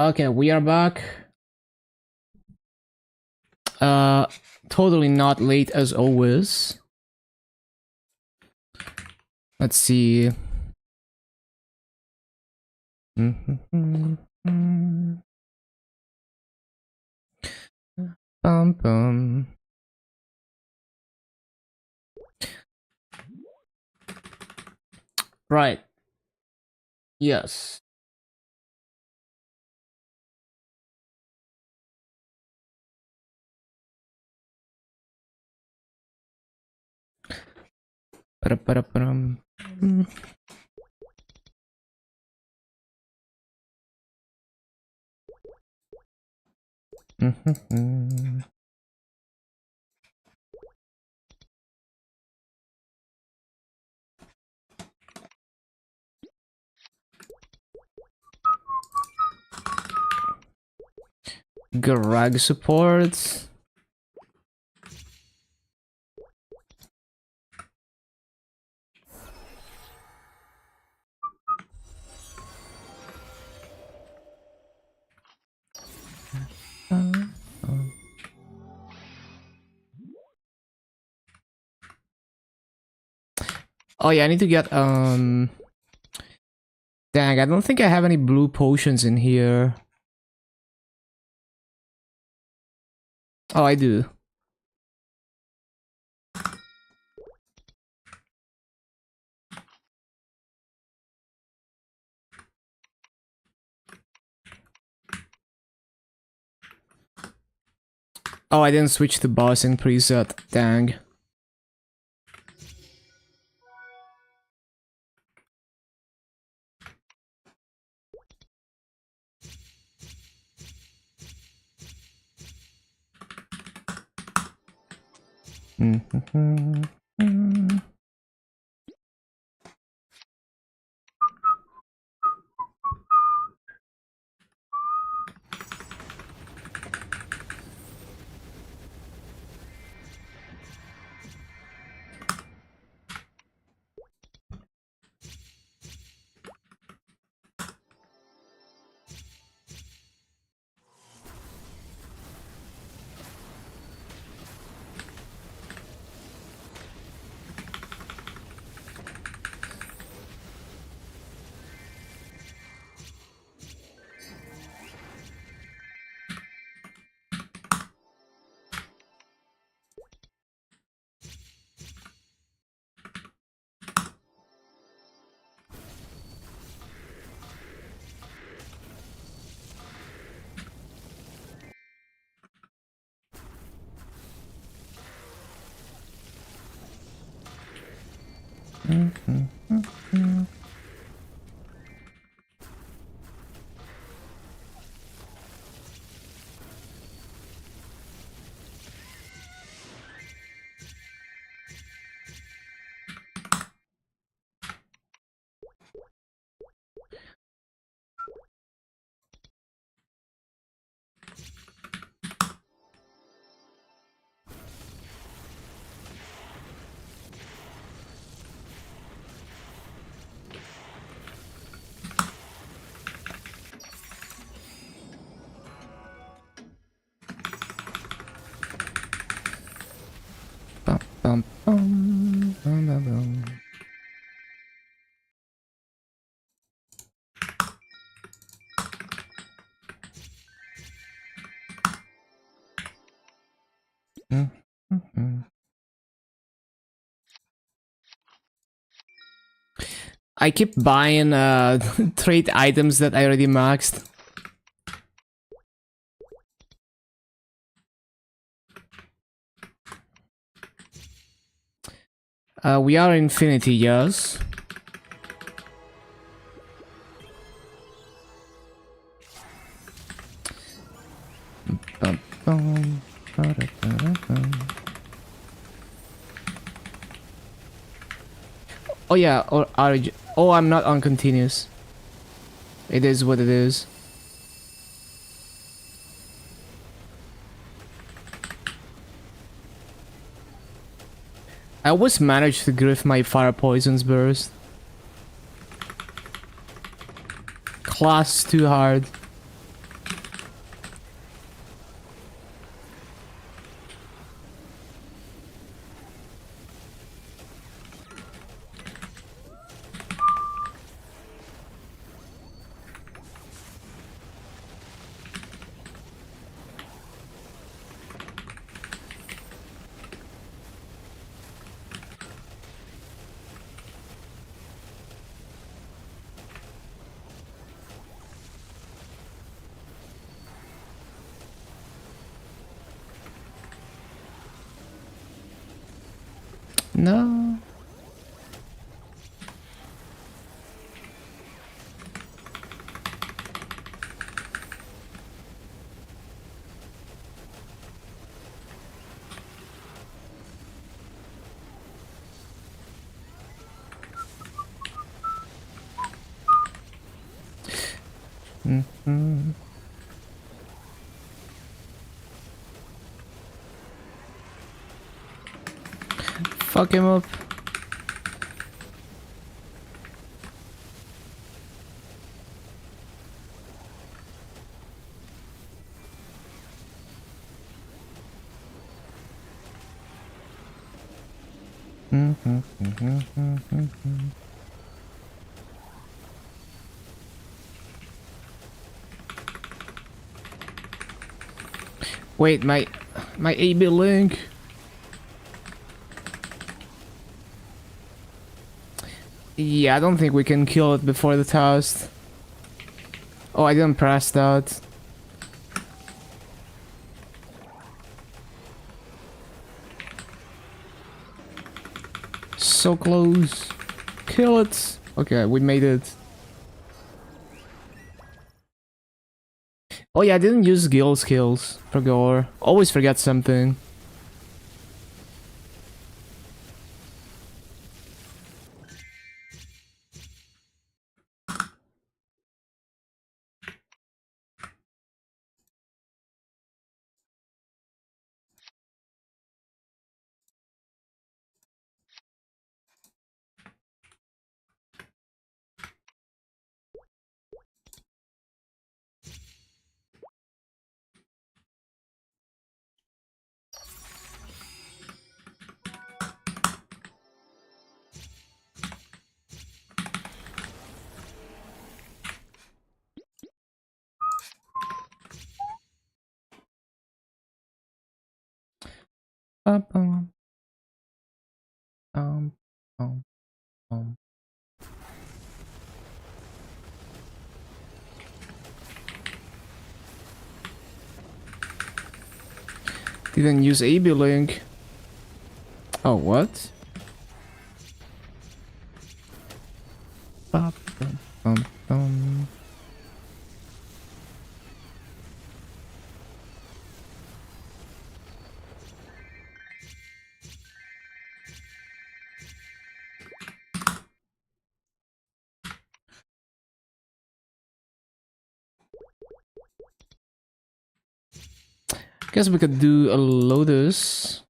Okay, we are back. Totally not late as always. Let's see. Bum bum. Right. Yes. Ba-da-ba-da-ba-dum. Garage support. Oh yeah, I need to get dang, I don't think I have any blue potions in here. Oh, I do. Oh, I didn't switch to bossing preset. Dang. Bum, bum, bum, bum, bum. I keep buying trade items that I already maxed. We are infinity, yes. Bum, bum, ba-da-ba-da-bum. Oh yeah, or oh, I'm not on continuous. It is what it is. I always manage to griff my fire poisons burst. Class too hard. No. Fuck him up. Wait, my AB link. Yeah, I don't think we can kill it before the test. Oh, I didn't press that. So close. Kill it. Okay, we made it. Oh yeah, I didn't use guild skills for gore. Always forget something. Bum, bum, bum, bum, bum. Didn't use AB link. Oh, what? Bum, bum, bum, bum. Guess we could do a Lotus.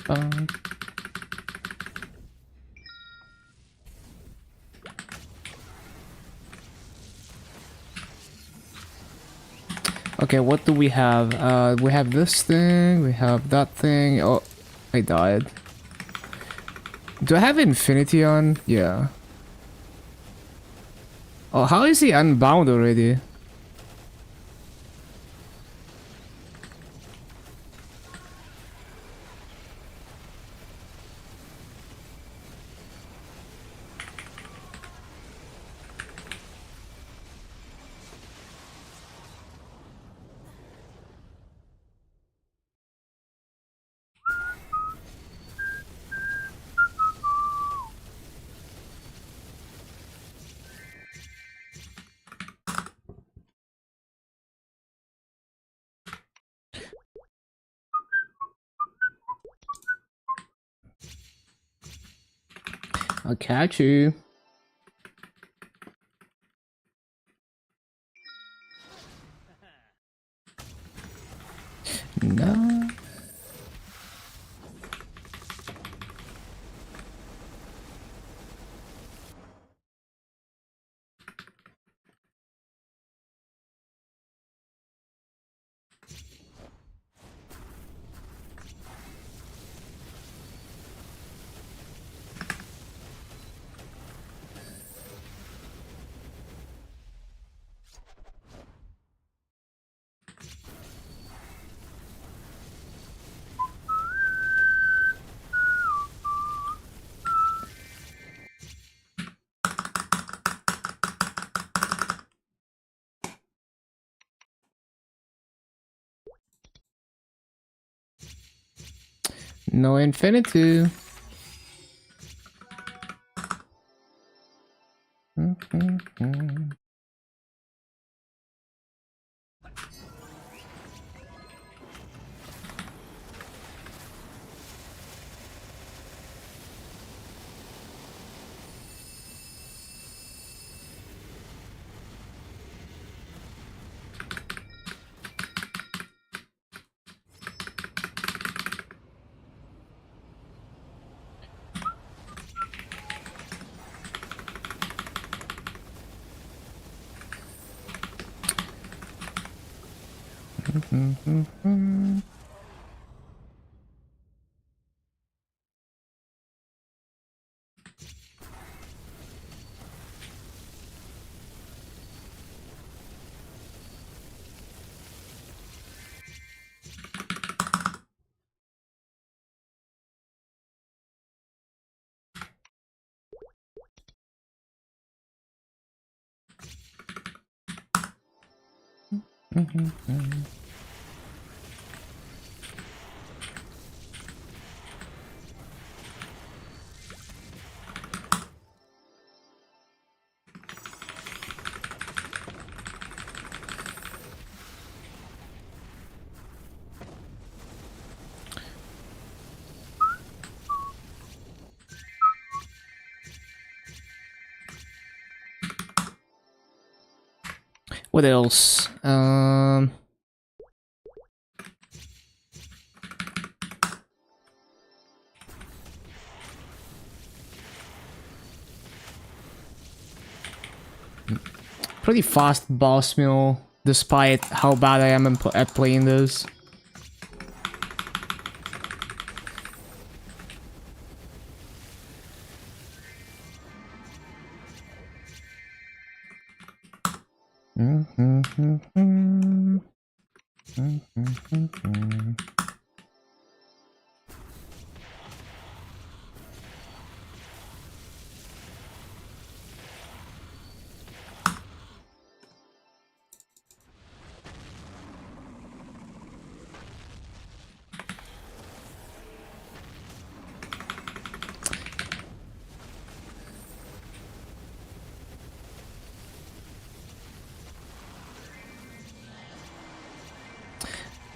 Bum. Okay, what do we have? We have this thing, we have that thing. Oh, I died. Do I have Infinity on? Yeah. Oh, how is he unbound already? I'll catch you. No infinity. What else? Pretty fast boss mill, despite how bad I am at playing this.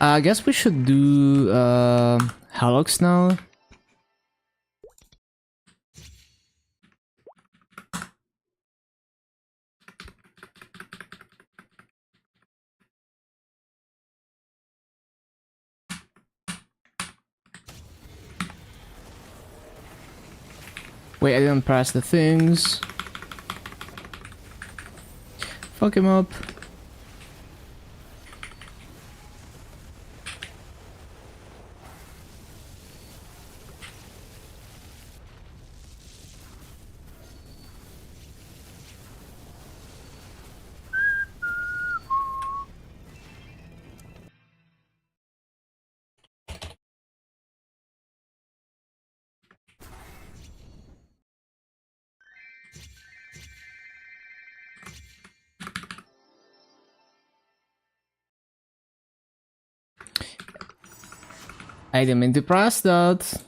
I guess we should do Halox now. Wait, I didn't press the things. Fuck him up. I didn't mean to press that. This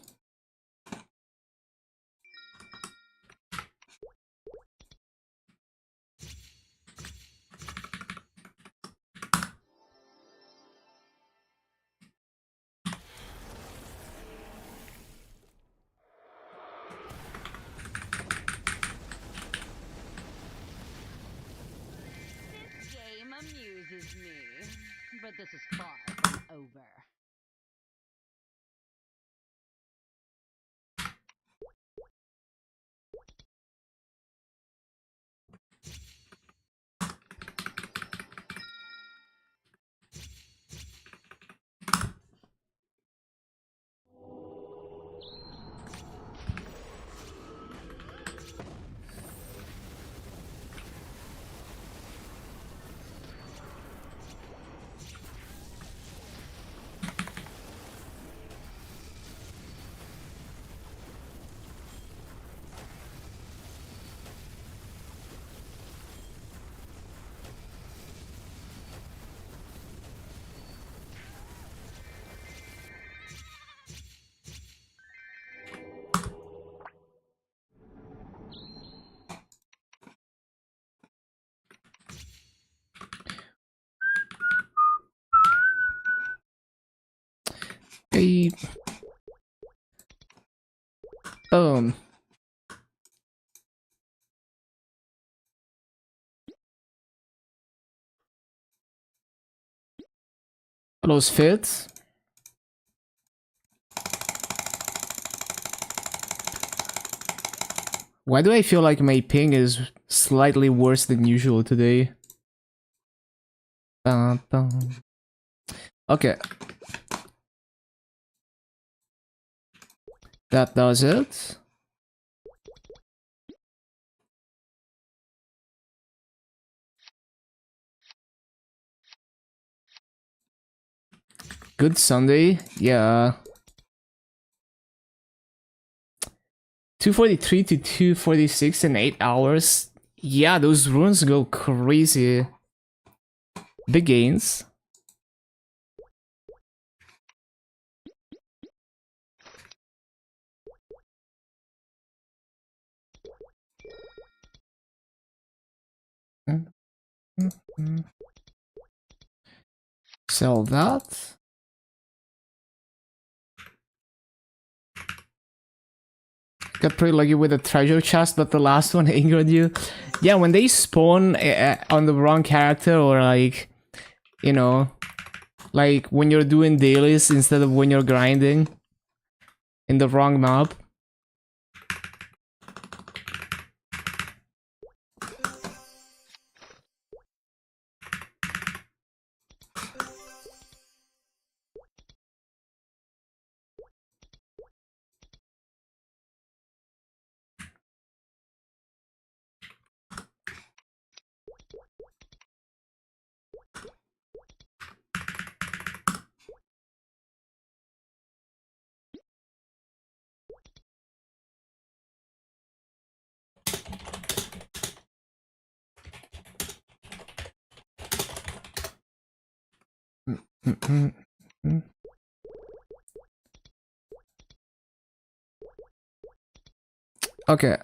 game amuses me, but this is far from over. Hey. Boom. Those fit. Why do I feel like my ping is slightly worse than usual today? Bum, bum. Okay. That does it. Good Sunday. Yeah. 243 to 246 in 8 hours. Yeah, those runes go crazy. Big gains. Sell that. Got pretty lucky with the treasure chest, but the last one angered you. Yeah, when they spawn on the wrong character, or like, you know, like when you're doing dailies instead of when you're grinding in the wrong map. Okay.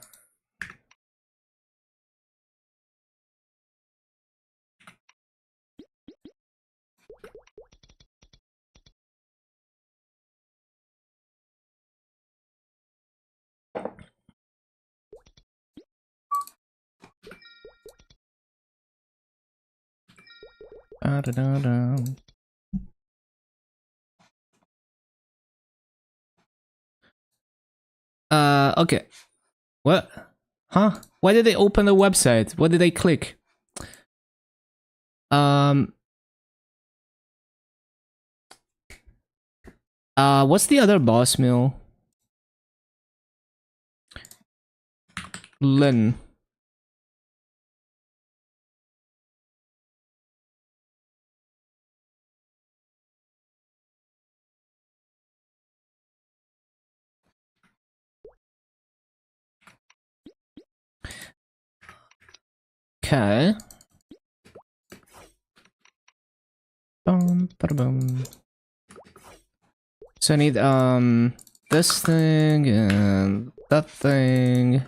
Okay. What? Huh? Why did they open the website? What did they click? Um. What's the other boss mill? Lin. Okay. Boom, boom. So I need this thing and that thing.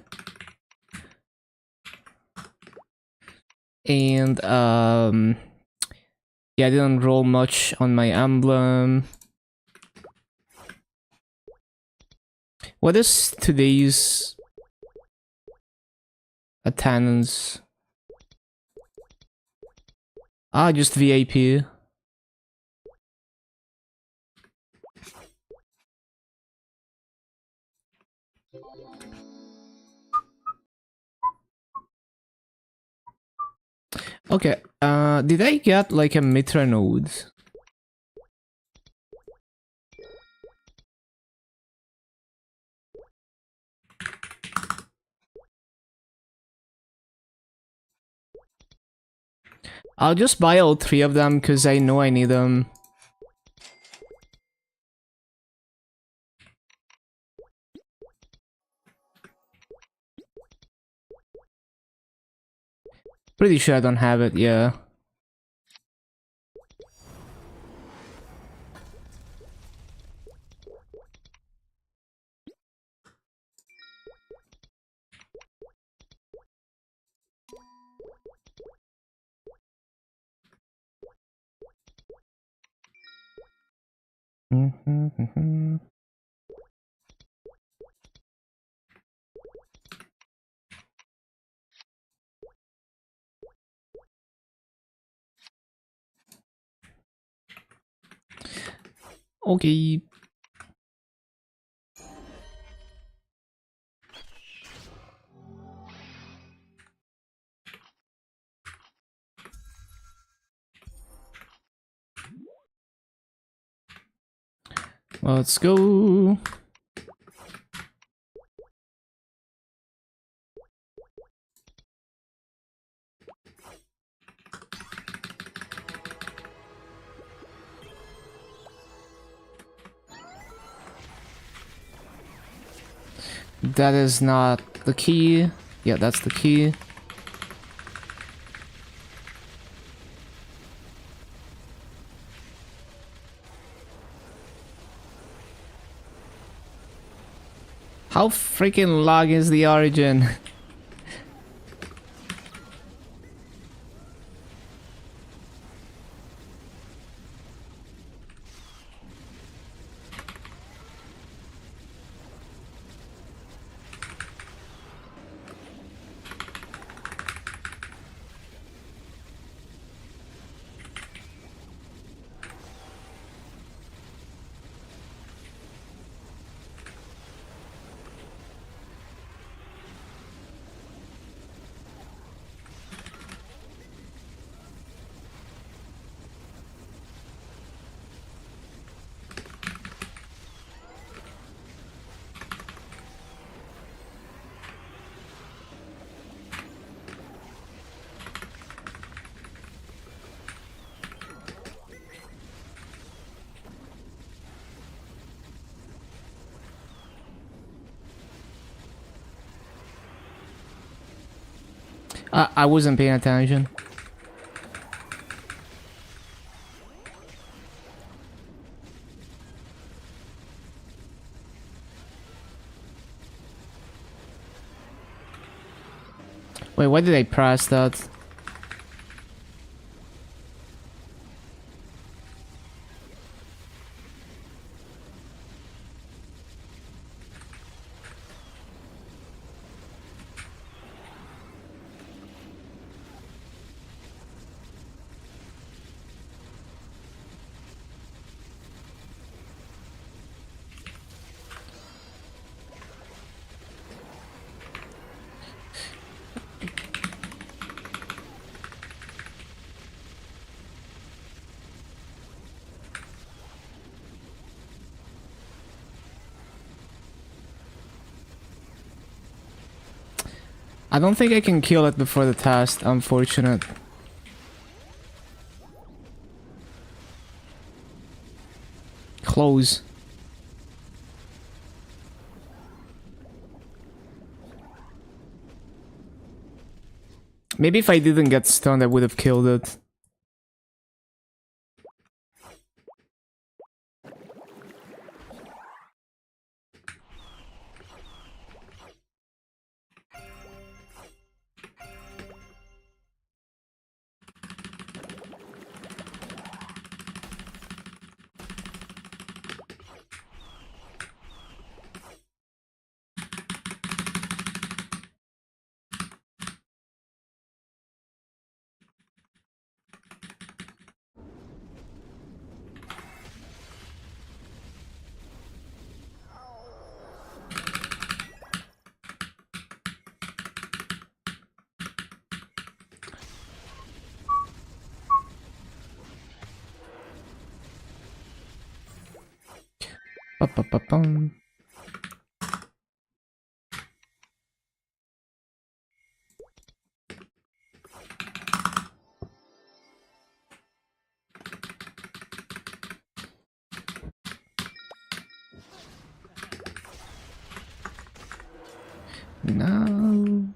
And yeah, I didn't roll much on my emblem. What is today's attendance? Ah, just VIP. Okay, did I get like a Mitra node? I'll just buy all 3 of them because I know I need them. Pretty sure I don't have it, yeah. Okay. Let's go. That is not the key. Yeah, that's the key. How freaking long is the origin? I wasn't paying attention. Wait, why did I press that? I don't think I can kill it before the test, unfortunate. Close. Maybe if I didn't get stunned, I would have killed it. Ba-ba-ba-bum. No.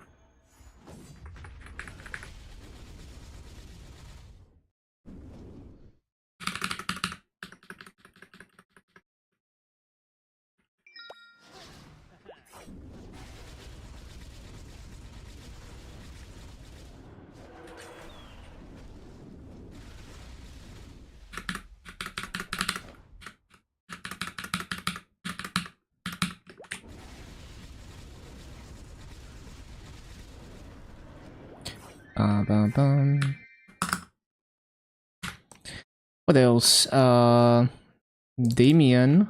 Ba-ba-bum. What else? Damien.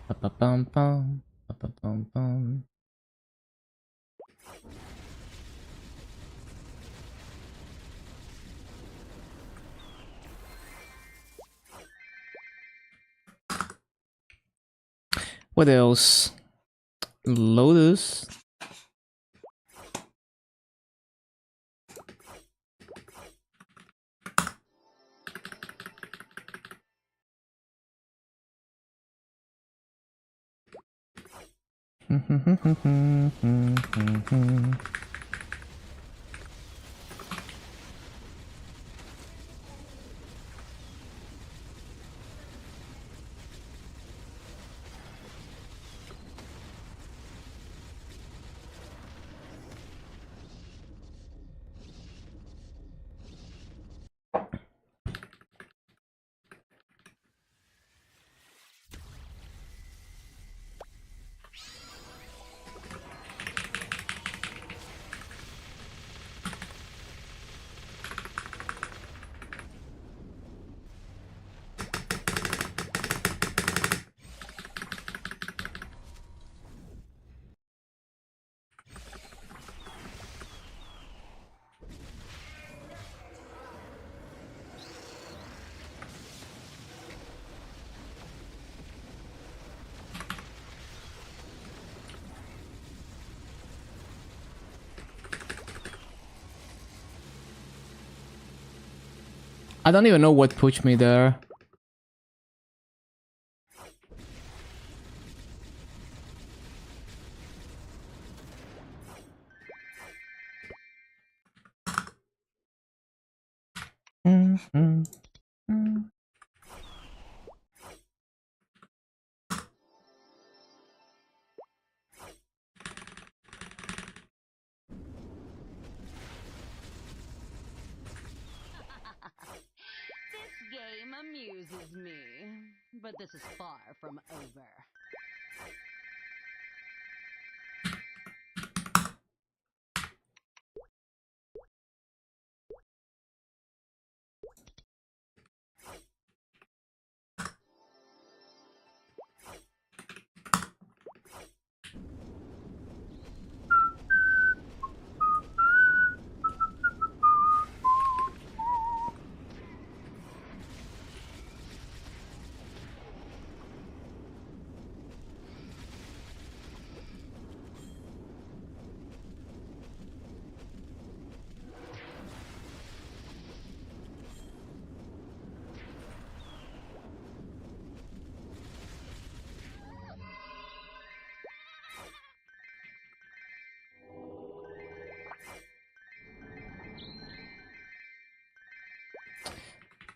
Ba-ba-bum-bum. Ba-ba-bum-bum. What else? Lotus. I don't even know what pushed me there. This game amuses me, but this is far from over.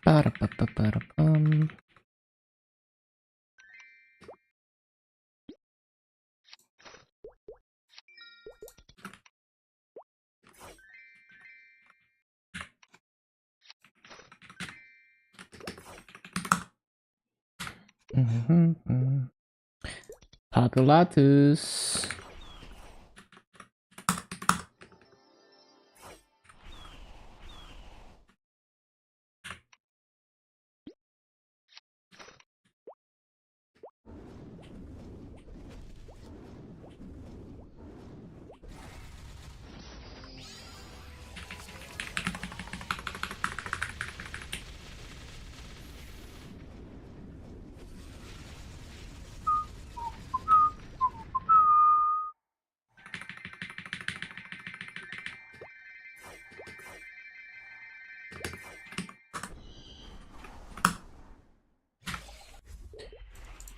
Ba-da-ba-ba-ba-da-bum. Papulatus.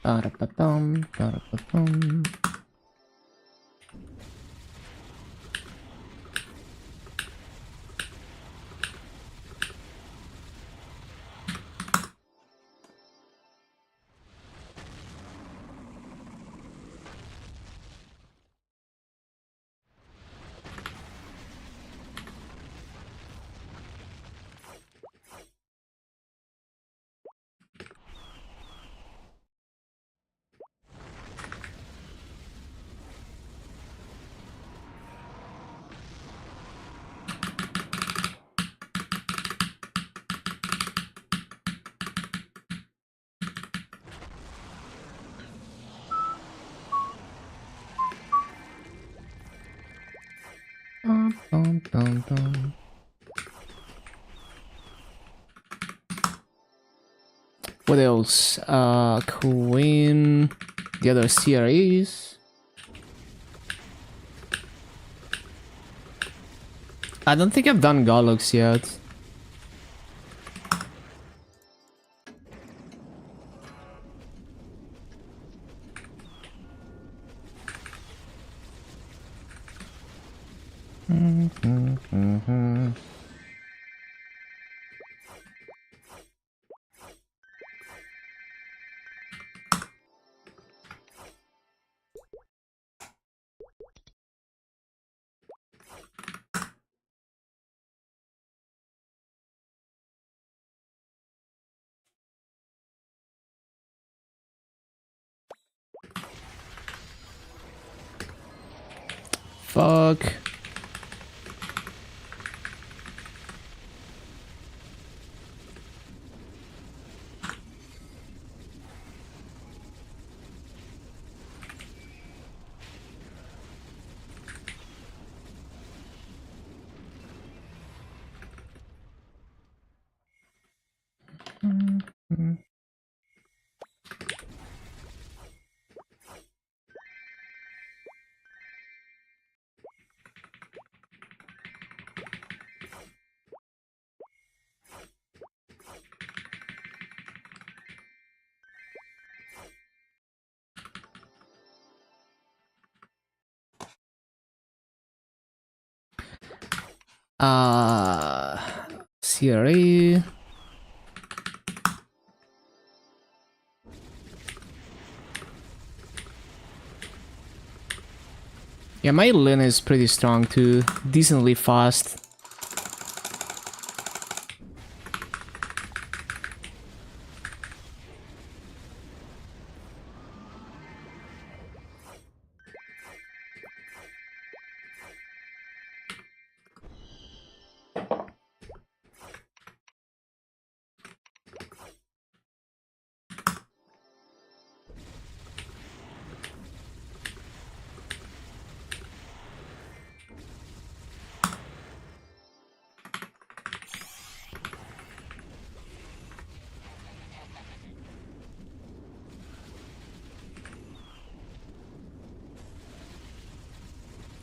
Ba-da-ba-dum, ba-da-ba-dum. Dum, dum, dum, dum. What else? Queen. The other series. I don't think I've done Gollux yet. Fuck. CRA. Yeah, my Lin is pretty strong too. Decently fast.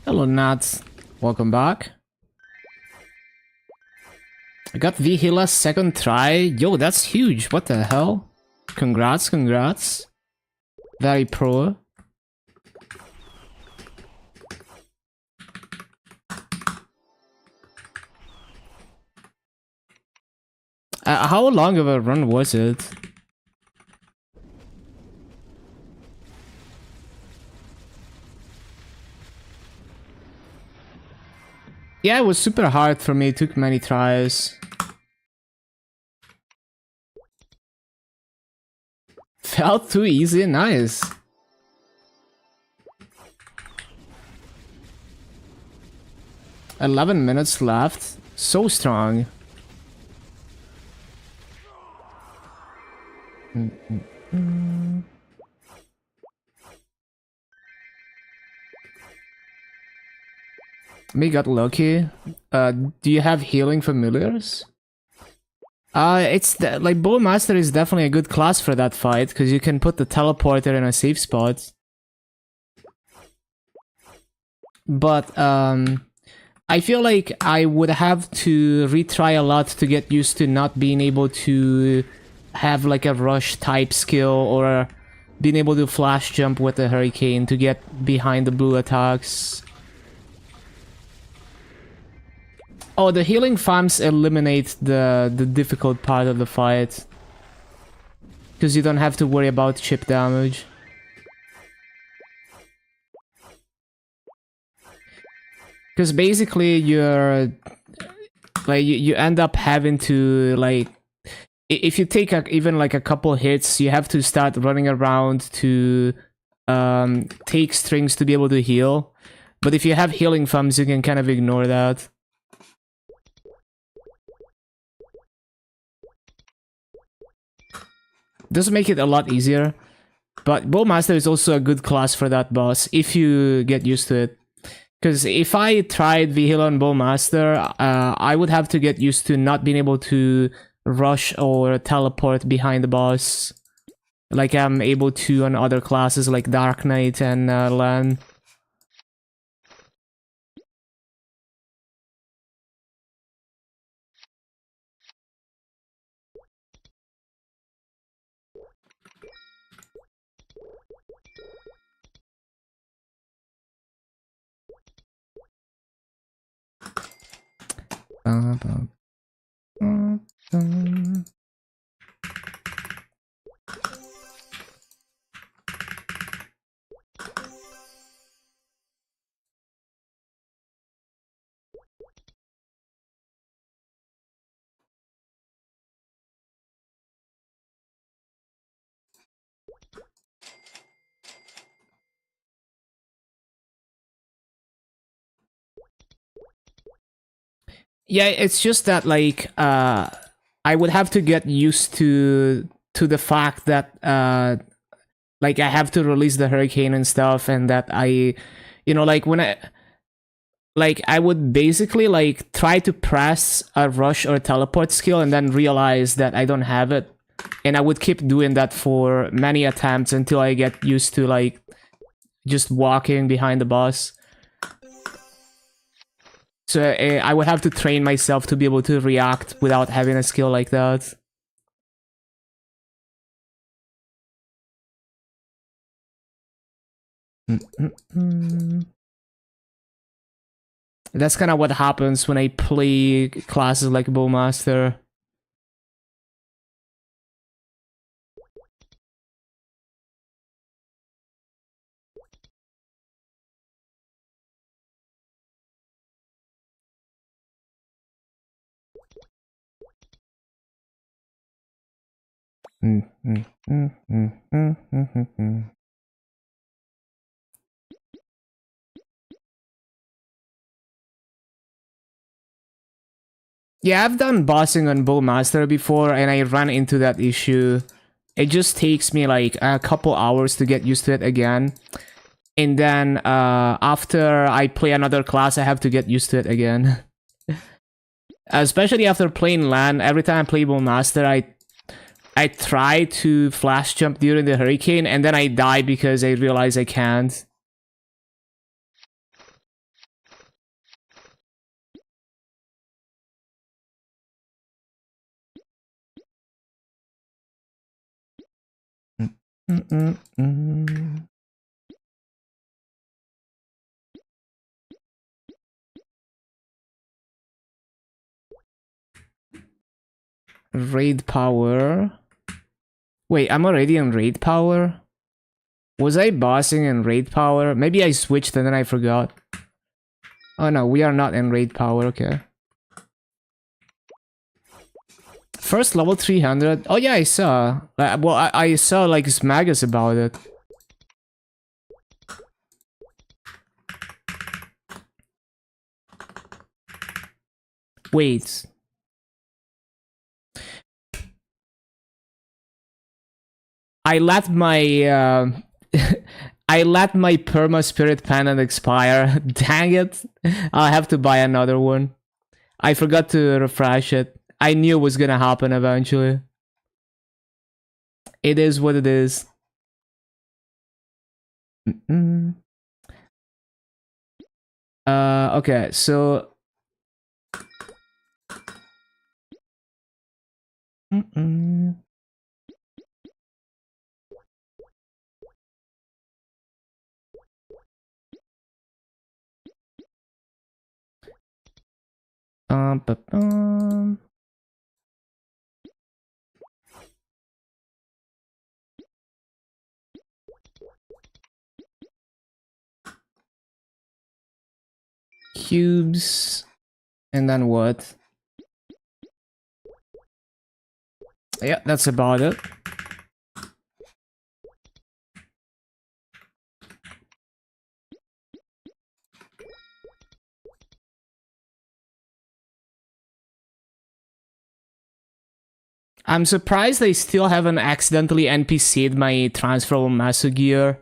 Hello, Nats. Welcome back. I got Vihila second try. Yo, that's huge. What the hell? Congrats, congrats. Very pro. How long of a run was it? Yeah, it was super hard for me. It took many tries. Felt too easy. Nice. "11 minutes left. So strong. Me got lucky. Do you have healing familiars? It's like Bowmaster is definitely a good class for that fight because you can put the teleporter in a safe spot. But I feel like I would have to retry a lot to get used to not being able to have like a rush type skill or being able to flash jump with the hurricane to get behind the blue attacks. Oh, the healing farms eliminate the difficult part of the fight. Because you don't have to worry about chip damage. Because basically you're... like, you end up having to, like... if you take even like a couple hits, you have to start running around to take strings to be able to heal. But if you have healing farms, you can kind of ignore that. Does make it a lot easier. But Bowmaster is also a good class for that boss, if you get used to it. Because if I tried Vigil on Bowmaster, I would have to get used to not being able to rush or teleport behind the boss. Like I'm able to on other classes like Dark Knight and Lan. Yeah, it's just that like I would have to get used to the fact that like I have to release the hurricane and stuff, and that I, you know, like when I would basically like try to press a rush or teleport skill and then realize that I don't have it, and I would keep doing that for many attempts until I get used to like just walking behind the boss. So I would have to train myself to be able to react without having a skill like that. That's kind of what happens when I play classes like Bowmaster. Yeah, I've done bossing on Bowmaster before, and I ran into that issue. It just takes me like a couple hours to get used to it again. And then after I play another class, I have to get used to it again. Especially after playing LAN, every time I play Bowmaster, I try to flash jump during the hurricane, and then I die because I realize I can't. Raid power. Wait, I'm already in raid power? Was I bossing in raid power? Maybe I switched and then I forgot. Oh no, we are not in raid power, okay. First level 300. Oh yeah, I saw. Well, I saw like Smagus about it. Wait. I let my I let my perma spirit pendant expire. Dang it. I'll have to buy another one. I forgot to refresh it. I knew it was gonna happen eventually. It is what it is. Okay, so Ba-bum. Cubes. And then what? Yeah, that's about it. I'm surprised they still haven't accidentally NPC'd my transferable Masu gear.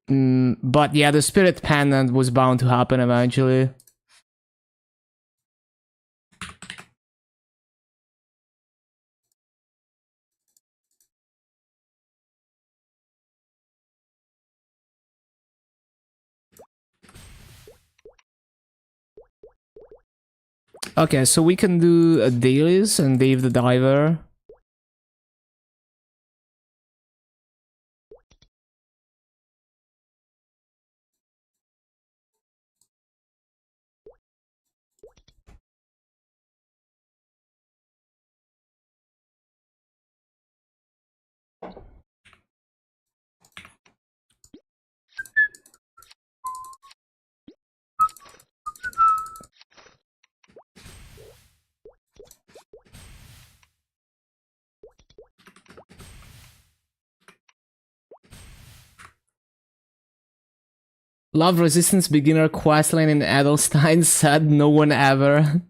But yeah, the spirit pendant was bound to happen eventually. Okay, so we can do a dailies and Dave the Diver. Love Resistance Beginner questline in Edelstein said no one ever.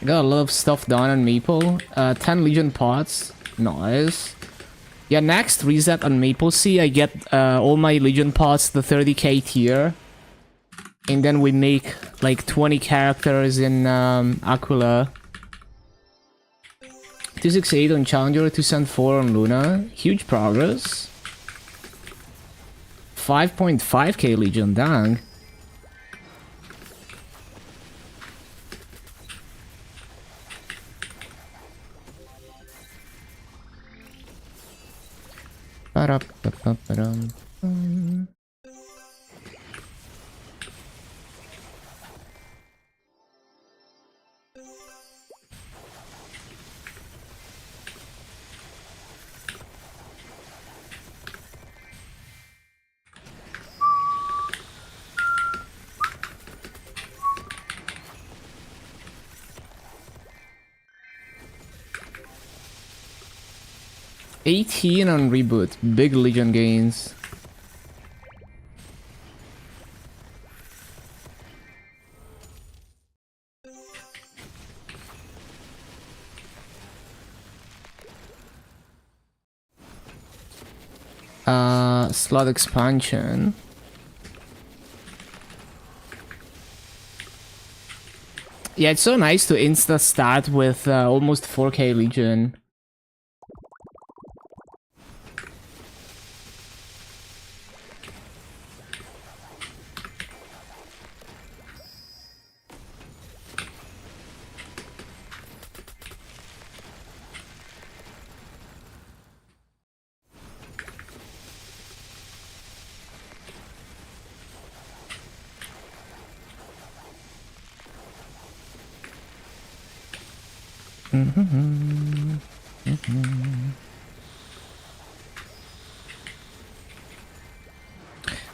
Got a lot of stuff done on Maple. 10 Legion pots. Nice. Yeah, next reset on MapleStory, I get all my Legion pots, the 30k tier. And then we make like 20 characters in Aquila. 268 on Challenger, 204 on Luna. Huge progress. 5.5k Legion, dang. Ba-da-ba-ba-ba-dum. 18 on reboot. Big Legion gains. Slot expansion. Yeah, it's so nice to insta start with almost 4k Legion.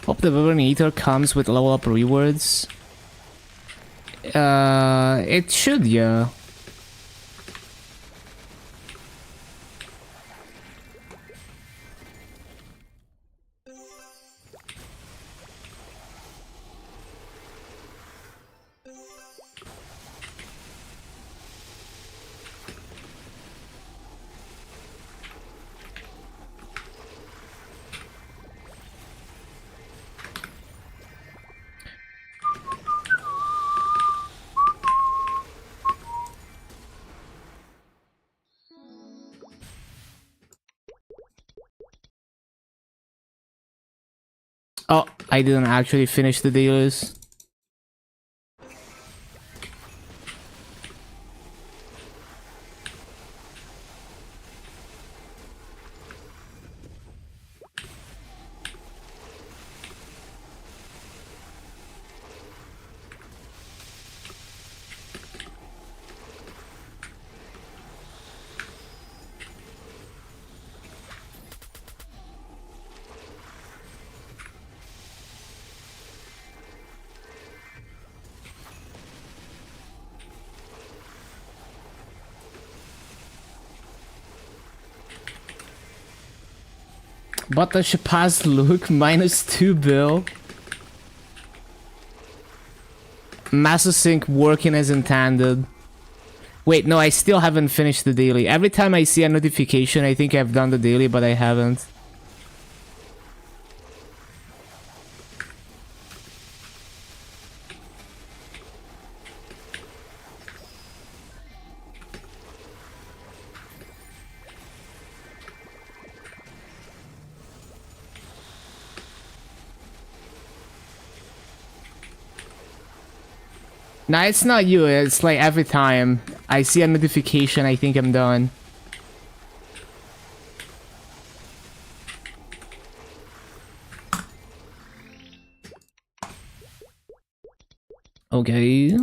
Hope the Vibrator comes with level up rewards. It should, yeah. Oh, I didn't actually finish the dailies. But the Chapaz look -2 bill. Master Sync working as intended. Wait, no, I still haven't finished the daily. Every time I see a notification, I think I've done the daily, but I haven't. Nah, it's not you. It's like every time I see a notification, I think I'm done. Okay.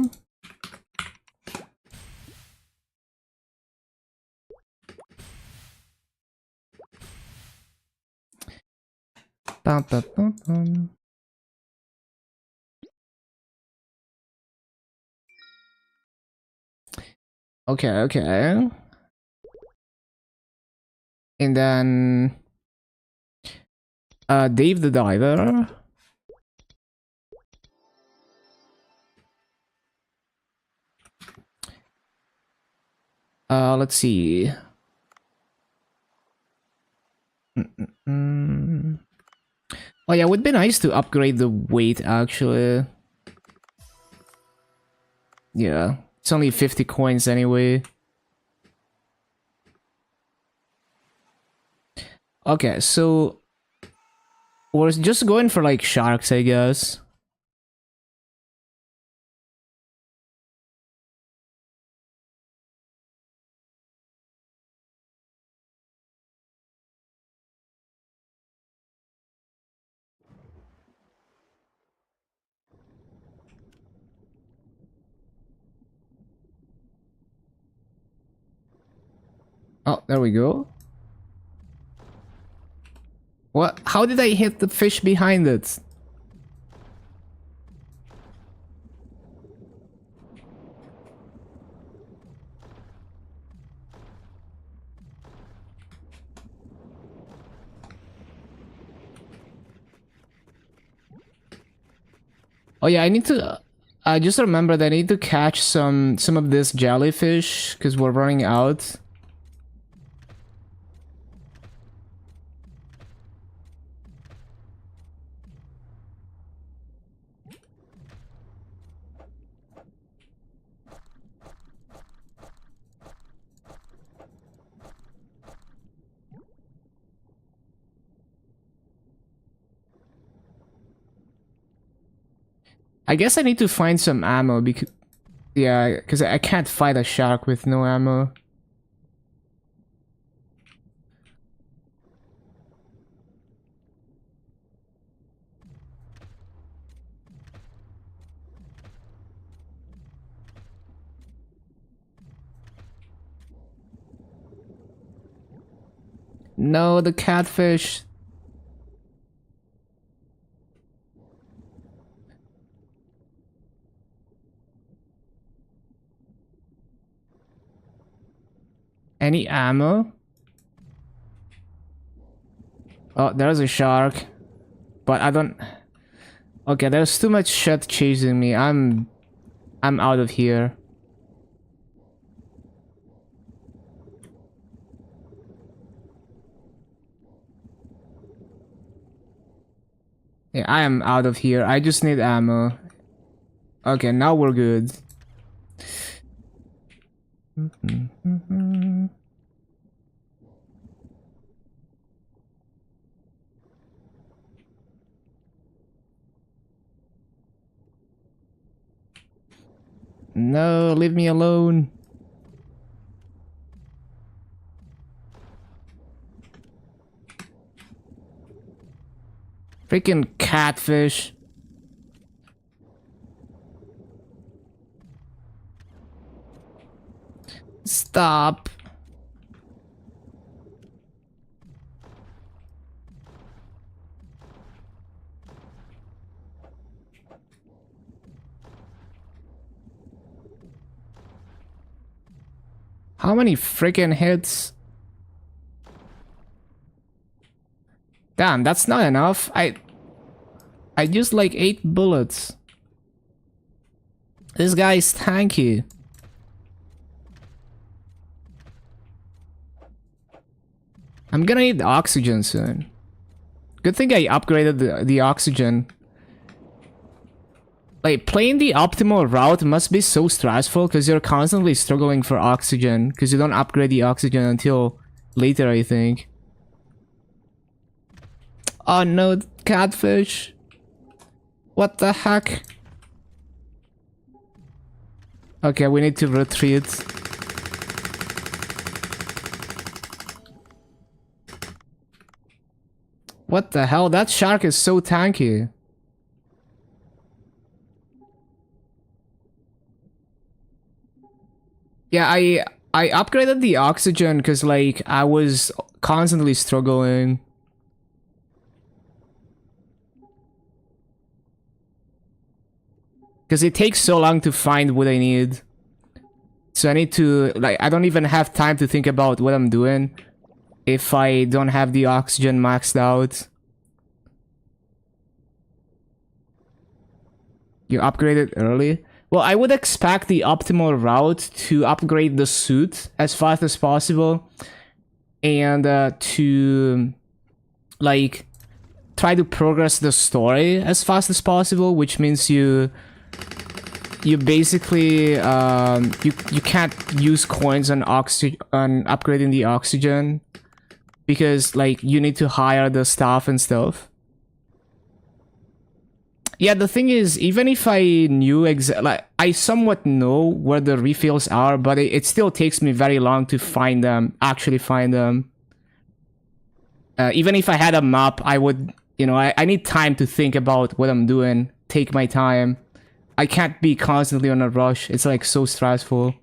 Bum, bum, bum, bum. Okay, okay. And then Dave the Diver. Let's see. Oh yeah, it would be nice to upgrade the weight actually. Yeah, it's only 50 coins anyway. Okay, so we're just going for like sharks, I guess. Oh, there we go. What? How did I hit the fish behind it? Oh yeah, I need to. I just remembered I need to catch some of this jellyfish because we're running out. I guess I need to find some ammo because yeah, because I can't fight a shark with no ammo. No, the catfish. Any ammo? Oh, there's a shark. But I don't... Okay, there's too much shit chasing me. I'm out of here. Yeah, I am out of here. I just need ammo. Okay, now we're good. No, leave me alone. Freaking catfish. Stop. How many freaking hits? Damn, that's not enough. I used like 8 bullets. This guy is tanky. I'm gonna need oxygen soon. Good thing I upgraded the oxygen. Like, playing the optimal route must be so stressful because you're constantly struggling for oxygen because you don't upgrade the oxygen until later, I think. Oh no, catfish. What the heck? Okay, we need to retreat. What the hell? That shark is so tanky. Yeah, I upgraded the oxygen because like I was constantly struggling. Because it takes so long to find what I need. So I need to, like, I don't even have time to think about what I'm doing if I don't have the oxygen maxed out. You upgraded early? Well, I would expect the optimal route to upgrade the suit as fast as possible. And to, like, try to progress the story as fast as possible, which means you basically you can't use coins on upgrading the oxygen because like you need to hire the staff and stuff. Yeah, the thing is, even if I knew like I somewhat know where the refills are, but it still takes me very long to find them, actually find them. Even if I had a map, I would, you know, I need time to think about what I'm doing, take my time. I can't be constantly on a rush. It's like so stressful.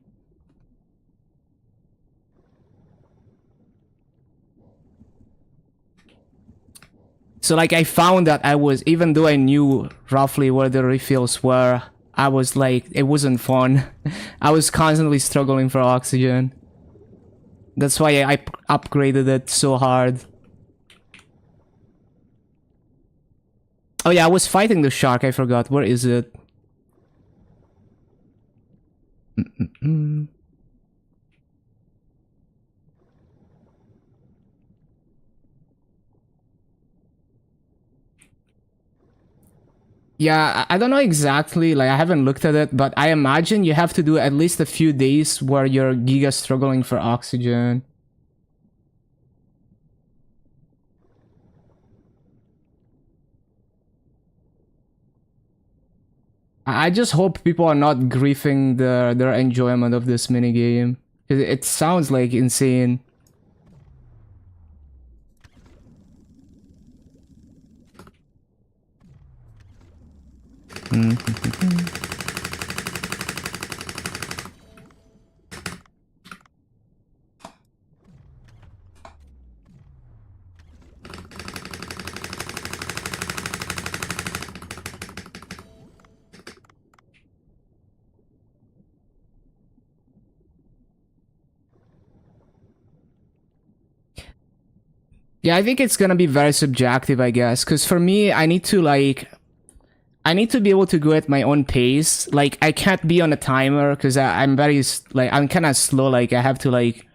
So like I found that I was, even though I knew roughly where the refills were, I was like, it wasn't fun. I was constantly struggling for oxygen. That's why I upgraded it so hard. Oh yeah, I was fighting the shark, I forgot. Where is it? Yeah, I don't know exactly, like I haven't looked at it, but I imagine you have to do at least a few days where you're giga struggling for oxygen. I just hope people are not griefing their enjoyment of this minigame. It sounds like insane. Yeah, I think it's gonna be very subjective, I guess. Because for me, I need to be able to go at my own pace. Like, I can't be on a timer because I'm very, like, I'm kind of slow. Like, I have to, like,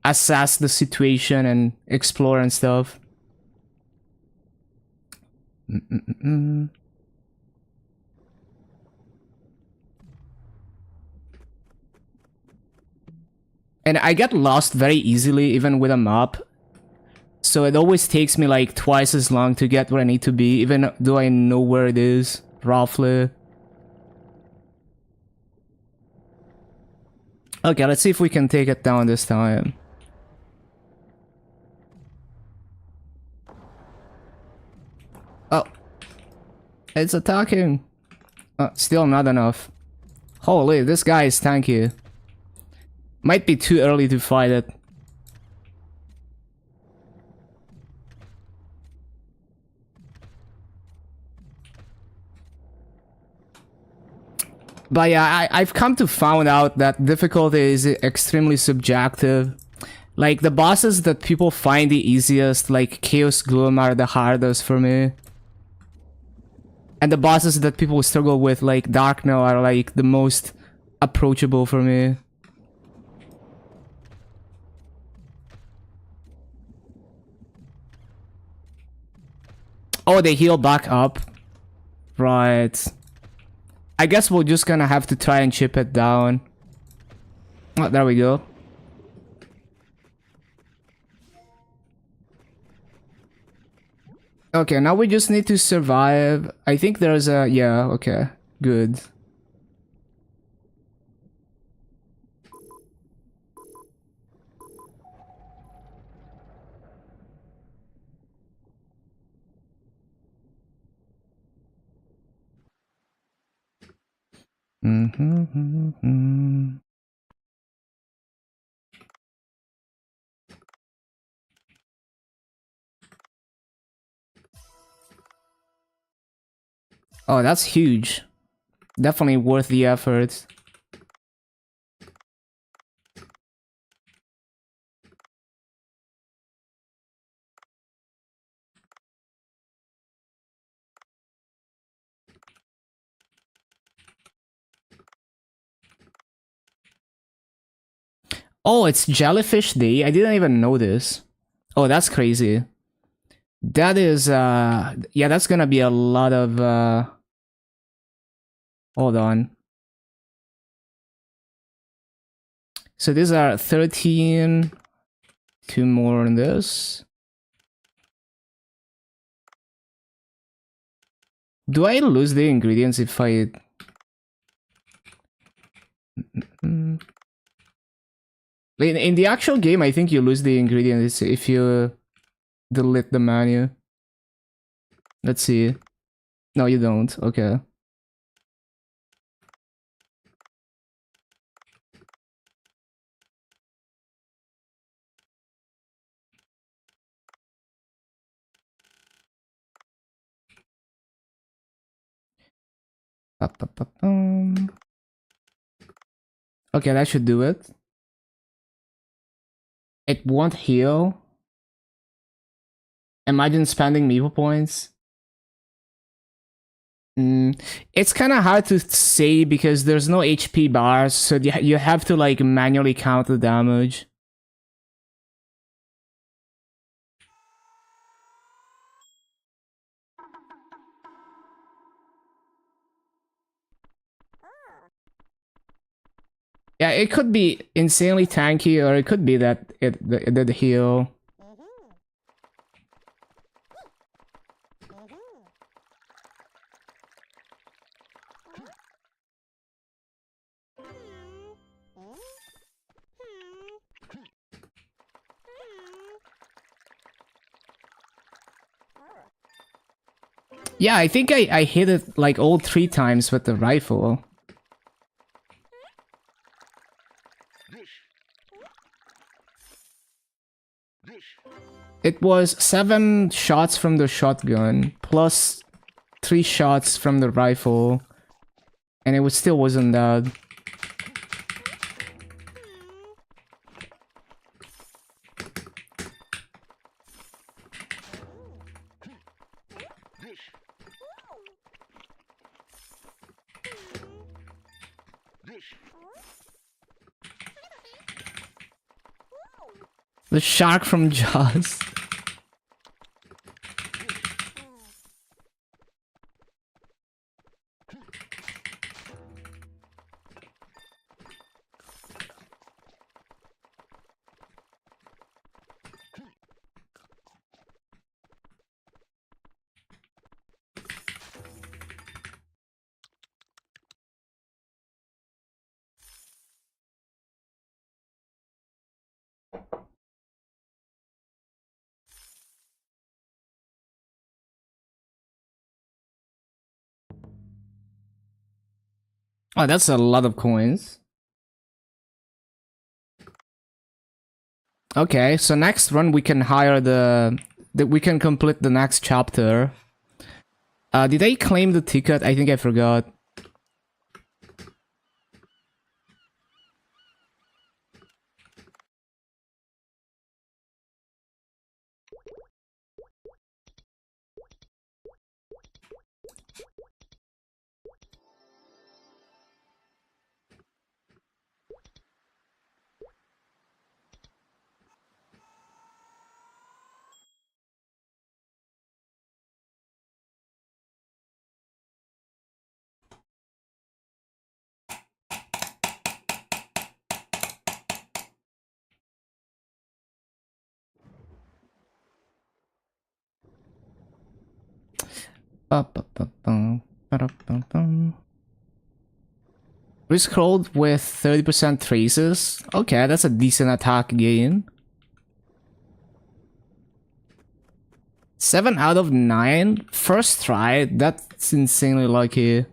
assess the situation and explore and stuff. And I get lost very easily, even with a map. So it always takes me like twice as long to get where I need to be, even though I know where it is, roughly. Okay, let's see if we can take it down this time. Oh. It's attacking. Still not enough. Holy, this guy is tanky. Might be too early to fight it. But yeah, I've come to find out that difficulty is extremely subjective. Like, the bosses that people find the easiest, like Chaos Gloom, are the hardest for me. And the bosses that people struggle with, like Dark Now, are like the most approachable for me. Oh, they heal back up. Right. I guess we're just gonna have to try and chip it down. Oh, there we go. Okay, now we just need to survive. I think there's a... yeah, okay. Good. Oh, that's huge. Definitely worth the effort. Oh, it's Jellyfish Day? I didn't even know this. Oh, that's crazy. That is, yeah, that's gonna be a lot of, hold on. So these are 13. 2 more on this. Do I lose the ingredients if I... In the actual game, I think you lose the ingredients if you delete the menu. Let's see. No, you don't. Okay. Okay, that should do it. It won't heal. Imagine spending Meeple points. It's kind of hard to say because there's no HP bars, so you have to like manually count the damage. Yeah, it could be insanely tanky, or it could be that it did heal. Yeah, I think I hit it like all 3 times with the rifle. It was 7 shots from the shotgun, plus 3 shots from the rifle, and it still wasn't that. The shark from Jaws. Oh, that's a lot of coins. Okay, so next run we can hire we can complete the next chapter. Did I claim the ticket? I think I forgot. We scrolled with 30% traces. Okay, that's a decent attack gain. 7 out of 9. First try. That's insanely lucky.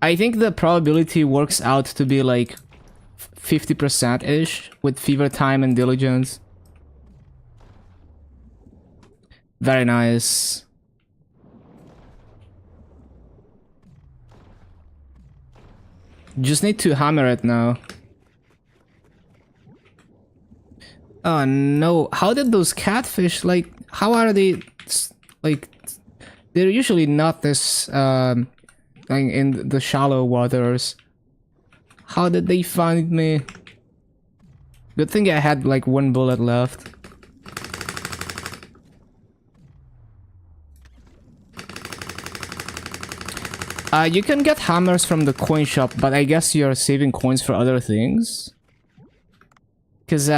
I think the probability works out to be like 50%-ish with fever time and diligence. Very nice. Just need to hammer it now. Oh no, how did those catfish, like, how are they, like, they're usually not this, like in the shallow waters. How did they find me? Good thing I had like 1 bullet left. You can get hammers from the coin shop, but I guess you're saving coins for other things. Because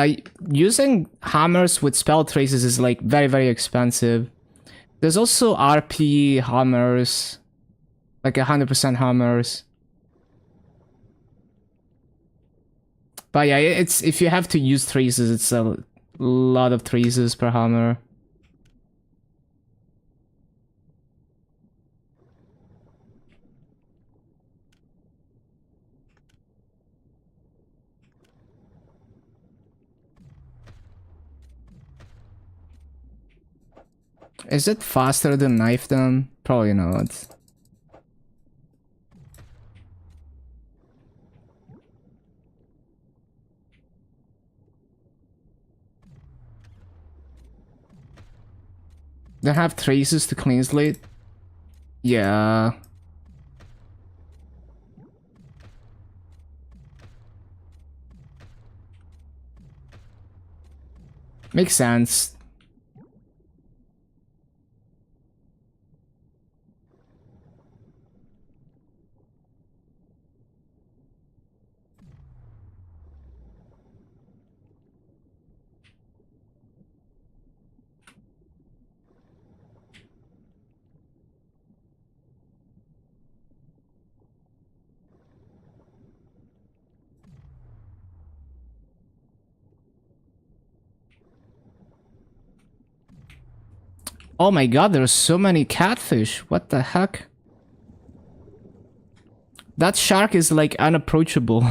using hammers with spell traces is like very, very expensive. There's also RP hammers, like 100% hammers. But yeah, it's if you have to use traces, it's a lot of traces per hammer. Is it faster than knife them? Probably not. They have traces to clean slate? Yeah. Makes sense. Oh my god, there's so many catfish. What the heck? That shark is like unapproachable.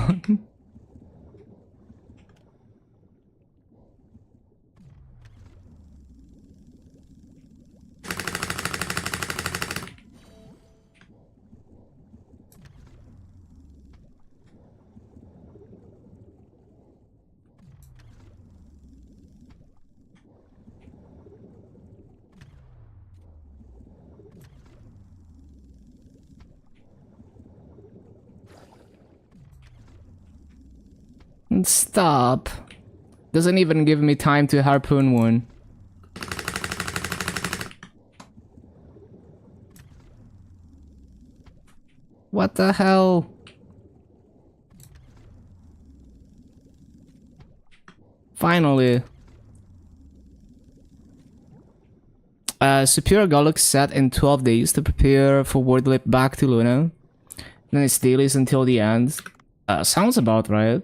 Stop. Doesn't even give me time to harpoon one. What the hell? Finally. Superior Golux set in 12 days to prepare for Wordlip back to Luna. Then it's dailies until the end. Sounds about right.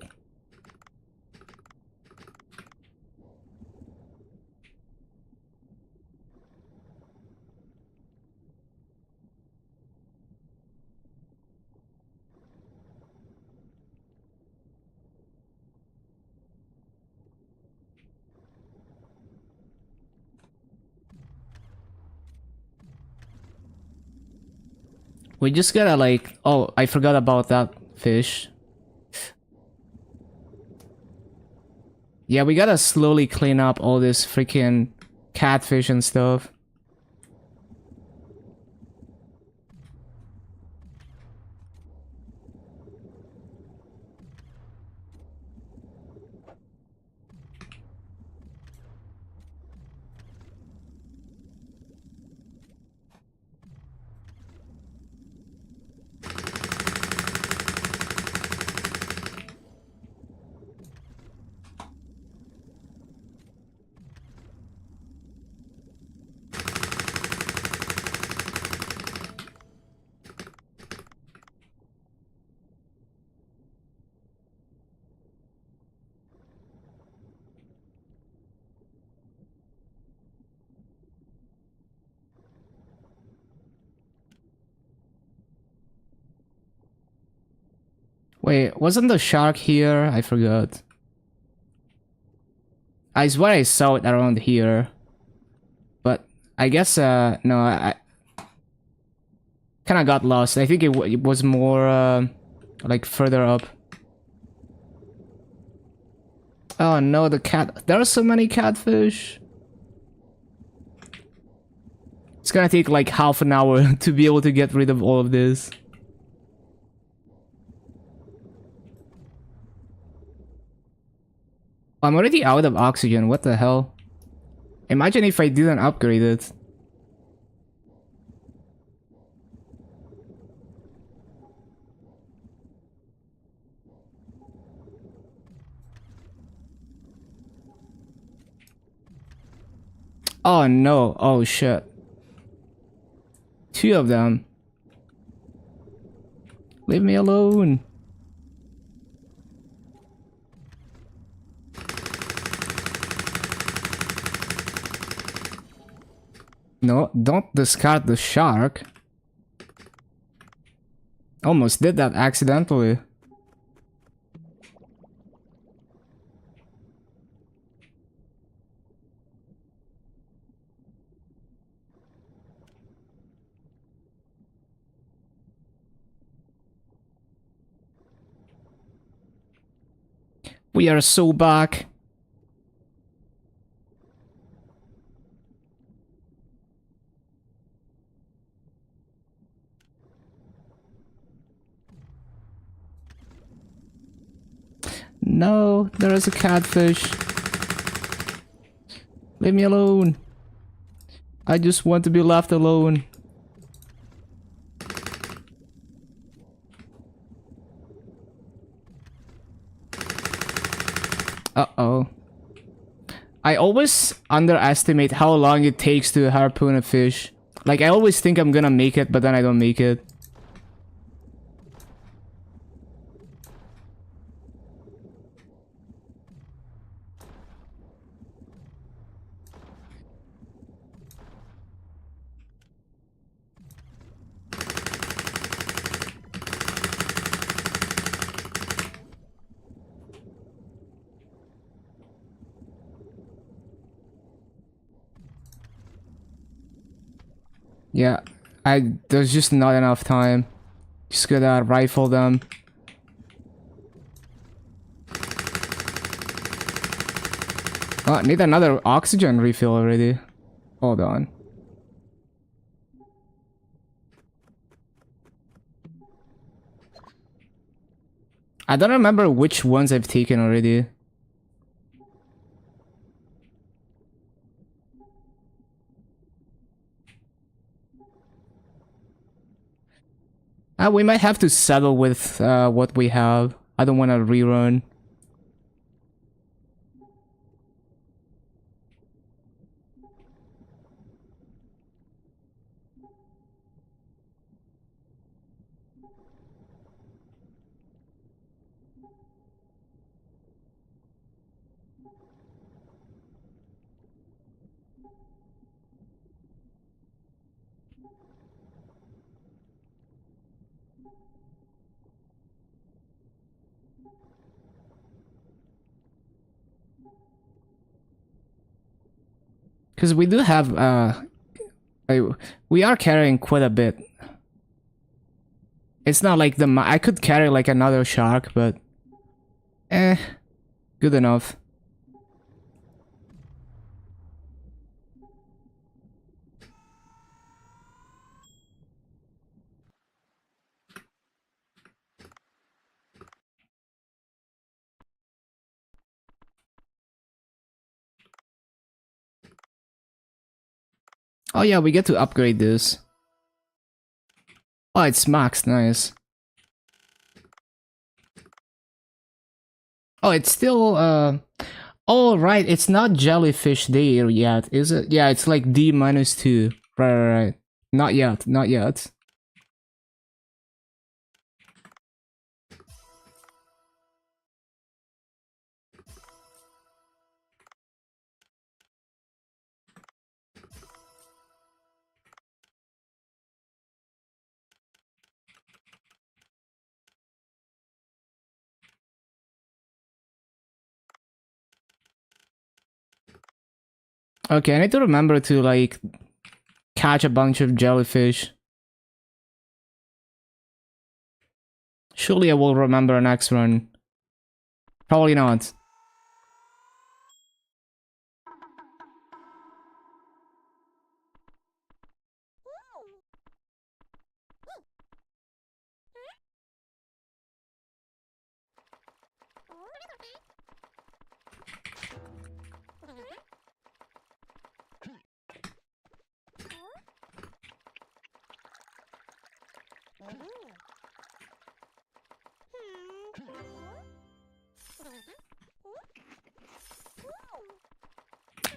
We just gotta like... Oh, I forgot about that fish. Yeah, we gotta slowly clean up all this freaking catfish and stuff. Wait, wasn't the shark here? I forgot. I swear I saw it around here. But I guess, no, I kind of got lost. I think it was more, like further up. Oh no, the cat. There are so many catfish. It's gonna take like half an hour to be able to get rid of all of this. I'm already out of oxygen, what the hell? Imagine if I didn't upgrade it. Oh no, oh shit. 2 of them. Leave me alone. No, don't discard the shark. Almost did that accidentally. We are so back. No, there is a catfish. Leave me alone. I just want to be left alone. Uh-oh. I always underestimate how long it takes to harpoon a fish. Like, I always think I'm gonna make it, but then I don't make it. Yeah, there's just not enough time. Just gotta rifle them. Oh, I need another oxygen refill already. Hold on. I don't remember which ones I've taken already. We might have to settle with what we have. I don't want to rerun. Because we do have, we are carrying quite a bit. It's not like I could carry like another shark, but good enough. Oh yeah, we get to upgrade this. Oh, it's maxed, nice. Oh, it's still, oh, right, it's not jellyfish day yet, is it? Yeah, it's like D-2. Right. Not yet, not yet. Okay, I need to remember to, like, catch a bunch of jellyfish. Surely I will remember next run. Probably not.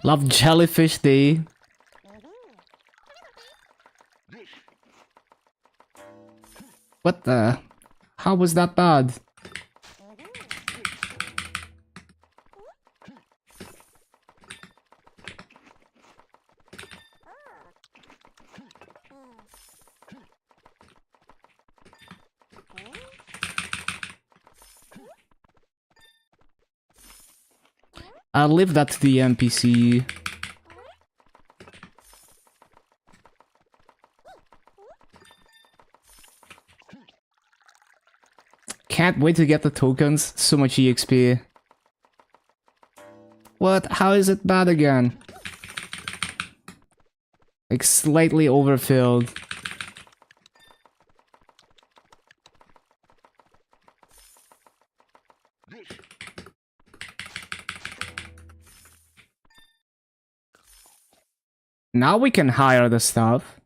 Love jellyfish day. What the? How was that bad? I'll leave that to the NPC. Can't wait to get the tokens. So much EXP. What? How is it bad again? Like slightly overfilled. Now we can hire the stuff.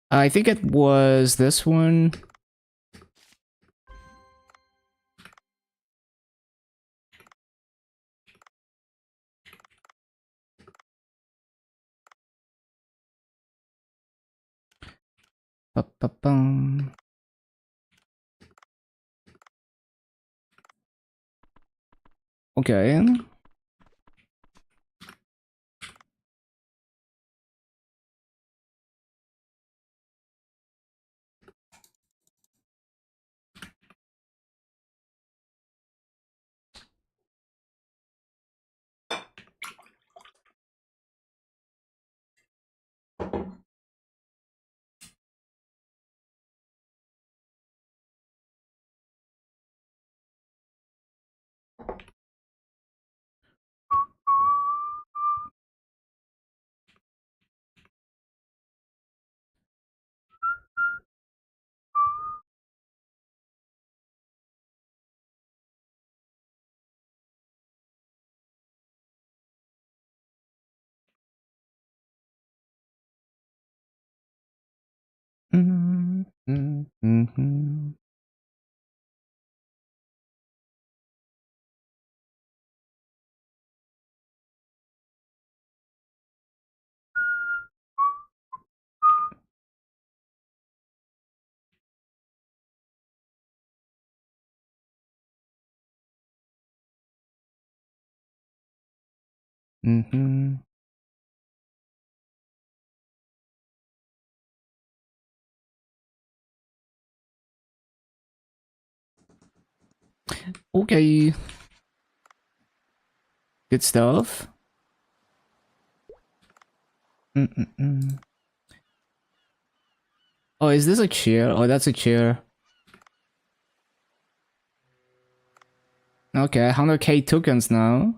I think it was this one. Ba-ba-bum. Okay. Mm-hmm. Mm-hmm. Okay. Good stuff. Mm-mm-mm. Oh, is this a chair? Oh, that's a chair. Okay, 100k tokens now.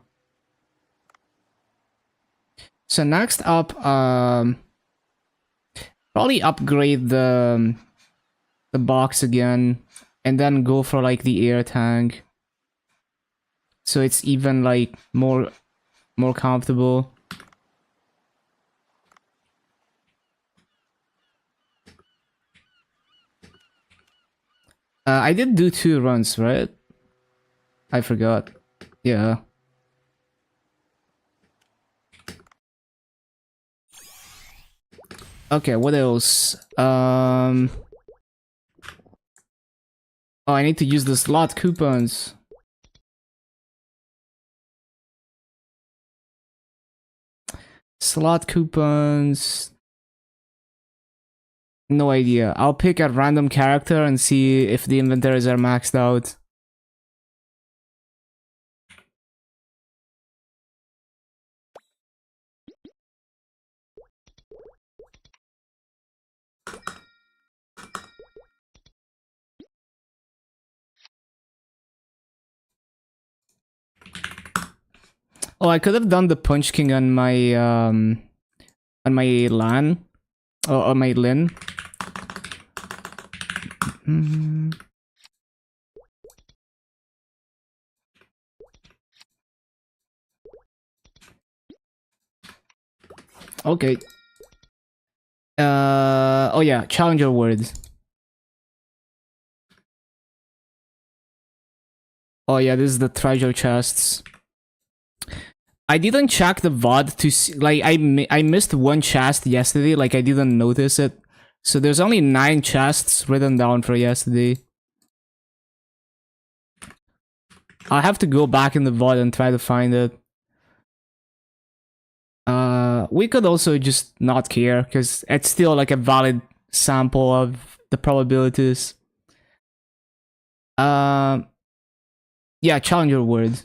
So next up, probably upgrade the box again, and then go for like the air tank, so it's even like more comfortable. I did do 2 runs, right? I forgot. Yeah. Okay, what else? Oh, I need to use the slot coupons. Slot coupons. No idea. I'll pick a random character and see if the inventories are maxed out. Oh, I could have done the Punch King on my LAN. Oh, on my Lin. Mm. Okay. Oh yeah, challenger words. Oh yeah, this is the treasure chests. I didn't check the VOD to see, like, I missed 1 chest yesterday, like, I didn't notice it. So there's only 9 chests written down for yesterday. I'll have to go back in the VOD and try to find it. We could also just not care, because it's still like a valid sample of the probabilities. Yeah, challenger word.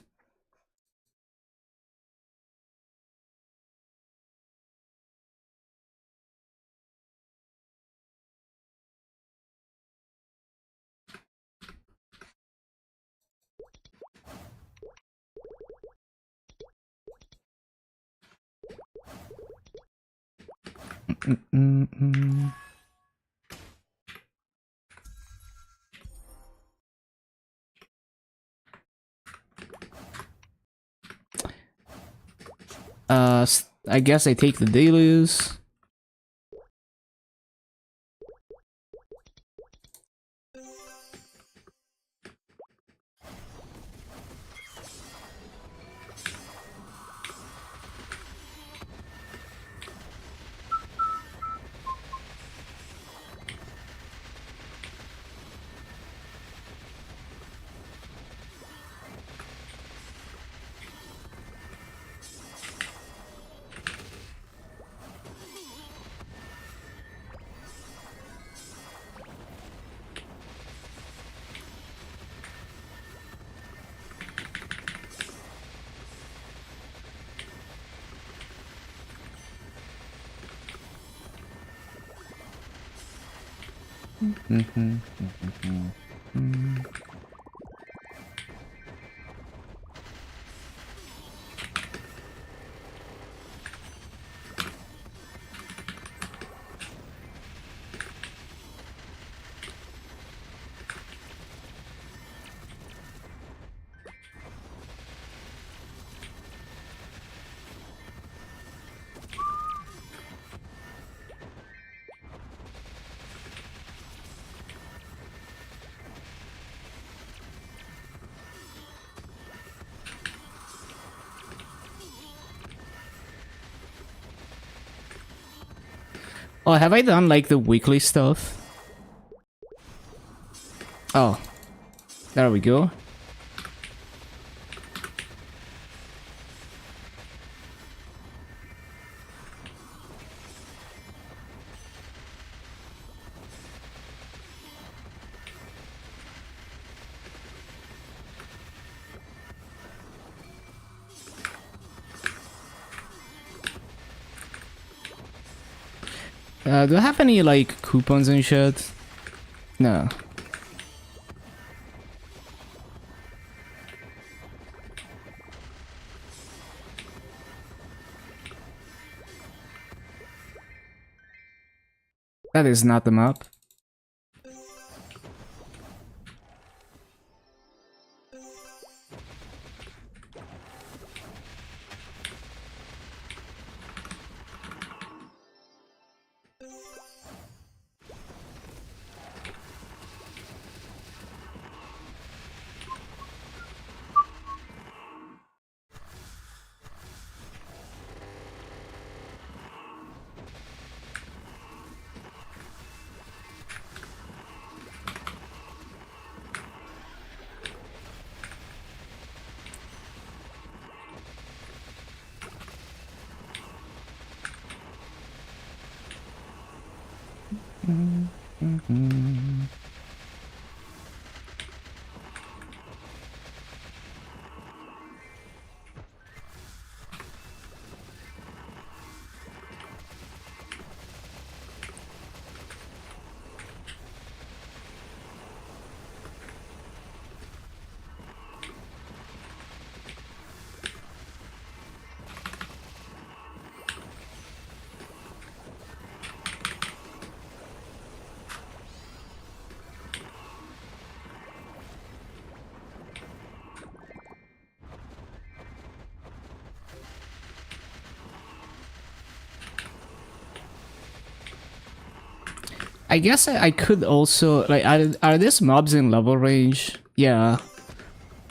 Mm-mm-mm. I guess I take the dailies. Oh, have I done like the weekly stuff? Oh, there we go. Do I have any like coupons and shit? No. That is not the map. I guess I could also like are these mobs in level range? Yeah.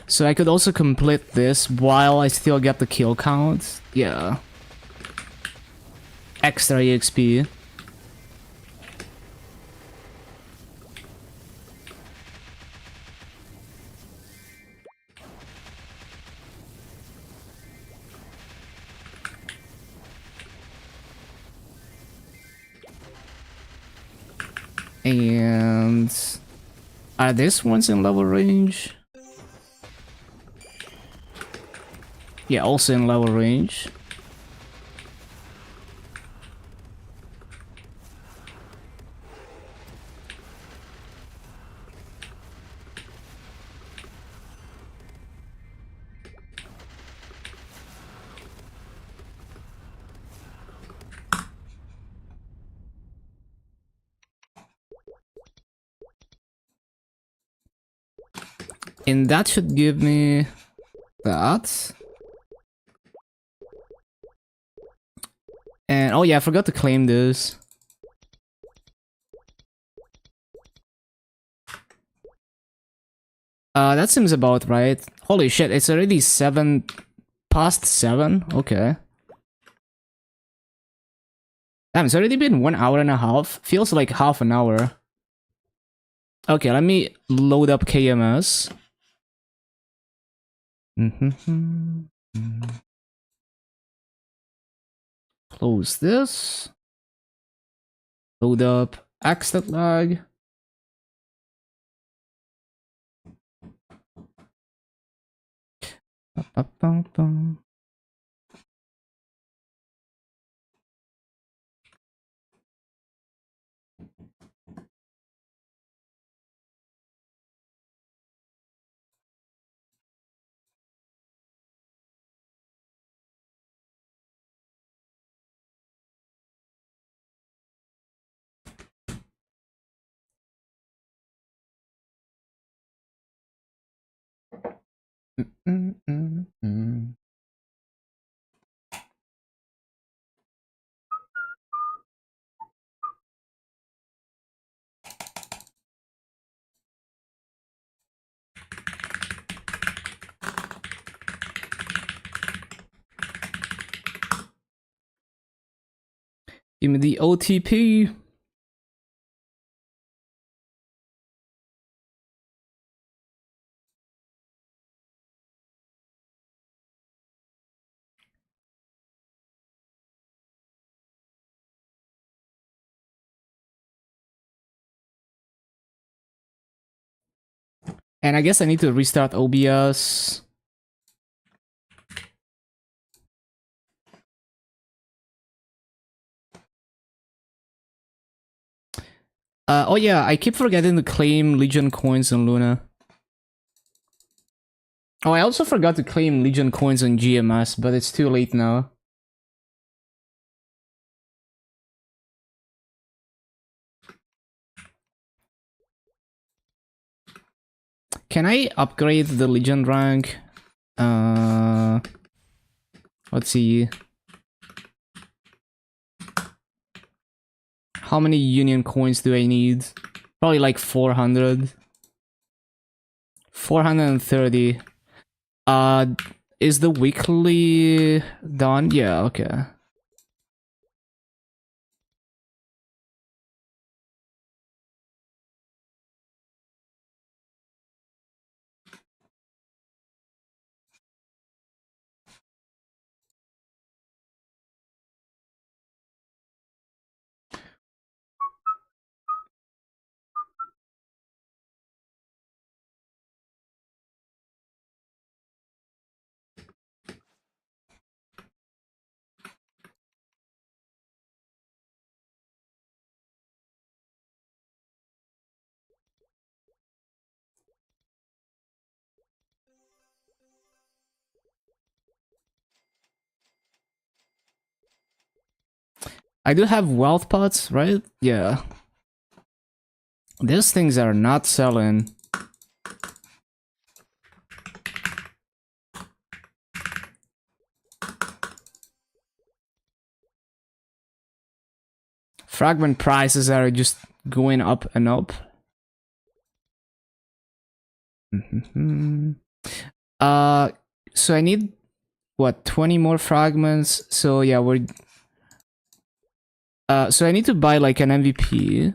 So I could also complete this while I still get the kill count. Yeah. Extra EXP. And are these ones in level range? Yeah, also in level range. And that should give me that. And oh yeah, I forgot to claim this. That seems about right. Holy shit, it's already 7 past 7? Okay. Damn, it's already been 1 hour and a half. Feels like half an hour. Okay, let me load up KMS. Close this. Load up exit lag. Give me the OTP. And I guess I need to restart OBS. Oh yeah, I keep forgetting to claim Legion coins on Luna. Oh, I also forgot to claim Legion coins on GMS, but it's too late now. Can I upgrade the Legion rank? Let's see. How many Union coins do I need? Probably like 400. 430. Is the weekly done? Yeah, okay. I do have wealth pots, right? Yeah. These things are not selling. Fragment prices are just going up and up. So I need what, 20 more fragments? So yeah, we're so I need to buy like an MVP.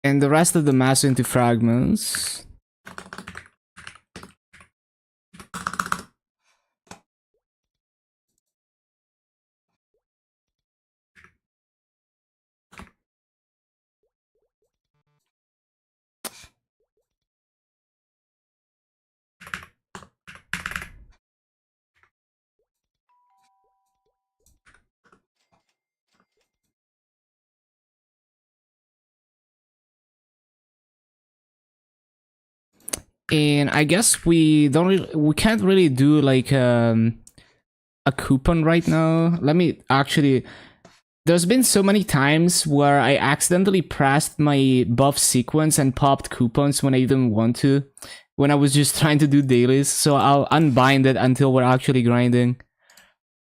And the rest of the mass into fragments. And I guess we can't really do like a coupon right now. Let me actually. There's been so many times where I accidentally pressed my buff sequence and popped coupons when I didn't want to, when I was just trying to do dailies. So I'll unbind it until we're actually grinding.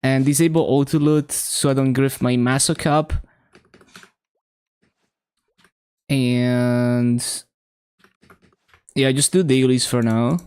And disable auto loot so I don't grift my Maso Cup. And yeah, just do dailies for now.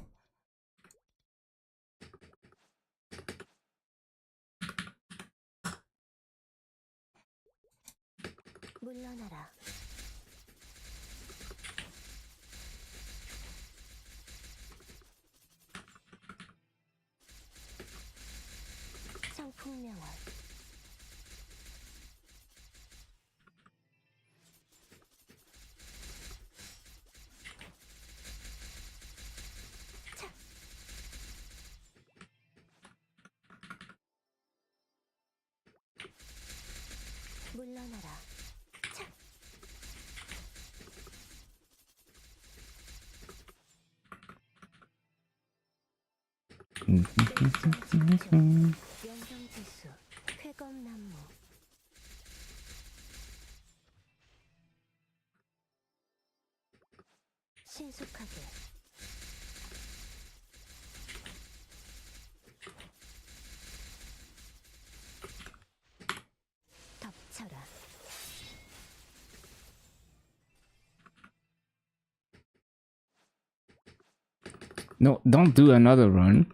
No, don't do another run.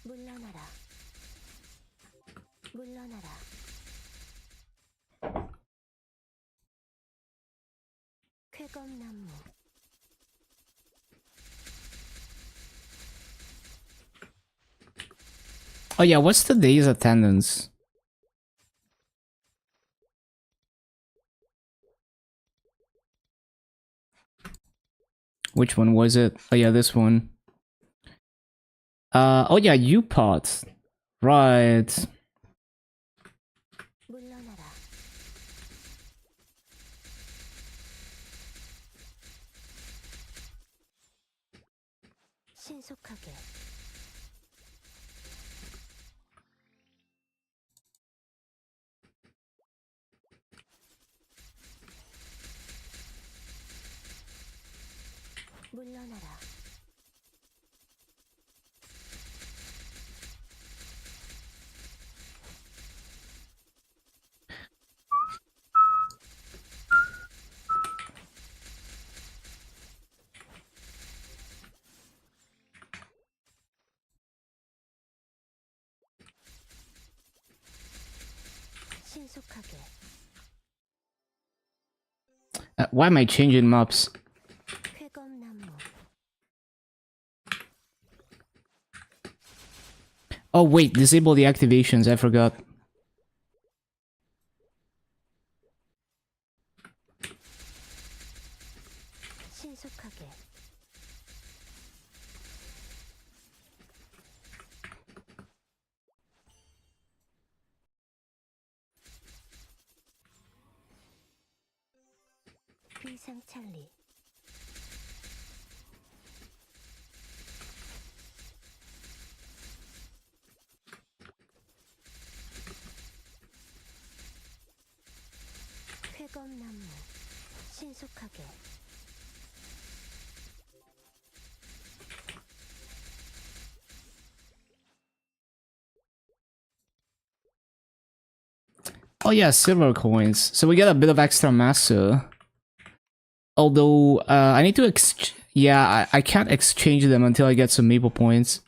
물러나라. 물러나라. 쾌검나무. Oh yeah, what's today's attendance? Which one was it? Oh yeah, this one. Oh yeah, U-Pot. Right. 물러나라. 신속하게. 물러나라. 신속하게. Why am I changing maps? 쾌검나무. Oh wait, disable the activations, I forgot. 신속하게. 비상찰리. 쾌검나무. 신속하게. Oh yeah, silver coins. So we get a bit of extra massa. Although, I need to yeah, I can't exchange them until I get some maple points.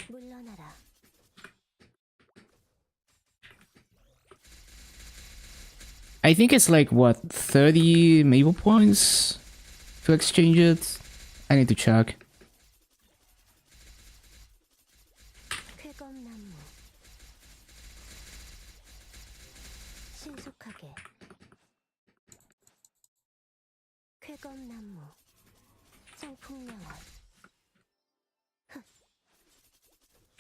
물러나라. I think it's like, what, 30 maple points to exchange it? I need to check. 쾌검나무. 신속하게. 쾌검나무. 성풍명원. 흑.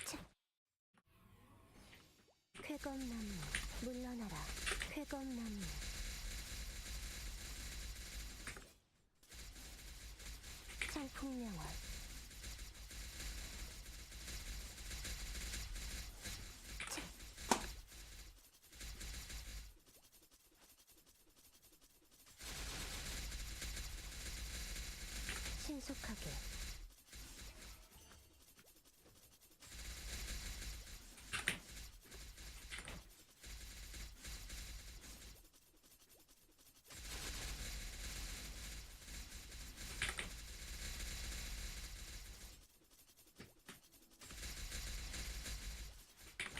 차. 쾌검나무. 물러나라. 쾌검나무. 성풍명원. 차. 신속하게.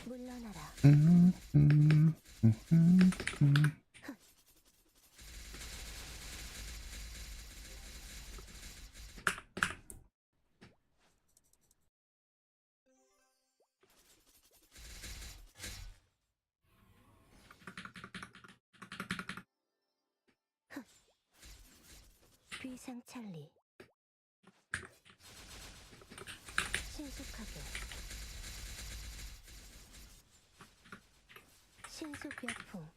물러나라. 비상찰리. 신속하게. 신속역풍.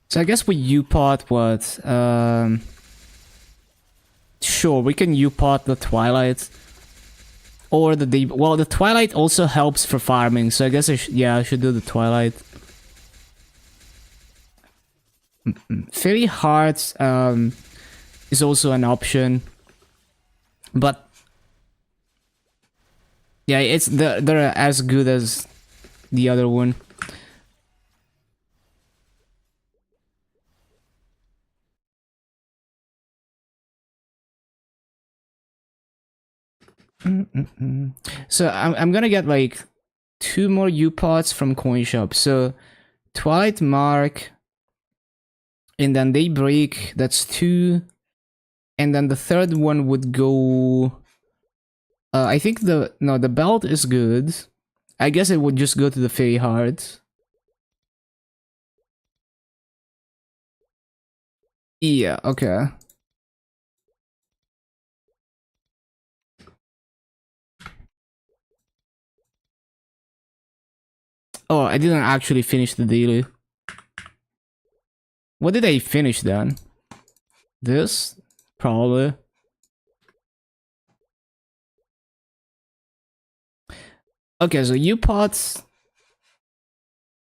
So I guess with U-Pot, what, Sure, we can U-pot the Twilight. Or the Deep... Well, the Twilight also helps for farming, so I guess I should do the Twilight. Fairy Hearts is also an option. But... yeah, they're as good as the other one. So I'm gonna get like 2 more U-pots from Coin Shop. So Twilight Mark, and then Daybreak, that's 2. And then the third one would go... I think the belt is good. I guess it would just go to the Fairy Heart. Yeah, okay. Oh, I didn't actually finish the daily. What did I finish then? This? Probably. Okay, so U-pots...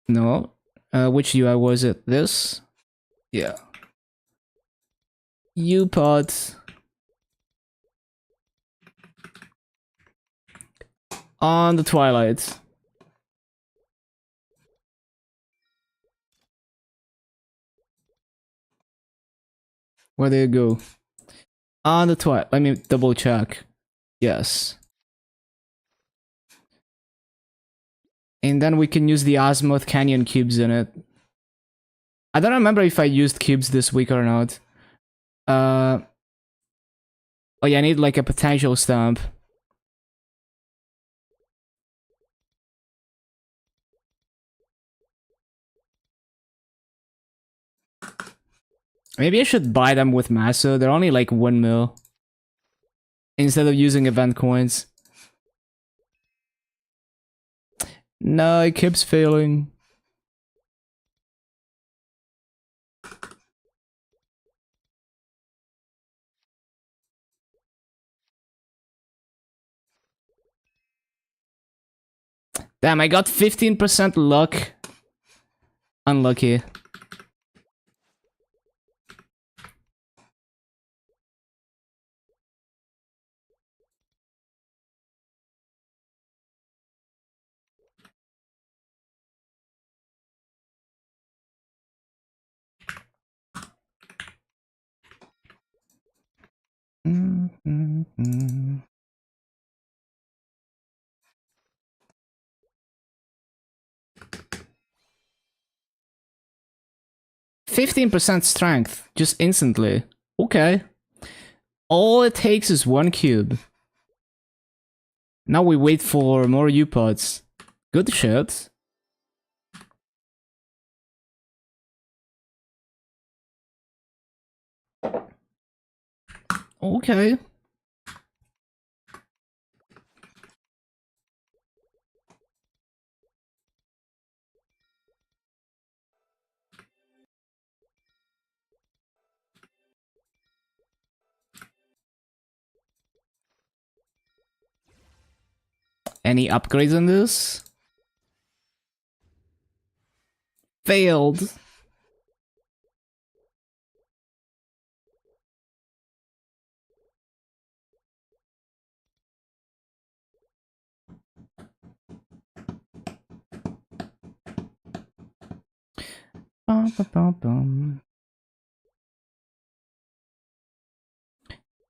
No. Which UI was it? This? Yeah. U-pots... on the Twilight. Where did it go? On the Twilight. Let me double check. Yes. And then we can use the Azimuth Canyon cubes in it. I don't remember if I used cubes this week or not. Oh yeah, I need like a potential stamp. Maybe I should buy them with Maso. They're only like 1 mil. Instead of using event coins. No, it keeps failing. Damn, I got 15% luck. Unlucky. Mm-hmm. 15% strength, just instantly. Okay. All it takes is 1 cube. Now we wait for more U-pods. Good shit. Okay. Any upgrades on this? Failed. Bum, bum, bum, bum.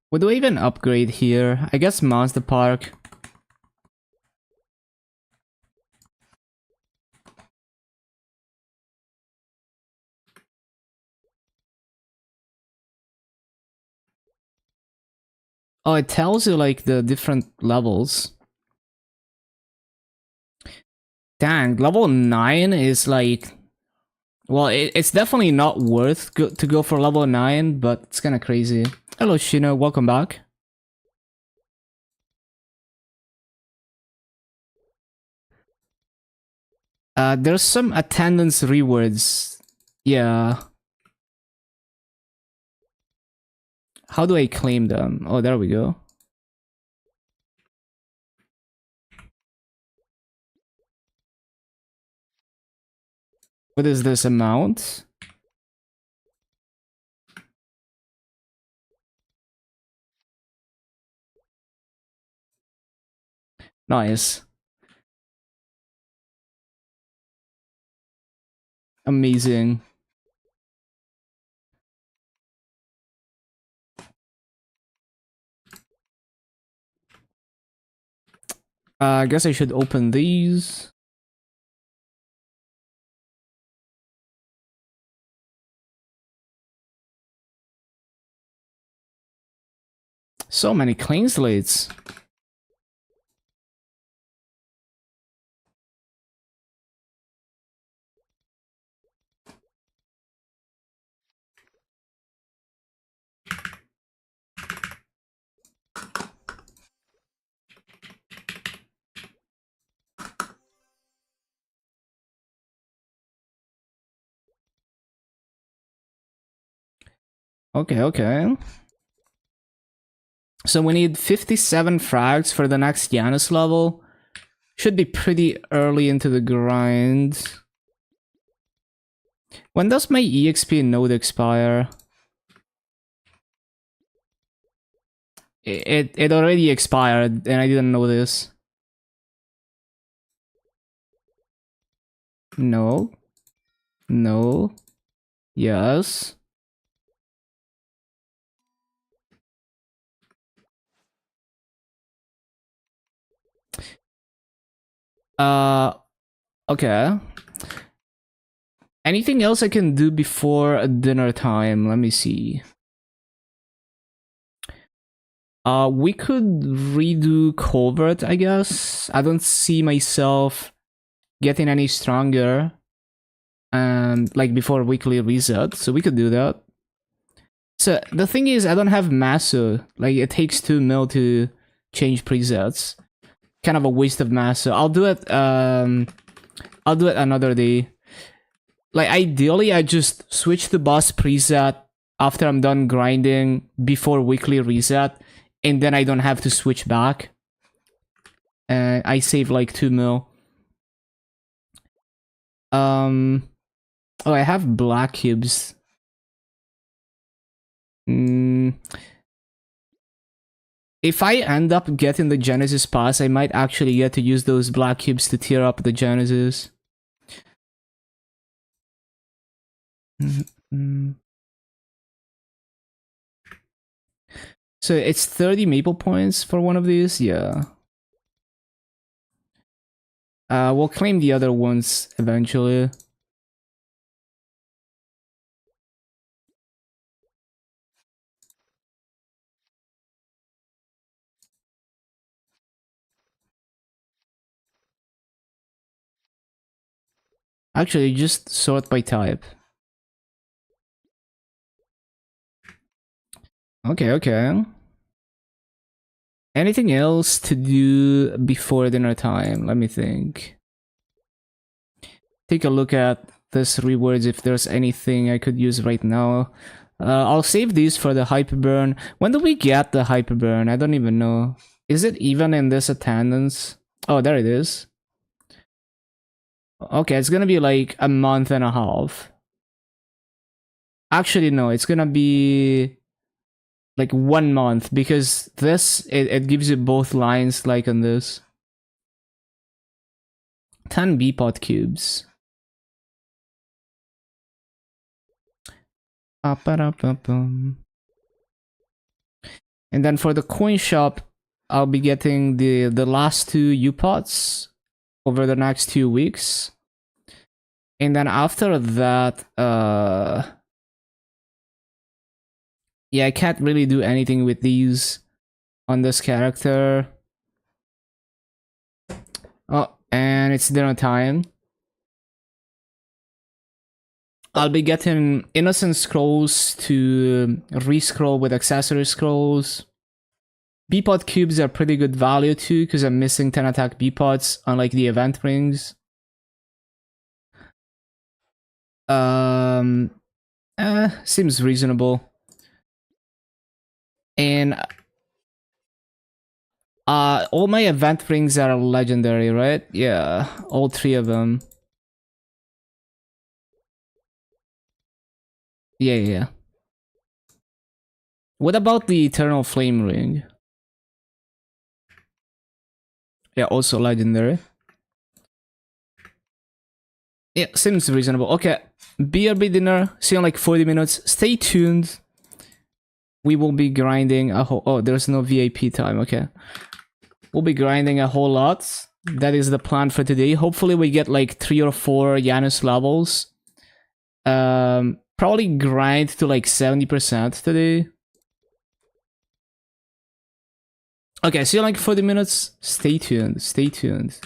What do I even upgrade here? I guess Monster Park. Oh, it tells you like the different levels. Dang, level 9 is like... Well, it's definitely not worth to go for level 9, but it's kinda crazy. Hello Shino, welcome back. There's some attendance rewards. Yeah. How do I claim them? Oh, there we go. What is this amount? Nice. Amazing. I guess I should open these. So many clean slates. Okay, okay. So we need 57 frags for the next Janus level. Should be pretty early into the grind. When does my EXP node expire? It already expired and I didn't know this. No. No. Yes. Okay. Anything else I can do before dinner time? Let me see. We could redo covert, I guess. I don't see myself getting any stronger. Like before weekly reset, so we could do that. So the thing is, I don't have Maso. Like it takes 2 mil to change presets. Kind of a waste of Maso. I'll do it. I'll do it another day. Like ideally, I just switch to boss preset after I'm done grinding before weekly reset, and then I don't have to switch back. I save like 2 mil. Oh, I have black cubes. If I end up getting the Genesis pass, I might actually get to use those black cubes to tear up the Genesis. So it's 30 maple points for one of these? Yeah. We'll claim the other ones eventually. Actually, just sort by type. Okay, okay. Anything else to do before dinner time? Let me think. Take a look at this rewards if there's anything I could use right now. I'll save these for the hyperburn. When do we get the hyperburn? I don't even know. Is it even in this attendance? Oh, there it is. Okay, it's gonna be like a month and a half. Actually, no, it's gonna be like 1 month because this, it gives you both lines like on this. 10 B-pot cubes. And then for the coin shop, I'll be getting the last 2 U-pots over the next 2 weeks. And then after that, yeah, I can't really do anything with these on this character. Oh, and it's dinner time. I'll be getting innocent scrolls to re-scroll with accessory scrolls. B-pot cubes are pretty good value too, because I'm missing 10 attack B-pots, unlike the event rings. Seems reasonable. And all my event rings are legendary, right? Yeah, all 3 of them. Yeah, yeah, yeah. What about the Eternal Flame ring? Yeah, also legendary. Yeah, seems reasonable. Okay, BRB dinner. See you in like 40 minutes. Stay tuned. We will be grinding a whole... Oh, there's no VIP time. Okay. We'll be grinding a whole lot. That is the plan for today. Hopefully we get like 3 or 4 Janus levels. Probably grind to like 70% today. Okay, see you in like 40 minutes. Stay tuned. Stay tuned.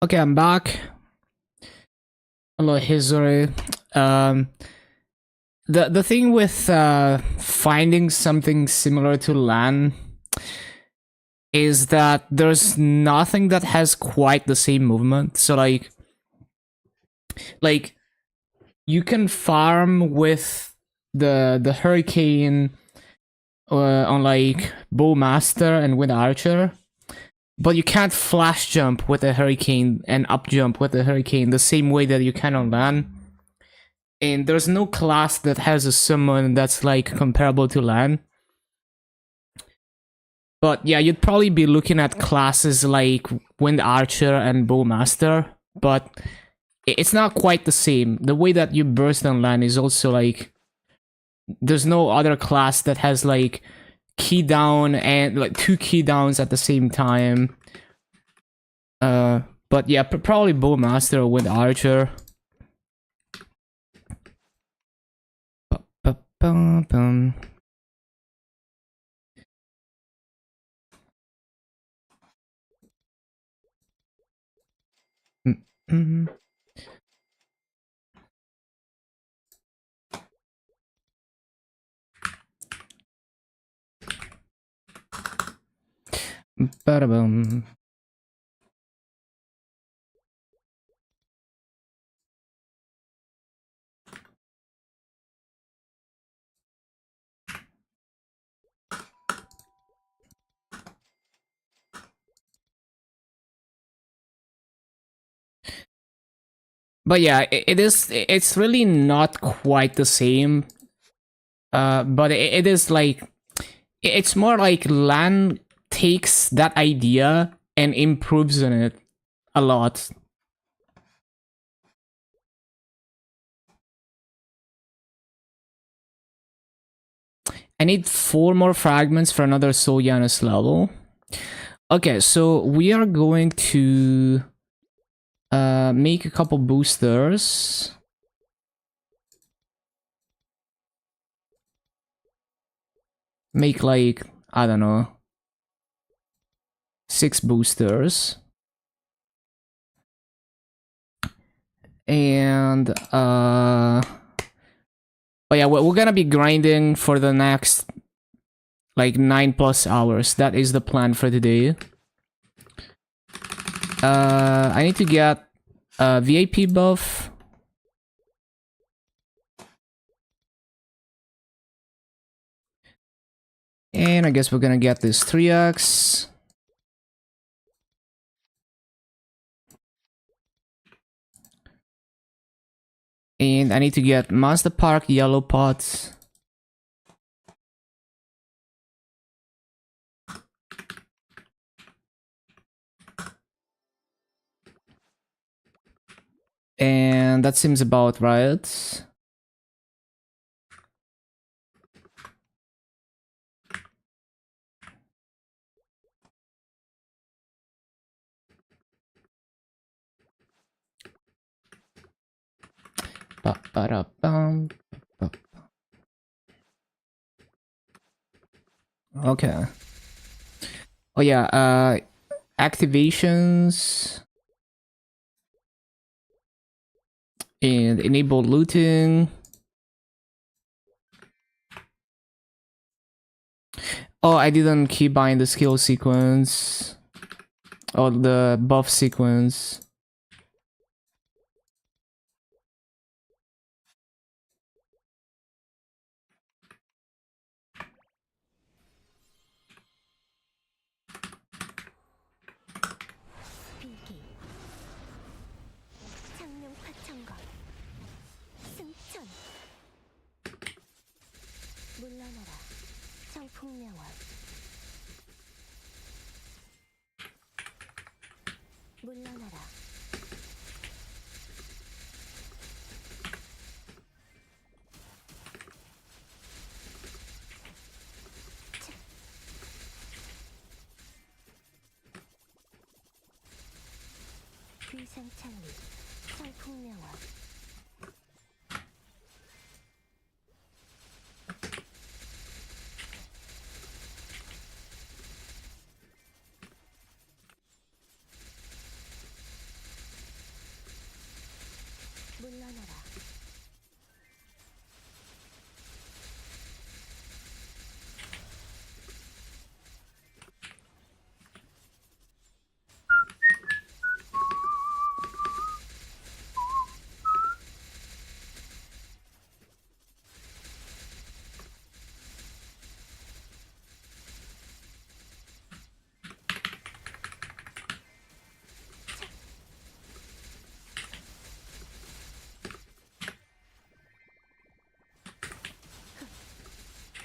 Okay, I'm back. Hello, Hizuri. The thing with finding something similar to LAN is that there's nothing that has quite the same movement. So like you can farm with the Hurricane on like Bowmaster and with Archer, but you can't flash jump with a Hurricane and up jump with a Hurricane the same way that you can on LAN. And there's no class that has a summon that's like comparable to LAN. But yeah, you'd probably be looking at classes like Wind Archer and Bowmaster, but it's not quite the same. The way that you burst on LAN is also like there's no other class that has like key down and like 2 key downs at the same time. But yeah, probably Bowmaster or Wind Archer. Ba-ba-bum-bum. Mm-hmm. Ba-da-bum. But yeah, it's really not quite the same. But it is like it's more like LAN takes that idea and improves on it a lot. I need 4 more fragments for another Soul Janus level. Okay, so we are going to make a couple boosters. Make like, I don't know, 6 boosters. And oh yeah, we're gonna be grinding for the next like 9+ hours. That is the plan for today. I need to get a VIP buff. And I guess we're gonna get this 3x. And I need to get Monster Park yellow pots. And that seems about right. Ba-ba-da-bum. Okay. Oh yeah, activations. And enable looting. Oh, I didn't keep buying the skill sequence. Or the buff sequence. 비기 창룡 파천거 승천 물러나라 청풍명월 물러나라 귀상창리 청풍명월 물러나라.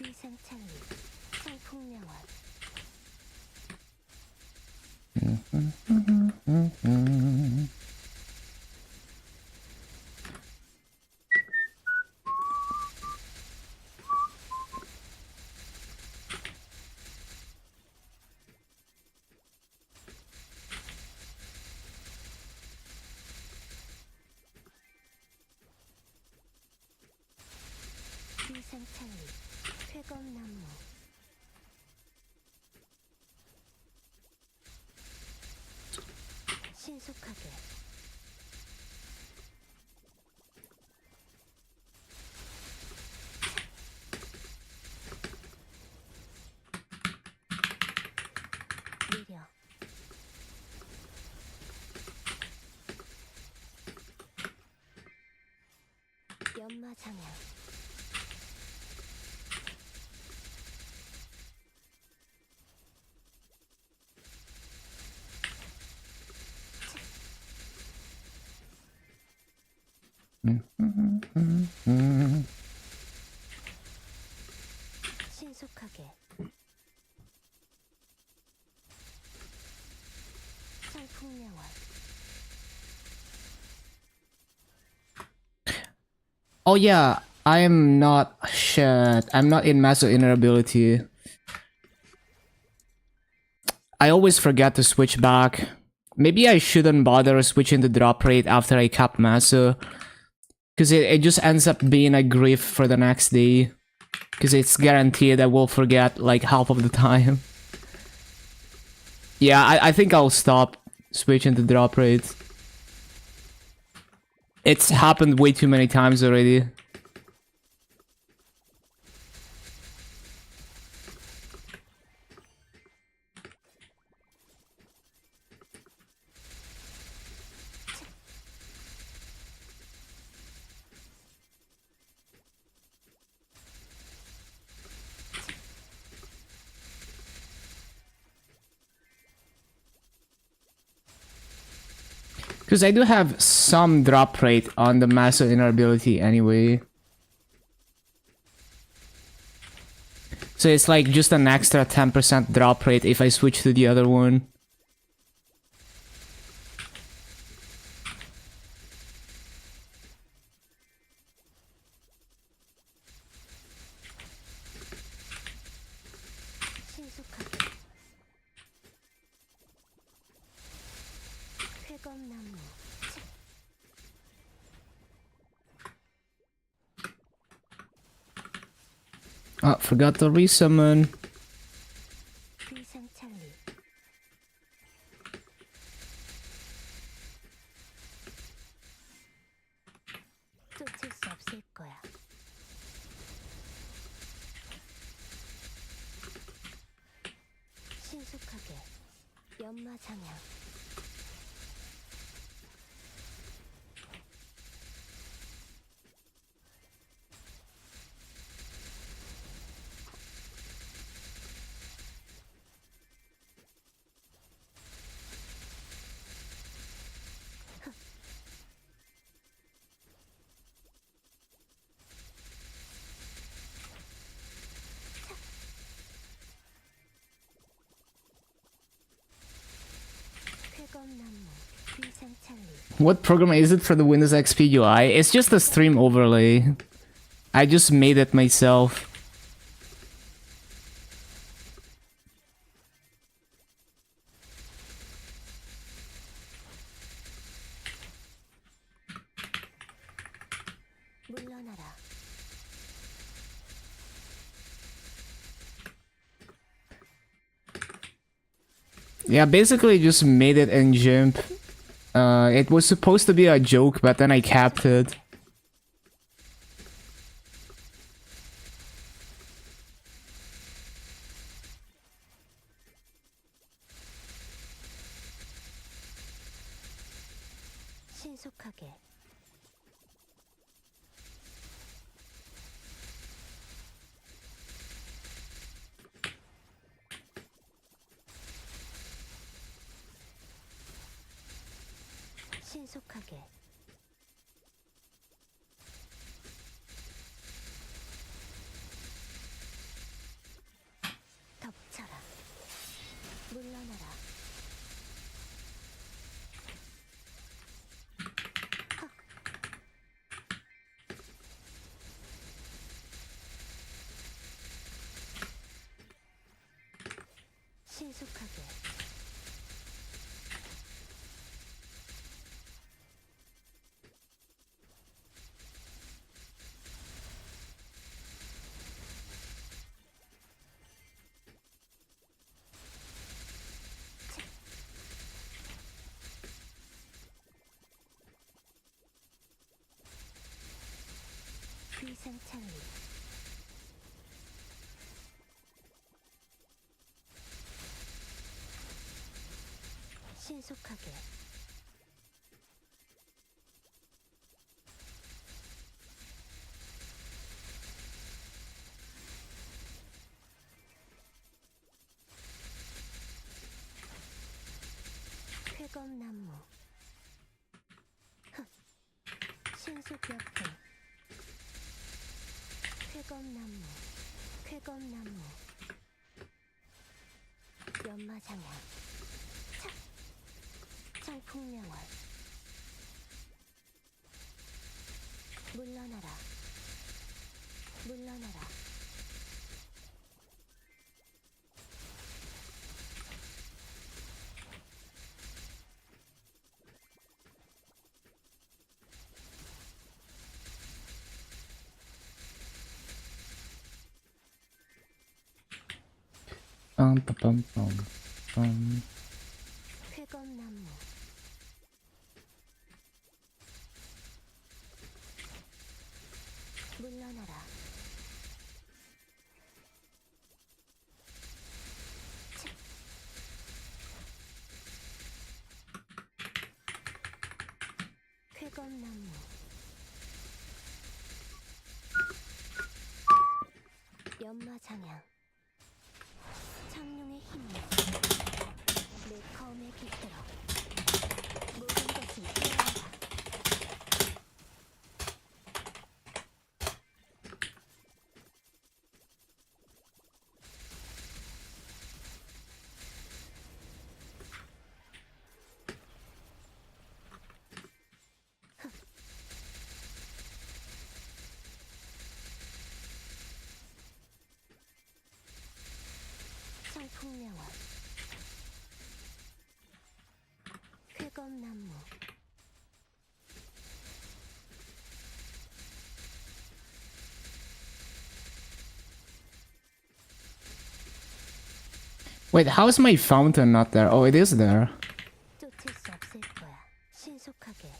위상창리, 성풍명화. 위상창리, 쾌검나무. 신속하게. 느려. 연마장향. 신속하게. 성풍명화. Oh yeah, I'm not shit. I'm not in master inner ability. I always forget to switch back. Maybe I shouldn't bother switching the drop rate after I cap master. Because it just ends up being a grief for the next day. Because it's guaranteed I will forget like half of the time. Yeah, I think I'll stop switching the drop rate. It's happened way too many times already. Because I do have some drop rate on the master inner ability anyway. So it's like just an extra 10% drop rate if I switch to the other one. 신속하게. 쾌검나무. Oh, forgot to resummon. 위상창리. 쫓을 수 없을 거야. 신속하게. 연마장향. 쾌검나무. 위상창리. What program is it for the Windows XP UI? It's just a stream overlay. I just made it myself. 물러나라. Yeah, basically just made it in GIMP. It was supposed to be a joke, but then I capped it. 신속하게 신속하게 덮쳐라 물러나라 신속하게 비상창리 신속하게 쾌검나무 신속역행 쾌검나무 쾌검나무 연마장향 착 청풍명월 물러나라 물러나라 빰빰빰빰. 쾌검나무 물러나라 차. 쾌검나무 연마장향 창룡의 힘이여 내 검에 깃들어 모든 것을 깨어라 청풍명월 쾌검나무 Wait, how is my fountain not there? Oh, it is there. 쫓을 수 없을 거야 신속하게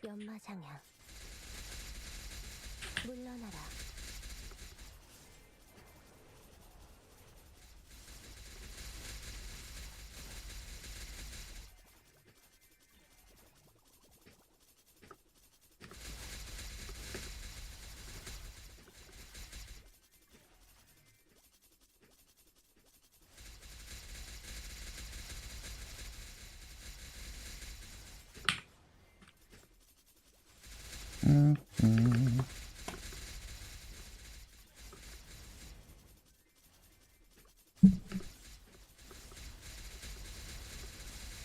연마장향 물러나라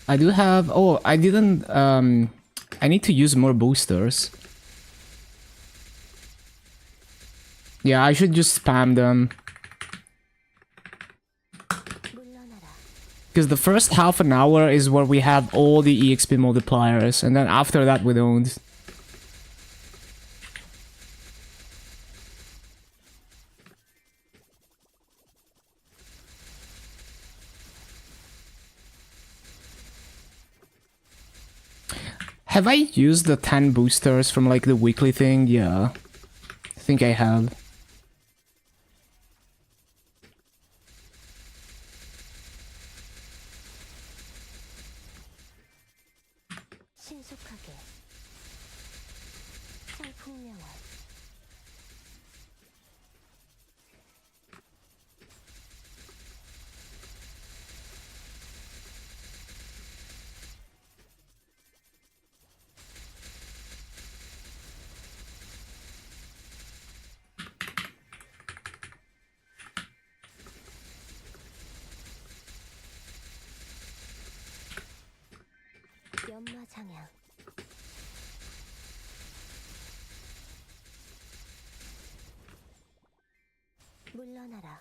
I do have. Oh, I didn't. I need to use more boosters. Yeah, I should just spam them. 물러나라 Because the first half an hour is where we have all the EXP multipliers, and then after that we don't. Have I used the 10 boosters from like the weekly thing? Yeah. I think I have. 신속하게 상풍명화 연마장향 물러나라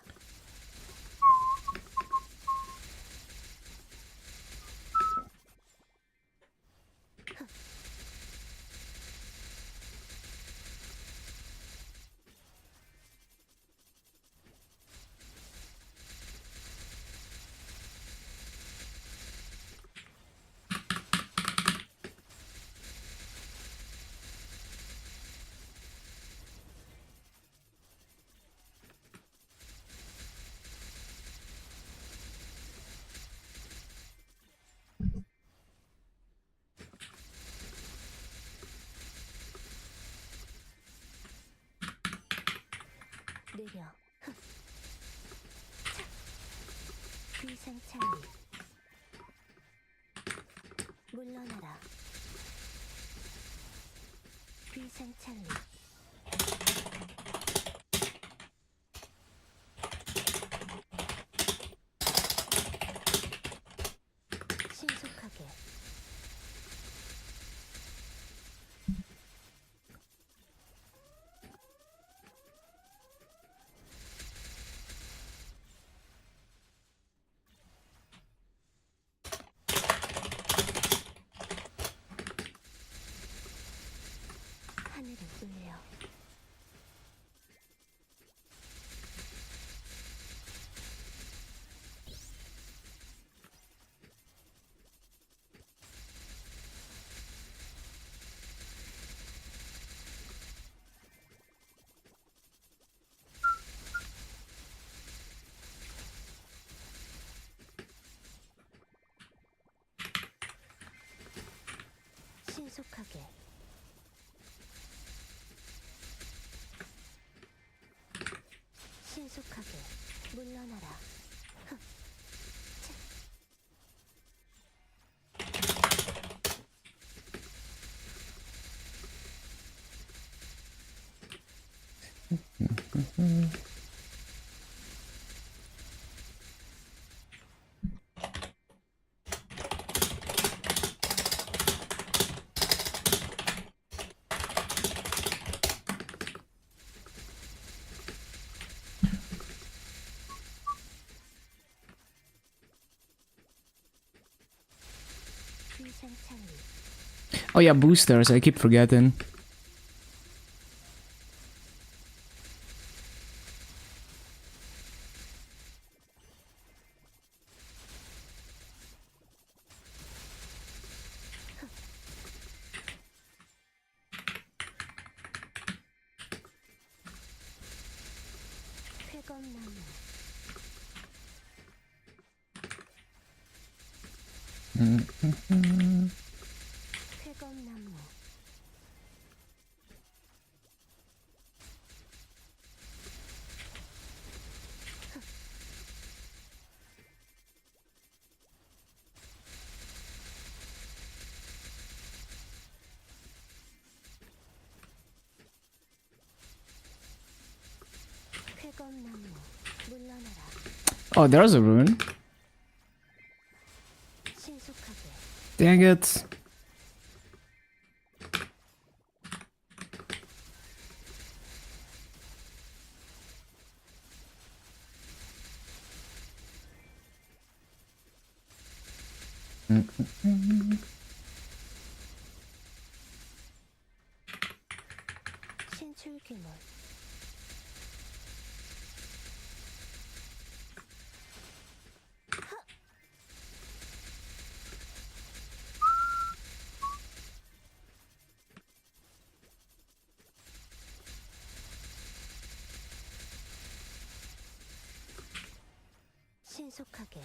느려 비상찰리 물러나라 비상찰리 신속하게 하늘을 울려 신속하게 신속하게 물러나라 비상찰리 Oh yeah, boosters. I keep forgetting. 회검나무 회검나무 회검나무 물러나라 Oh, there's a rune. 신속하게 Dang it. 신출귀몰 신속하게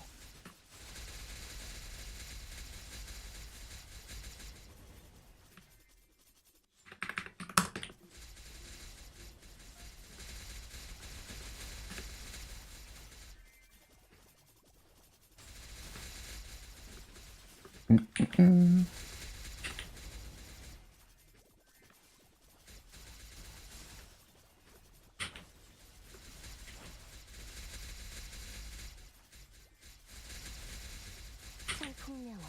상풍명월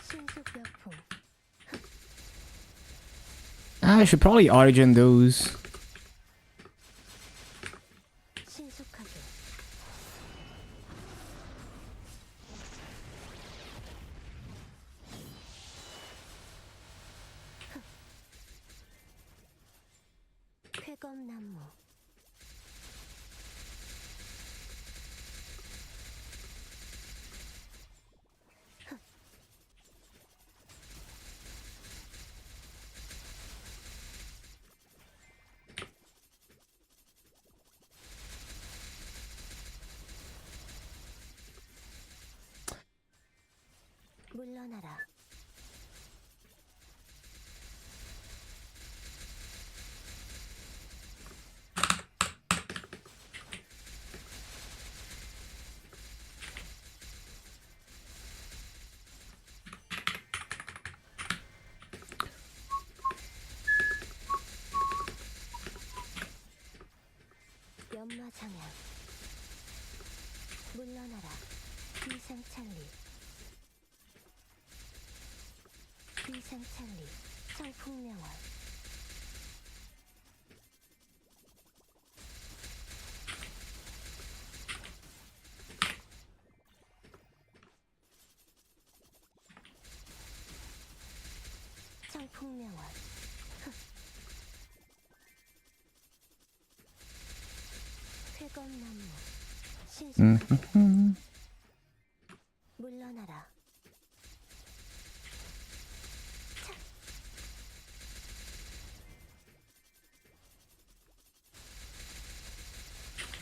신속벽풍 I should probably origin those. 신속하게 쾌검나무 물러나라 연마장양 물러나라 비상찰리 비상찰리 성풍명월 성풍명월 쾌검나무 신속하게 물러나라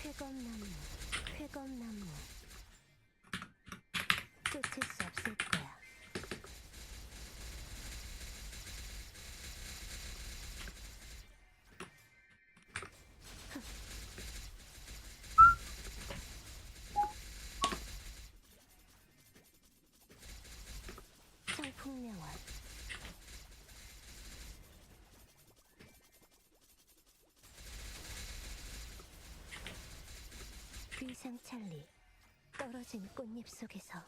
쾌검나무 쾌검나무 쫓을 수 없을 거야 성풍명월 비상찰리 떨어진 꽃잎 속에서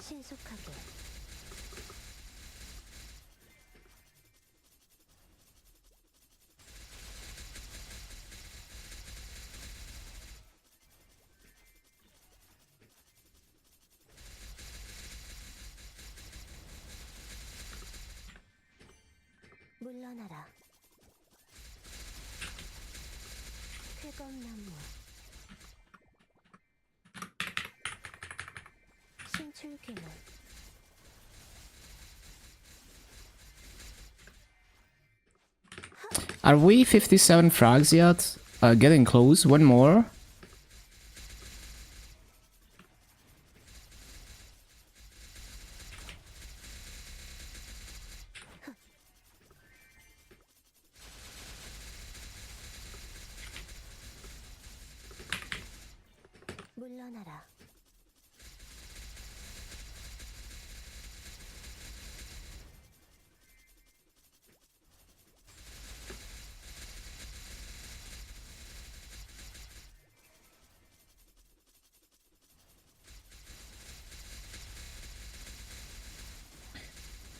신속하게 물러나라 쾌검나무 신출귀문 Are we 57 frags yet? Getting close. One more. 물러나라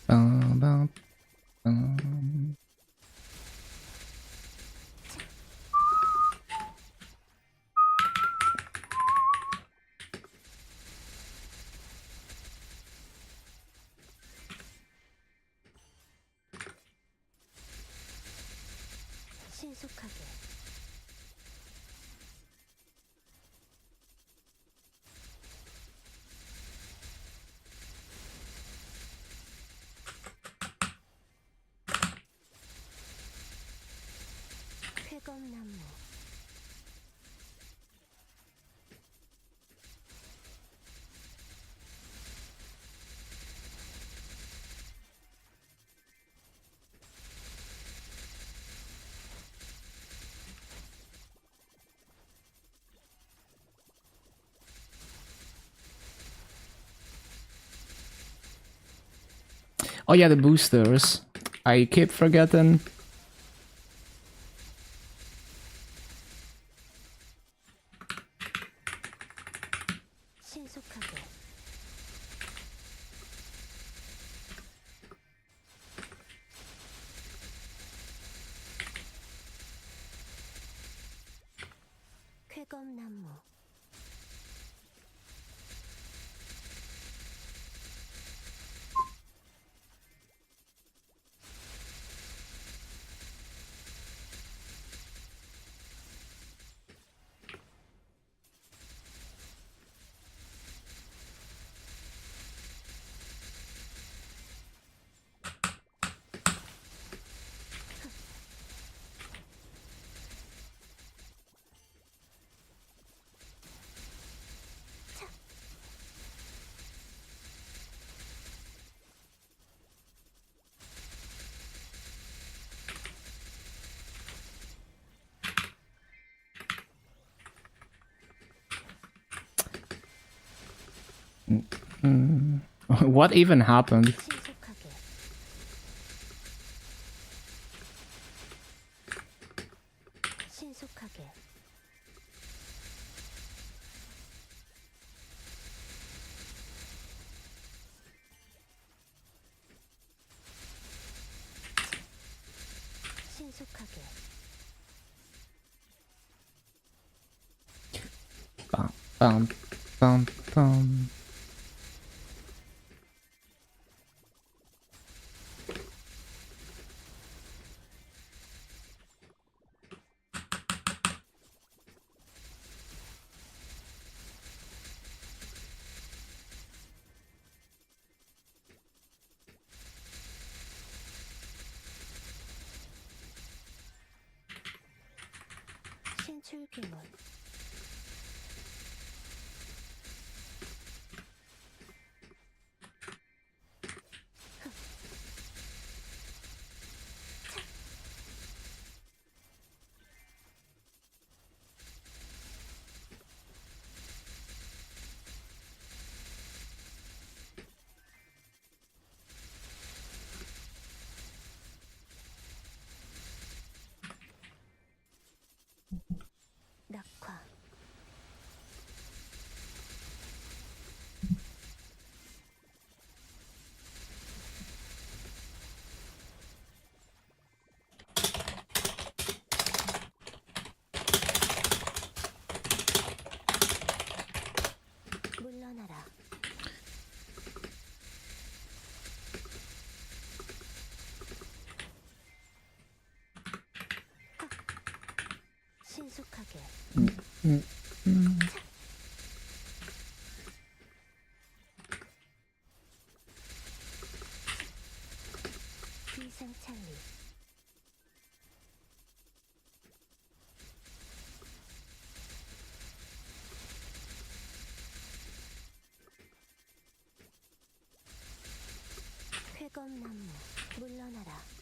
Bum, bum, bum. 신속하게 쾌검나무 Oh yeah, the boosters. I keep forgetting. 신속하게 쾌검나무 What even happened? 신속하게 신속하게 신속하게 Bum, bum, bum, bum. 신출귀물 낙화 물러나라 신속하게 비상찰리 쾌검나무 물러나라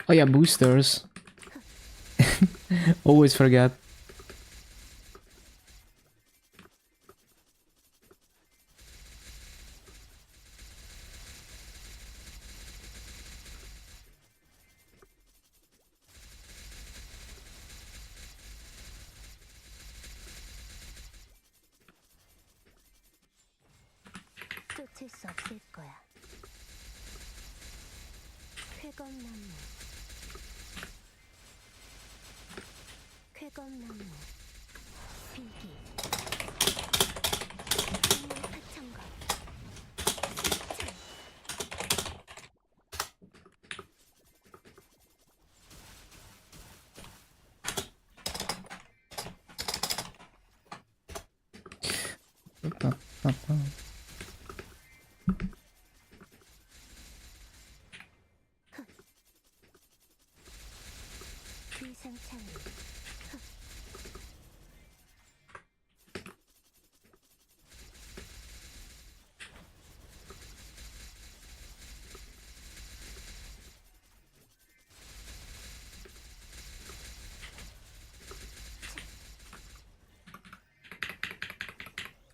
Oh yeah, boosters. Always forget. 쫓을 수 없을 거야 쾌검나무 쾌검나무 비기 인물 파천거 승천 Ba, ba, ba. 비상창리.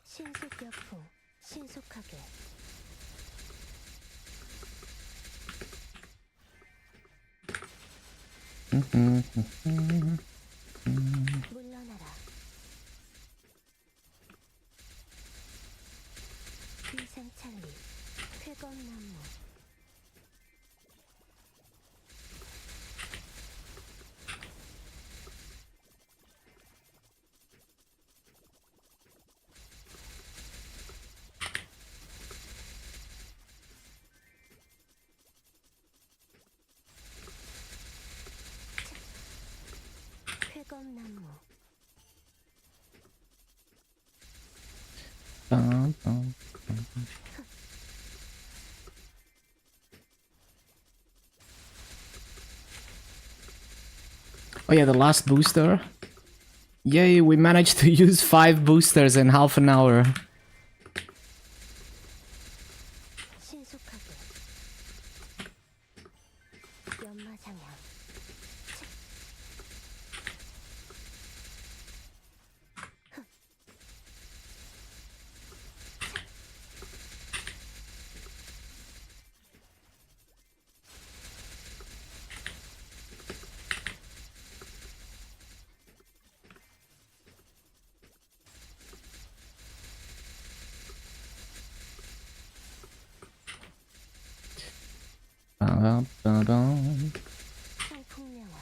신속격포. 신속하게. 물러나라. 비상창리. 쾌검나무. 쾌검나무. Oh yeah, the last booster. Yay, we managed to use 5 boosters in half an hour. 신속하게. 연마장향. 성풍명화.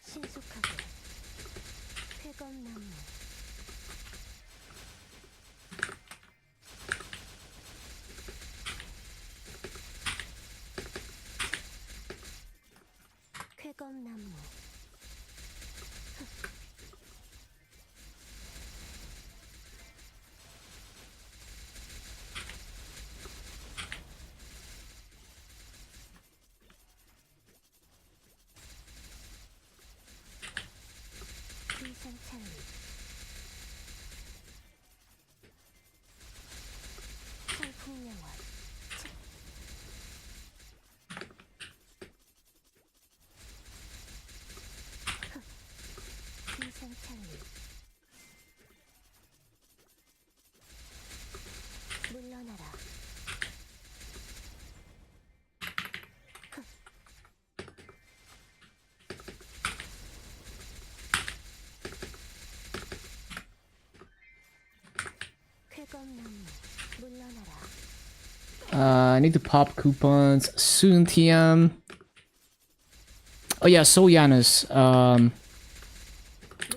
신속하게. 쾌검나무. 쾌검나무. 비상창리. 성풍명화. 비상창리. 물러나라. 쾌검나무. 물러나라. I need to pop coupons soon, TM. Oh yeah, so Janus,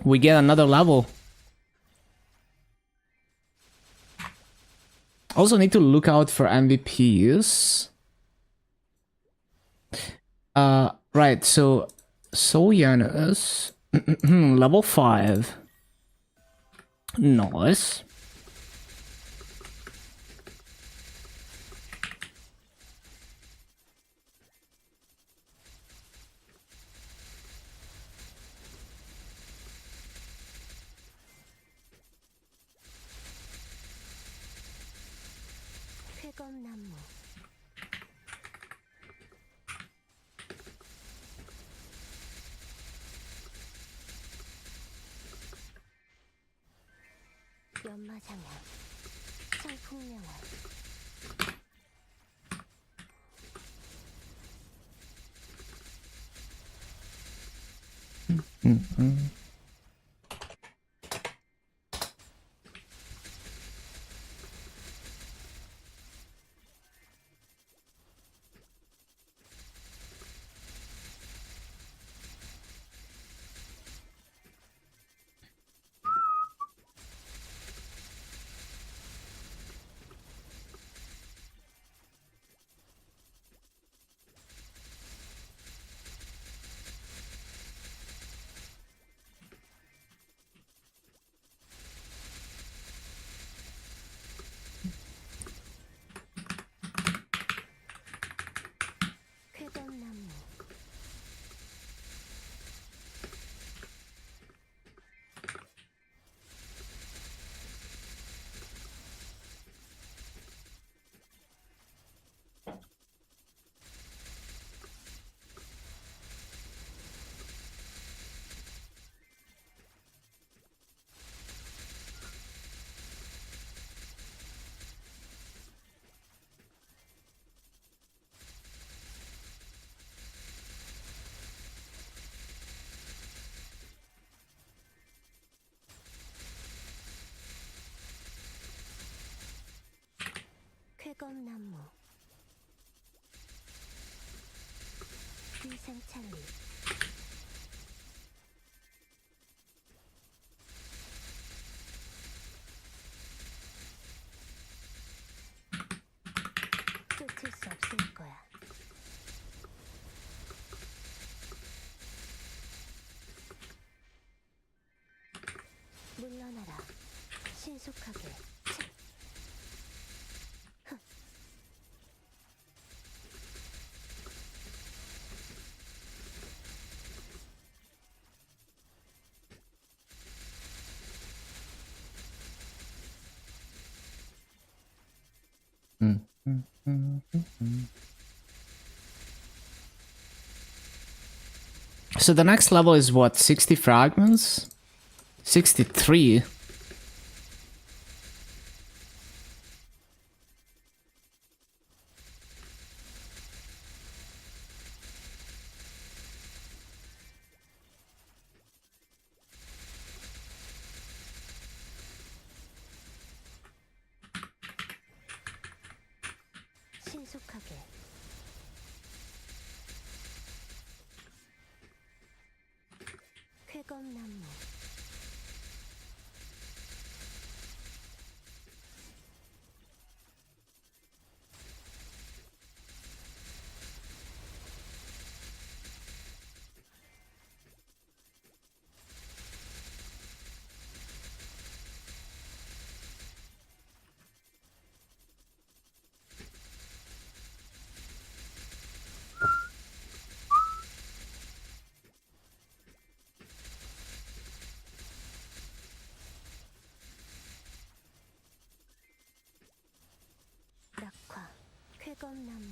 we get another level. Also need to look out for MVPs. Right, so Janus, level 5. Nice. 쾌검나무. 연마장향. 성풍명화. 쾌검나무 위상찬리 쫓을 수 없을 거야. 물러나라. 신속하게. 차. 흥. So the next level is what, 60 fragments? 63? 신속하게. 쾌검나무 낙화 쾌검나무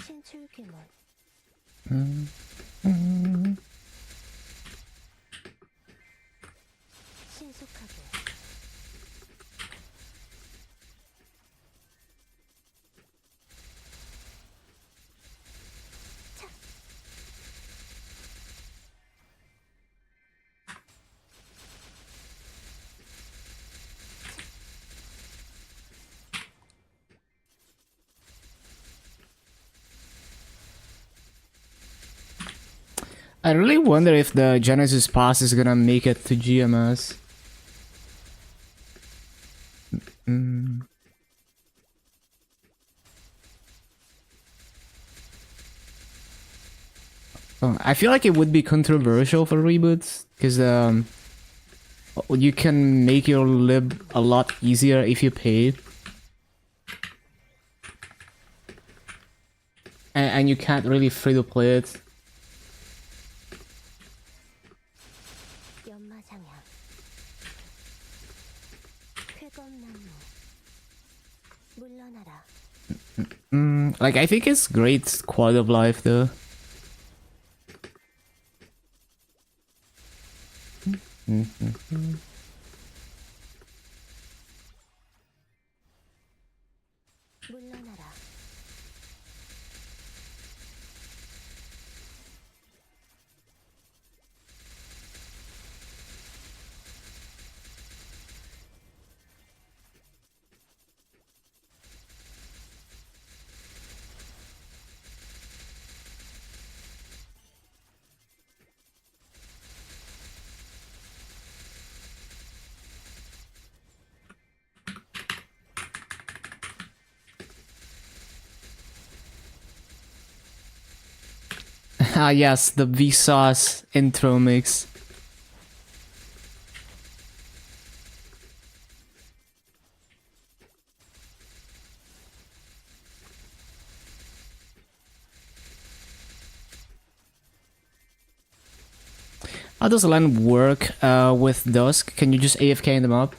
신출귀몰 신속하게 차. I really wonder if the Genesis pass is gonna make it to GMS. Oh, I feel like it would be controversial for reboots, because you can make your lib a lot easier if you pay. And you can't really free to play it. 연마상향 쾌검나무 물러나라. Like, I think it's great quality of life though. 물러나라. Ah yes, the Vsauce intro mix. How does land work with Dusk? Can you just AFK them up?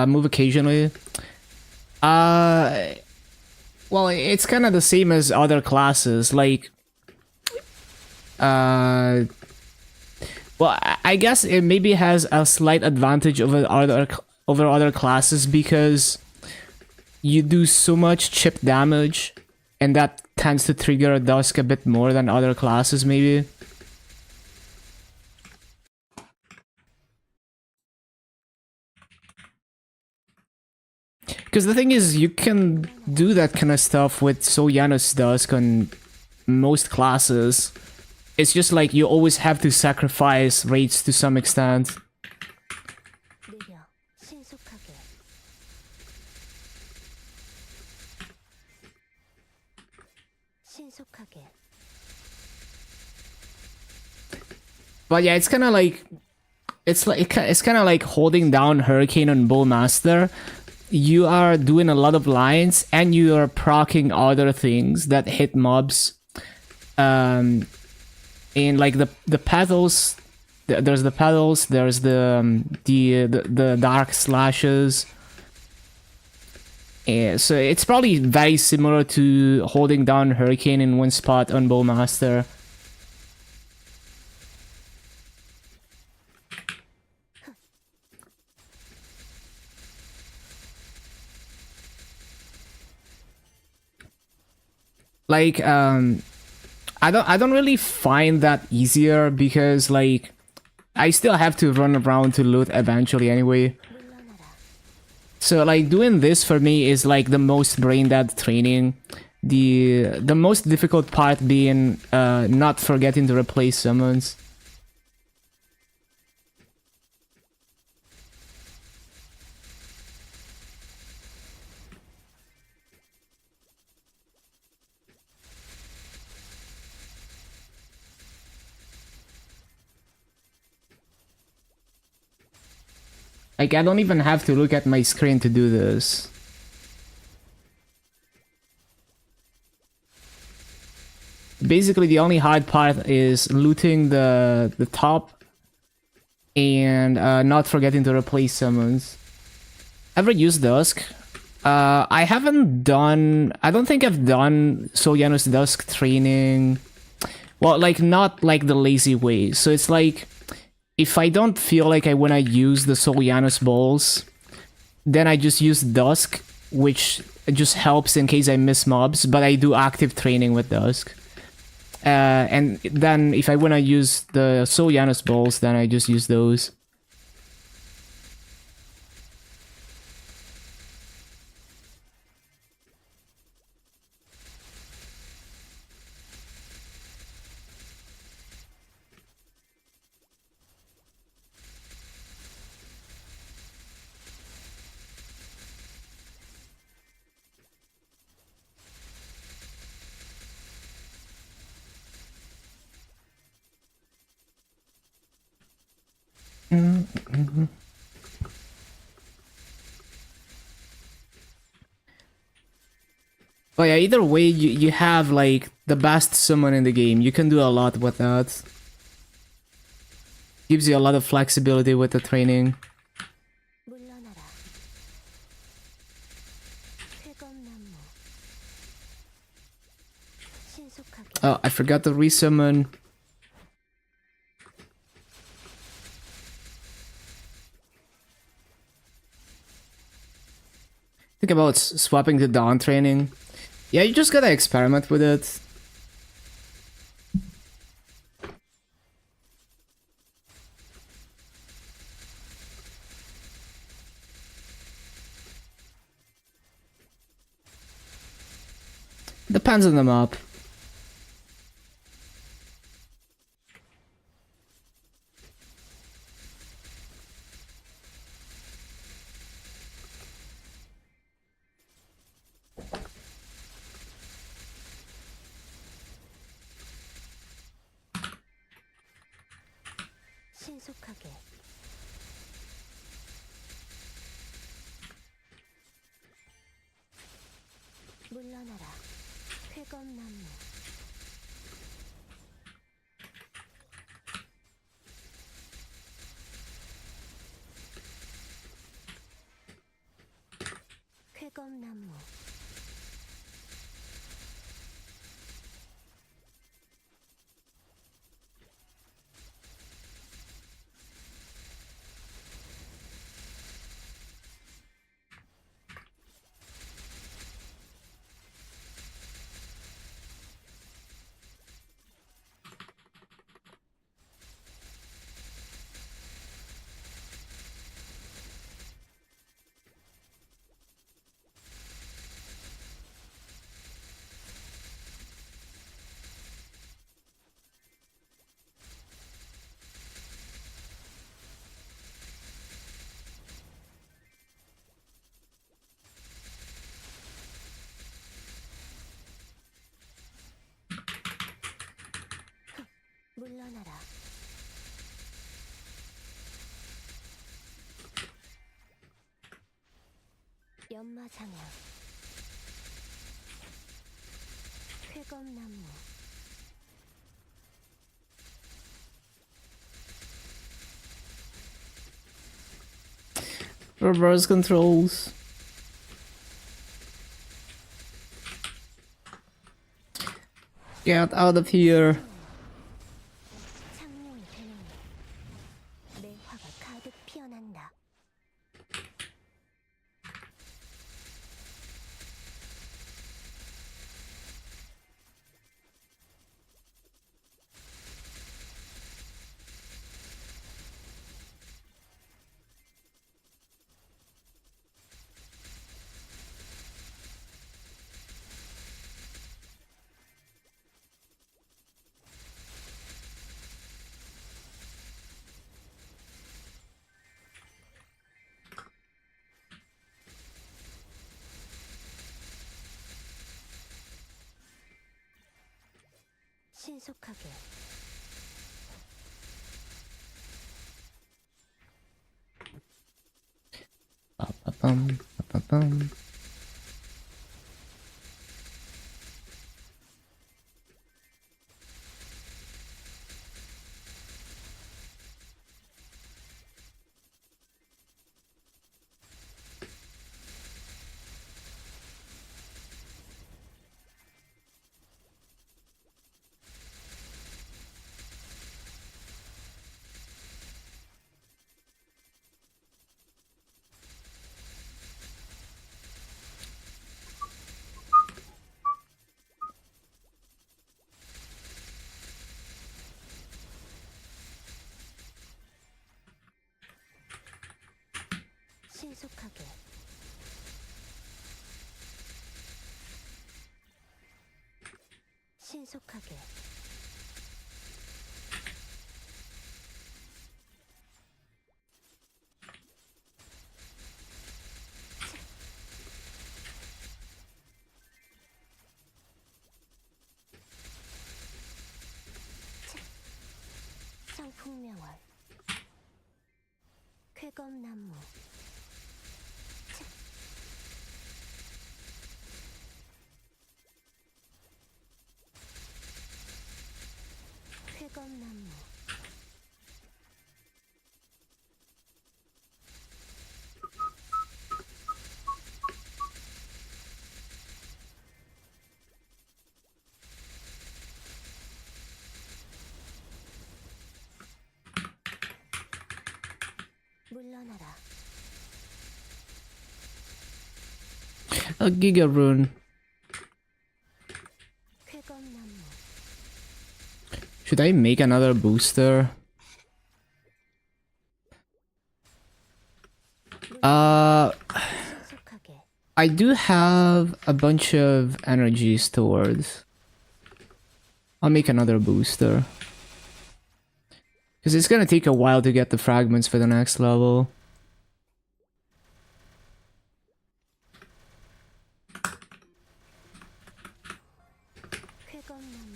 Move occasionally. Well, it's kind of the same as other classes. Like, well, I guess it maybe has a slight advantage over other classes because you do so much chip damage, and that tends to trigger a Dusk a bit more than other classes, maybe. Because the thing is, you can do that kind of stuff with Soyanos Dusk on most classes. It's just like you always have to sacrifice rates to some extent. レギャ神速波形 神速波形 But yeah, it's kind of like it's kind of like holding down Hurricane on Bullmaster. You are doing a lot of lines, and you are proccing other things that hit mobs. And like the petals, there's the petals, there's the dark slashes. Yeah, so it's probably very similar to holding down Hurricane in one spot on Bowmaster. Like, I don't really find that easier because, like, I still have to run around to loot eventually anyway. So, like, doing this for me is like the most brain dead training. The most difficult part being not forgetting to replace summons. Like, I don't even have to look at my screen to do this. Basically, the only hard part is looting the top and not forgetting to replace summons. Ever used Dusk? I haven't done... I don't think I've done Soyanos Dusk training. Well, like, not like the lazy way. So it's like... if I don't feel like I want to use the Soyanos balls, then I just use Dusk, which just helps in case I miss mobs, but I do active training with Dusk. And then if I want to use the Soyanos balls, then I just use those. But yeah, either way, you have like the best summon in the game. You can do a lot with that. Gives you a lot of flexibility with the training. 물러나라 회검나무 신속하게 Oh, I forgot to resummon. Think about swapping to Dawn training. Yeah, you just gotta experiment with it. Depends on the map. 신속하게 물러나라 회검나무 회검나무 물러나라. 연마장향. 쾌검나무. Reverse controls. Get out of here. 창룡이 되는 내 화가 가득 피어난다. 신속하게. Ba-ba-bum, ba-ba-bum. 신속하게. 신속하게. 상풍명월. 쾌검나무. 쾌검나무. 물러나라. A Giga Rune. 쾌검나무. Should I make another booster? 신속하게. I do have a bunch of energy stored. I'll make another booster. Because it's gonna take a while to get the fragments for the next level. 쾌검나무.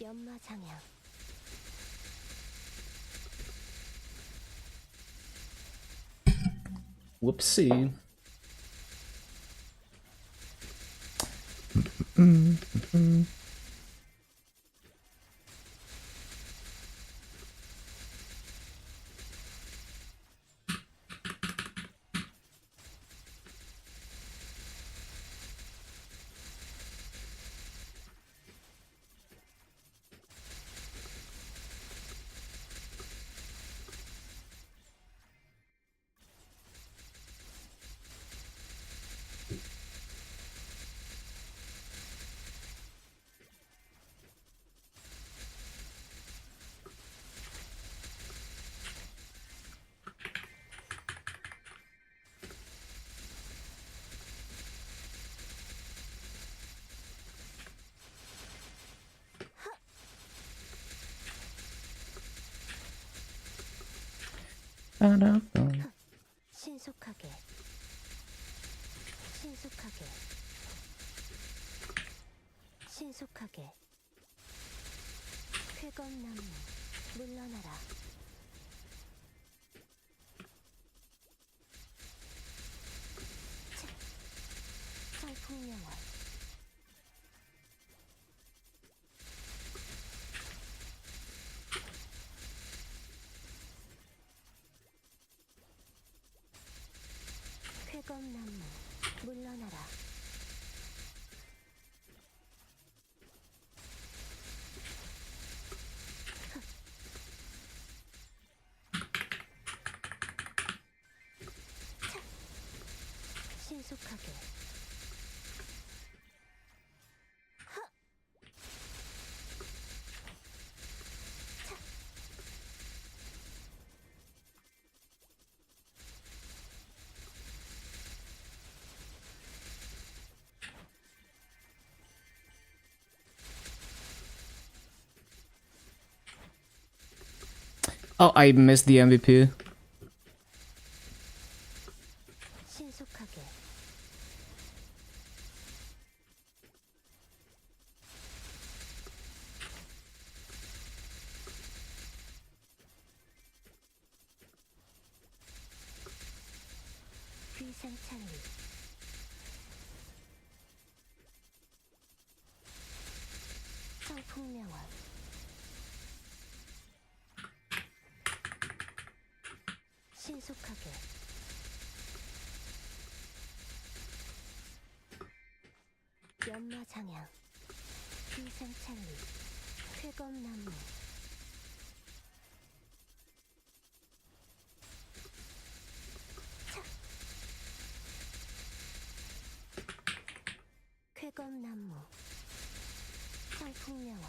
연마장향. Whoopsie. 신속하게 신속하게 신속하게 쾌검나무 물러나라 성풍명화 쾌검나무 물러나라 신속하게 Oh, I missed the MVP. 신속하게 귀상찰리 성풍명화 신속하게 연마장향 귀상찰리 쾌검나무 쾌검나무 성풍명화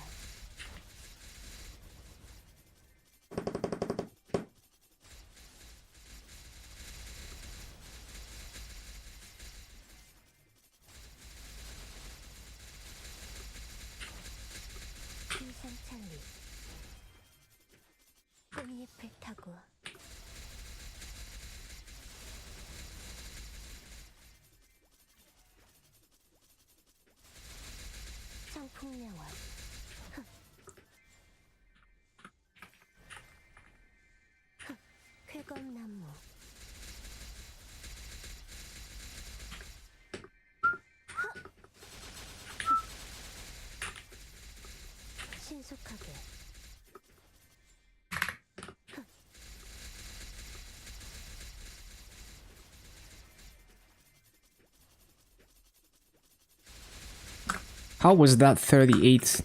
귀상찰리 꽃잎을 타고 성풍명화 쾌검나무 신속하게 How was that 38?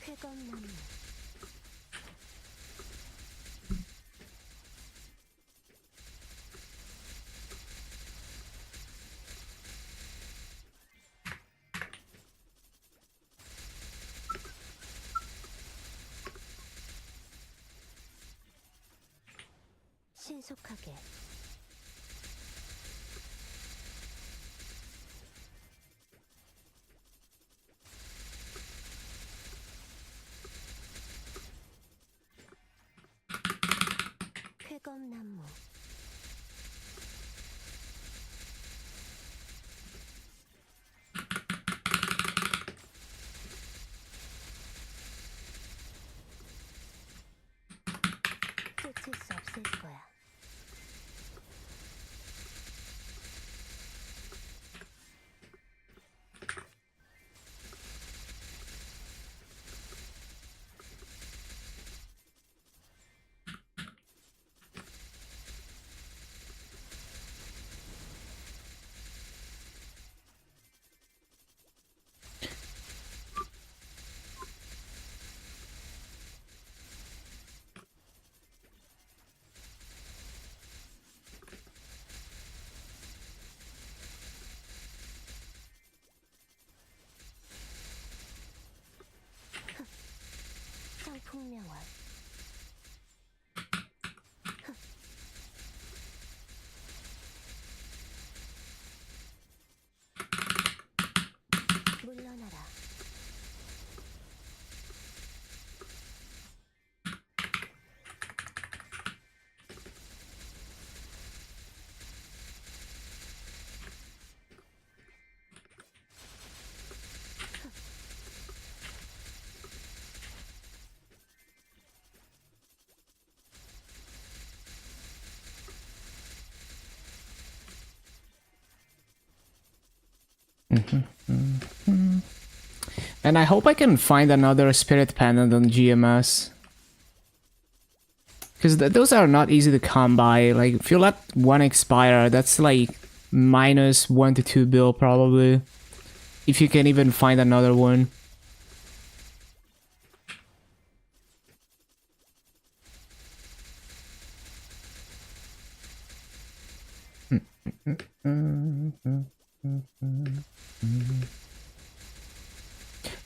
쾌검나무 신속하게 쾌검나무 쫓을 수 없을 거야. And I hope I can find another spirit pendant on GMS. Because those are not easy to come by. Like, if you let one expire, that's like minus 1 to 2 bill probably. If you can even find another one.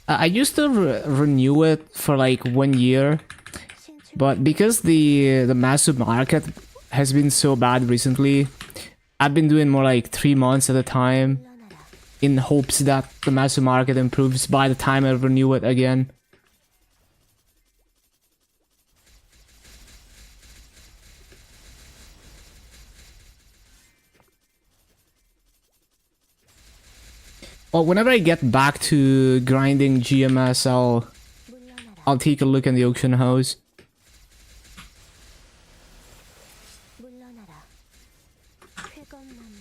I used to renew it for like 1 year, but because the massive market has been so bad recently, I've been doing more like 3 months at a time in hopes that the massive market improves by the time I renew it again. Well, whenever I get back to grinding GMS, I'll take a look in the auction house. 물러나라. 쾌검나무.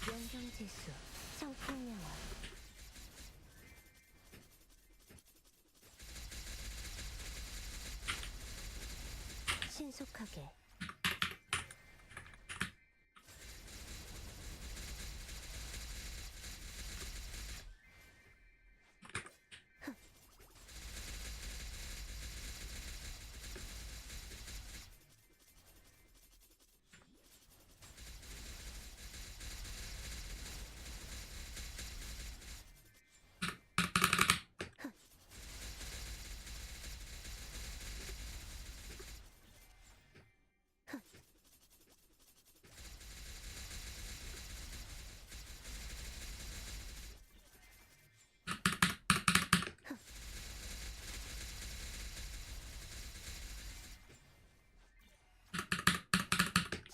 연경지수. 청풍명화. 신속하게.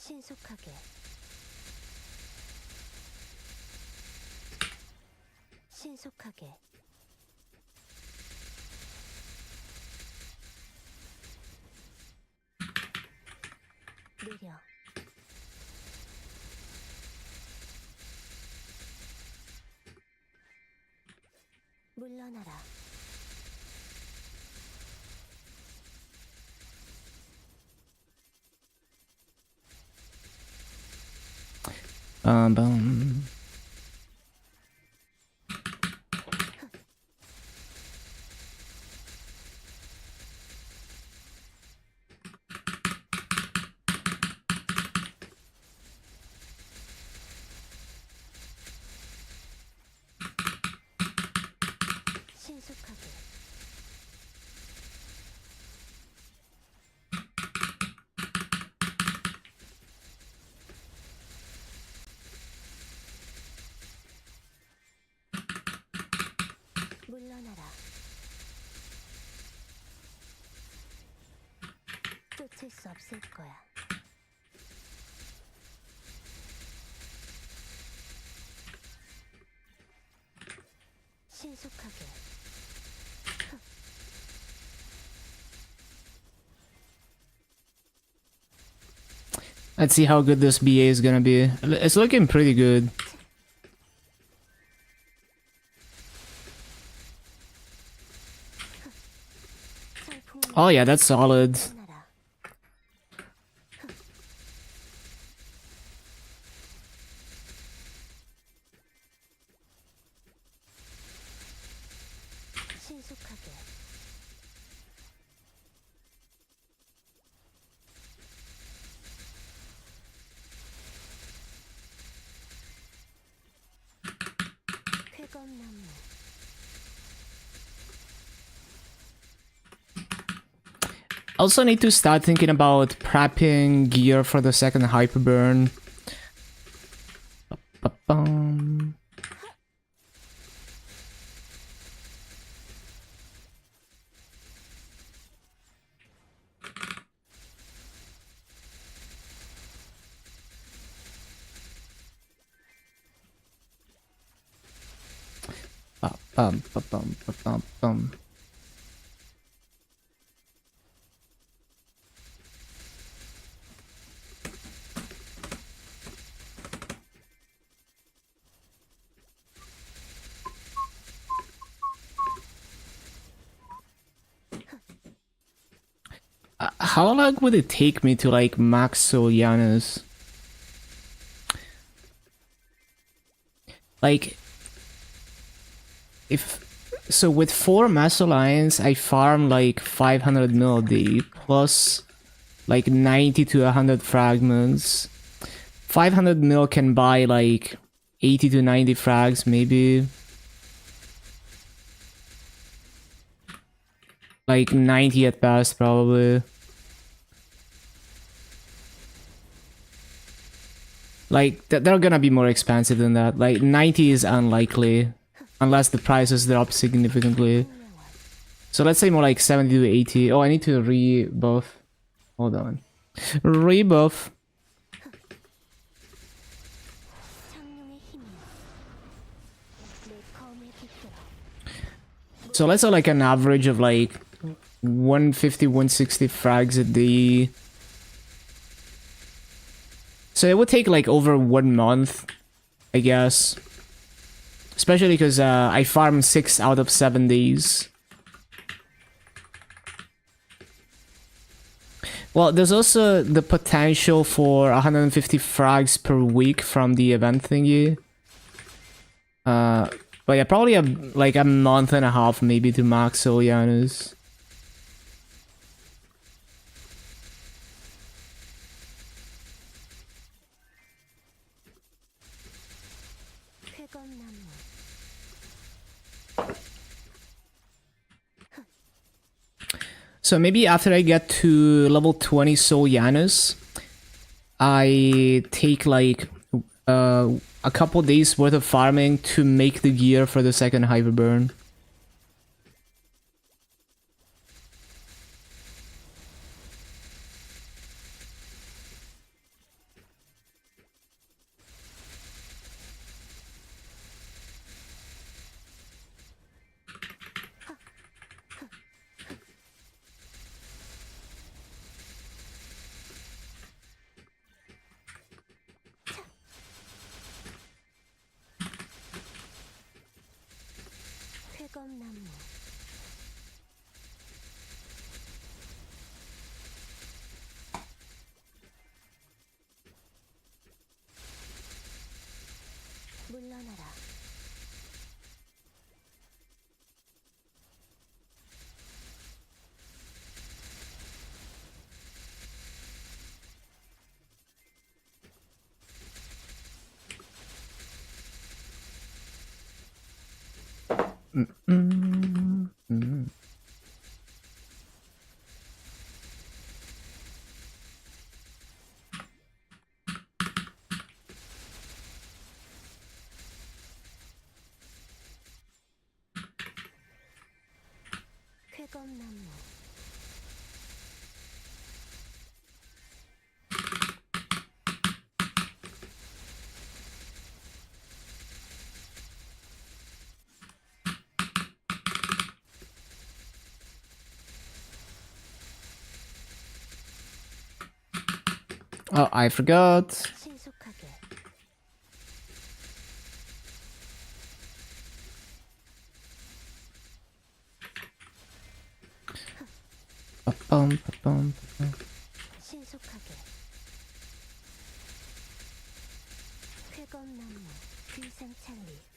신속하게. 신속하게. 느려. 물러나라. Bum. 신속하게. 물러나라. 쫓을 수 없을 거야. 신속하게. Let's see how good this BA is gonna be. It's looking pretty good. 청풍명화. Oh yeah, that's solid. 물러나라. 신속하게. 쾌검나무. Also need to start thinking about prepping gear for the second hyperburn. Ba-bum. Ba-bum, ba-bum, ba-bum, bum. how long would it take me to like max Solianas? Like, if so, with 4 Master Lions, I farm like 500 mil a day plus like 90 to 100 fragments. 500 mil can buy like 80 to 90 frags, maybe. Like 90 at best, probably. Like, they're gonna be more expensive than that. Like, 90 is unlikely. Unless the prices drop significantly. So let's say more like 70 to 80. Oh, I need to rebuff. Hold on. Rebuff. 창룡의 힘이여. 내 검에 깃들어. So let's say like an average of like 150, 160 frags a day. So it would take like over 1 month, I guess. Especially because I farm 6 out of 7 days. Well, there's also the potential for 150 frags per week from the event thingy. But yeah, probably like a month and a half maybe to max Solianas. 쾌검나무. So maybe after I get to level 20 Solianas, I take like a couple days worth of farming to make the gear for the second Hyperburn. 쾌검나무. 물러나라. 쾌검나무. Oh, I forgot. 신속하게. Ba-bum. 신속하게. 쾌검나무. 귀상찰리.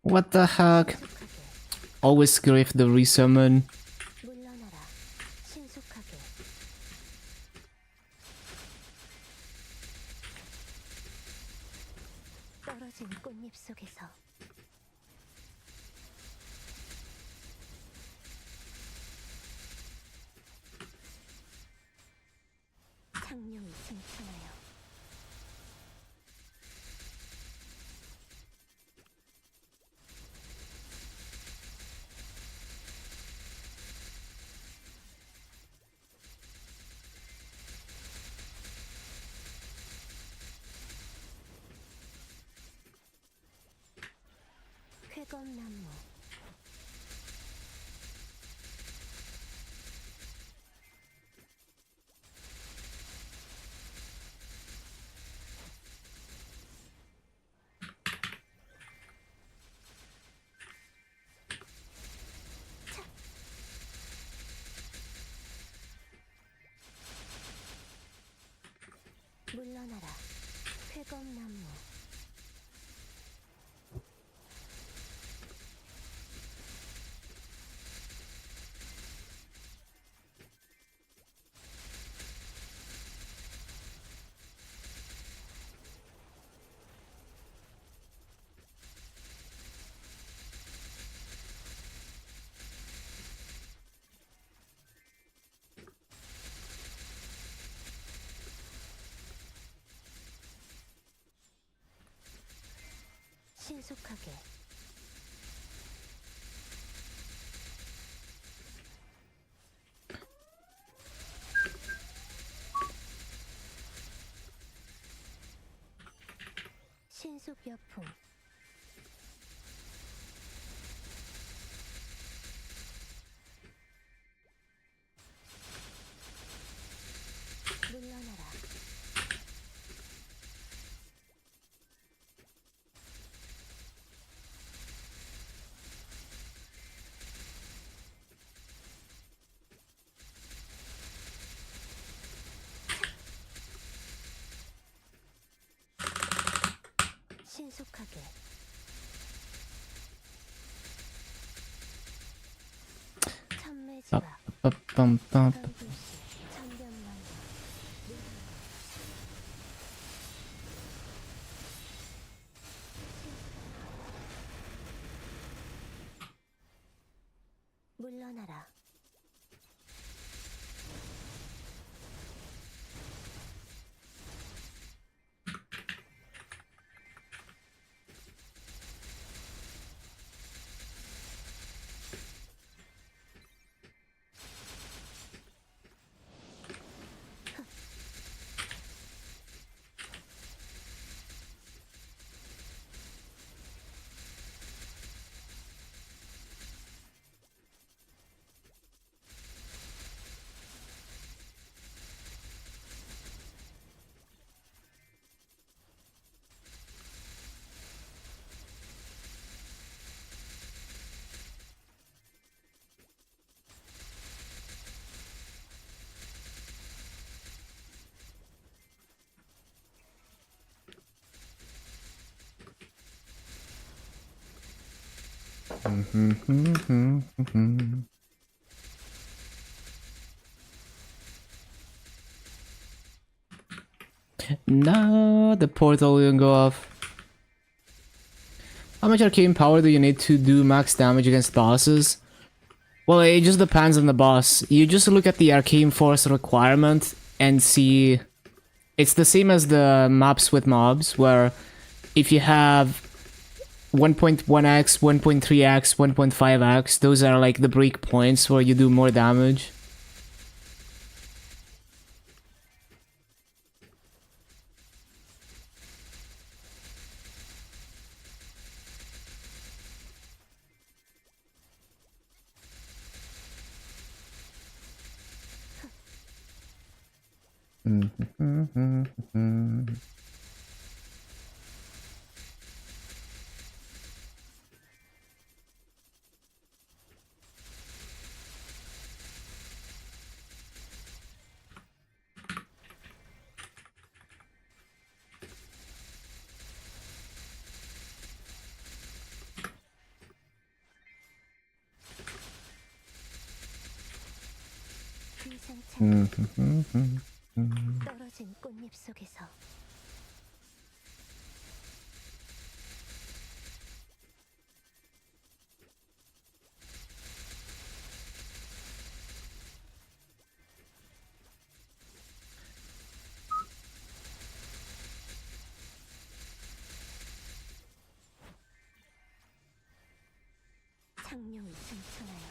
What the heck? Always grief the resummon. 물러나라. 신속하게. 떨어진 꽃잎 속에서 창룡이 칭찬하여. 쾌검나무. 물러나라. 쾌검나무. 신속하게. 신속여풍. 물러나라. 신속하게. 참매지마. 빰빰빰. 강불씨. 천변만. 물러나라. No, the portal didn't go off. How much arcane power do you need to do max damage against bosses? Well, it just depends on the boss. You just look at the arcane force requirement and see... It's the same as the maps with mobs, where if you have 1.1x, 1.3x, 1.5x, those are like the break points where you do more damage. 귀상창. 떨어진 꽃잎 속에서. 창룡이 승천하여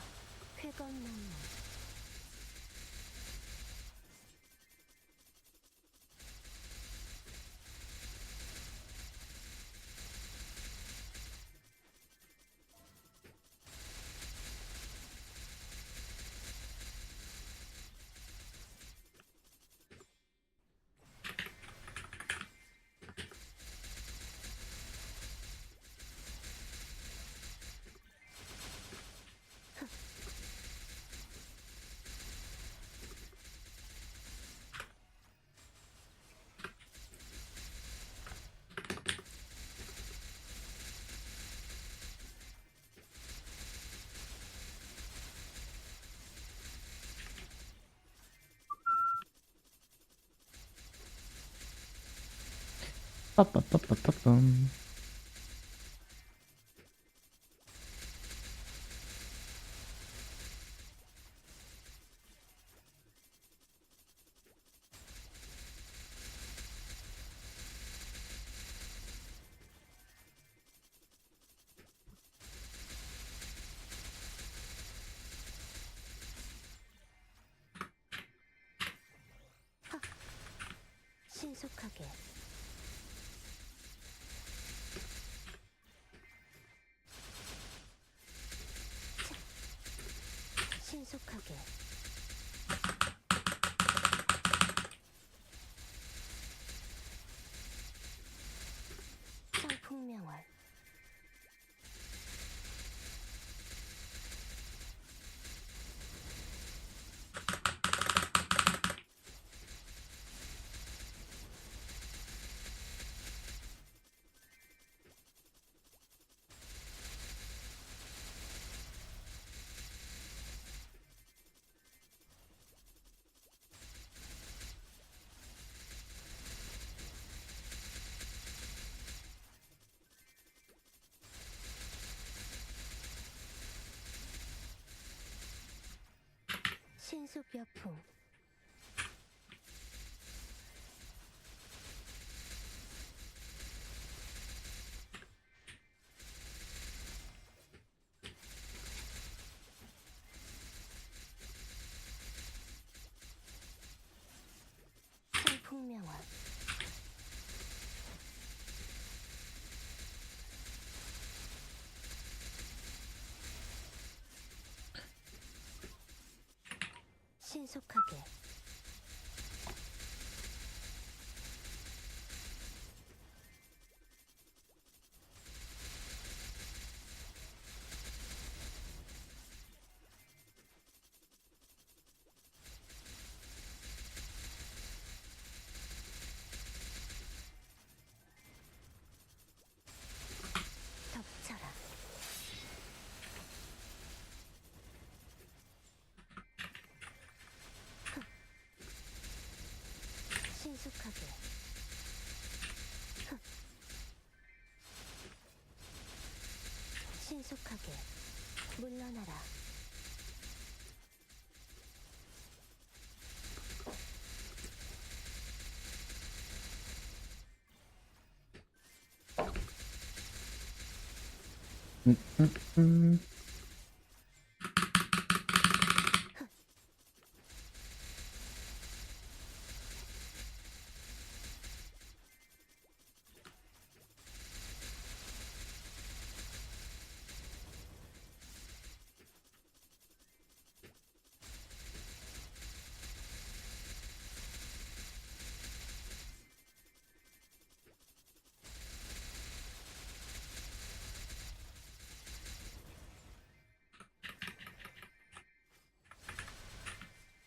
쾌검나무. 빠빠빠빠빠빰. 신속하게 신속하게 성풍명월 신속여풍 성풍명월 신속하게 덮쳐라 신속하게 신속하게 물러나라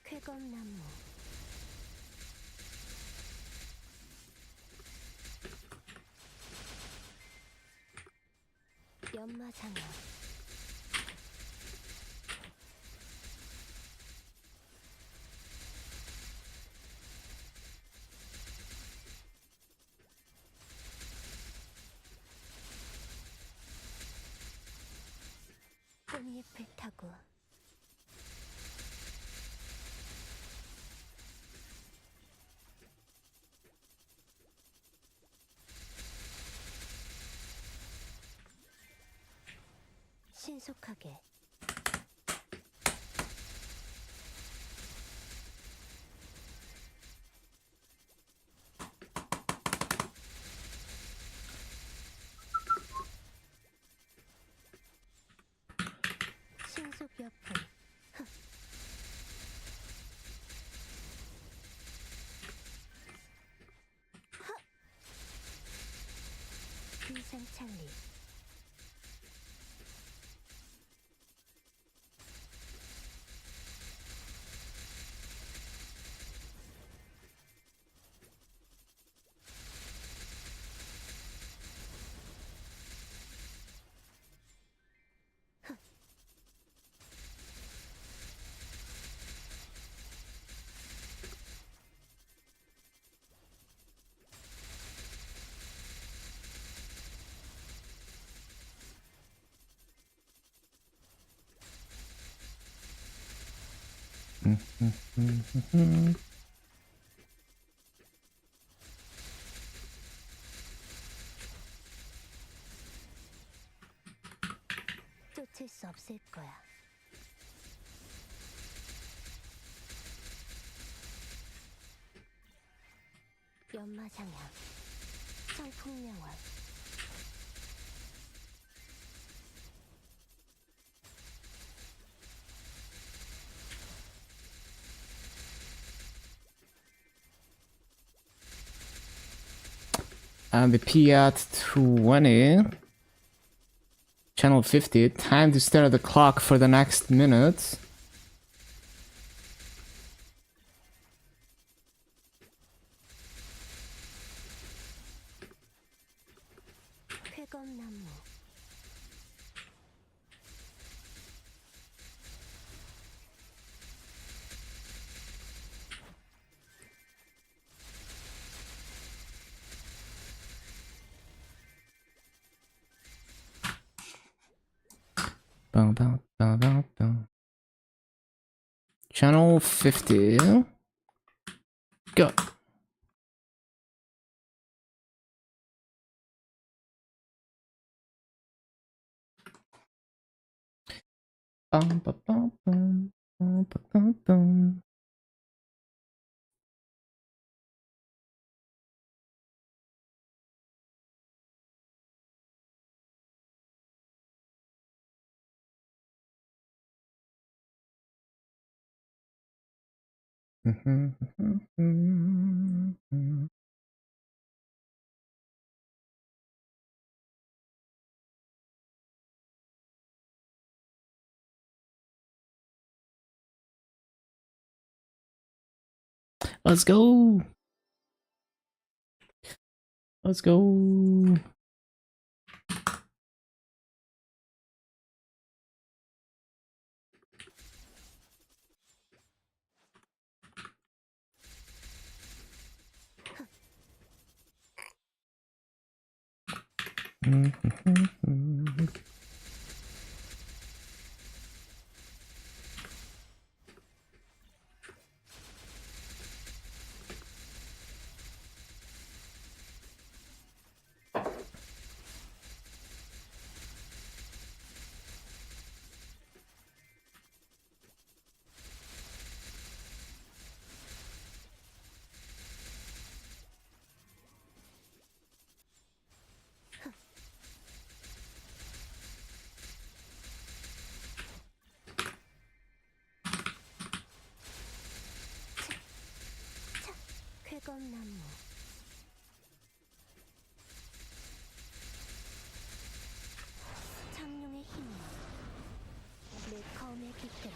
쾌검나무 연마장어 꽃잎을 타고 신속하게 신속여풍 비상찰리 쫓을 수 없을 거야. 연마장향, 청풍명월. And the P at 20. Channel 50. Time to stare at the clock for the next minute. 쾌검나무. Bum, bum, bum, bum, bum. Channel 50. Go. Bum, bum, bum, bum, bum, bum, bum. Let's go. Let's go. 쾌검나무. 창룡의 힘이 내 검에 깃들어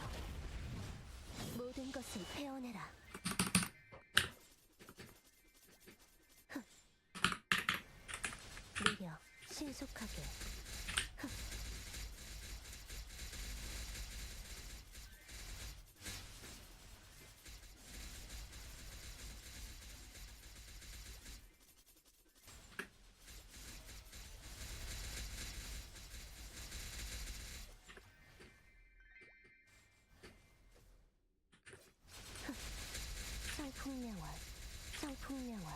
모든 것을 베어내라. 느려 신속하게. 청풍명월, 청풍명월.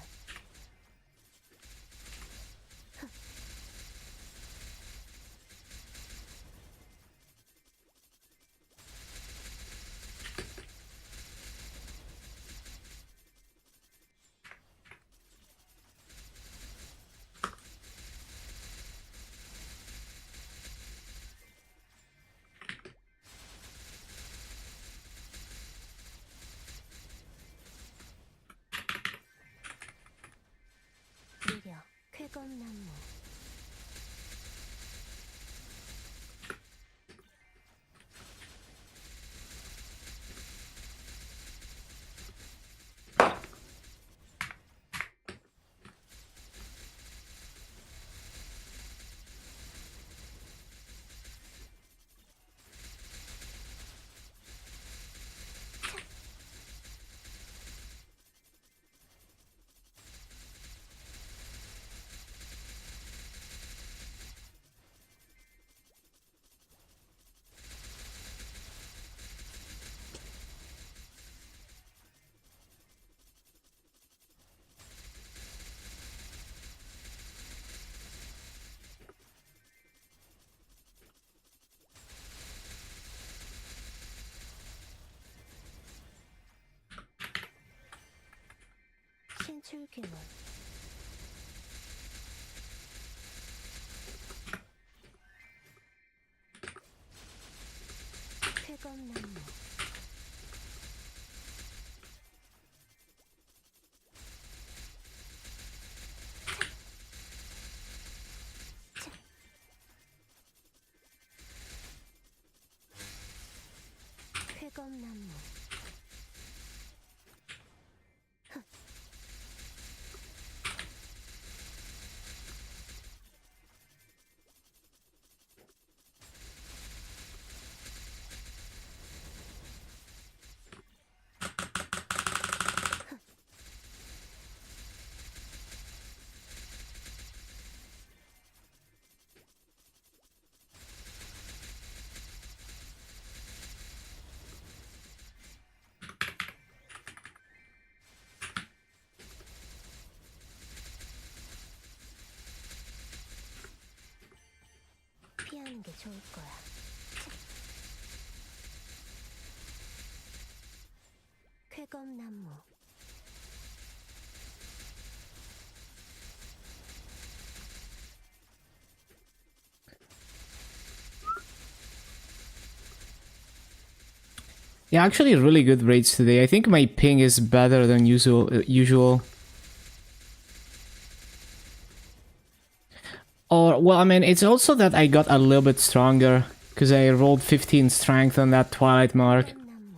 느려 쾌검나무. 신출귀물 쾌검나무 쾌검나무 피하는 게 좋을 거야. 쾌검나무 Yeah, actually really good raids today. I think my ping is better than usual. Or, well, I mean, it's also that I got a little bit stronger, because I rolled 15 strength on that Twilight mark. 쾌검나무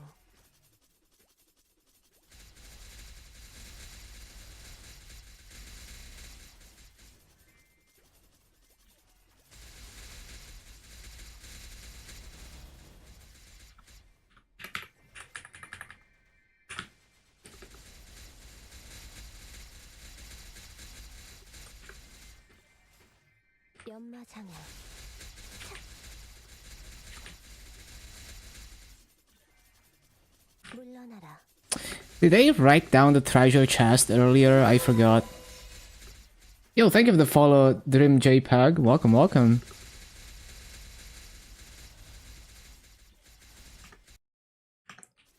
연마장애 물러나라 Did I write down the treasure chest earlier? I forgot. Yo, thank you for the follow, Dream JPEG. Welcome, welcome.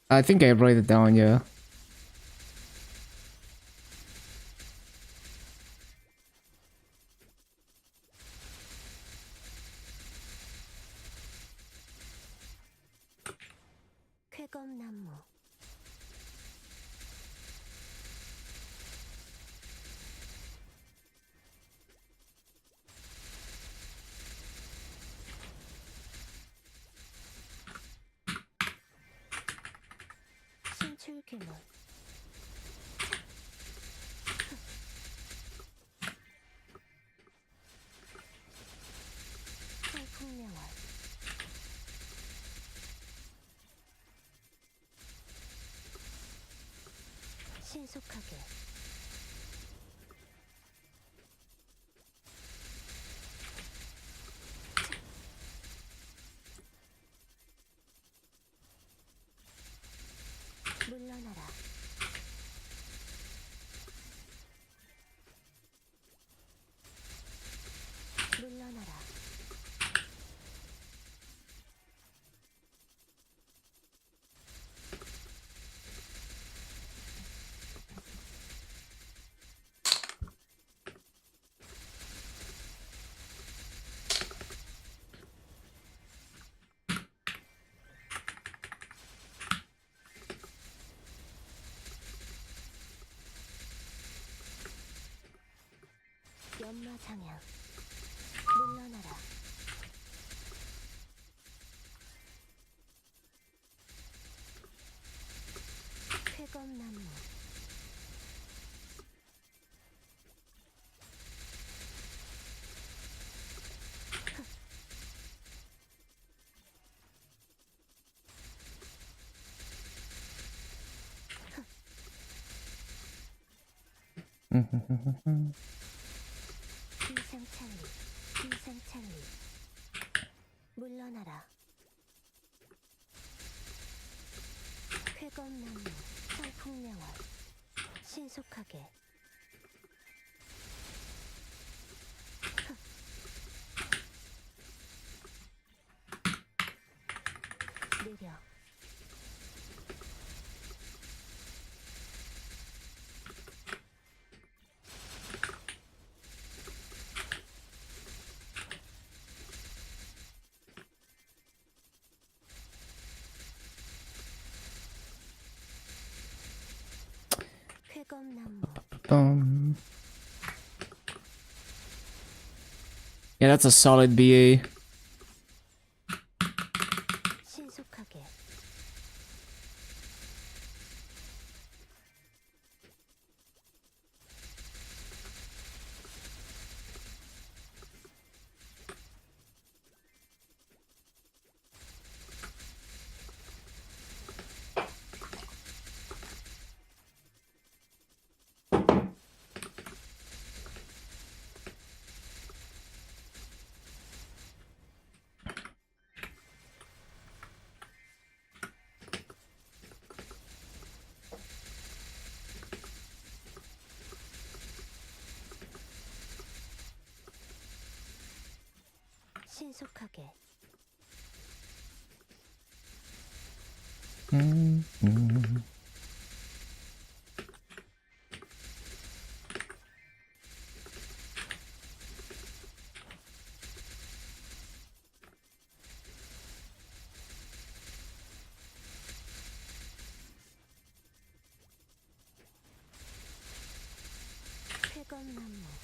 I think I wrote it down, yeah. 쾌검나무 신출귀물 풍명월 신속하게 물러나라 물러나라 연마장향 물러나라 쾌검나무 비상찰리 비상찰리 물러나라 쾌검나무 성풍명월 신속하게 느려 쾌검나무 Yeah, that's a solid BA. 신속하게 신속하게 쾌검나무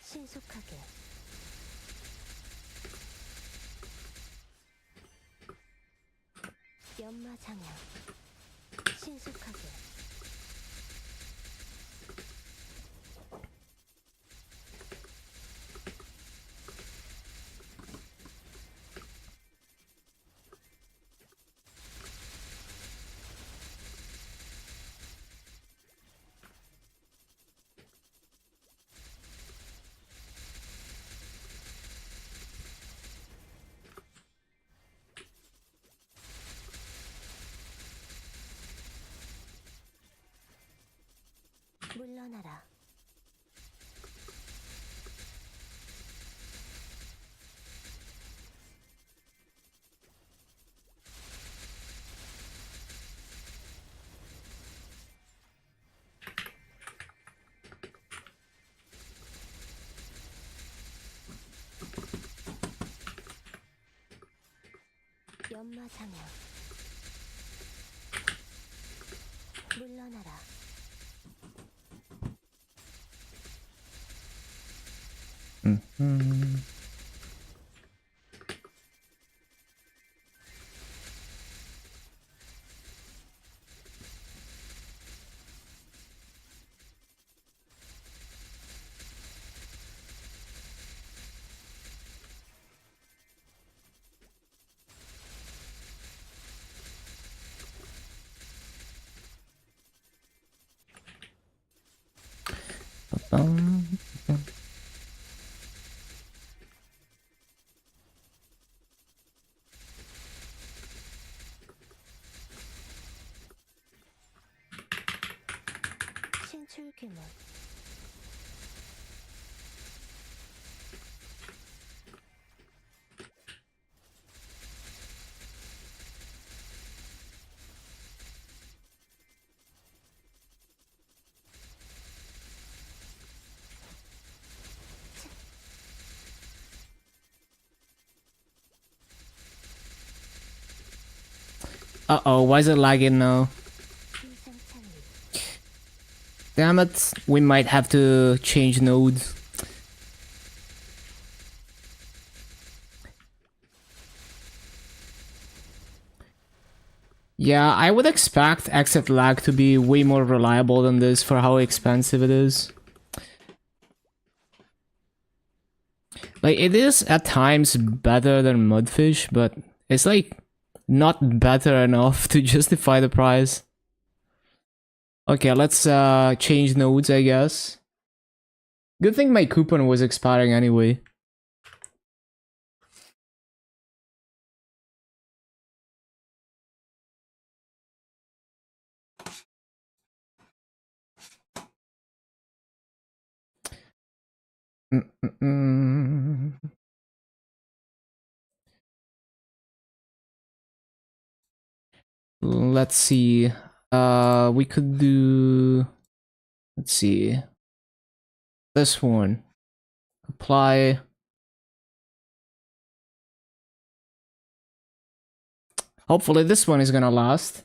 신속하게 연마장양 신속하게 물러나라 연마장양 물러나라 신출귀문 Uh-oh, why is it lagging now? 비상찬리 Damn it, we might have to change nodes. Yeah, I would expect exit lag to be way more reliable than this for how expensive it is. Like, it is at times better than Mudfish, but it's like not better enough to justify the price. Okay, let's change nodes, I guess. Good thing my coupon was expiring anyway. Let's see. We could do. Let's see. This one. Apply. Hopefully this one is gonna last.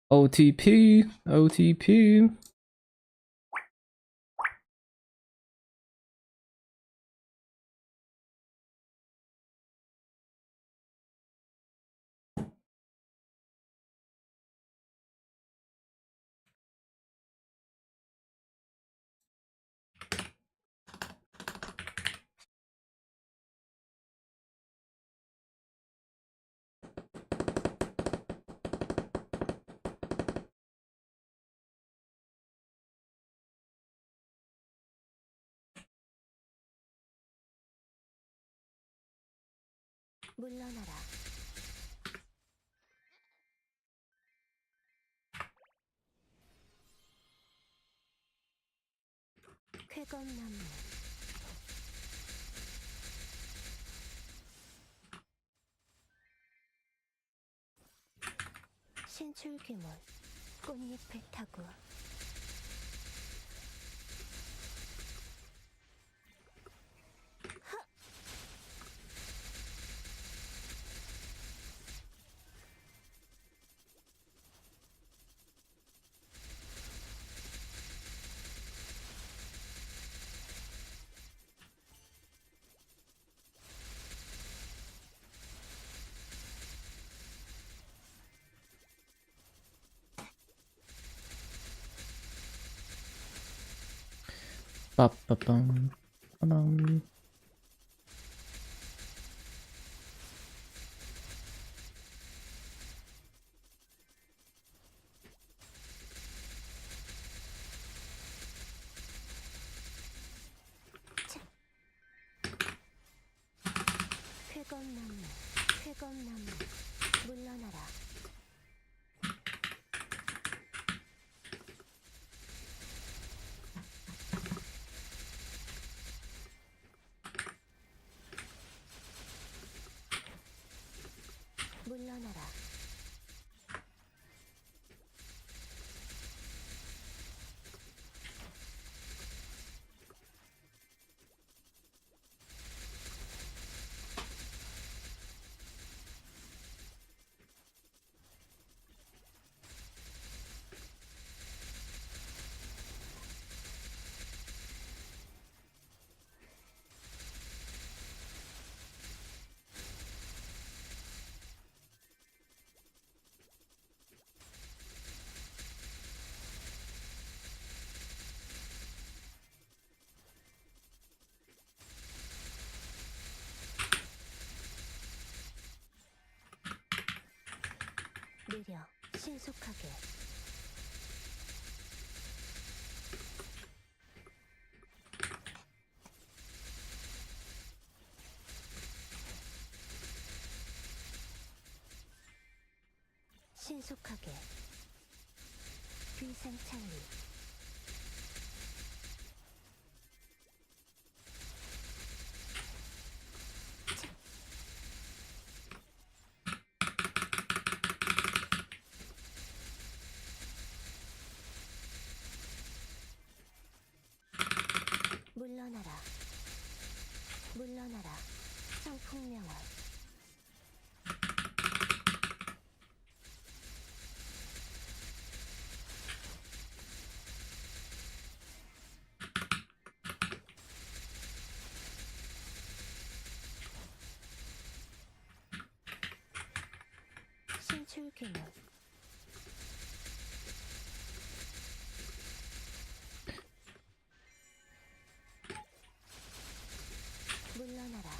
OTP, OTP. 물러나라. 쾌검나무. 신출귀몰. 꽃잎을 타고. 빠빠밤. 빠밤. 쾌검나무. 쾌검나무. 물러나라. 물러나라. 느려. 신속하게. 신속하게. 귀상찰리. 물러나라. 물러나라. 성풍명화. 신출귀몰. 물러나라.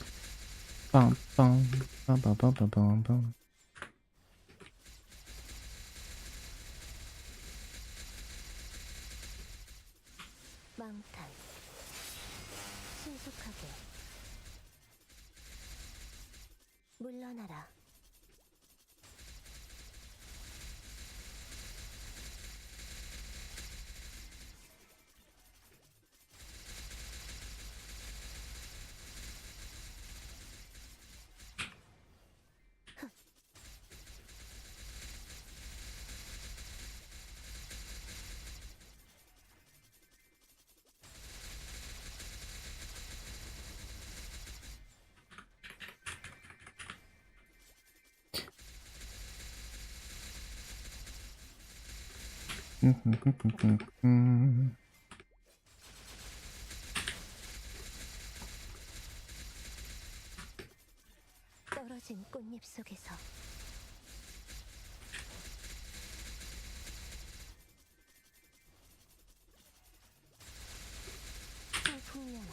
빵빵. 빠바바바밤밤. 신속하게 물러나라. 떨어진 꽃잎 속에서 풍량한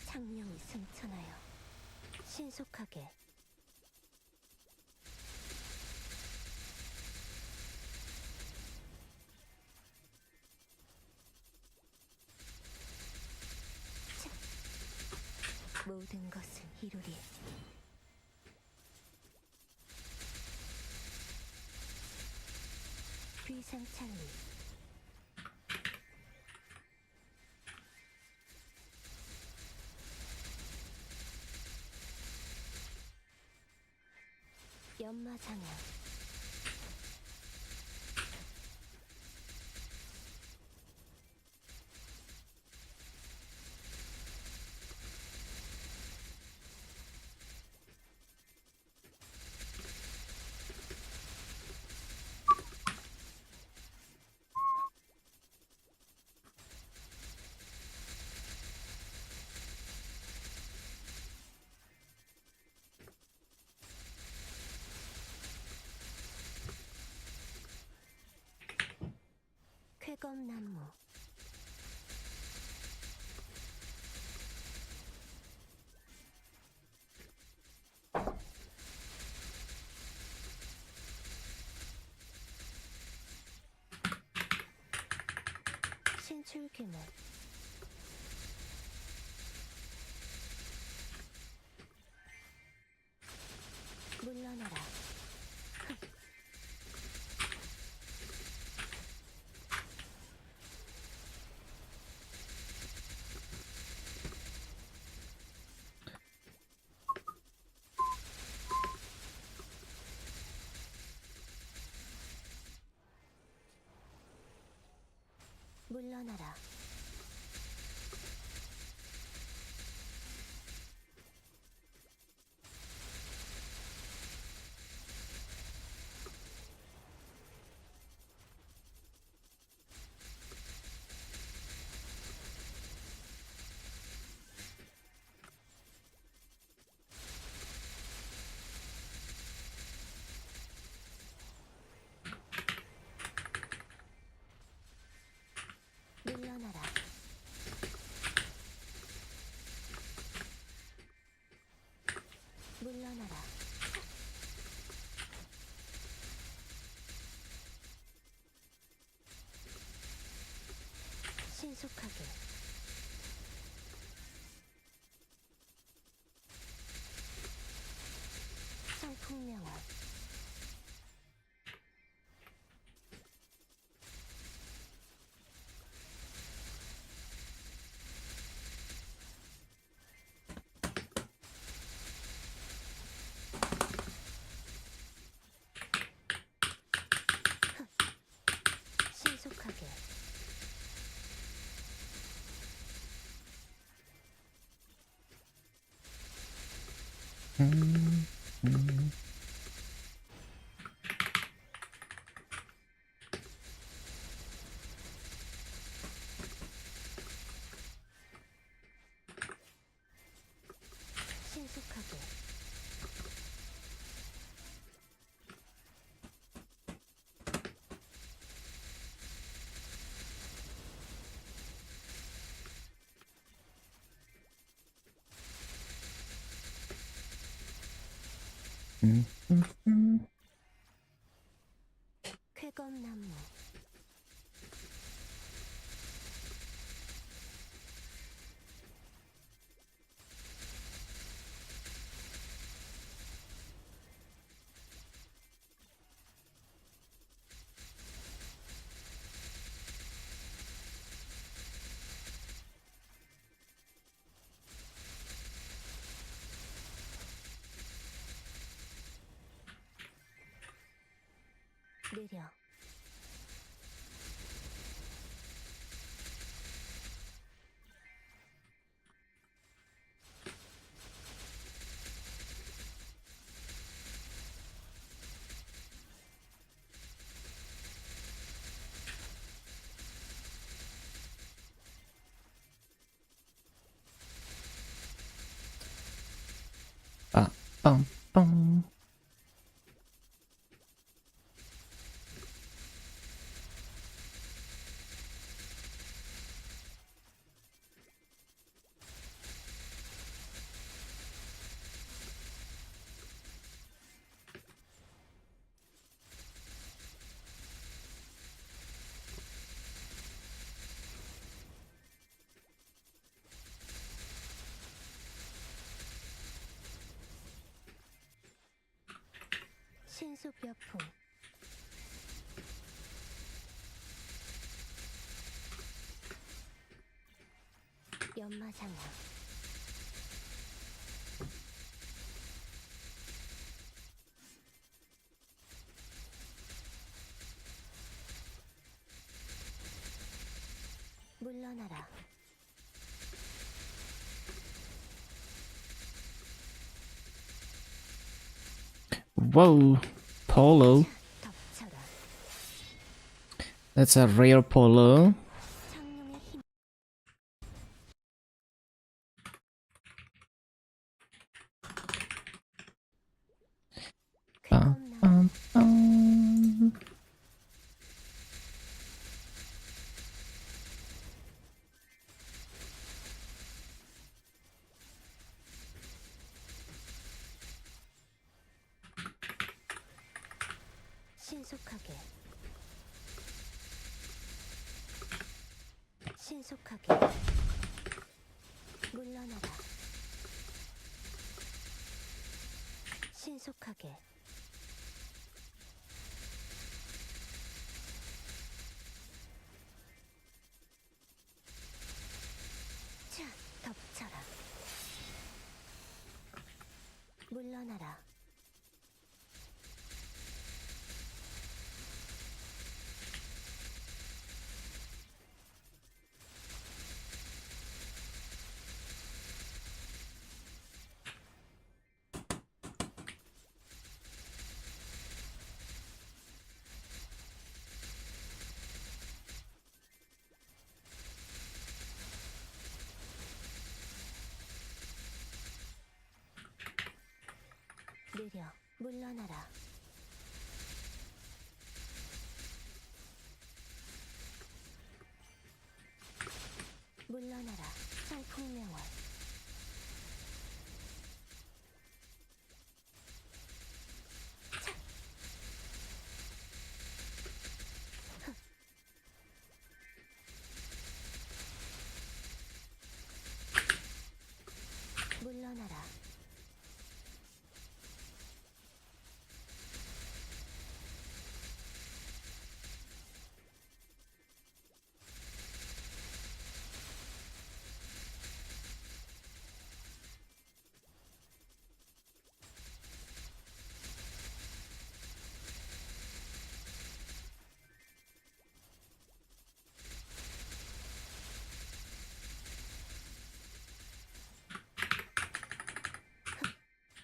창룡이 승천하여 신속하게 모든 것은 이루리. 비상찰리 연마장양 쾌검나무 신출규모 물러나라. 물러나라. 물러나라. 물러나라. 신속하게 성풍명화 신속하게 신속하게 쾌검나무 느려 빰빰빰. 신속여풍 연마장야 물러나라 Whoa, polo. 덮쳐라 That's a rare polo. 창룡의 힘 쾌검나무 빰빰빰. 신속하게 신속하게 물러나라 신속하게 자 덮쳐라 물러나라 느려 물러나라 물러나라 성풍명월 물러나라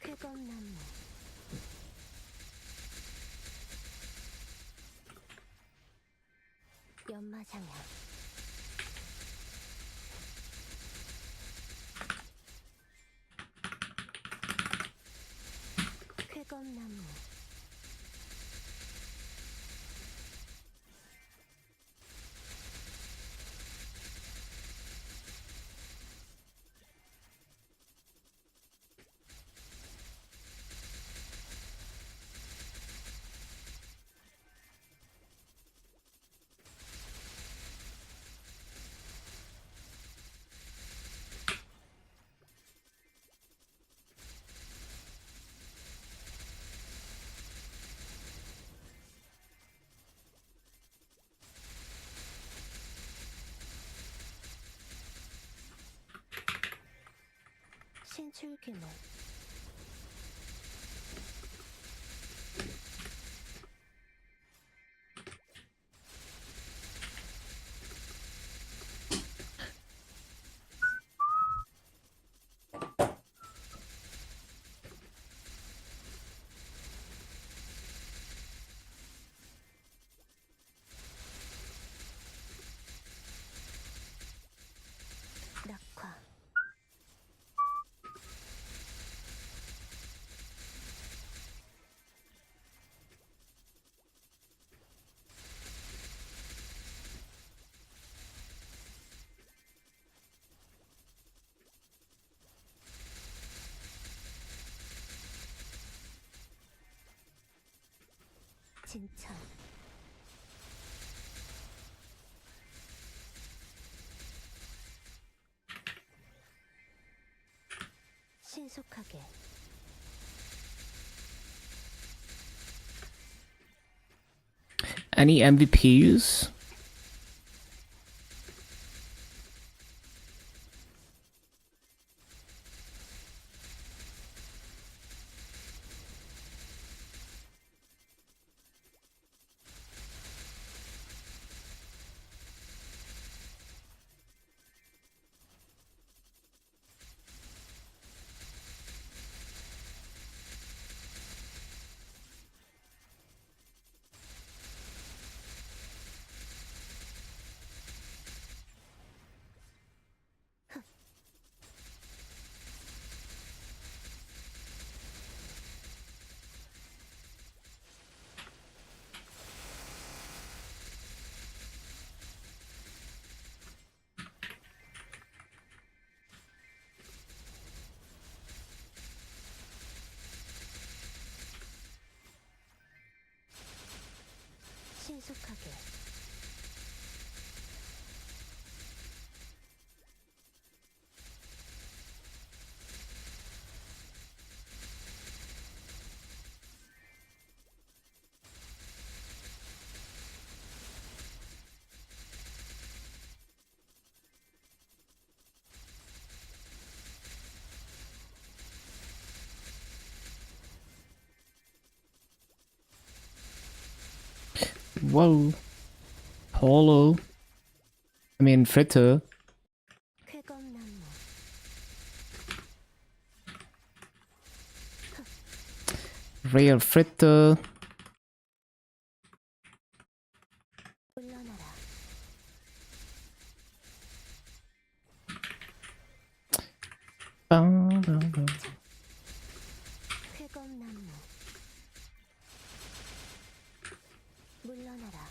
쾌검나무 연마장야 쾌검나무 줄기만 낙화 진천 신속하게 Any MVPs? 신속하게 Whoa. Polo. I mean, fritter. 쾌검나무 Rare fritter. 물러나라 쾌검나무 물러나라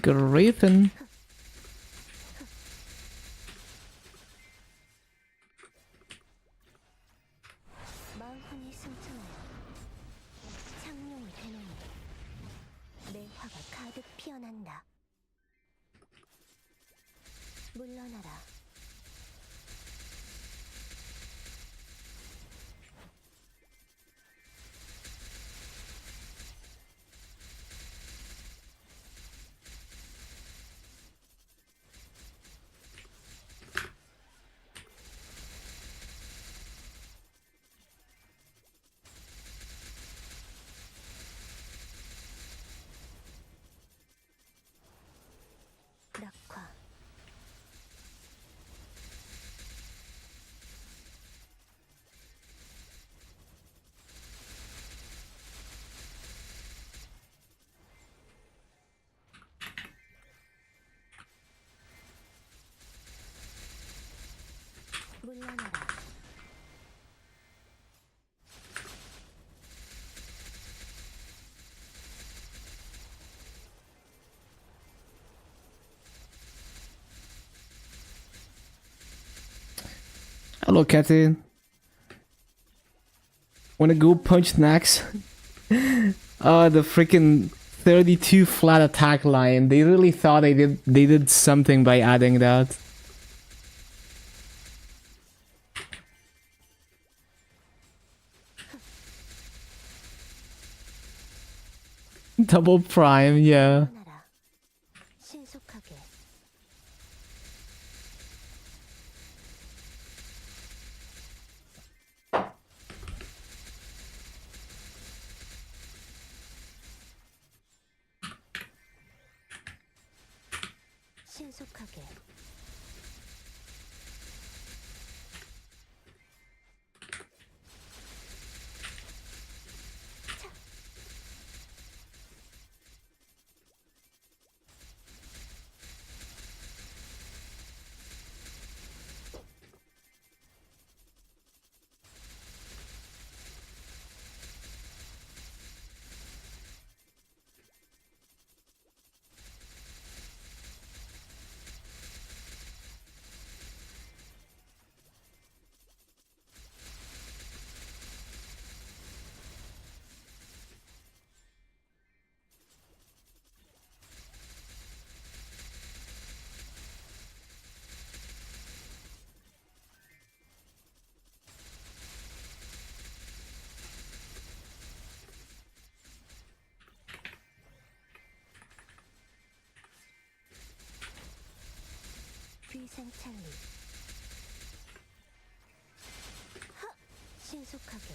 Griffin. 마흔이 승천하여 창룡이 되노니 내 화가 가득 피어난다 물러나라 낙화 Hello, Cathy. Wanna go punch next? The freaking 32 flat attack line. They really thought they did something by adding that. Double prime, yeah. 나라. 신속하게. 신속하게. 귀생찰리. 신속하게.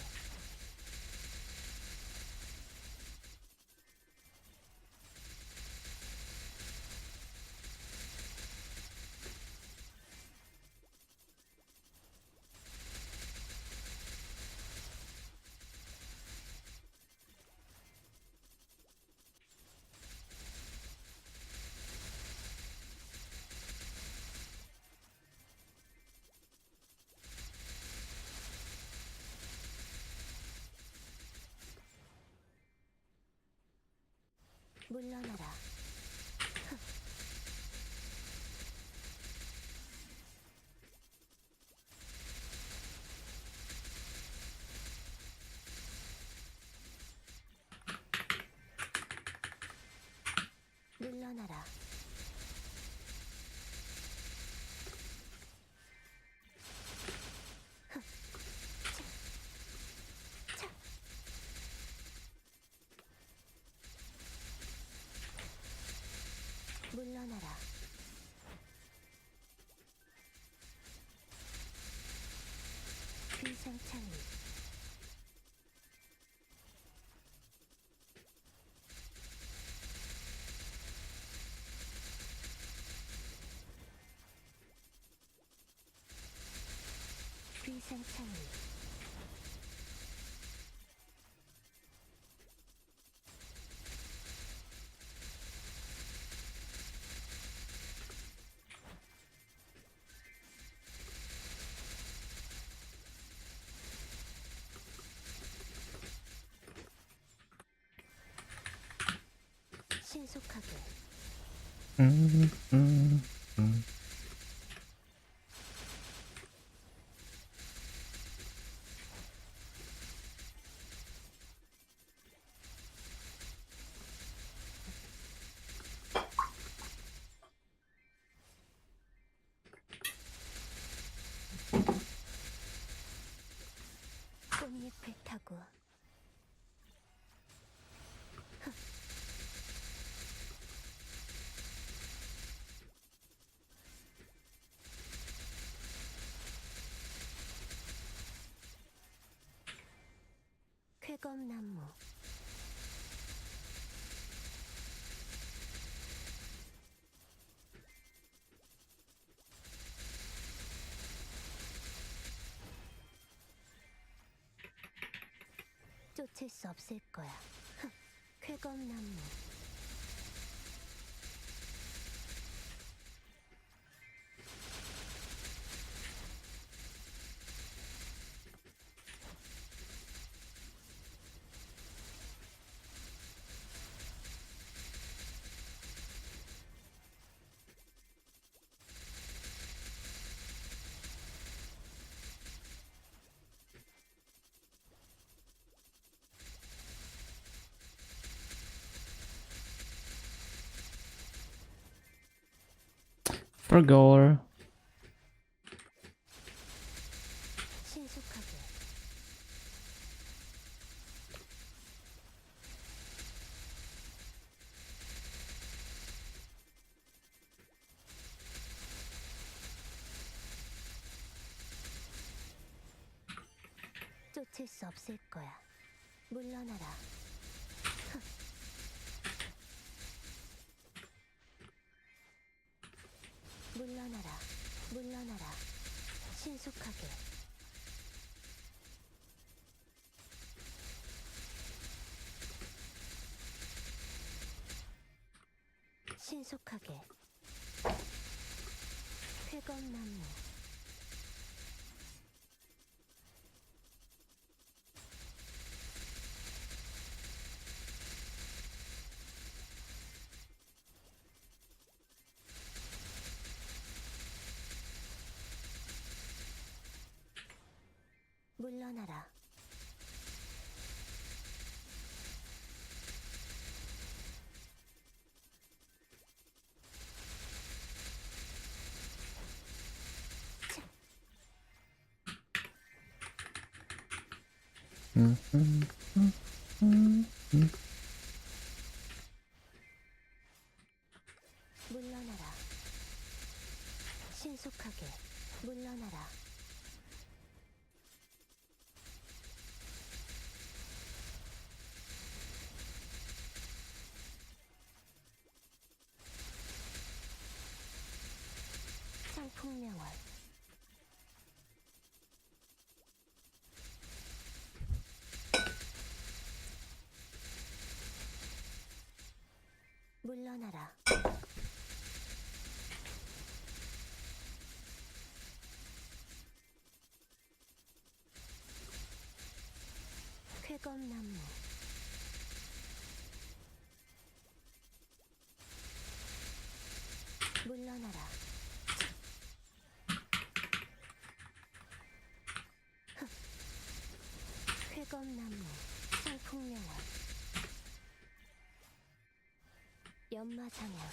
물러나라. 물러나라. 물러나라. 귀생찰리. 귀생찰리. 신속하게. 꽃잎을 타고. 쾌검나무. 쫓을 수 없을 거야. 쾌검나무. or gore. 신속하게 쫓을 수 없을 거야. 물러나라. 흥. 물러나라. 물러나라. 신속하게 신속하게 쾌검나무 물러나라. 물러나라. 신속하게 물러나라. 상풍명월 물러나라. 쾌검나무 물러나라. 흥. 쾌검나무 상풍명월 연마장향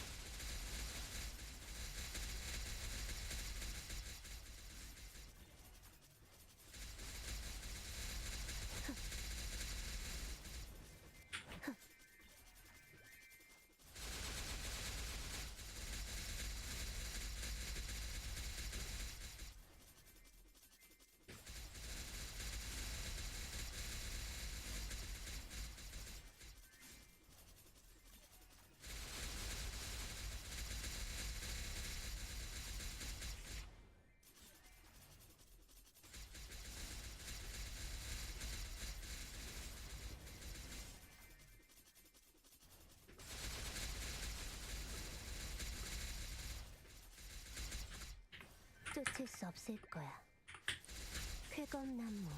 쫓을 수 없을 거야. 쾌검나무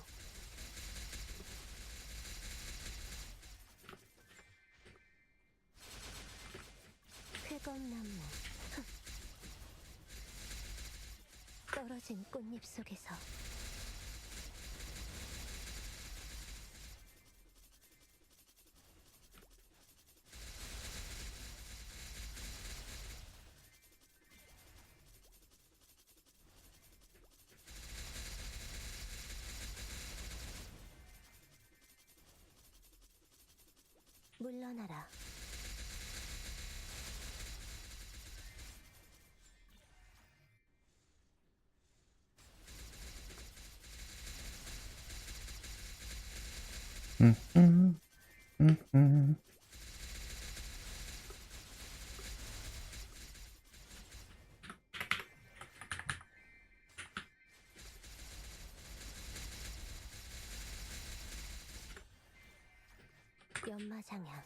쾌검나무 흥. 떨어진 꽃잎 속에서 물러나라. 연마장향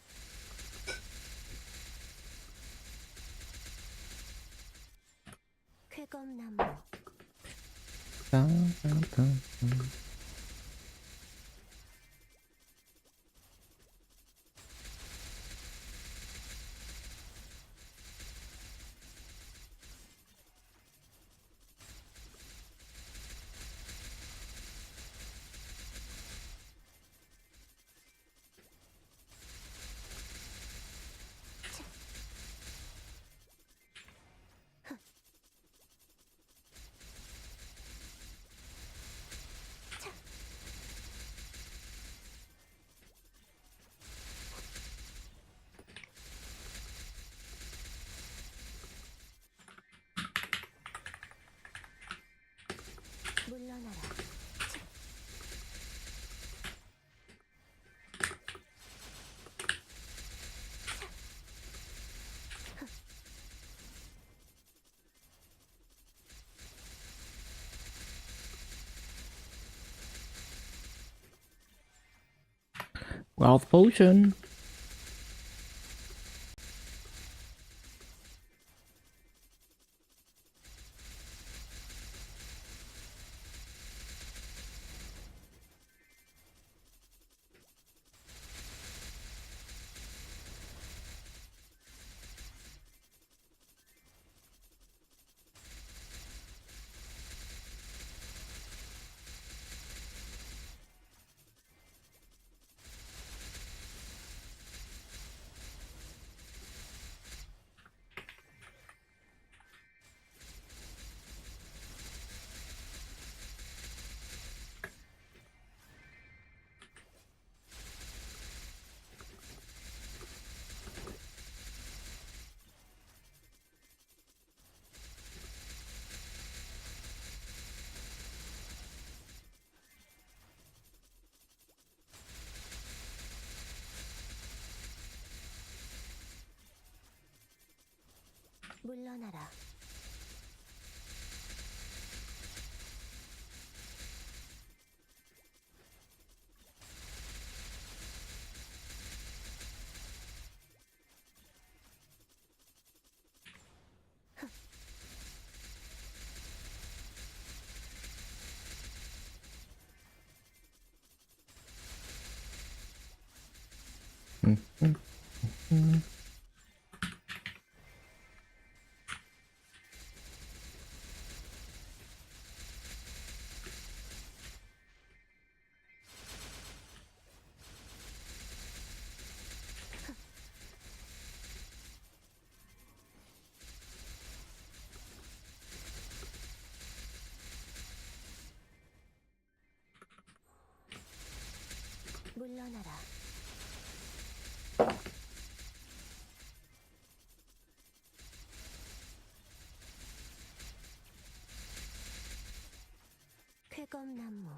쾌검나무 Wealth potion. 물러나라. 물러나라. 쾌검나무.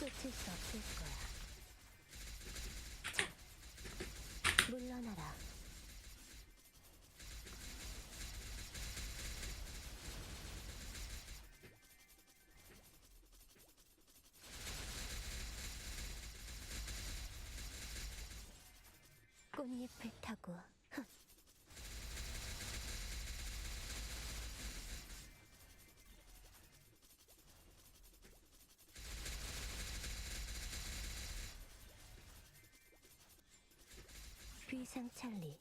쫓을 수 없을 거야. 차! 물러나라. 꽃잎을 타고 비상찰리.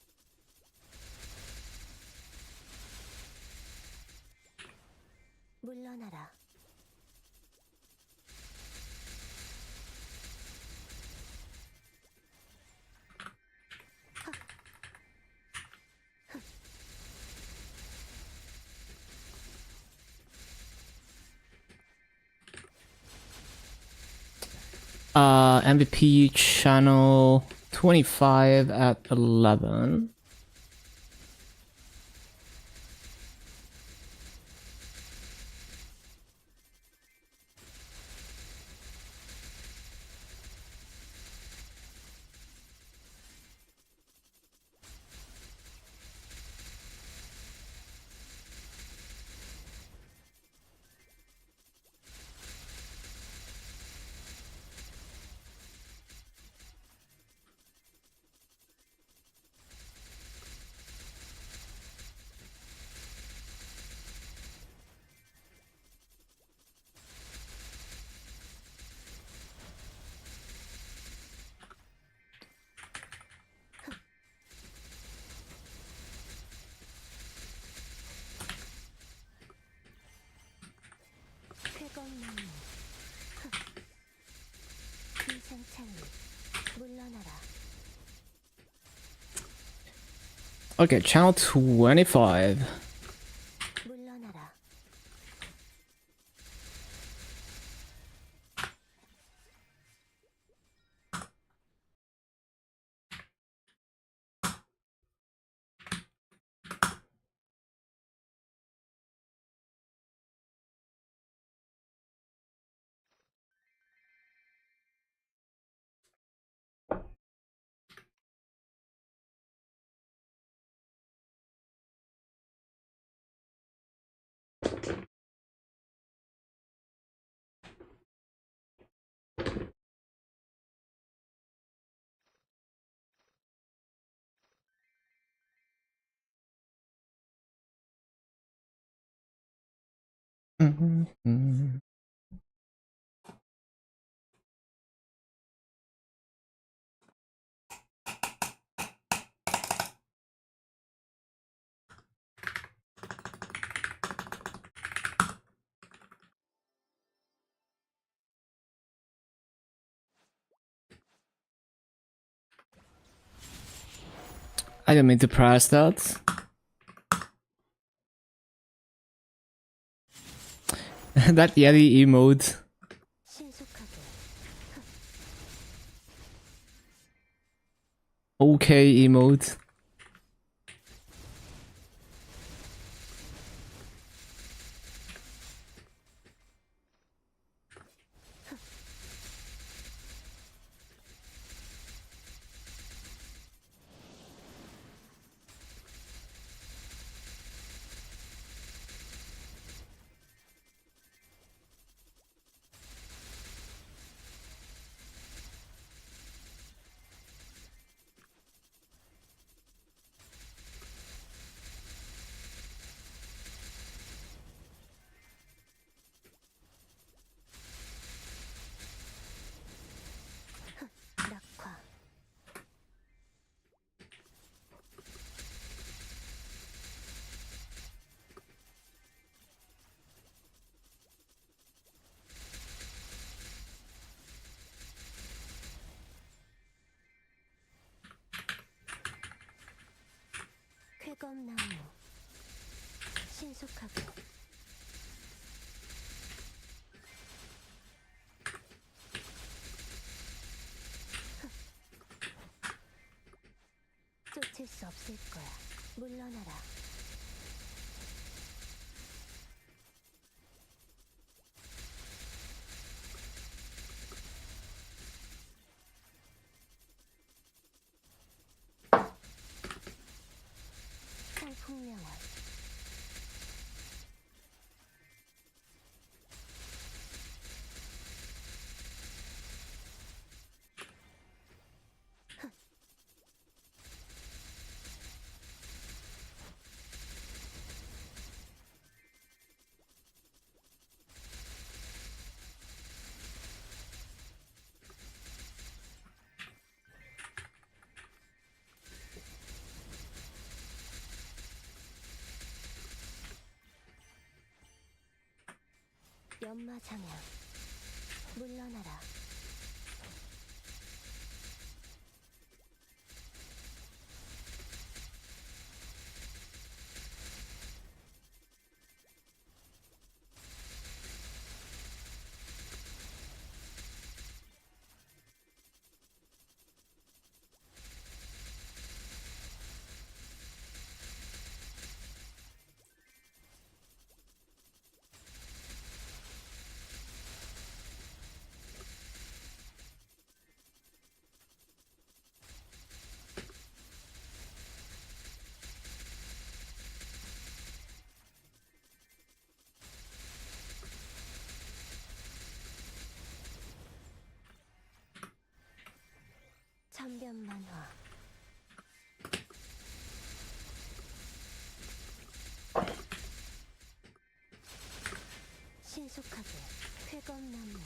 물러나라. MVP channel 25 at 11. 쾌검나무. 비상찰리. 물러나라. Okay, channel 25. I didn't mean to press that. That Yeti emote. 신속하게 Okay emote. 낙화 쾌검나무 신속하게 쫓을 수 없을 거야. 물러나라. 상풍명화 연마장향 물러나라. 천변만화 신속하게 쾌검나무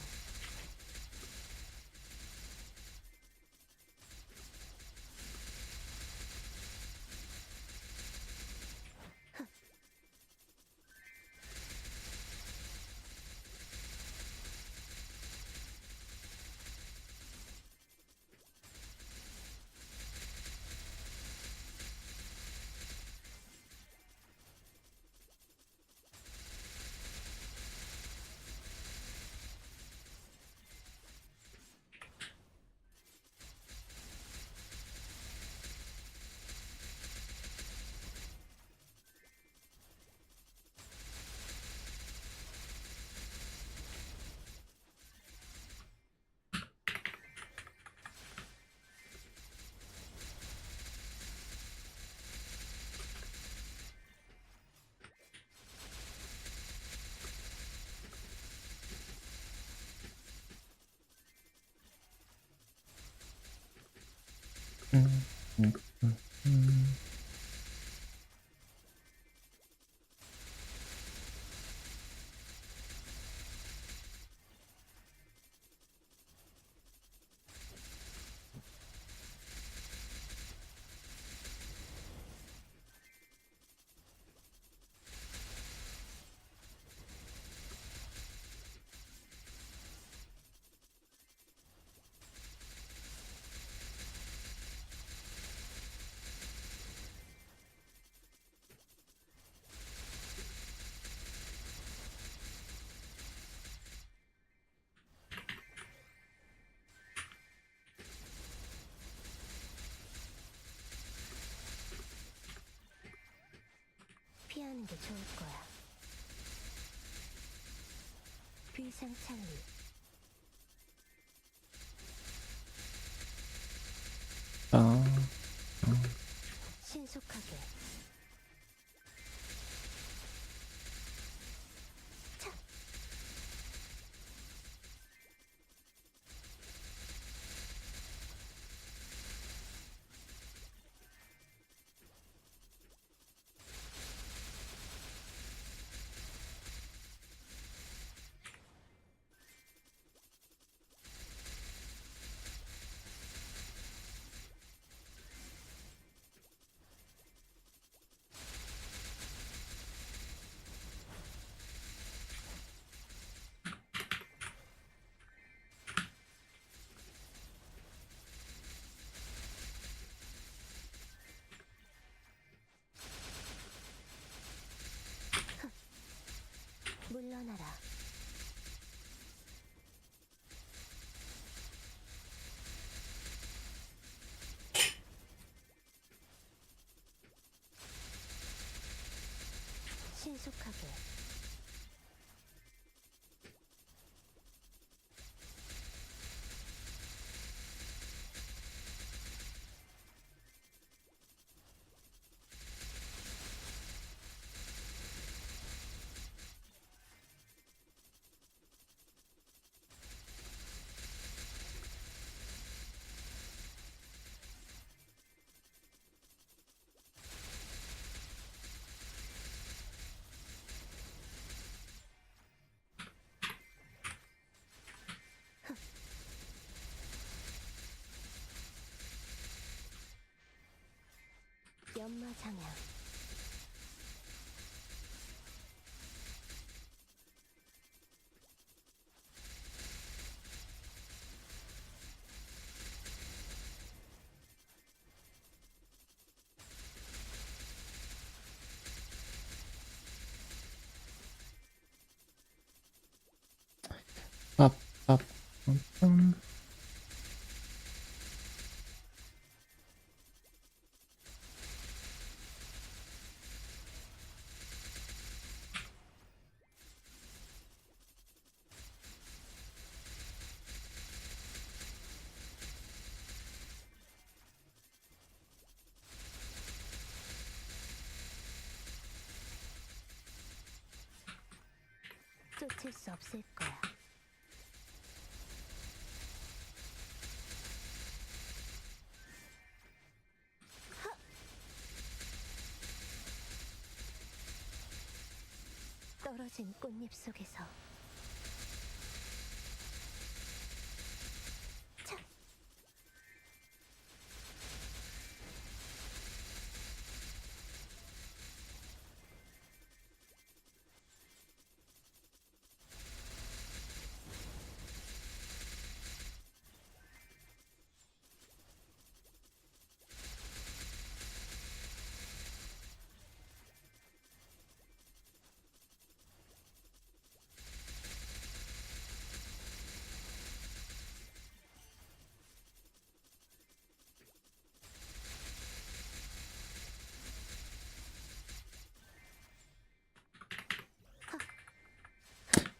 게 좋을 거야. 비상창리. 신속하게. 차. 물러나라. 신속하게. 연마 장향. Up, up, 쫓을 수 없을 거야. 떨어진 꽃잎 속에서. 차.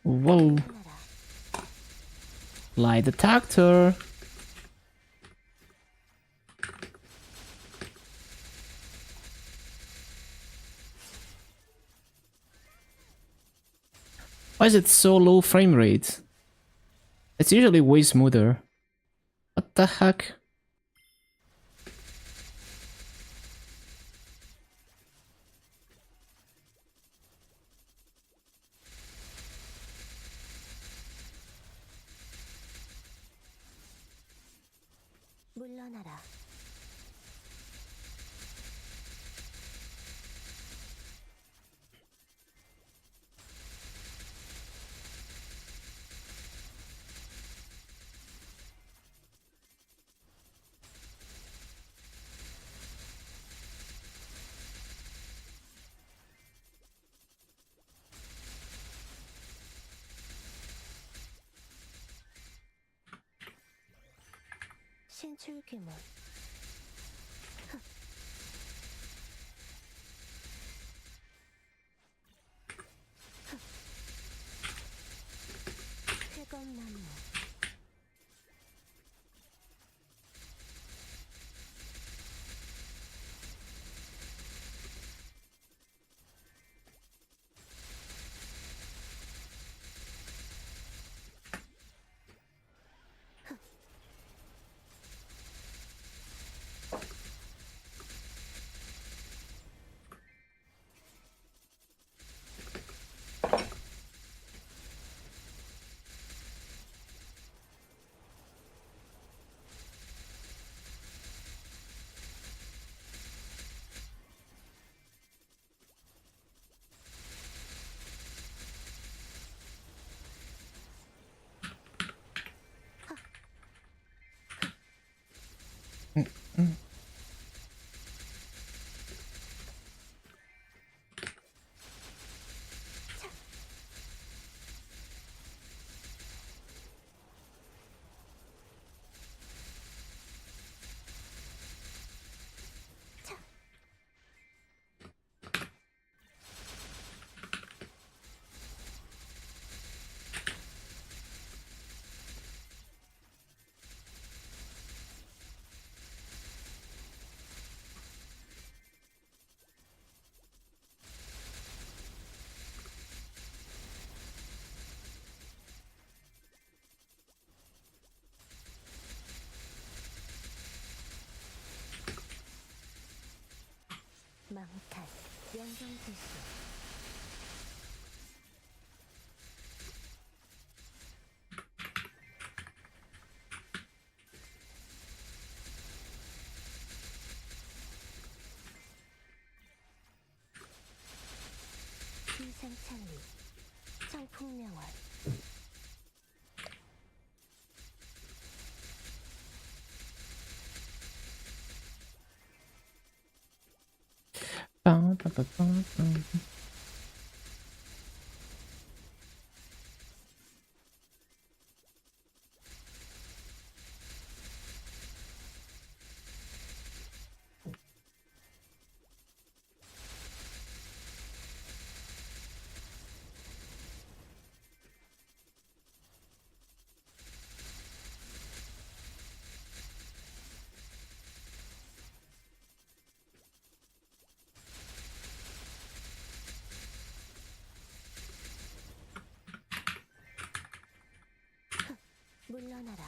Whoa. 물러나라. Light detector. Why is it so low frame rate? It's usually way smoother. What the heck? 물러나라. 신출귀몰. 망탈, 연경질수. 희생찬리, 청풍명월. 물러나라.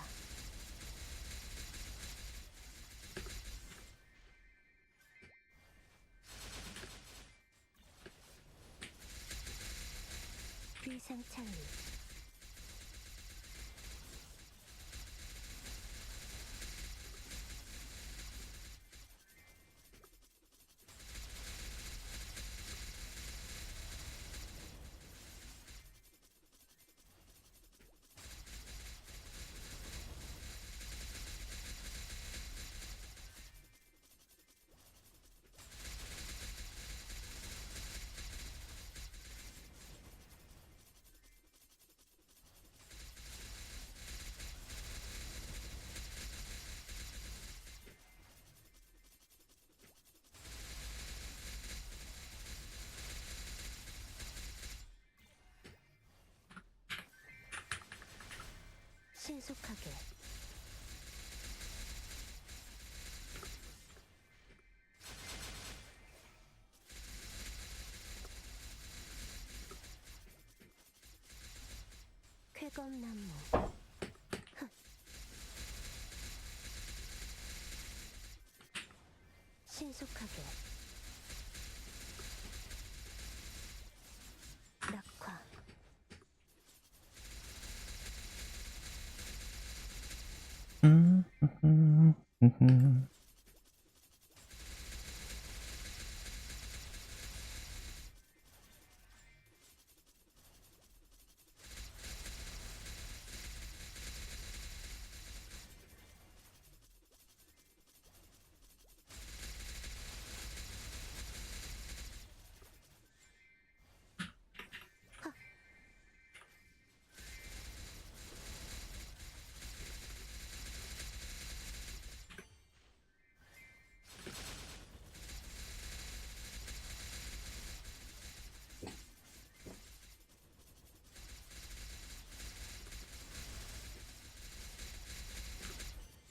비상창리. 신속하게. 쾌검나무. 신속하게. 낙화.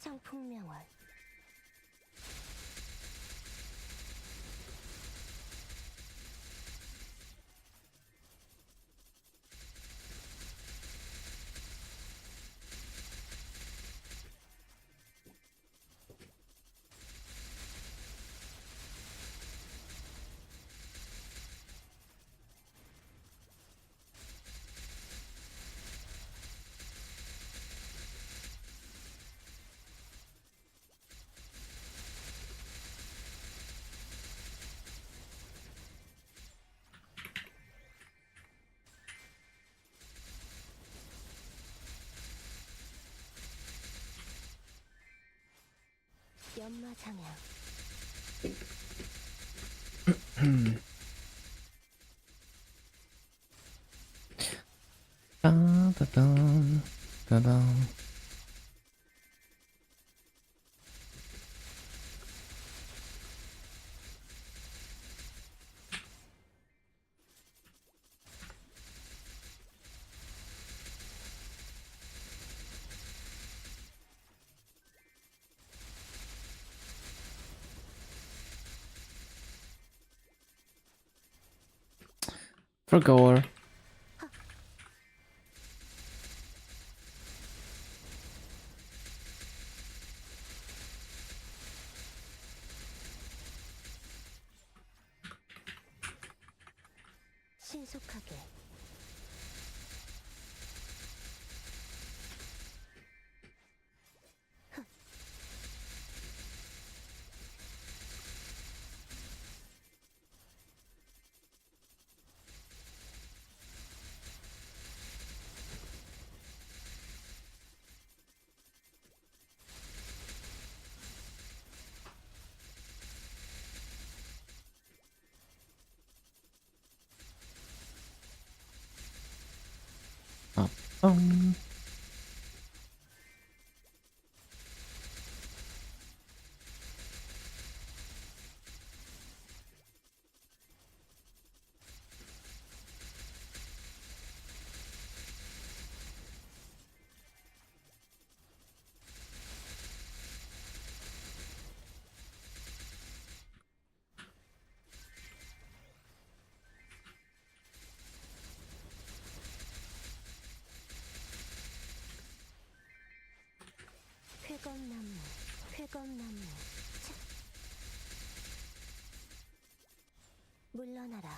청풍명월. 연마 장향. 따다단, 따단. For gore. 신속하게. Um. 회검나무. 회검나무. 차. 물러나라.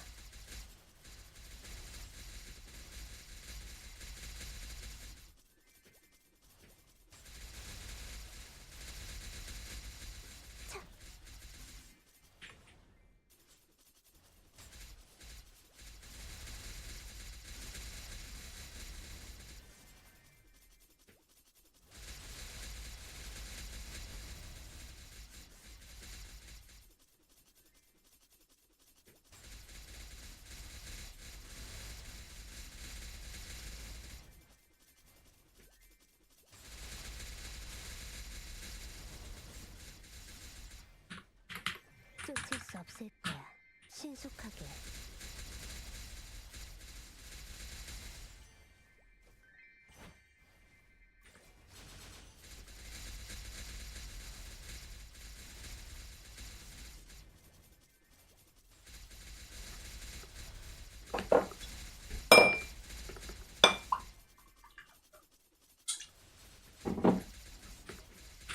차. 쫓을 수 없을 거야. 신속하게.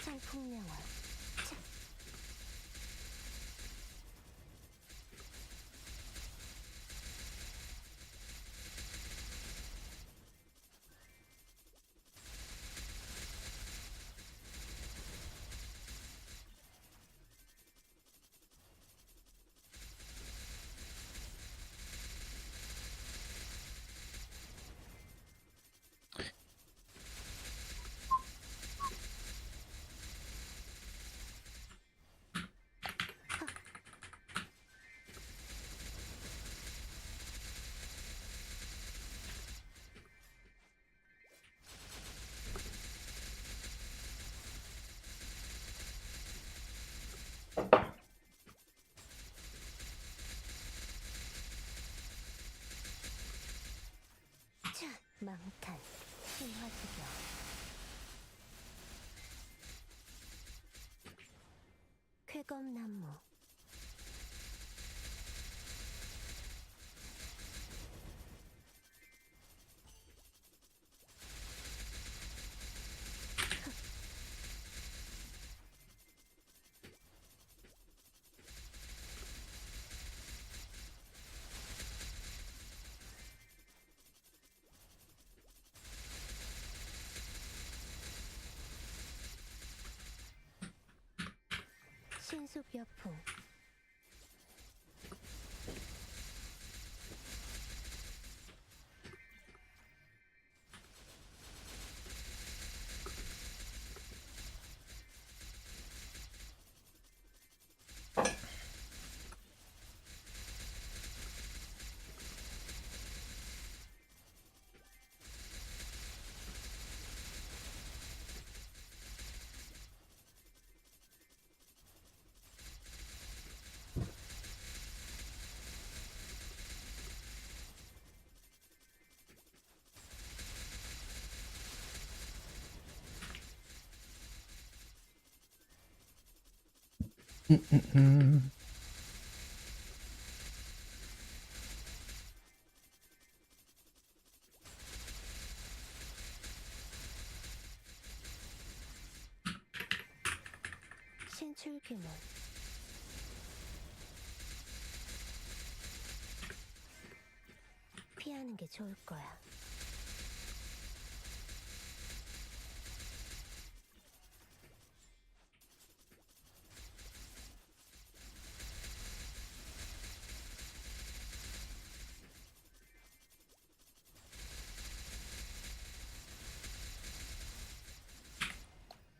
창풍명화. 차. 차. 망탄. 신화수경. 쾌검나무. 신속여풍. 신출귀문. 피하는 게 좋을 거야.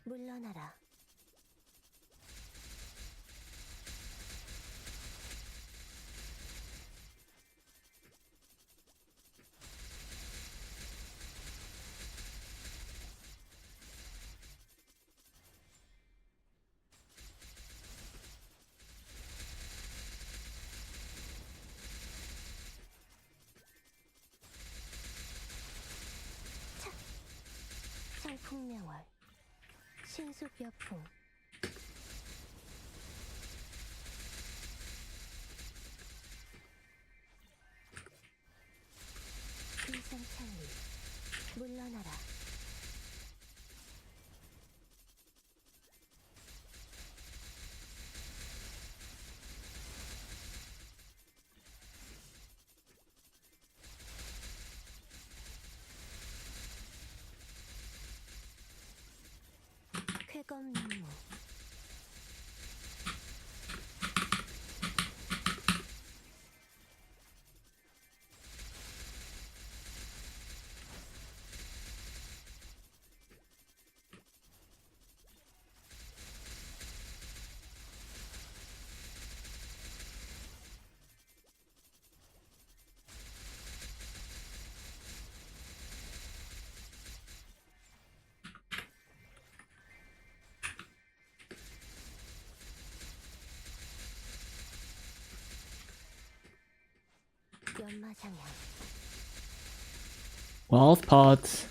물러나라. 성풍명월. 신속여풍. 일상창리. 물러나라. 쾌검난무. 연마장향. Wealth pots.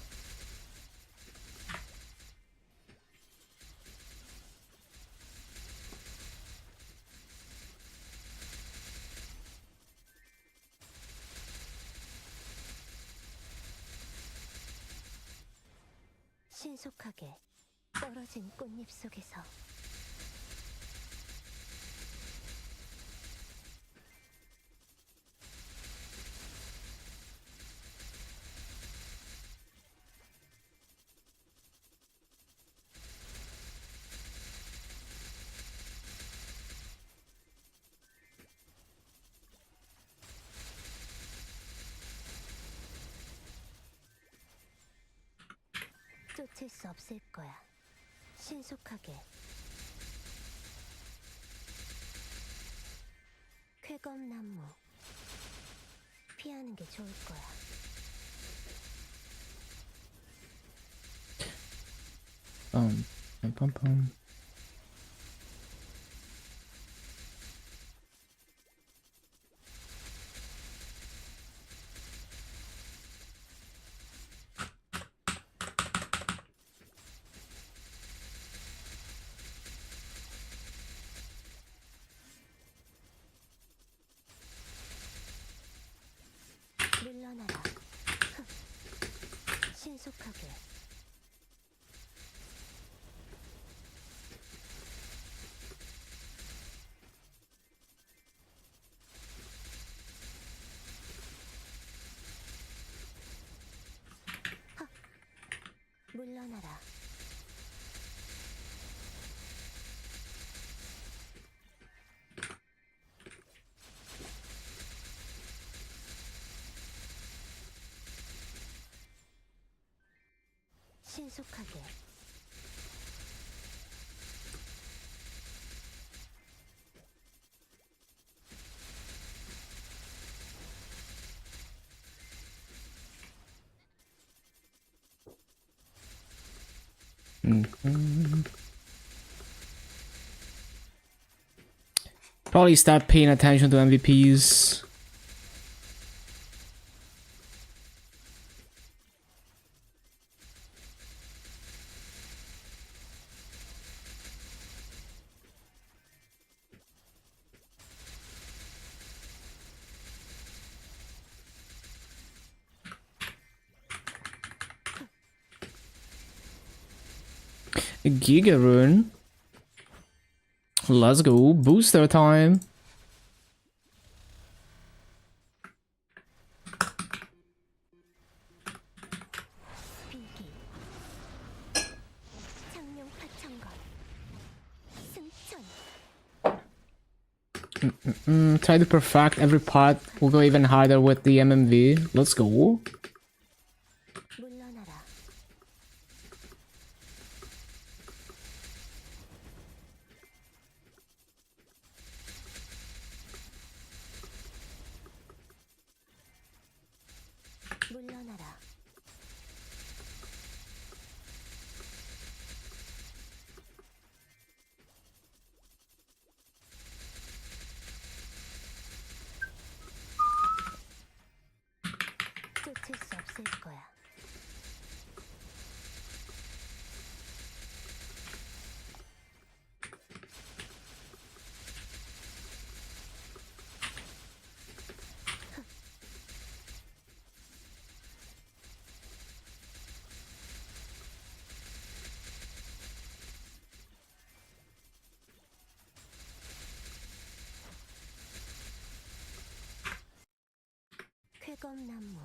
신속하게 떨어진 꽃잎 속에서 쫓을 수 없을 거야. 신속하게. 쾌검나무. 피하는 게 좋을 거야. Pum. 물러나라. 신속하게. 물러나라. 신속하게. Probably start paying attention to MVPs. A Giga Rune. Let's go. Booster time. 비기 창룡 파천거 승천 Try to perfect every part. We'll go even harder with the MMV. Let's go. 물러나라 물러나라 쫓을 수 없을 거야 쾌검나무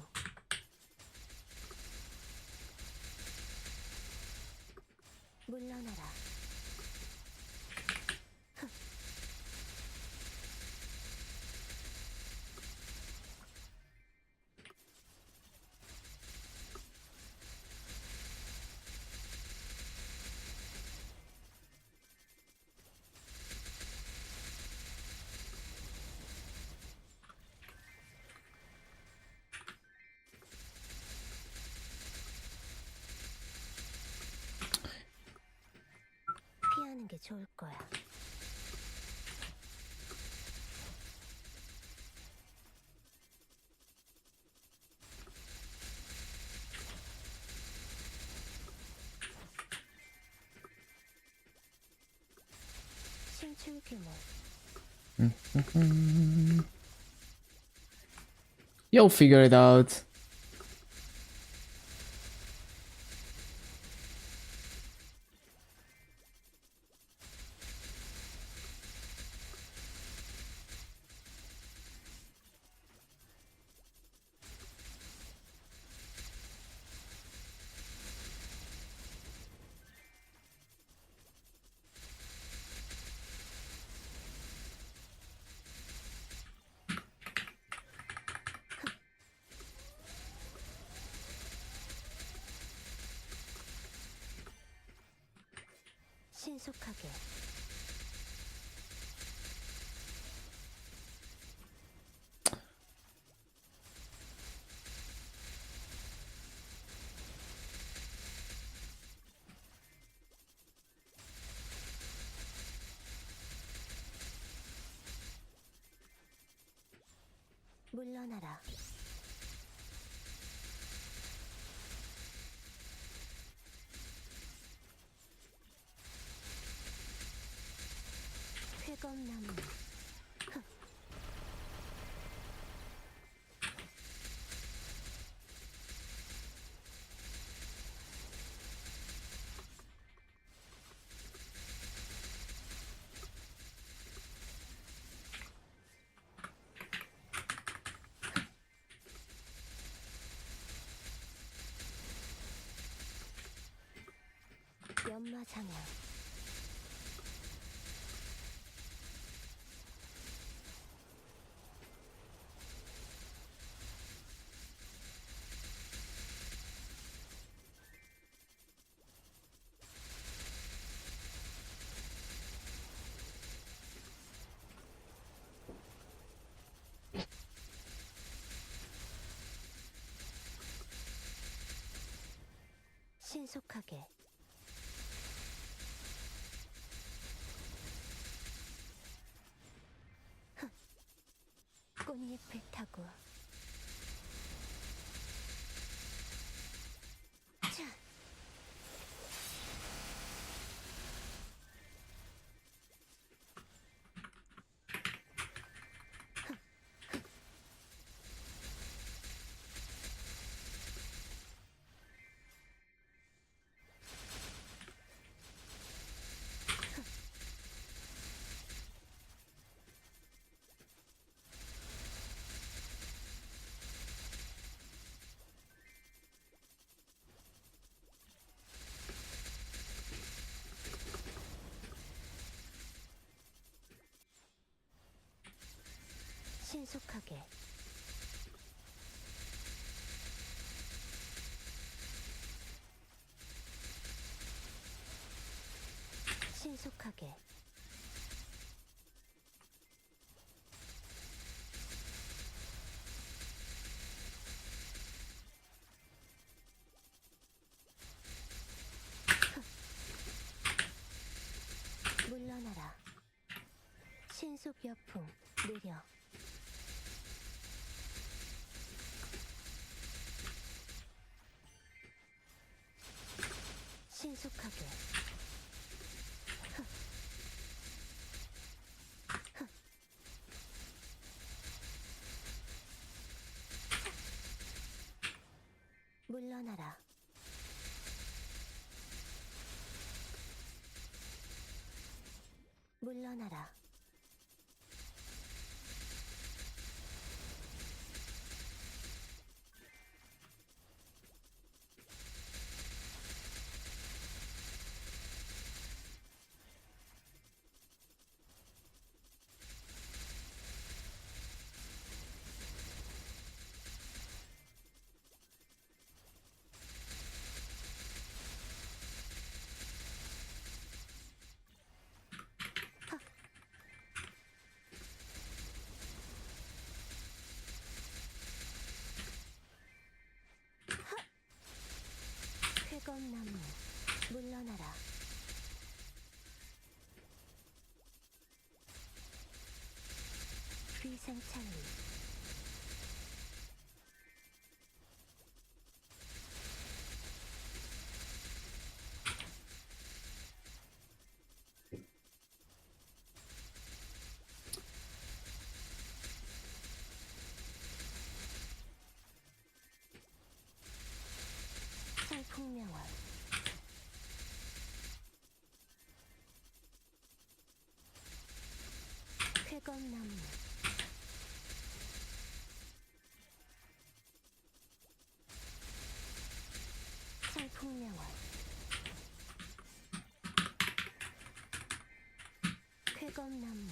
물러나라 피하는 게 좋을 거야 신출 규모 You'll figure it out. 신속하게 물러나라 쾌검나무 연마장애 신속하게 꽃잎을 타고 자 신속하게 신속하게 물러나라. 신속 여풍 느려 신속하게 물러나라. 물러나라. 쾌검나무 물러나라. 귀상찰리 살풍명월 쾌검나무 살풍명월 쾌검나무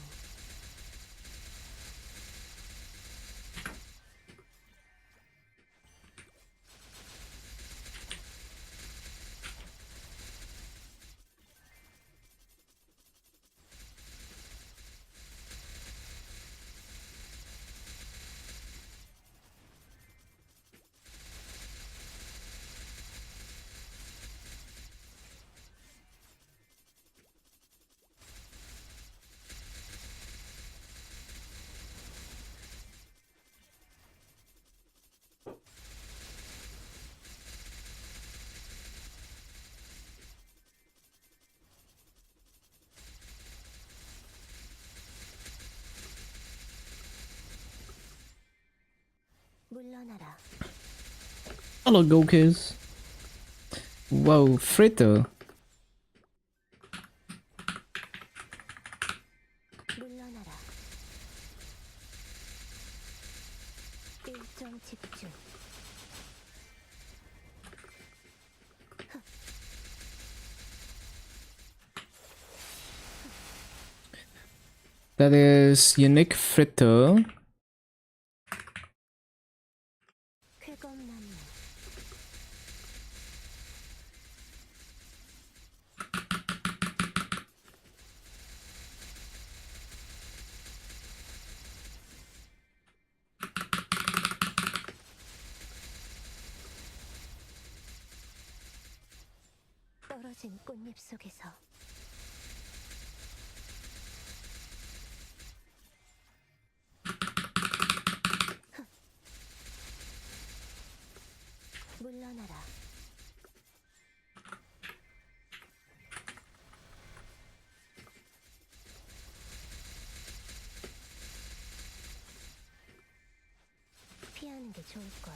물러나라. Hello, Gokers. Whoa, Fritter. 물러나라. 일정 집중. That is unique Fritter. 쾌검나무 떨어진 꽃잎 속에서 물러나라. 피하는 게 좋을 거야.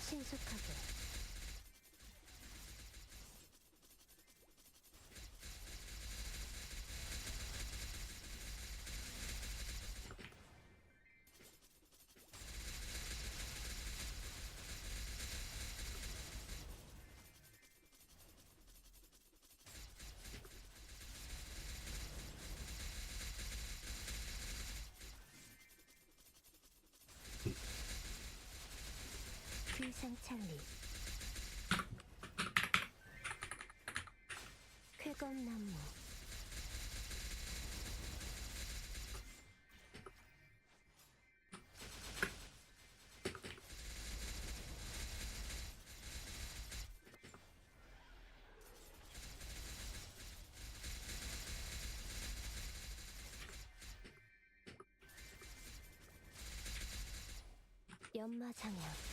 신속하게 일상천리 쾌검나무 연마장향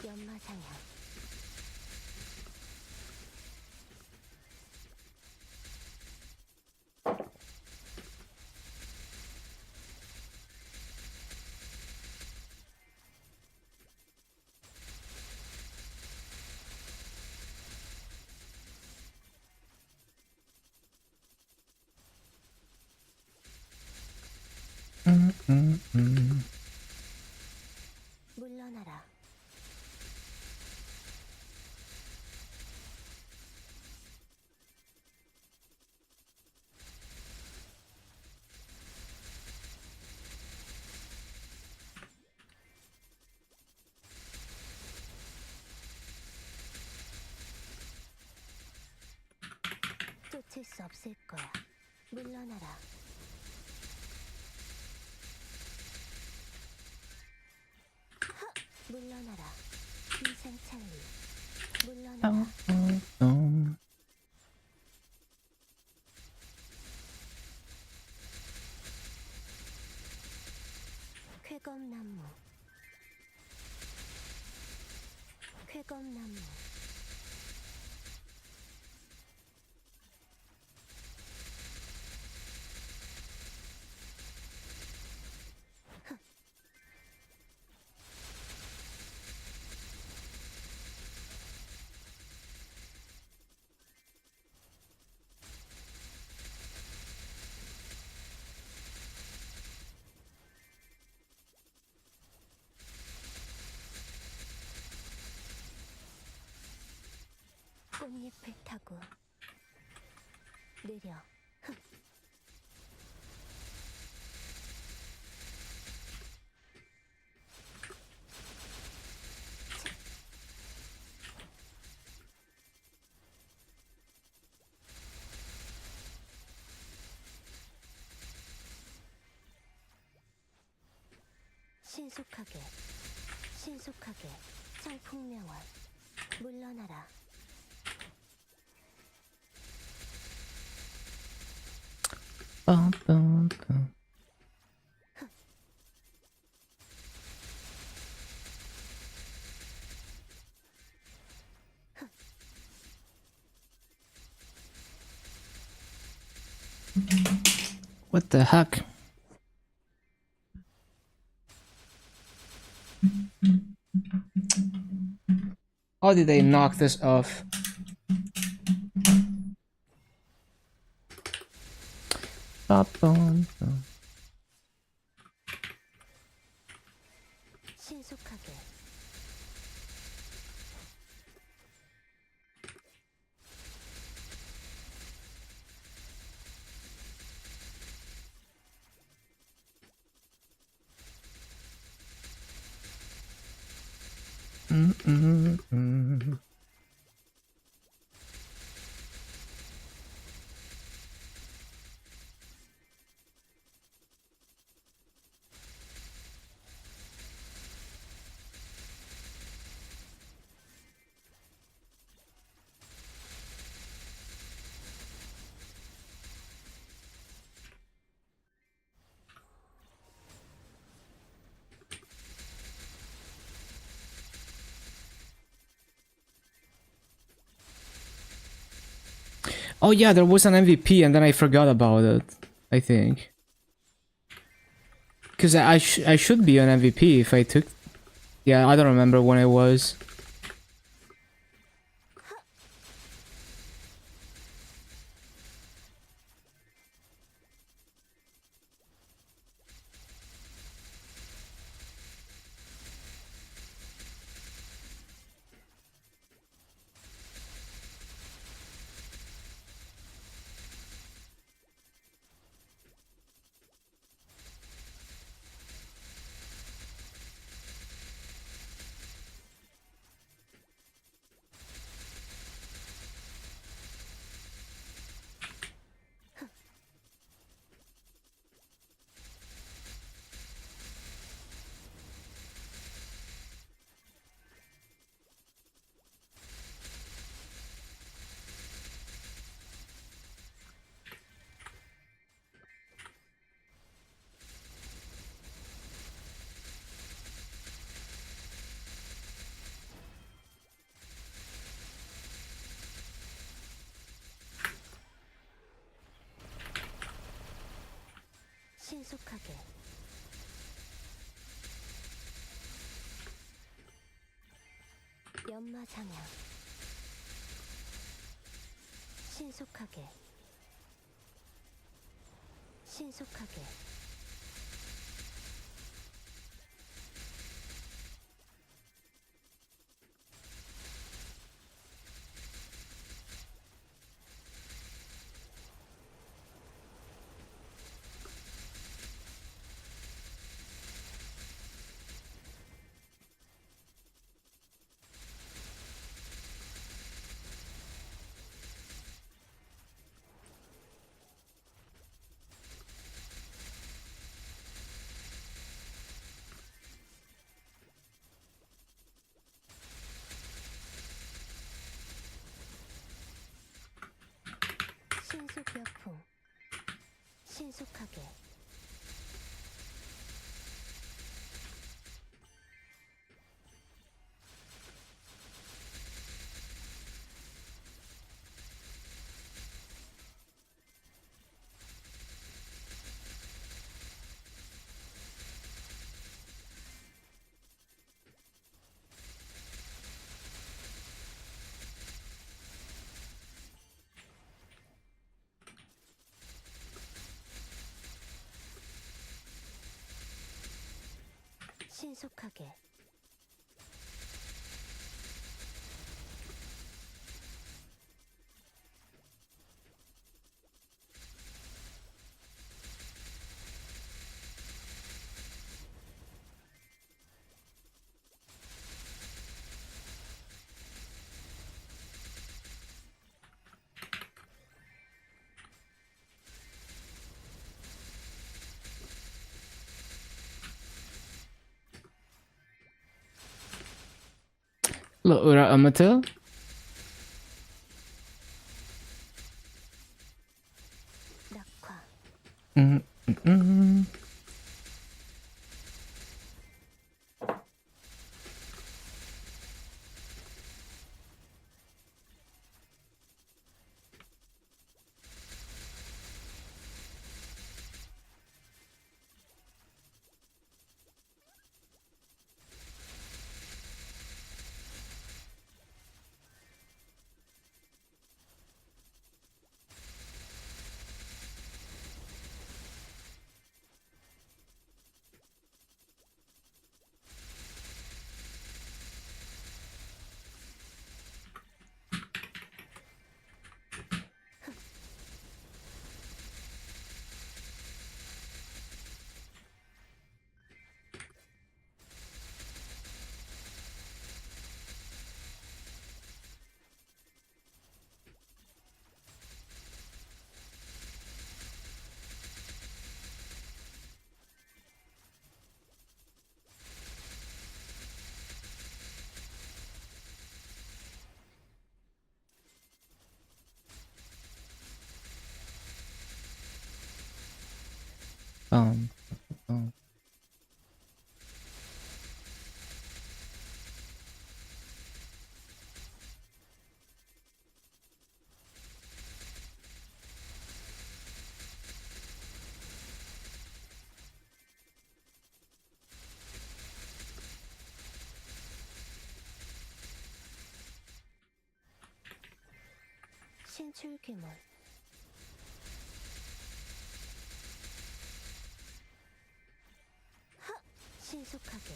연마장향 물러나라 쫓을 수 없을 거야 물러나라 물러나라 일상천리 물러나라 쾌검나무 쾌검나무 꽃잎을 타고 느려 신속하게 신속하게 청풍명화 물러나라 What the heck? How did they knock this off? 신속하게 Oh yeah, there was an MVP and then I forgot about it, I think. Because I should be an MVP if I took... Yeah, I don't remember when it was. 신속하게 연마 장향 신속하게 신속하게 신속여풍 신속하게 신속하게 Look, amateur. 낙화 Mm-mm. 신출귀몰 신속하게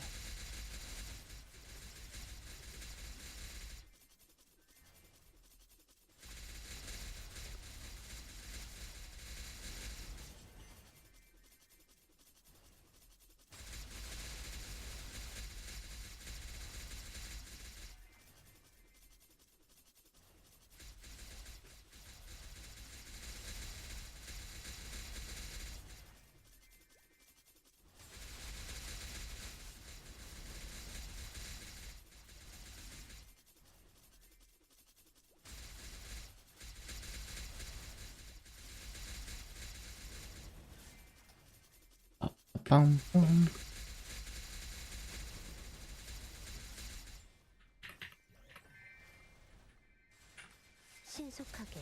빰빰. 신속하게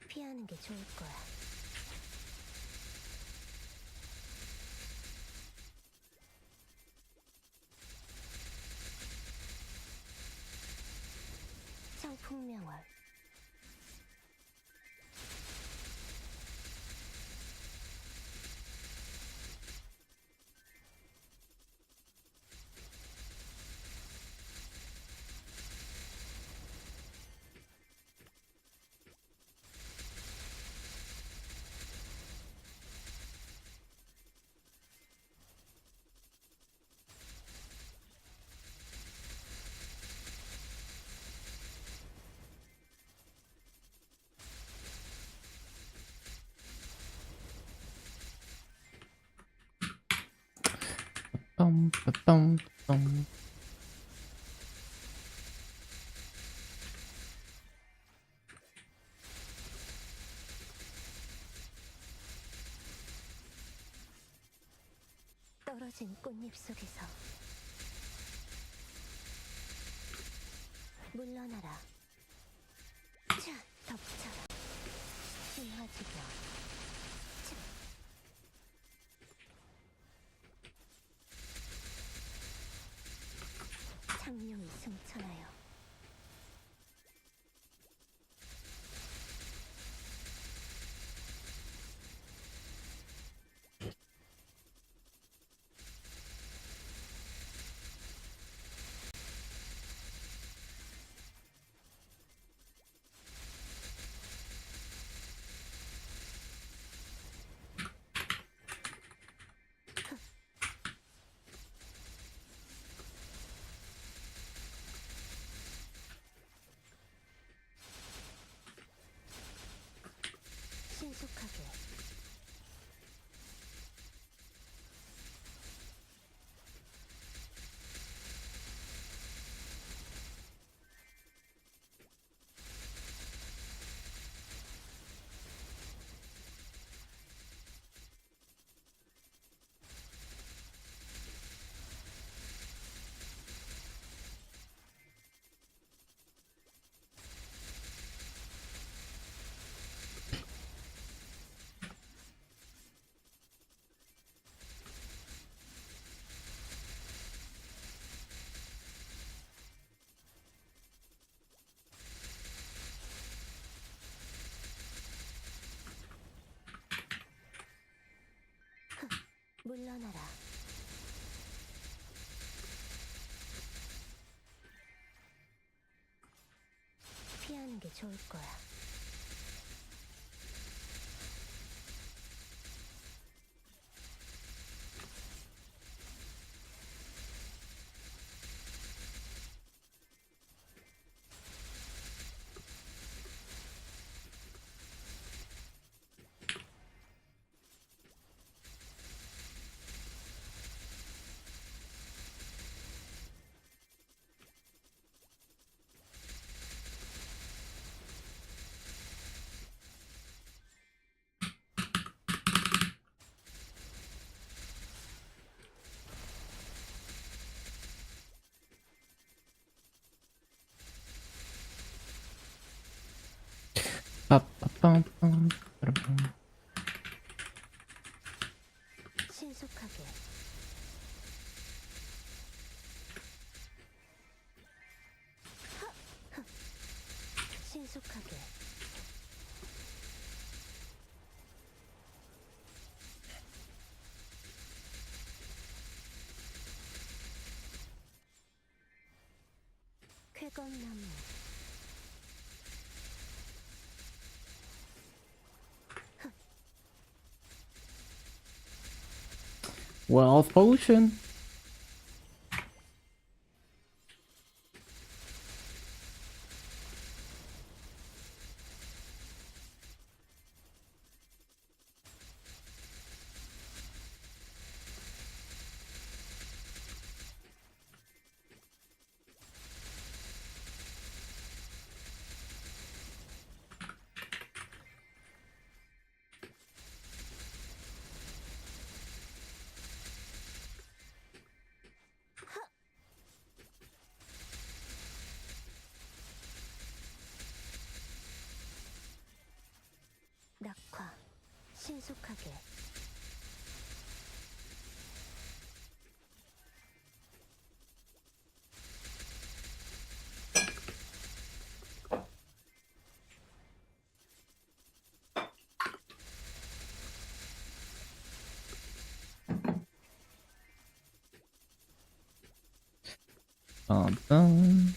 피하는 게 좋을 거야. 청풍명월 빰빰빰빰. 떨어진 꽃잎 속에서 물러나라. 자, 덮쳐라. 신화지경. 창룡이 승천하여 신속하게 물러나라. 좋을 거야. 빠빠빰빰. 신속하게. 신속하게. 쾌검나무. Wealth potion. 낙화. 신속하게. 빰빰빰.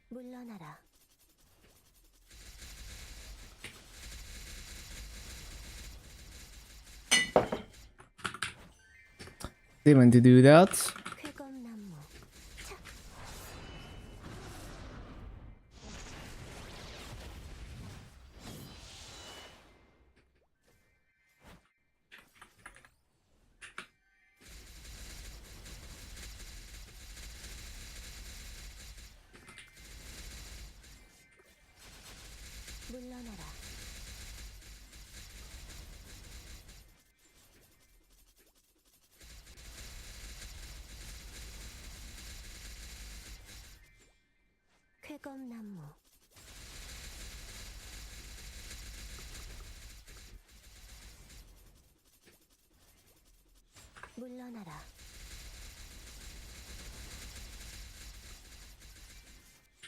물러나라. Didn't to do that. 쾌검나무. 차. 물러나라. 쾌검나무. 물러나라.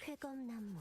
쾌검나무.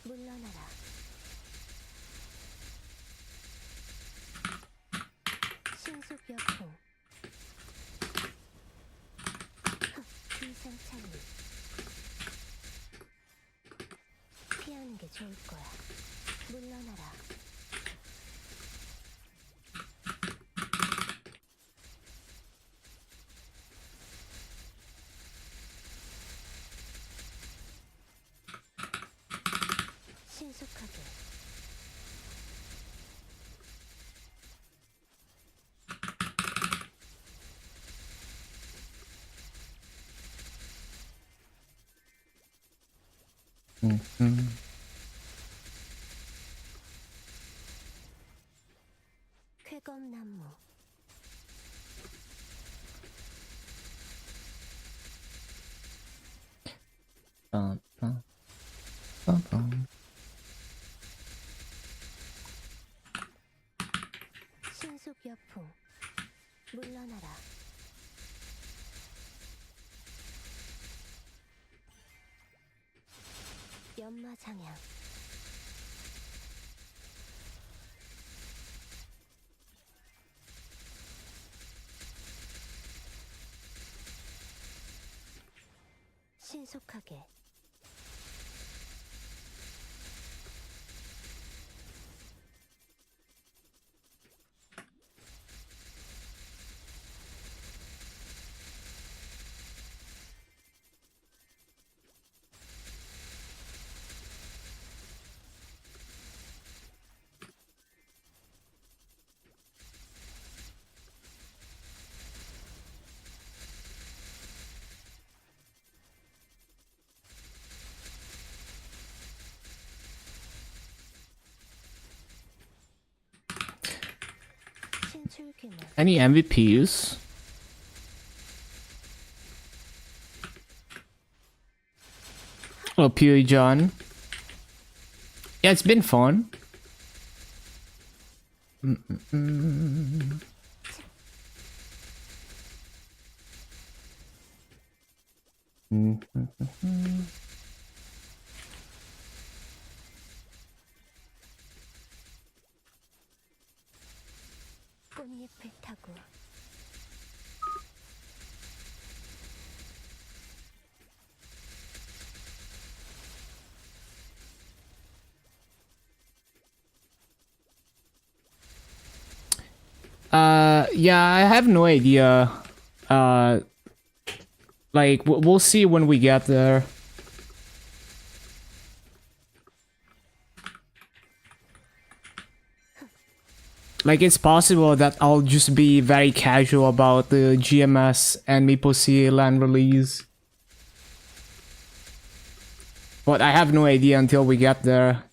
물러나라. 좋을 거야. 물러나라. 신속하게. 쾌검나무. 신속여풍. 물러나라. 연마장향. 신속하게. 신출귀물. Any MVPs? Hello, Pewy John. Yeah, it's been fun. 꽃잎을 타고. Yeah, I have no idea. Like, we'll see when we get there. Like, it's possible that I'll just be very casual about the GMS and MapleStory land release. But I have no idea until we get there.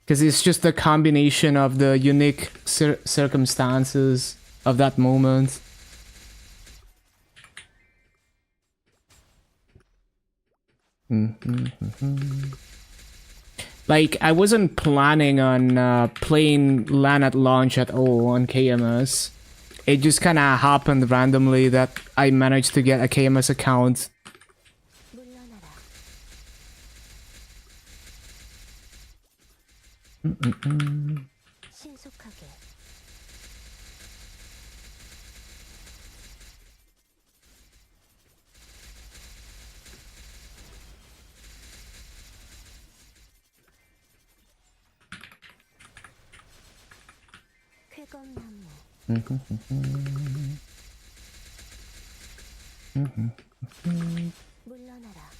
Because it's just a combination of the unique circumstances of that moment. Like, I wasn't planning on playing LAN at launch at all on KMS. It just kind of happened randomly that I managed to get a KMS account. 물러나라. 신속하게. 쾌검나무. 물러나라.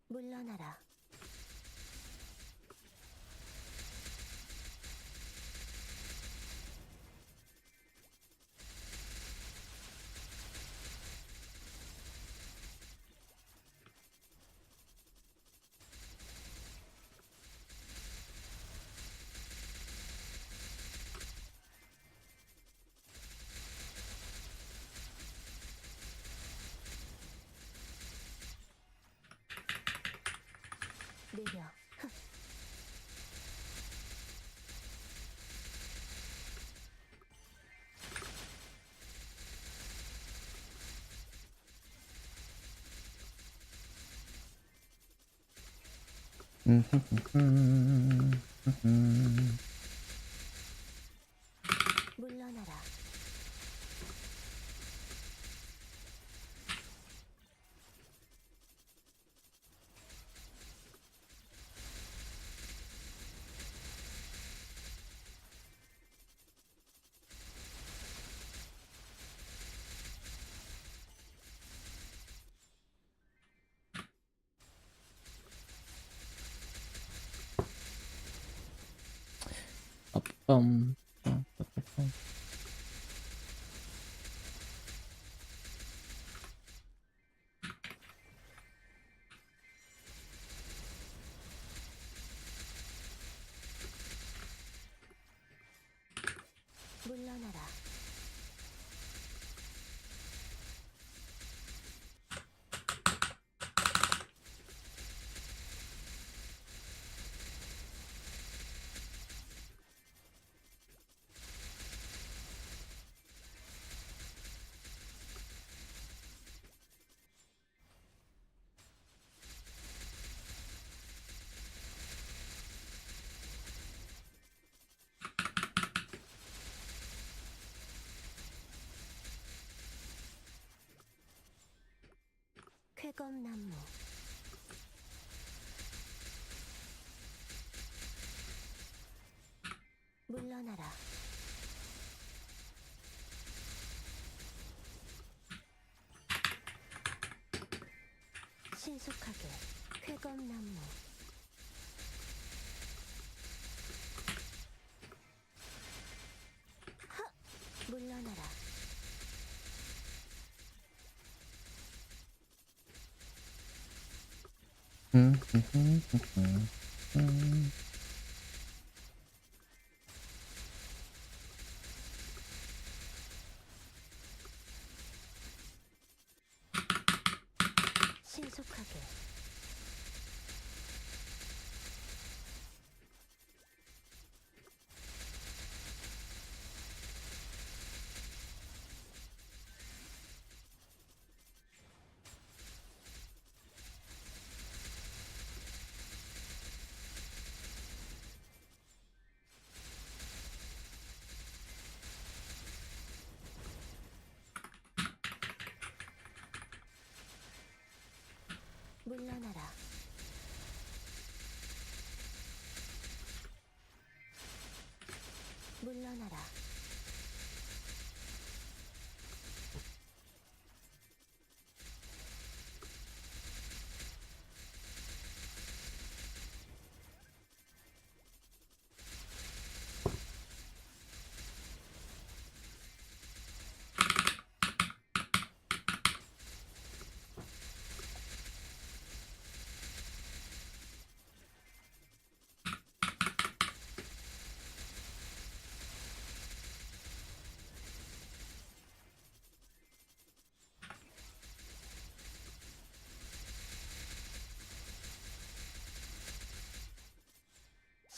물러나라. 느려. 물러나라. 음. 물러나라. 쾌검나무. 물러나라. 신속하게. 쾌검나무. 하! 물러나라. 신속하게. 물러나라. 물러나라.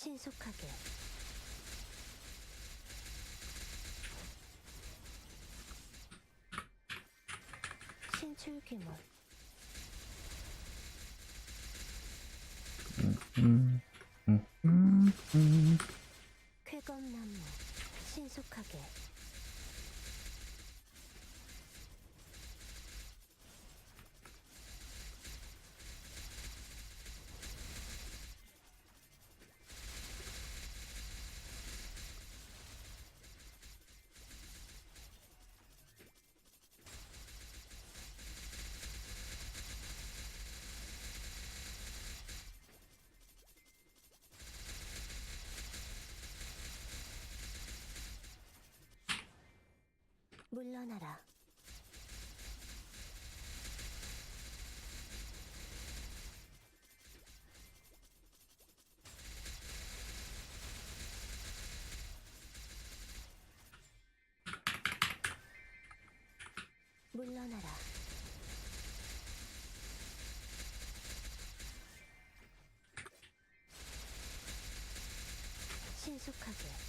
신속하게. 신출귀몰. 쾌검나무. 신속하게. 물러나라. 물러나라. 신속하게.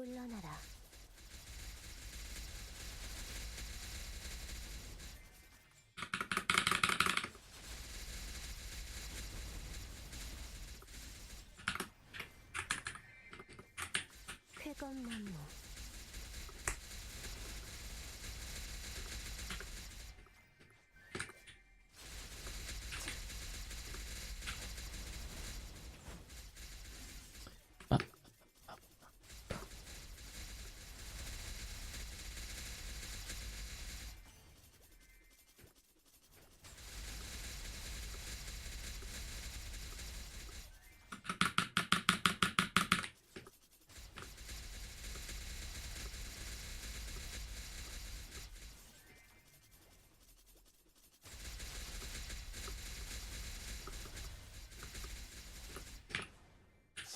물러나라. 쾌검나무.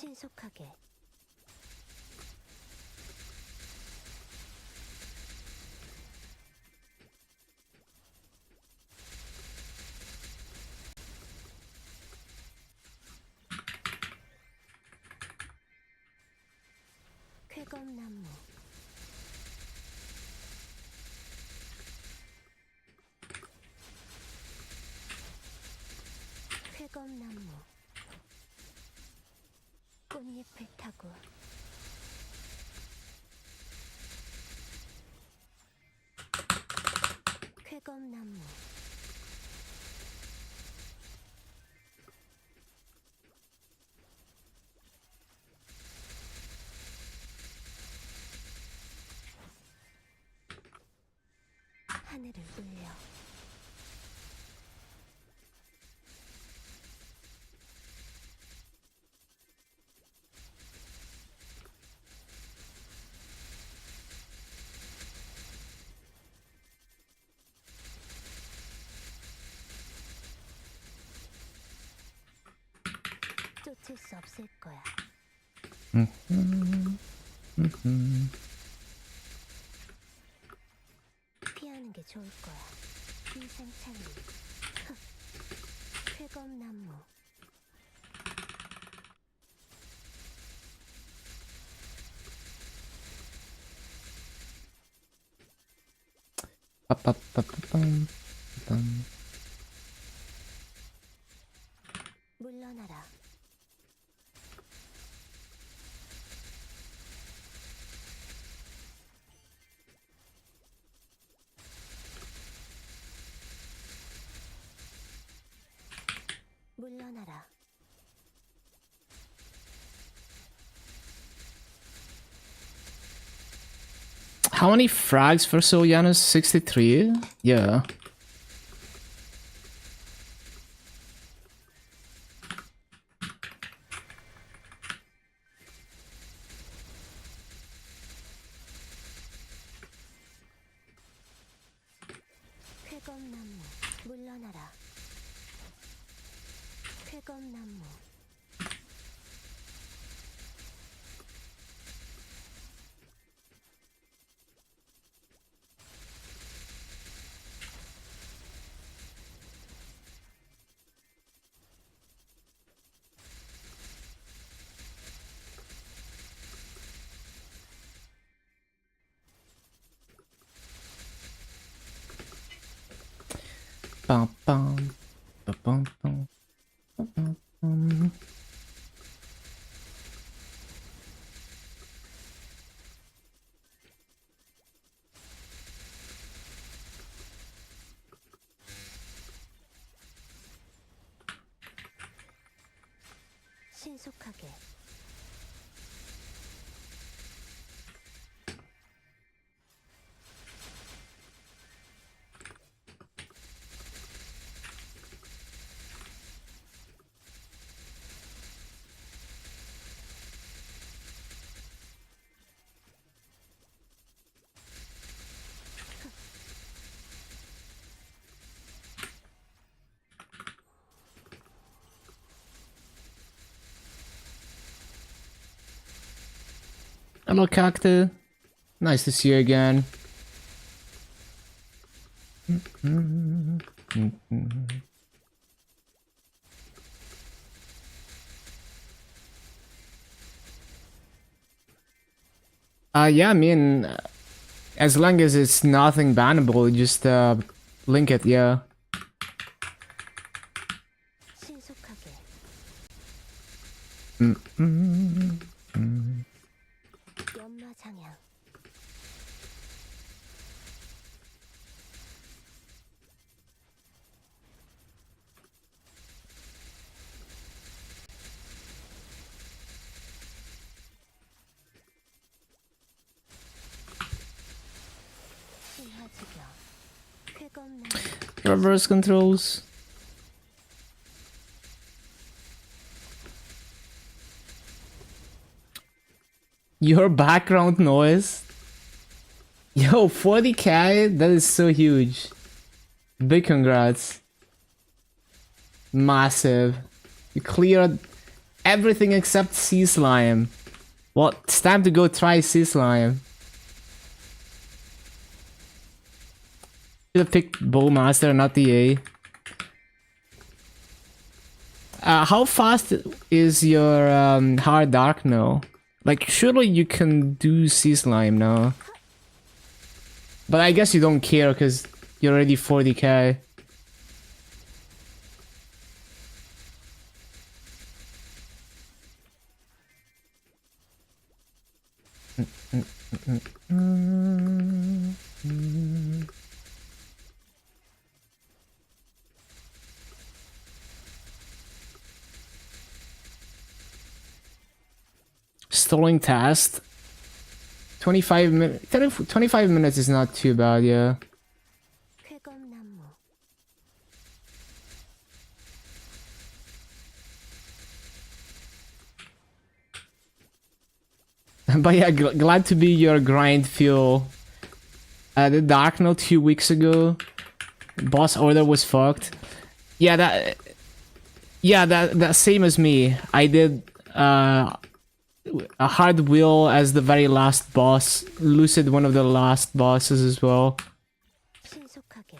신속하게. 쾌검나무. 쾌검나무. 꽃잎을 타고. 쾌검나무. 하늘을 울려. 쫓을 수 없을 거야. 피하는 게 좋을 거야. 일상창리. 쾌검나무. 빠빠빠빠빰. 물러나라. 물러나라. How many frags for Sylvanas? 63? Yeah. 쾌검나무. 물러나라. 쾌검나무. Bum, bum, bum, bum, bum, bum. 신속하게. Hello, Cactus. Nice to see you again. Yeah, I mean, as long as it's nothing bannable, just link it, yeah. 신속하게 연마 장향 신화지경 쾌검나무 Reverse controls. Your background noise. Yo, 40k? That is so huge. Big congrats. Massive. You cleared everything except Sea Slime. Well, it's time to go try Sea Slime. Should have picked Bowmaster, not the A. How fast is your hard dark now? Like, surely you can do Sea Slime now. But I guess you don't care because you're already 40k. Stalling test. 25 minutes. 25 minutes is not too bad, yeah. 쾌검나무 But yeah, glad to be your grind fuel. The Dark Note 2 weeks ago. Boss order was fucked. Yeah, that same as me. I did a hard wheel as the very last boss. Lucid one of the last bosses as well. 신속하게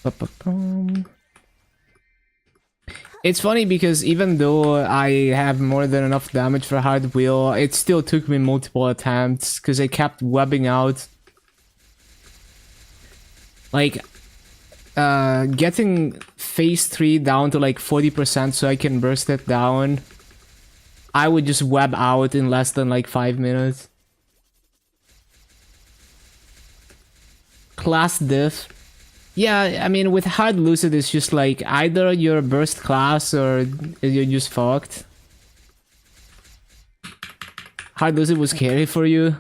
Ba-ba-bum. It's funny because even though I have more than enough damage for hard wheel, it still took me multiple attempts because I kept webbing out. Like, getting phase 3 down to like 40% so I can burst it down, I would just web out in less than like 5 minutes. Class diff. Yeah, I mean, with hard lucid, it's just like either you're burst class or you're just fucked. Hard lucid was scary for you.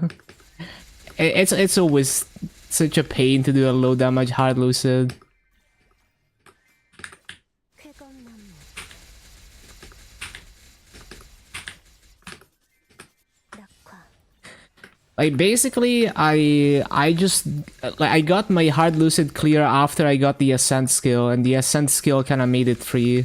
It's always such a pain to do a low damage hard lucid. 쾌검나무 낙화 Like basically, I just like I got my hard lucid clear after I got the ascent skill, and the ascent skill kind of made it free.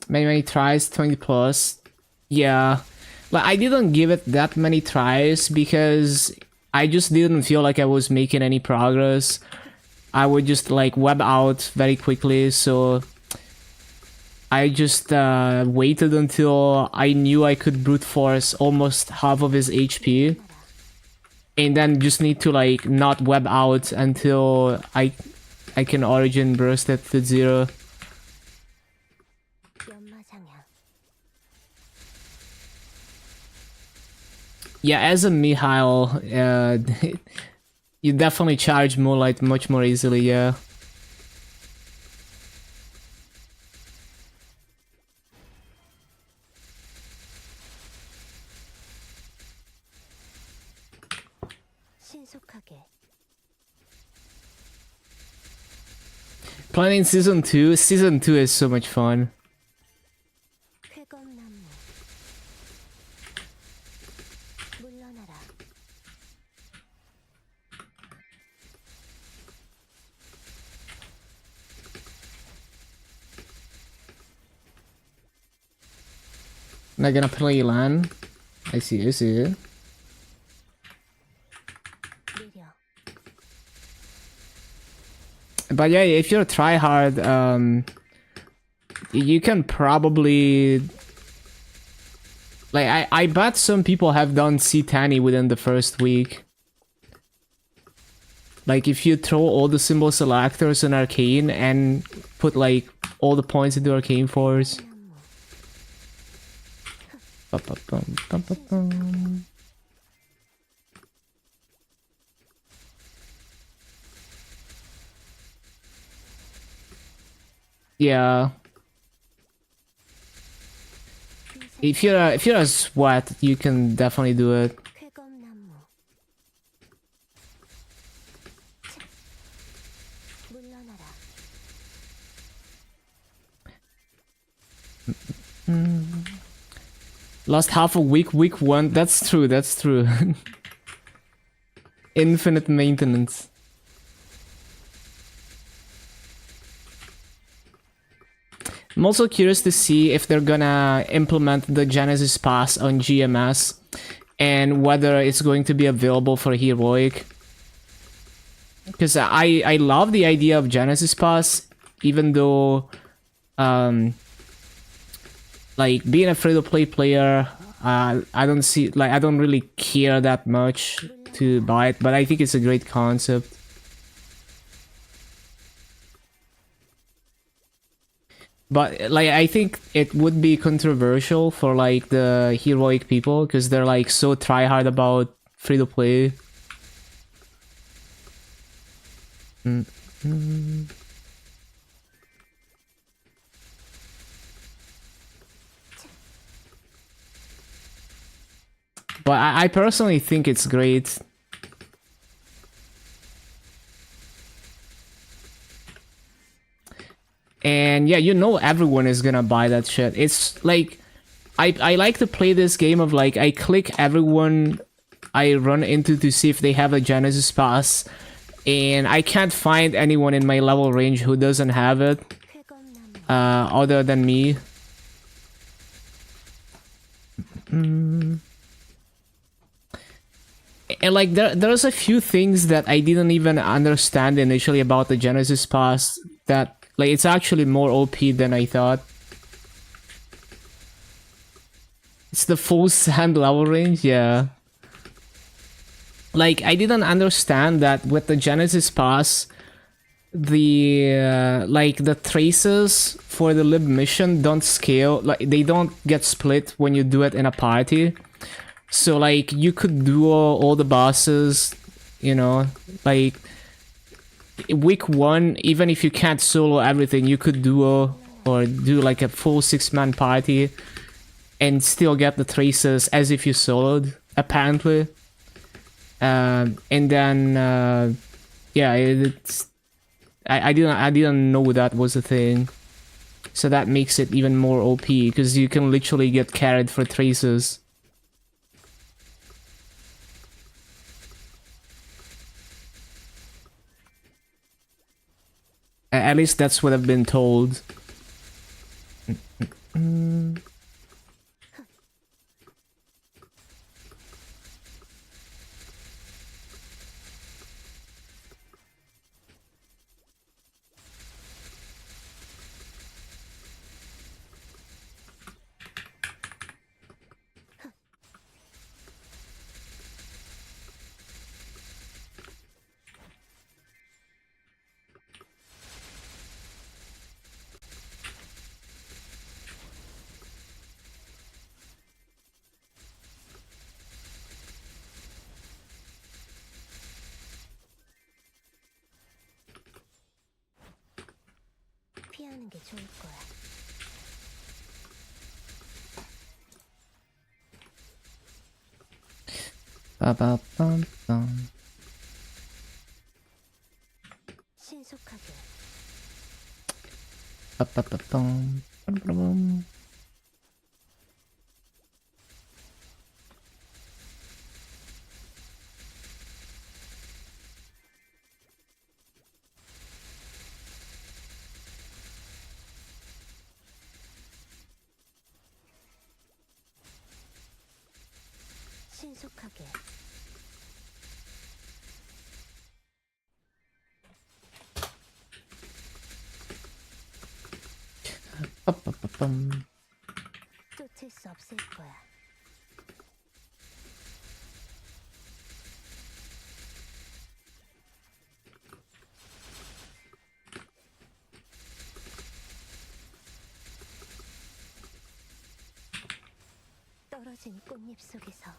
Many tries, 20 plus. Yeah, like I didn't give it that many tries because I just didn't feel like I was making any progress. I would just like web out very quickly, so I just waited until I knew I could brute force almost half of his HP, and then just need to like not web out until I can origin burst it to 0. 연마 장향 Yeah, as a Mihail, you definitely charge Moonlight much more easily, yeah. 신속하게 Planning season 2? Season 2 is so much fun. 쾌검나무 물러나라 Not gonna play LAN? I see, I see. But yeah, if you're a tryhard, you can probably... Like, I bet some people have done C10 within the first week. Like, if you throw all the symbol selectors in Arcane and put, like, all the points into Arcane Force. Yeah. If you're a sweat, you can definitely do it. 쾌검나무 물러나라. Lost half a week, week 1. That's true, that's true. Infinite maintenance. I'm also curious to see if they're gonna implement the Genesis Pass on GMS and whether it's going to be available for Heroic. Because I love the idea of Genesis Pass, even though like being a free-to-play player, I don't really care that much to buy it, but I think it's a great concept. But like I think it would be controversial for like the Heroic people because they're like so try-hard about free-to-play. But I personally think it's great. And yeah, you know everyone is gonna buy that shit. It's like, I like to play this game of like, I click everyone I run into to see if they have a Genesis Pass. And I can't find anyone in my level range who doesn't have it. Other than me. And like there's a few things that I didn't even understand initially about the Genesis Pass that like it's actually more OP than I thought. It's the full sand level range, yeah. Like I didn't understand that with the Genesis Pass, the like the traces for the lib mission don't scale, like they don't get split when you do it in a party. So like you could duo all the bosses, you know, like week 1, even if you can't solo everything, you could duo or do like a full 6-man party and still get the traces as if you soloed, apparently. And then yeah, I didn't know that was a thing. So that makes it even more OP because you can literally get carried for traces. At least that's what I've been told. 피하는 게 좋을 거야. Ba-ba-bum-bum. 신속하게. Ba-ba-ba-bum. Ba-ba-bum. 신속하게. 쫓을 수 없을 거야. 떨어진 꽃잎 속에서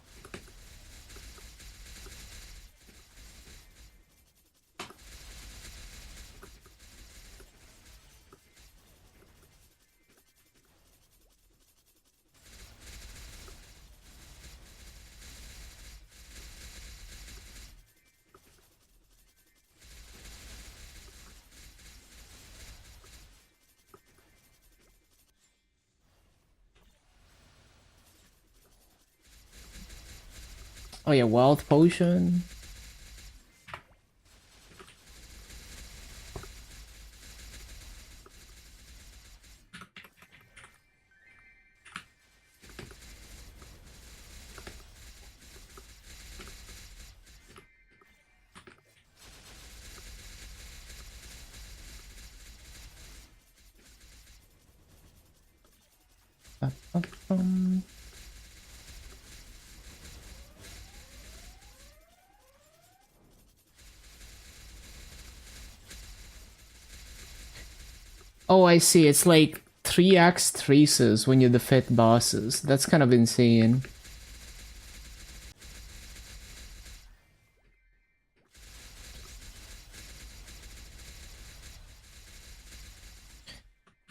Oh yeah, wealth potion. Oh, I see. It's like 3x traces when you defeat bosses. That's kind of insane.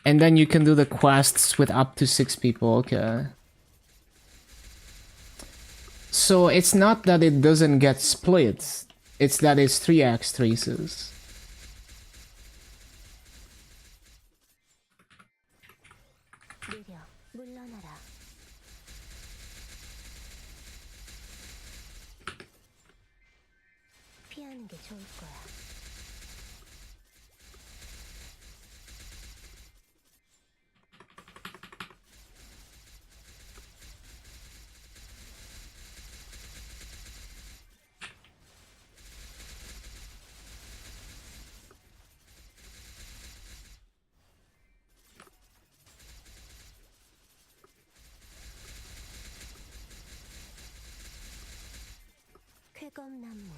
And then you can do the quests with up to 6 people. Okay. So it's not that it doesn't get split. It's that it's 3x traces. 느려 물러나라. 피하는 게 좋을 거야. 쾌검나무.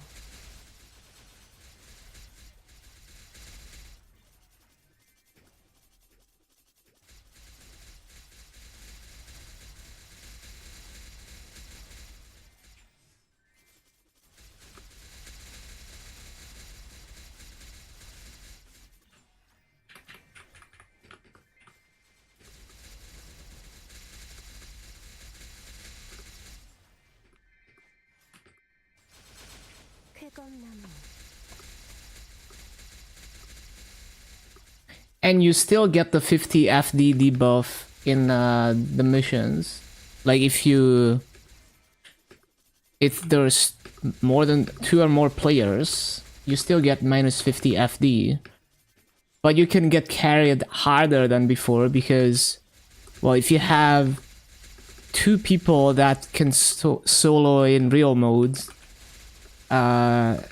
쾌검나무. And you still get the 50 FD debuff in the missions. Like if there's more than 2 or more players, you still get minus 50 FD. But you can get carried harder than before because, well, if you have 2 people that can solo in real modes, and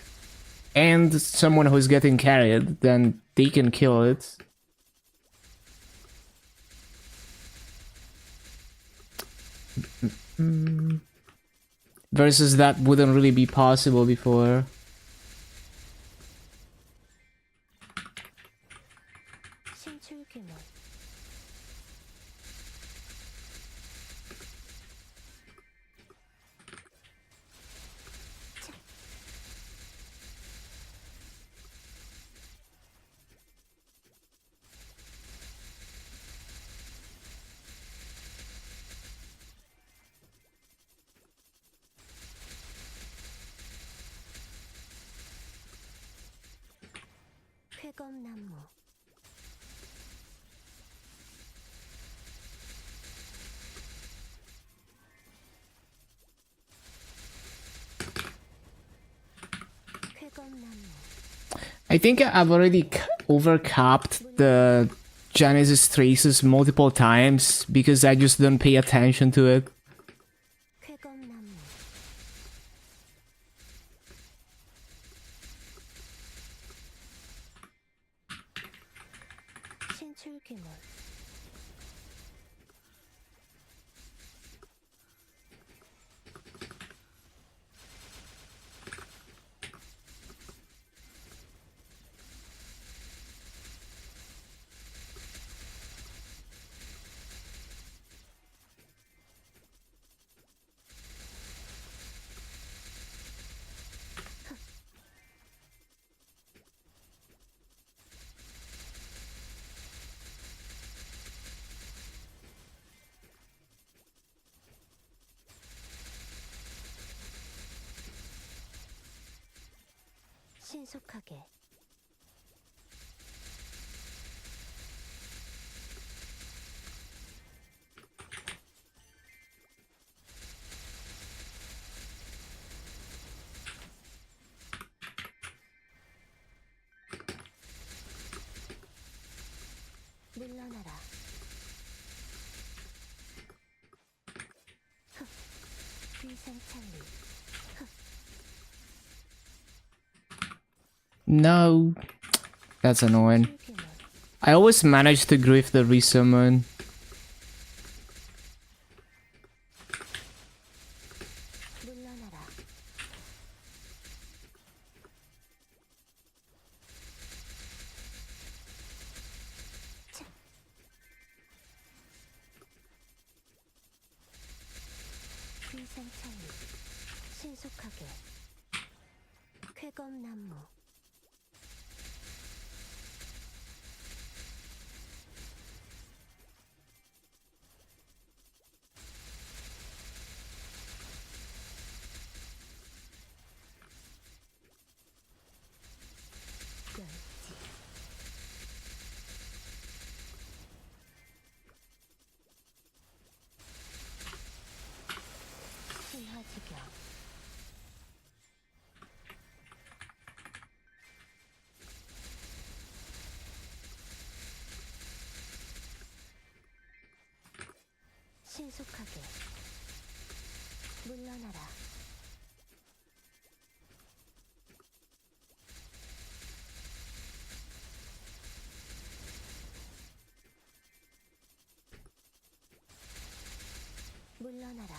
someone who's getting carried, then they can kill it. Versus that wouldn't really be possible before. 신출귀몰. 쾌검나무. 쾌검나무. I think I've already overcapped the Genesis traces multiple times because I just don't pay attention to it. 쾌검나무. 신출귀몰. 신속하게. 물러나라. 위상찰리. No. That's annoying. 출규모. I always manage to grief the resummon. 물러나라. 차. 위상찰리. 신속하게. 쾌검나무. 멸치. 신화지경. 신속하게. 물러나라. 물러나라.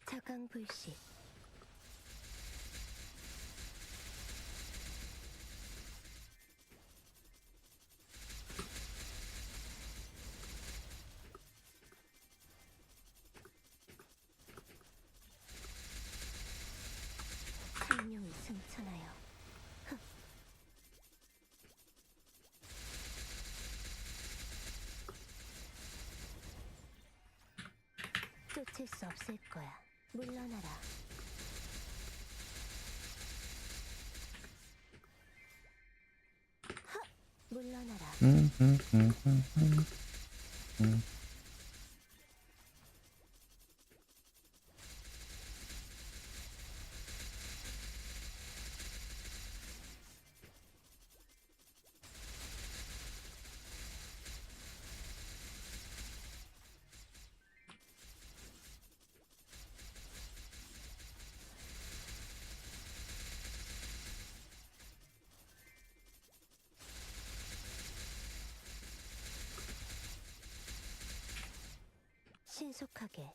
자강불식. 생명이 승천하여. 흑. 쫓을 수 없을 거야. 물러나라. 하! 물러나라. 신속하게.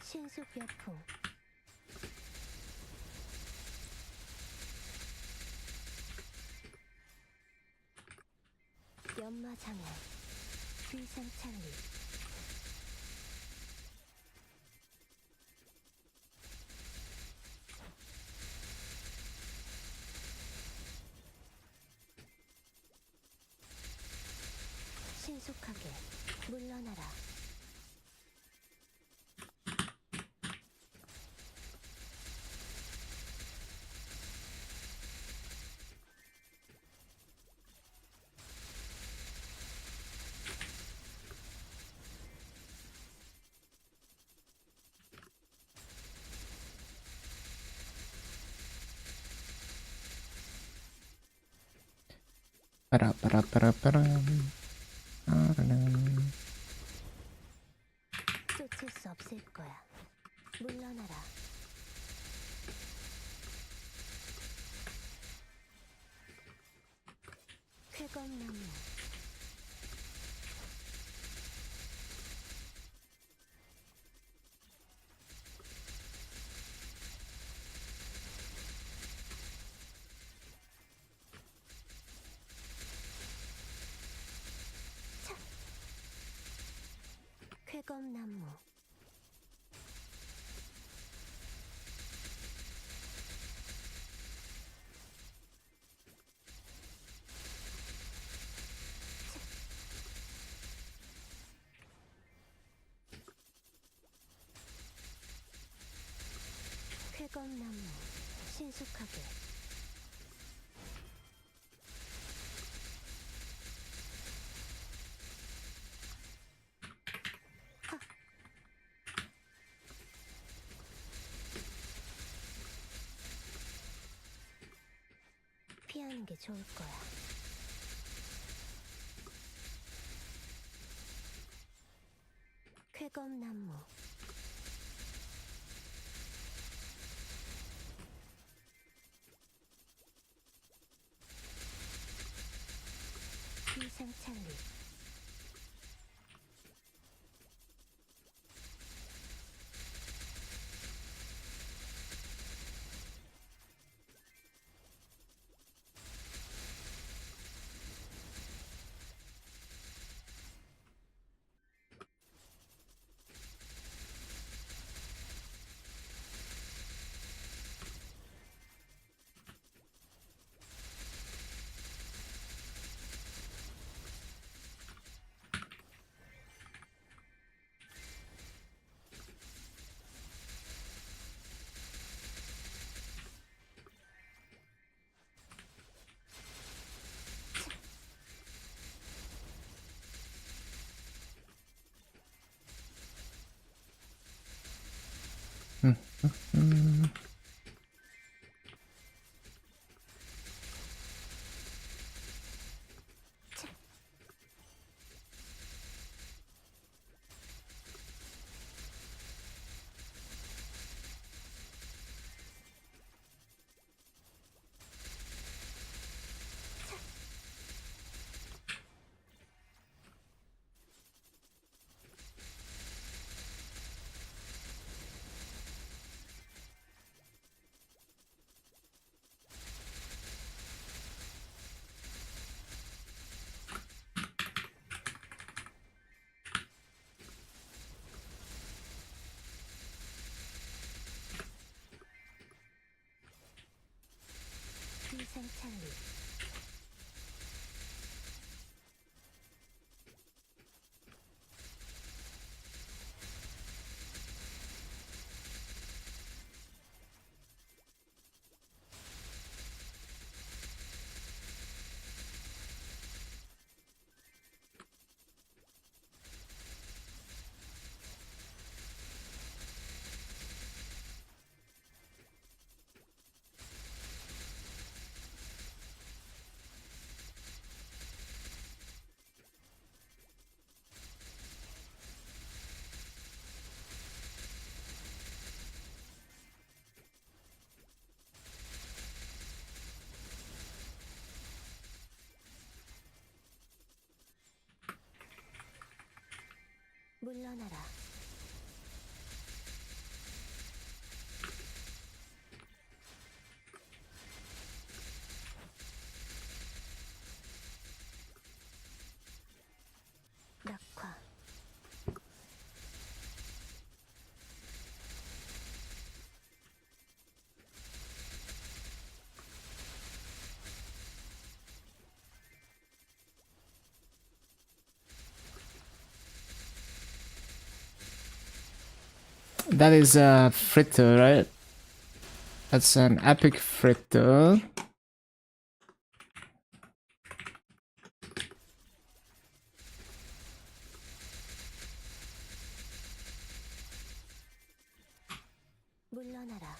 신속여풍. 연마장애. 위상찰리. 신속하게. 물러나라. 쫓을 수 없을 거야. 물러나라. 쾌검나무. 차. 쾌검나무. 쾌검나무 신속하게 피하는 게 좋을 거야. 쾌검나무 비상찰리 비상찰리 물러나라. 낙화 That is a fritter, right? That's an epic fritter. 물러나라.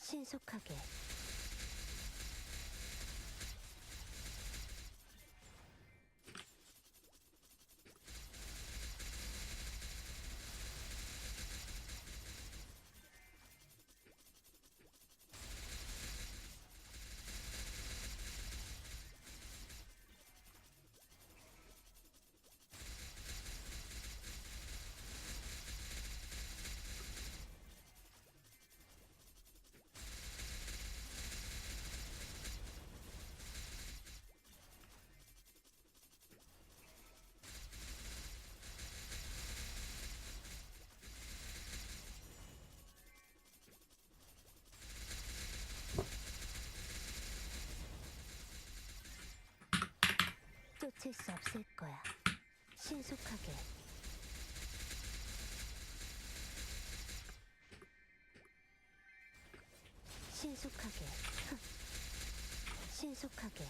신속하게 놓칠 수 없을 거야. 신속하게. 신속하게. 신속하게.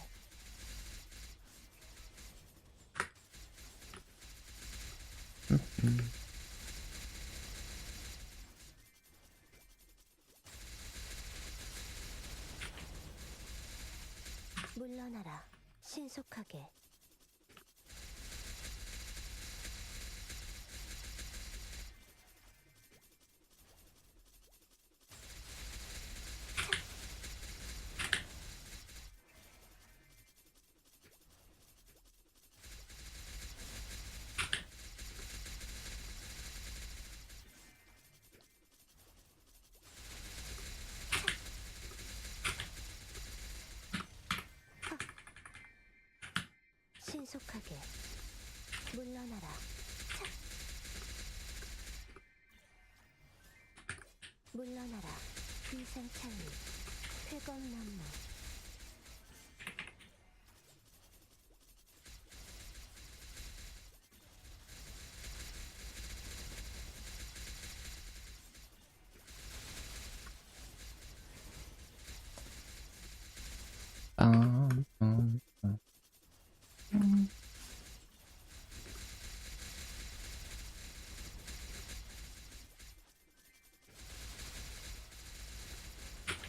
물러나라. 신속하게. 신속하게. 물러나라. 물러나라. 비상창리. 쾌검나무.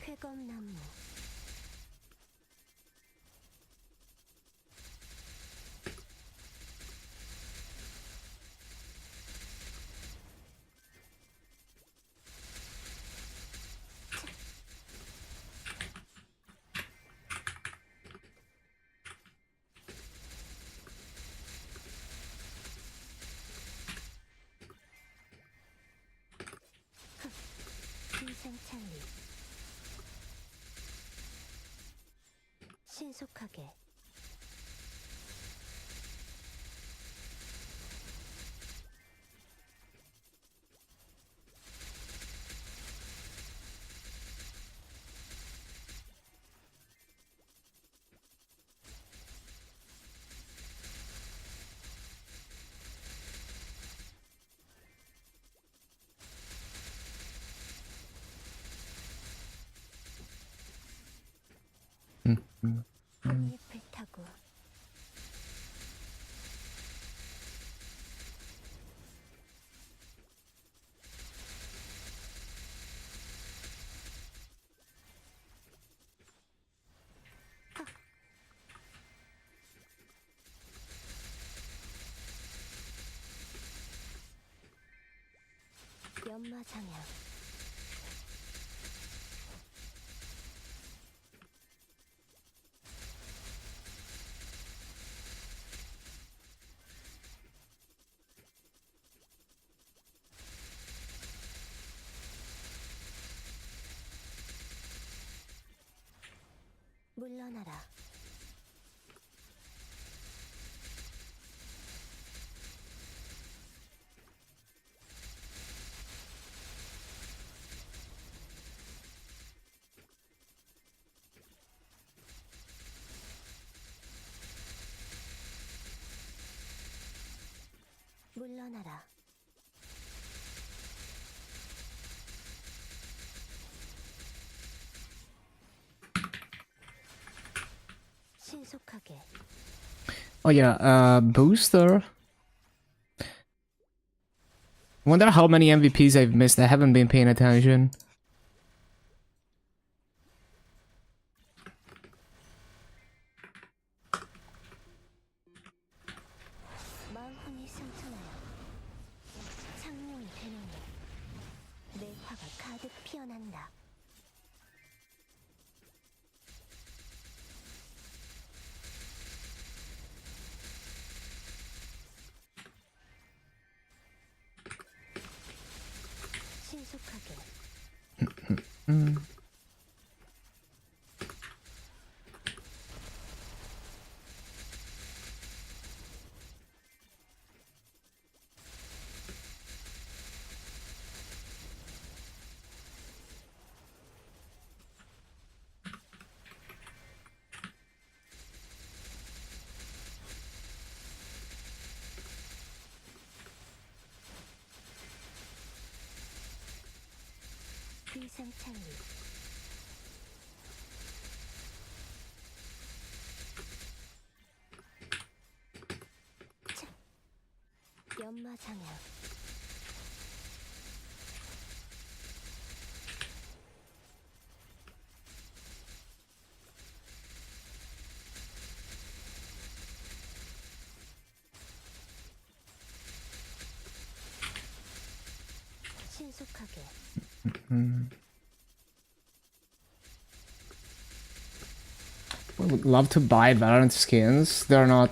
쾌검나무. 비상창리. 신속하게. 꽃잎을 타고. 연마장향. 물러나라. 물러나라. 신속하게. Oh yeah, booster. Wonder how many MVPs I've missed. I haven't been paying attention. 마음이 승천하여 창룡이 되노니 내 화가 가득 피어난다. 신속하게. 위상창리. 연마장애. 신속하게. Would love to buy Valorant skins. They're not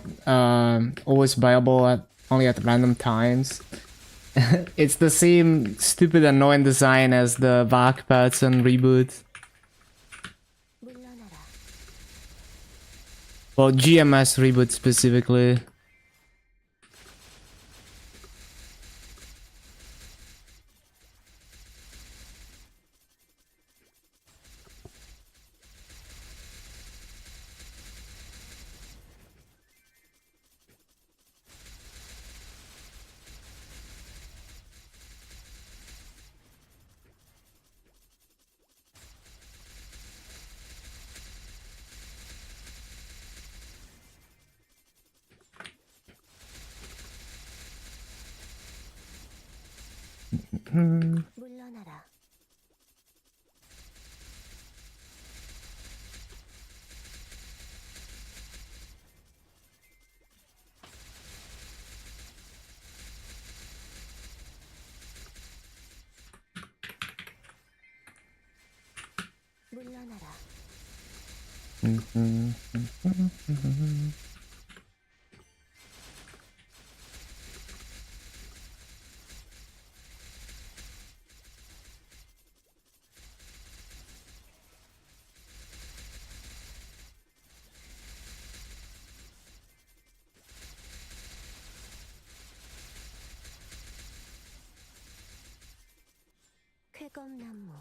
always viable at only at random times. It's the same stupid annoying design as the VAC pattern reboot. 물러나라. Well, GMS reboot specifically. 물러나라. 물러나라. 쾌검나무.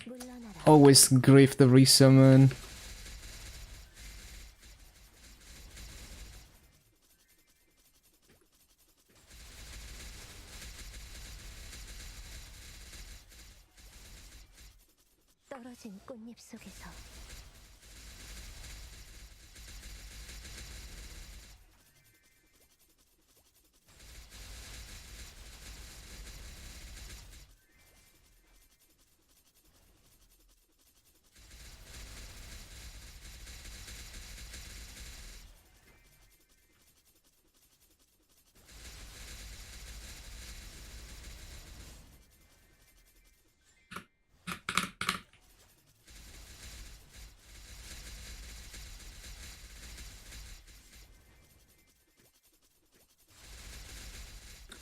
물러나라. Always grief the resummon. 떨어진 꽃잎 속에서.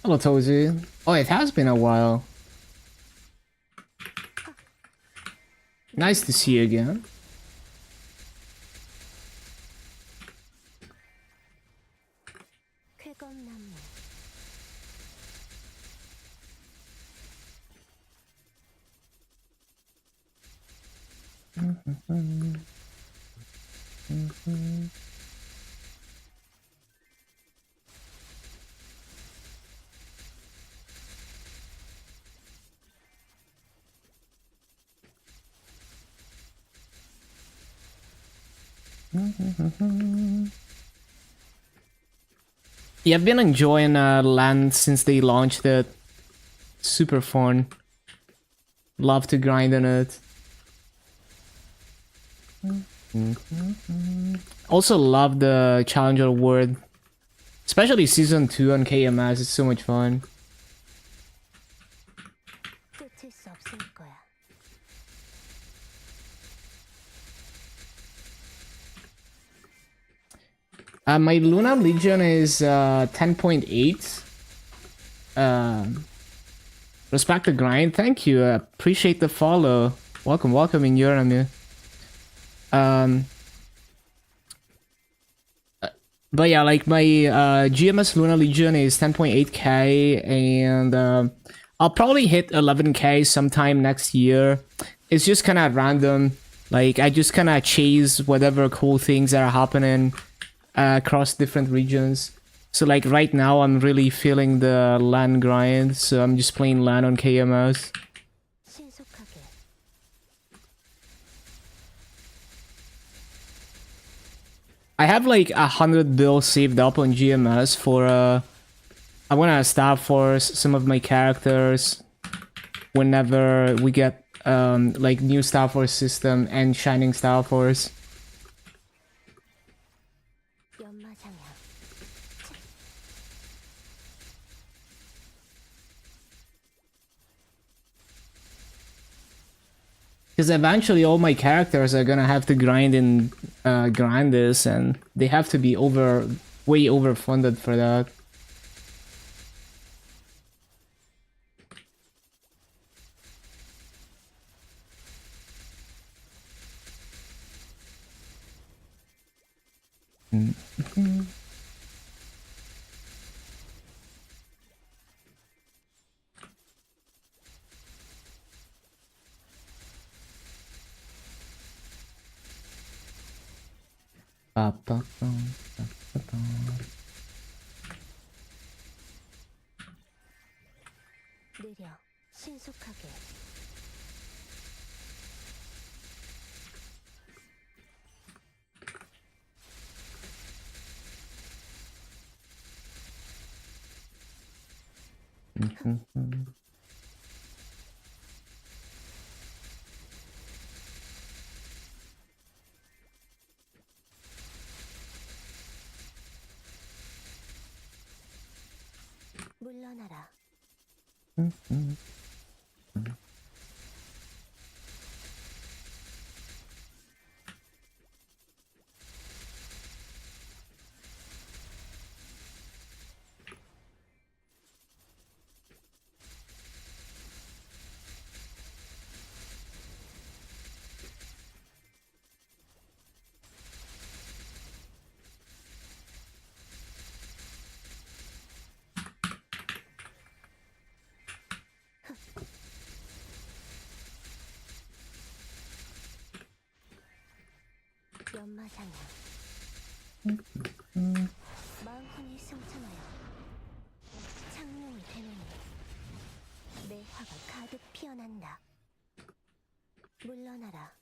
Hello, Tozy. Oh, it has been a while. Nice to see you again. 쾌검나무. Yeah, I've been enjoying Land since they launched it. Super fun. Love to grind on it. Also love the Challenger Award. Especially Season 2 on KMS, it's so much fun. 끝일 수 없을 거야. My Luna Legion is 10.8. Respect the grind. Thank you. Appreciate the follow. Welcome, welcome in Euromu. But yeah, like my GMS Luna Legion is 10.8k, and I'll probably hit 11k sometime next year. It's just kind of random. Like I just kind of chase whatever cool things that are happening across different regions. So like right now I'm really feeling the LAN grind, so I'm just playing LAN on KMS. 신속하게. I have like 100 bills saved up on GMS for I want to Star Force some of my characters whenever we get like new Star Force system and Shining Star Force. 연마장향. Because eventually all my characters are gonna have to grind in Grandis, and they have to be way overfunded for that. 느려. 신속하게. 물러나라. 연마장향. 마음뿐이 승천하여 창룡이 되노니 내 화가 가득 피어난다. 물러나라.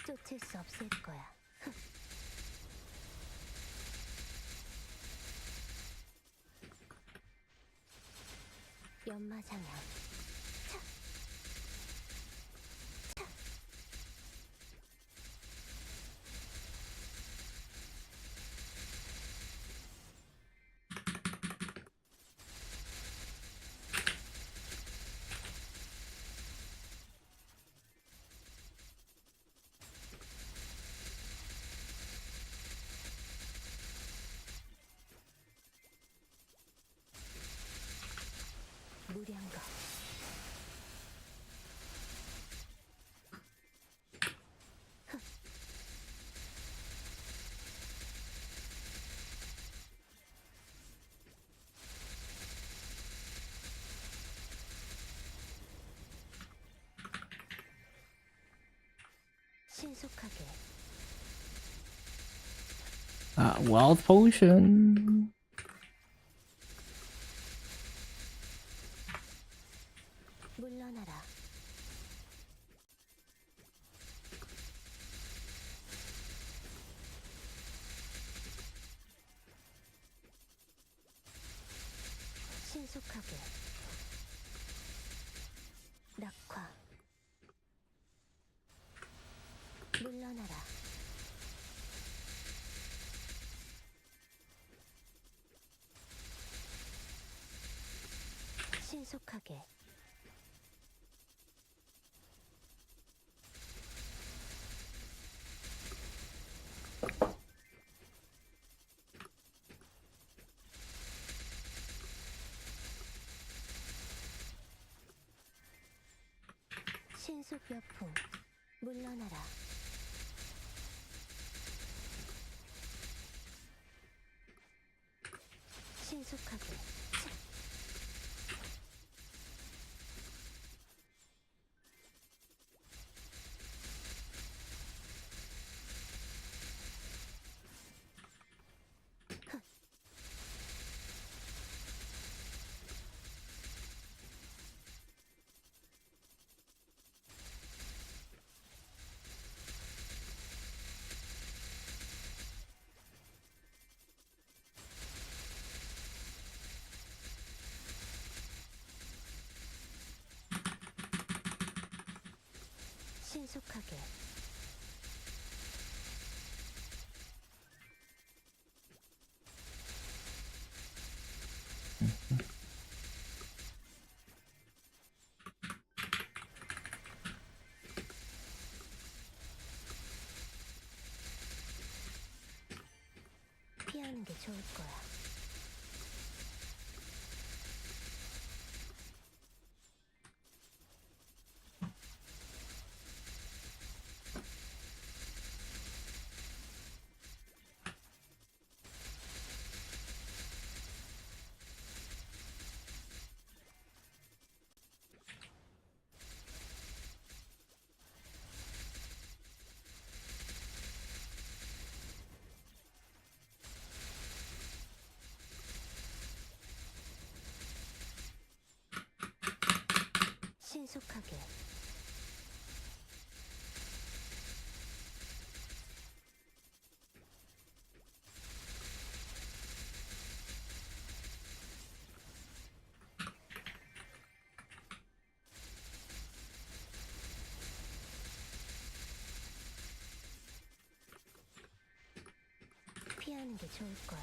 쫓을 수 없을 거야. 연마장향. 차. 차. 무량거. 신속하게. Wealth potion. 물러나라. 신속하게 낙화 물러나라 신속하게 신속여풍 물러나라 신속하게 신속하게 피하는 게 좋을 거야. 신속하게 피하는 게 좋을 거야.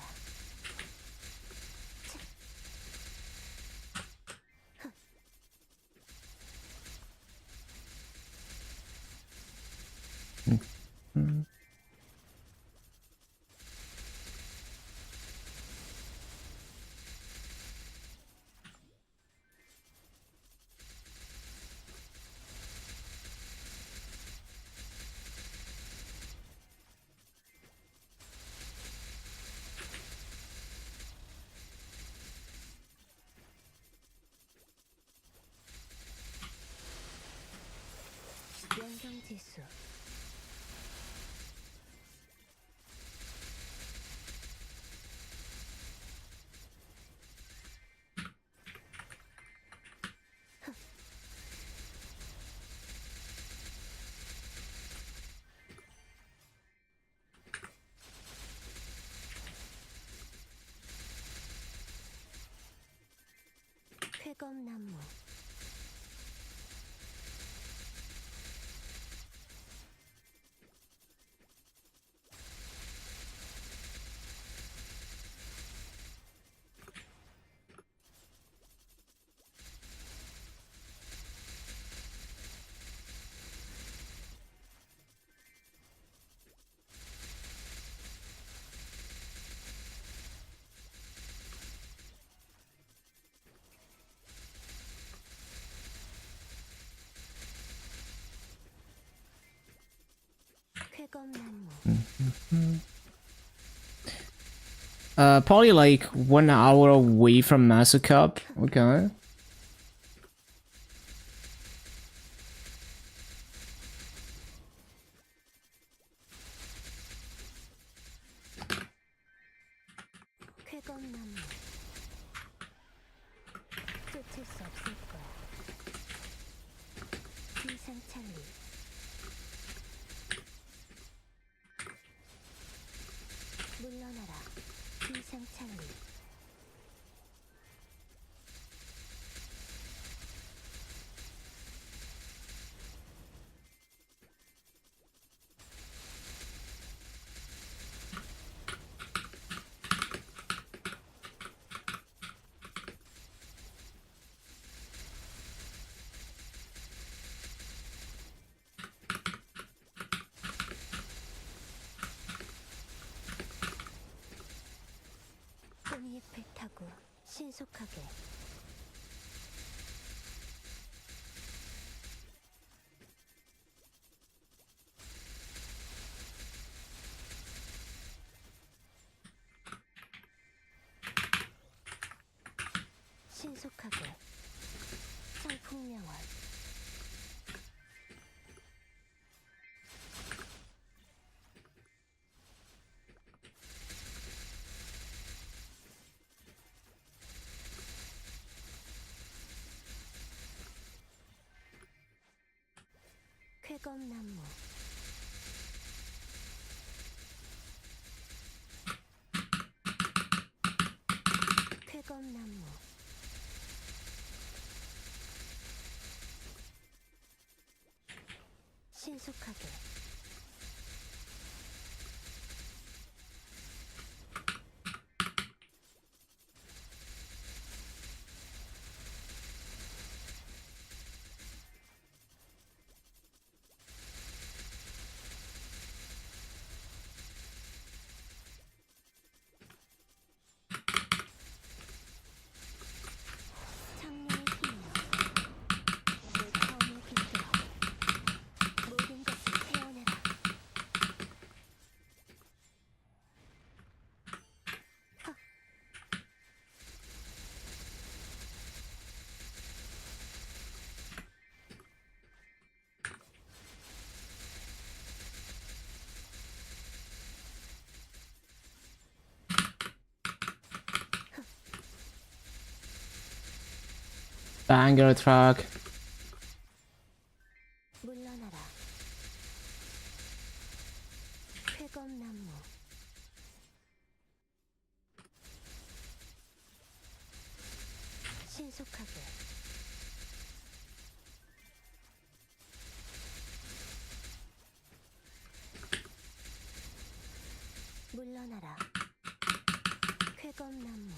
연경지수 쾌검나무 쾌검나무 Probably like 1 hour away from Master Cup. Okay. 쾌검나무 쫓을 수 없을 거야. 비상찰리 물러나라. 비상찰리 신속하게 신속하게 성풍명월 쾌검나무 쾌검나무 신속하게 창녀의 힘이여 내 처음을 깃들어 모든 것을 태어내라 Banger track. 물러나라 쾌검나무 신속하게 물러나라 쾌검나무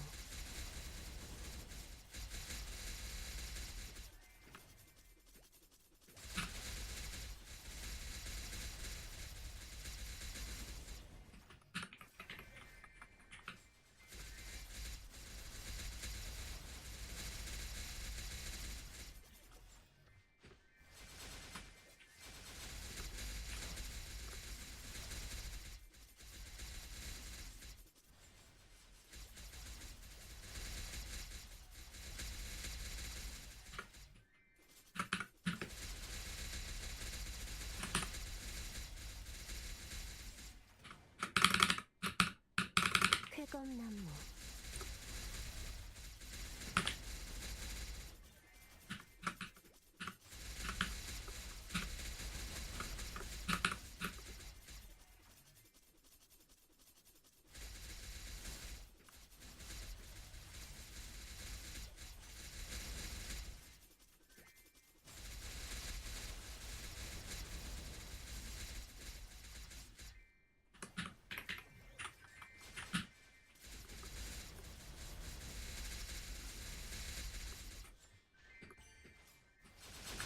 쾌검나무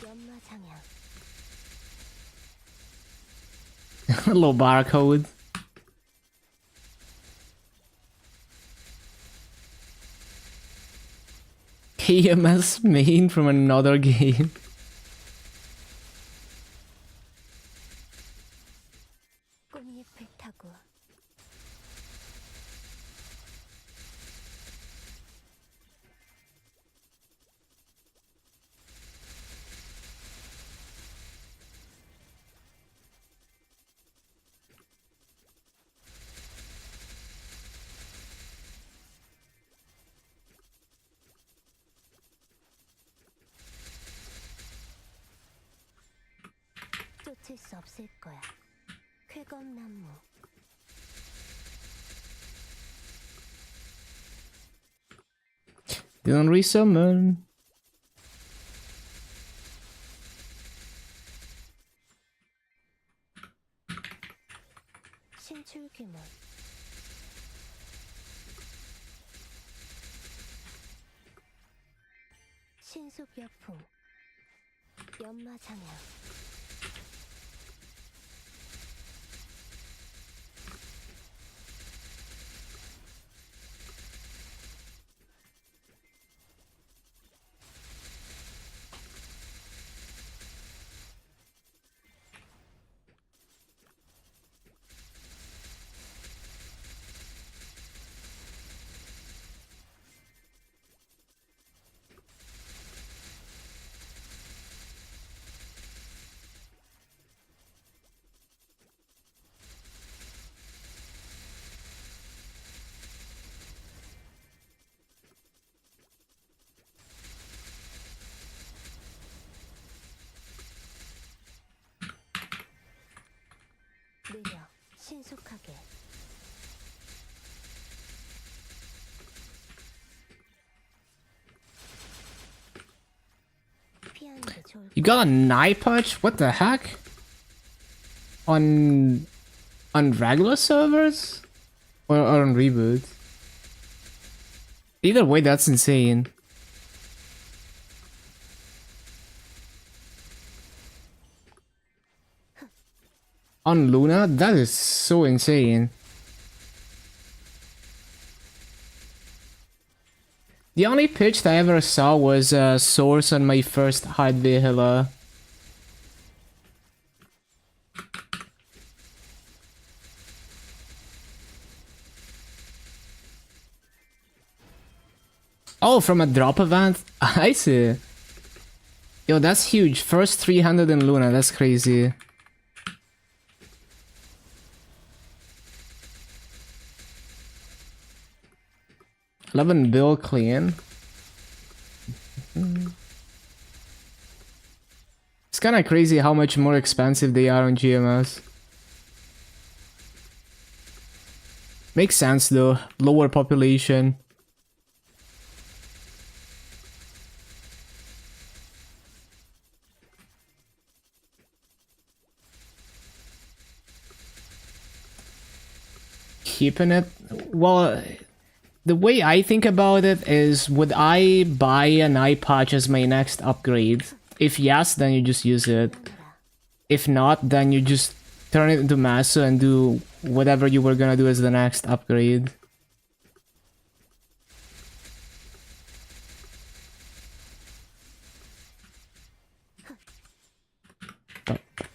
연마장향 Little barcode. KMS main from another game. 꽃잎을 타고 쫓을 수 없을 거야 쾌검나무 Didn't resummon. 신출귀문 신속여풍 연마장향 느려 신속하게 피하는 게 좋을 You got a knife punch? What the heck? On regular servers? Or on reboot? Either way, that's insane. On Luna? That is so insane. The only pitch that I ever saw was a source on my first hard Vihila. Oh, from a drop event? I see. Yo, that's huge. First 300 in Luna, that's crazy. $11 bill clean. It's kinda crazy how much more expensive they are on GMS. Makes sense though, lower population. Keeping it? Well, the way I think about it is, would I buy an eye patch as my next upgrade? If yes, then you just use it. If not, then you just turn it into Maso and do whatever you were gonna do as the next upgrade.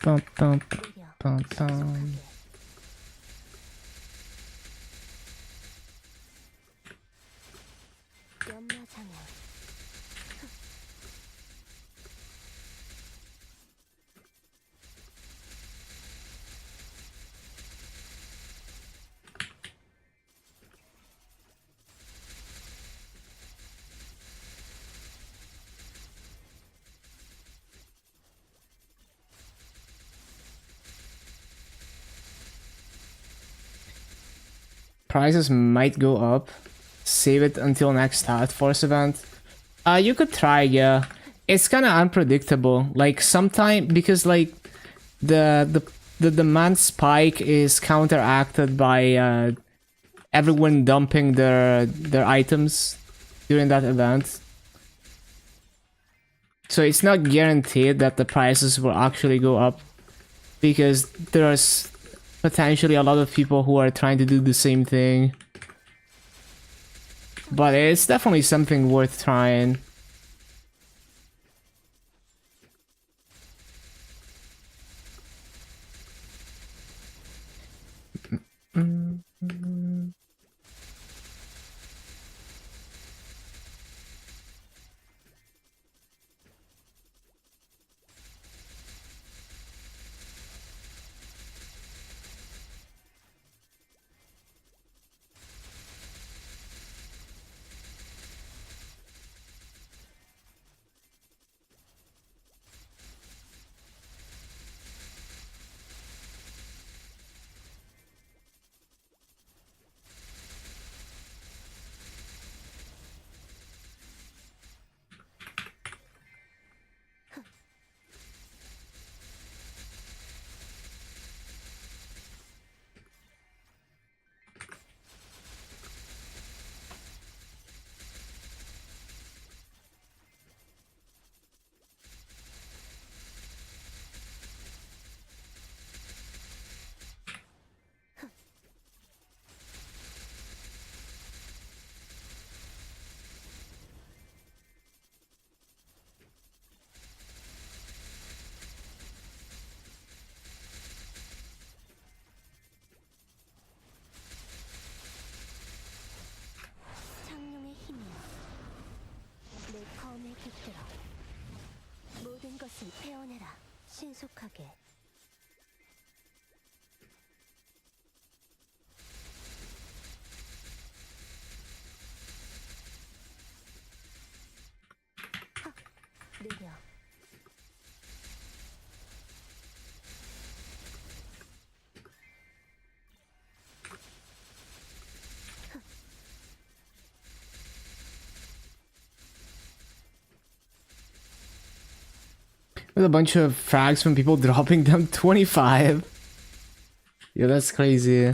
Bum, bum, bum, bum. 연마장애 Prices might go up. Save it until next Task Force event. You could try, yeah. It's kind of unpredictable. Like sometime because like the demand spike is counteracted by everyone dumping their items during that event. So it's not guaranteed that the prices will actually go up because there's potentially a lot of people who are trying to do the same thing. But it's definitely something worth trying. 창룡의 힘이여 내 검에 깃들어 모든 것을 태워내라 신속하게 느려 With a bunch of frags from people dropping them. 25. Yeah, that's crazy.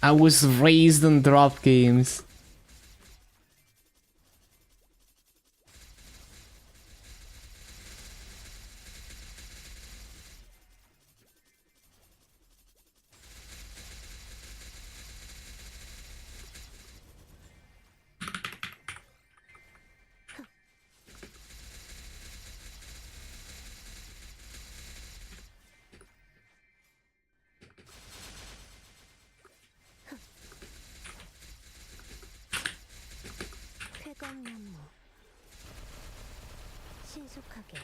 I was raised on drop games. 쾌검나무 신속하게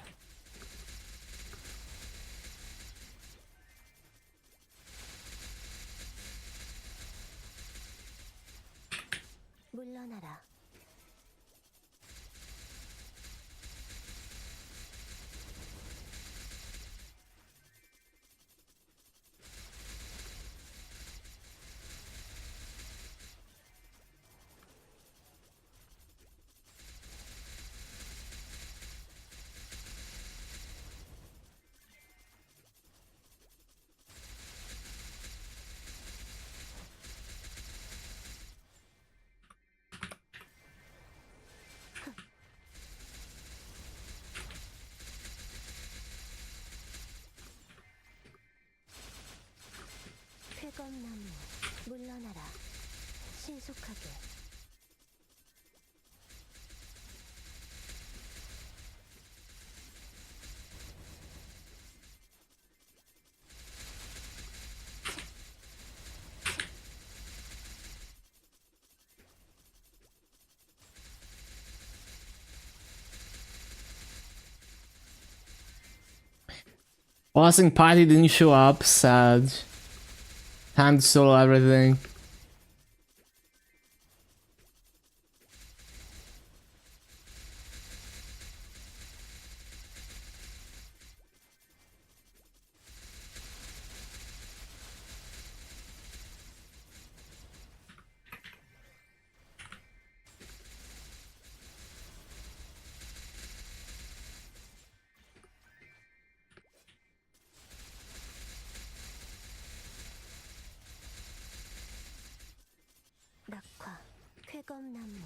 물러나라. 쾌검나무 물러나라. 신속하게 Bossing party didn't show up, sad. Time to solo everything. 낙화 쾌검나무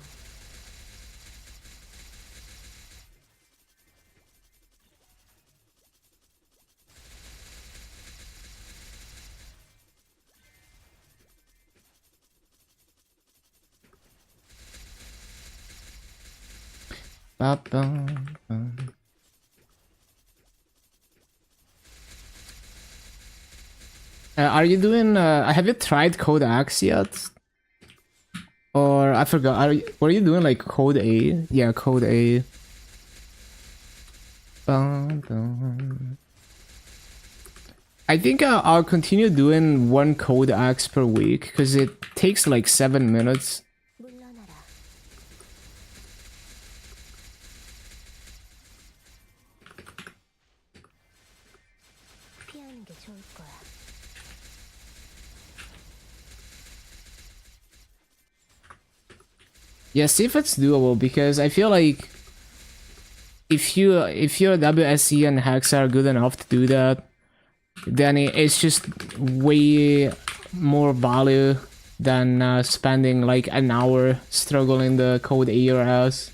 Are you doing? Have you tried Code X yet? Or I forgot. Were you doing like Code A? Yeah, Code A. I think I'll continue doing one Code X per week because it takes like 7 minutes. 물러나라. 피하는 게 좋을 거야. Yeah, see if it's doable because I feel like if your WSC and Hex are good enough to do that, then it's just way more value than spending like an hour struggling the code A or S.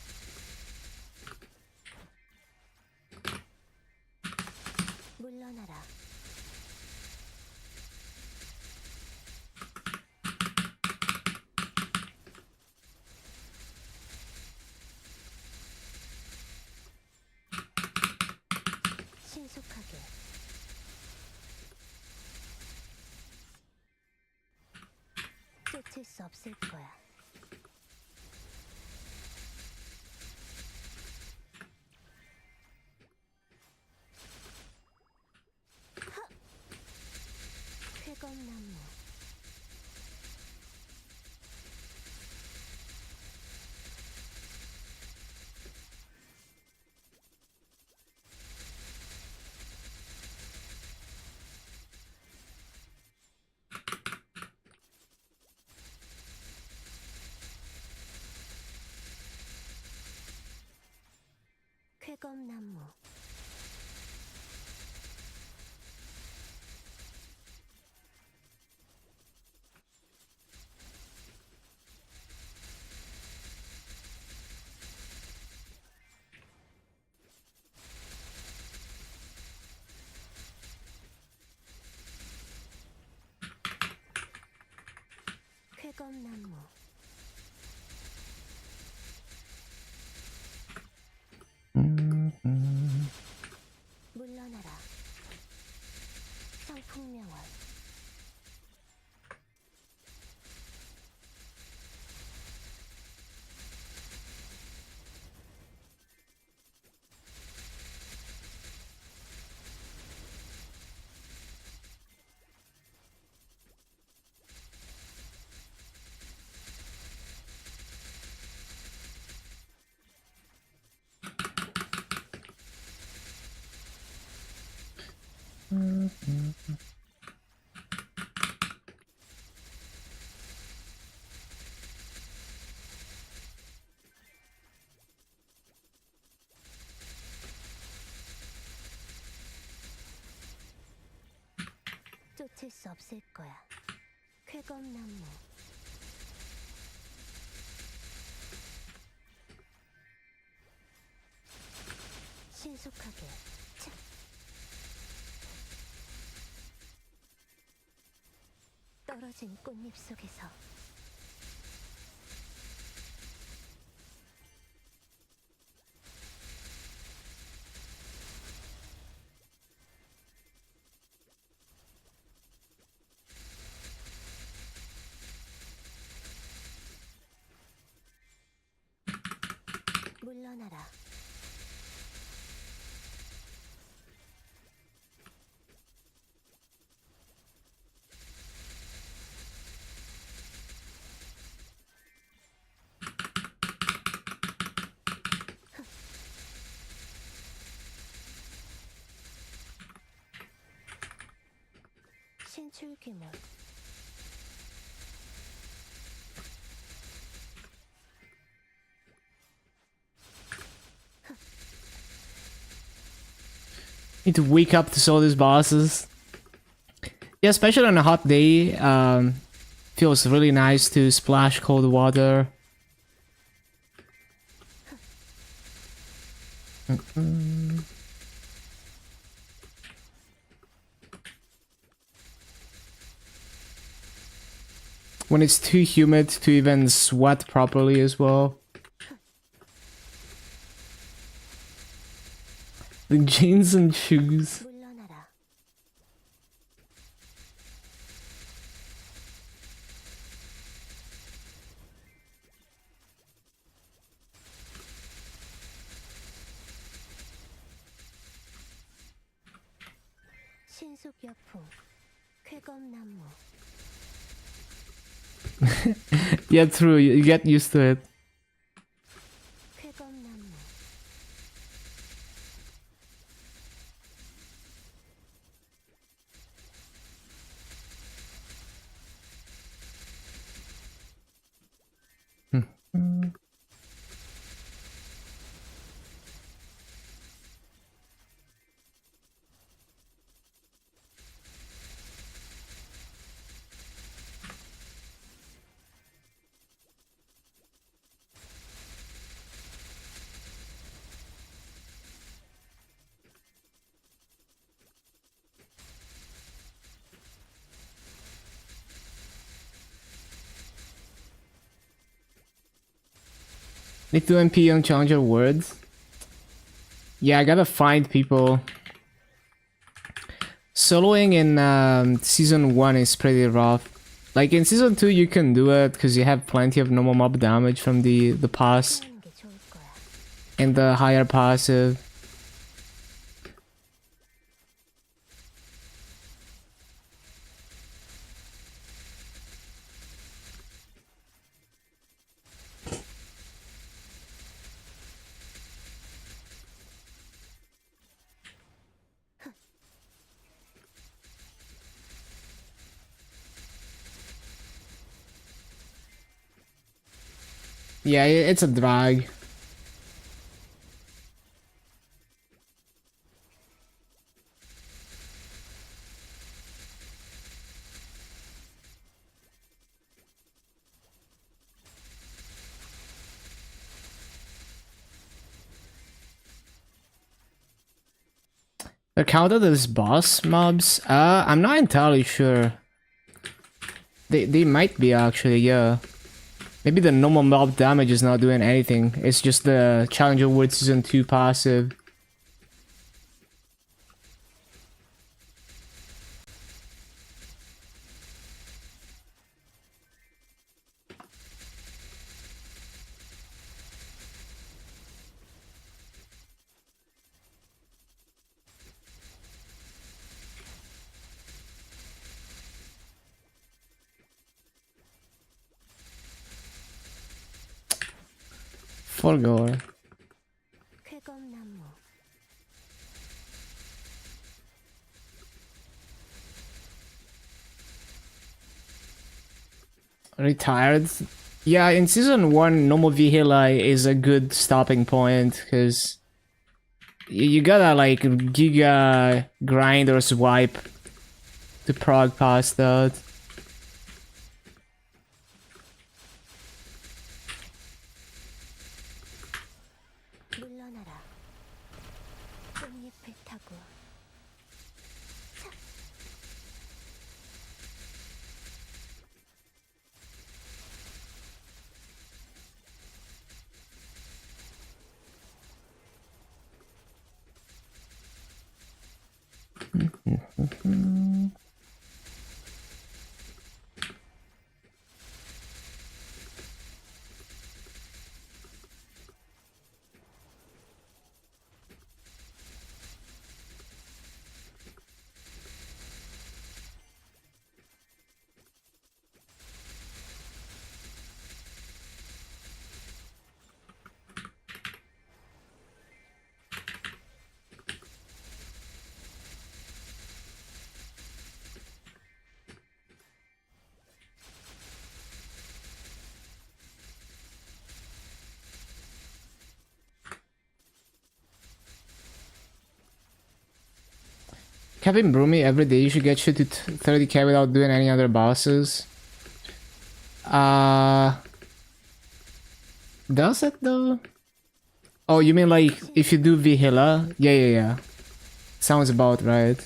물러나라. 신속하게 끝일 수 없을 거야. 쾌검나무 쾌검나무 쾌검나무 물러나라 성풍명월 쫓을 수 없을 거야. 쾌검나무 신속하게 차. 떨어진 꽃잎 속에서 물러나라. 신출귀몰 Need to wake up to all these bosses. Yeah, especially on a hot day. Feels really nice to splash cold water. When it's too humid to even sweat properly as well. The jeans and shoes. 물러나라. 신속여풍 쾌검나무 Yeah, true. You get used to it. 쾌검나무 Need to MP on challenger words. Yeah, I gotta find people. Soloing in season 1 is pretty rough. Like in season 2 you can do it because you have plenty of normal mob damage from the pass 하는 게 좋을 거야. and the higher passive. Yeah, it's a drag. They're counted as boss mobs? I'm not entirely sure. They might be actually, yeah. Maybe the normal mob damage is not doing anything. It's just the Challenger World Season 2 passive. Forgot. 쾌검나무 Retired? Yeah, in Season 1, normal Vihila is a good stopping point, because you gotta, like, giga grind or swipe to prog past that. 물러나라 꽃잎을 타고 Having Broomy every day, you should get you to 30k without doing any other bosses. Does it though? Oh, you mean like if you do Vihila? Yeah. Sounds about right.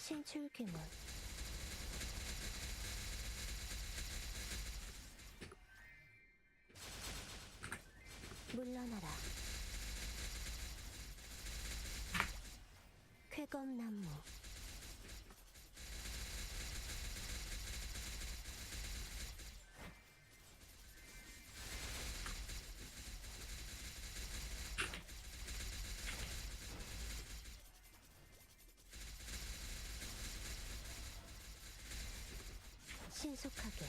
신출귀문 물러나라 쾌검나무 신속하게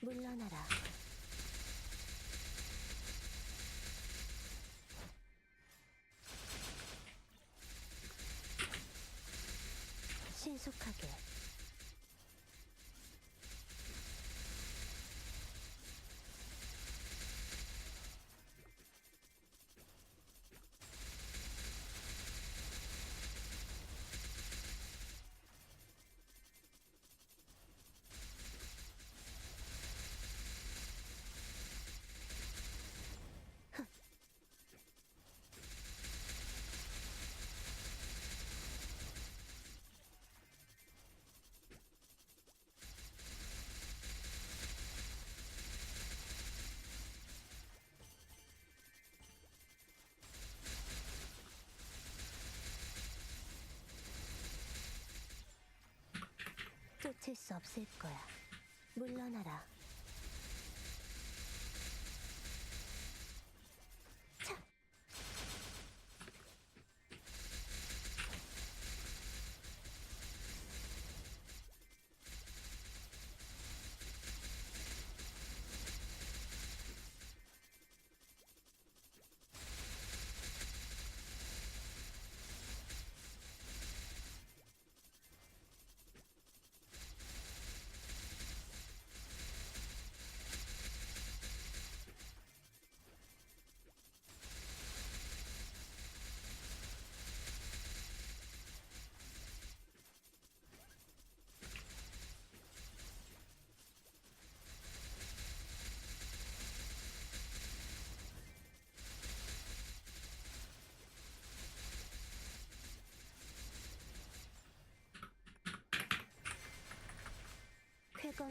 물러나라 신속하게 쫓을 수 없을 거야. 물러나라.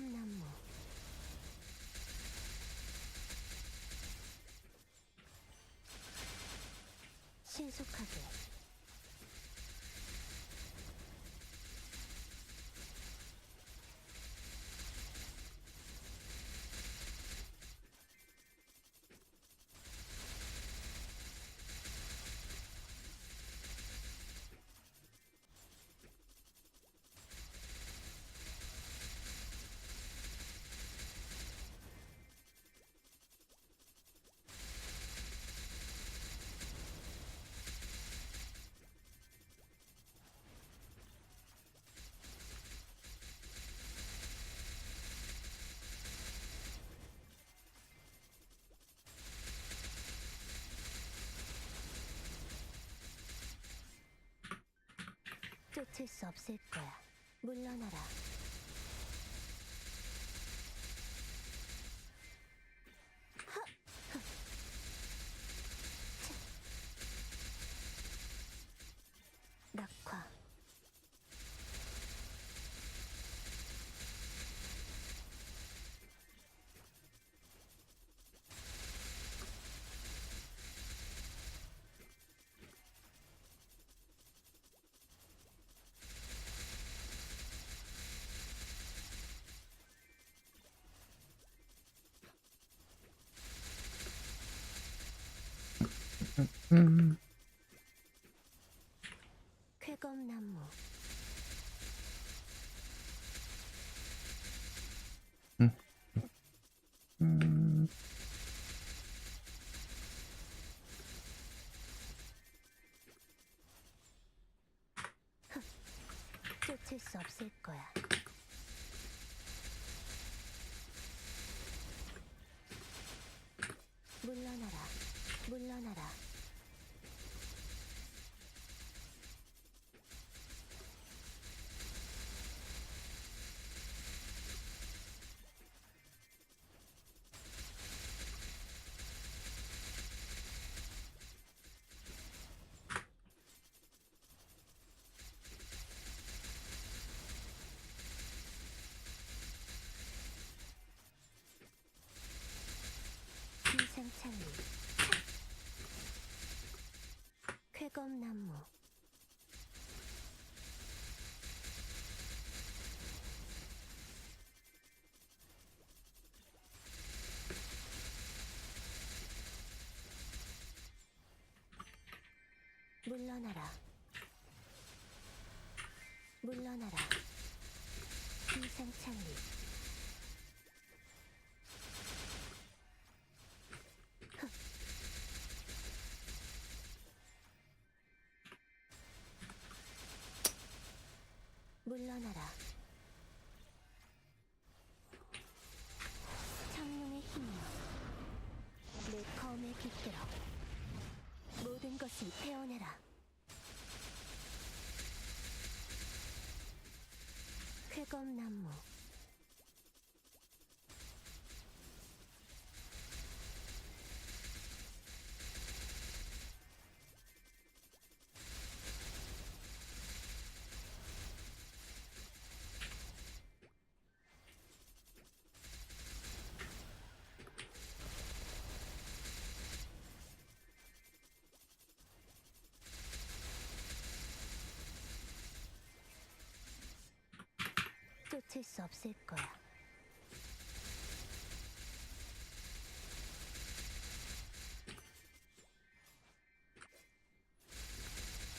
쾌검나무 신속하게 쫓을 수 없을 거야. 물러나라. 낙화. 쾌검나무 쫓을 수 없을 거야. 물러나라. 물러나라. 비상찬리 쾌검나무 물러나라. 물러나라. 비상찬리 물러나라. 창룡의 힘이여 내 검에 깃들어 모든 것을 태워내라. 쾌검나무 쫓을 수 없을 거야.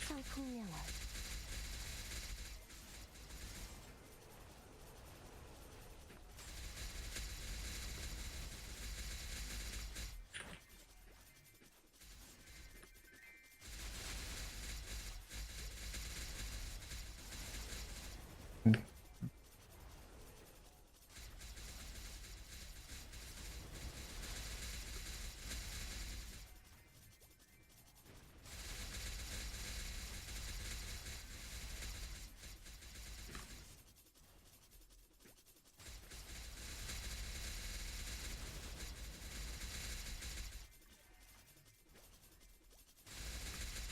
성풍명화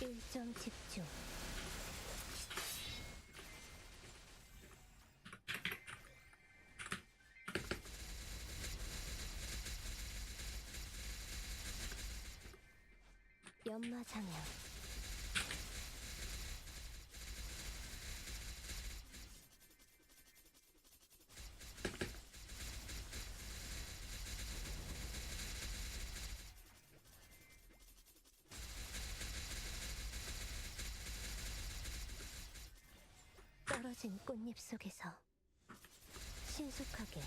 일점 집중 장향. 떨어진 꽃잎 속에서 신속하게.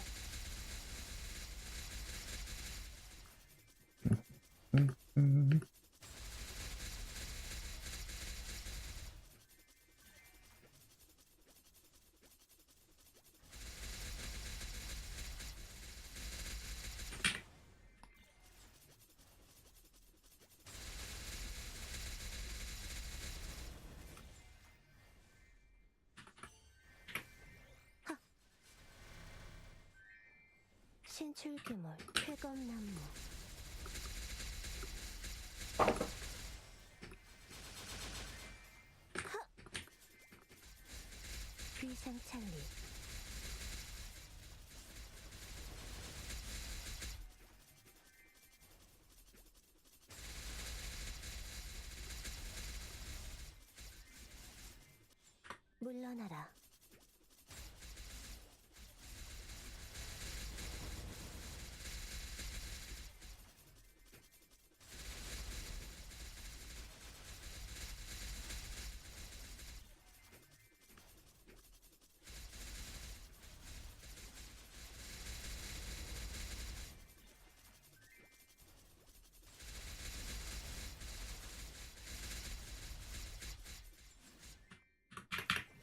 신출귀몰 쾌검나무. 귀상찰리. 물러나라.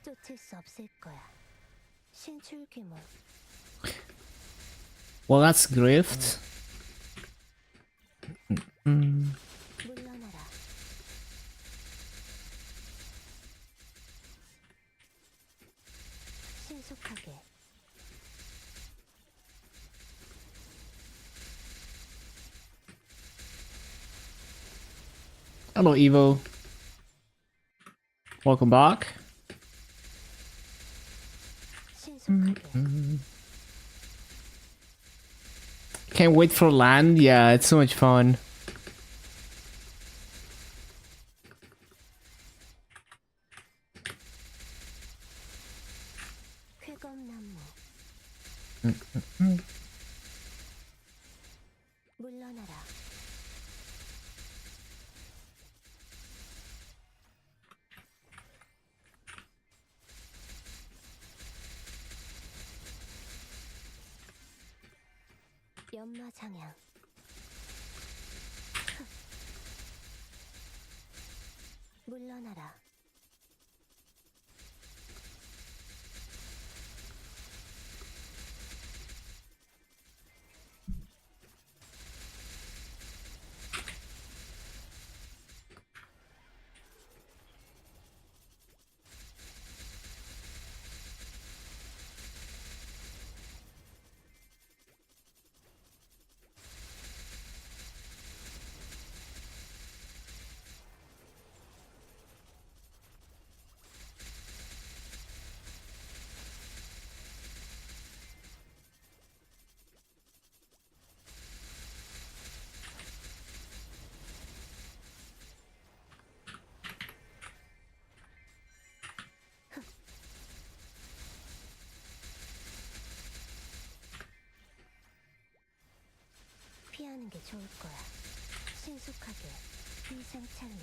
쫓을 수 없을 거야. 신출귀몰. Well, that's grift. 물러나라. 신속하게. Hello, Evo. Welcome back. 신속하게. Can't wait for land. Yeah, it's so much fun. 쾌검나무. 물러나라. 연마장향. 물러나라. 피하는 게 좋을 거야. 신속하게. 귀상찰리.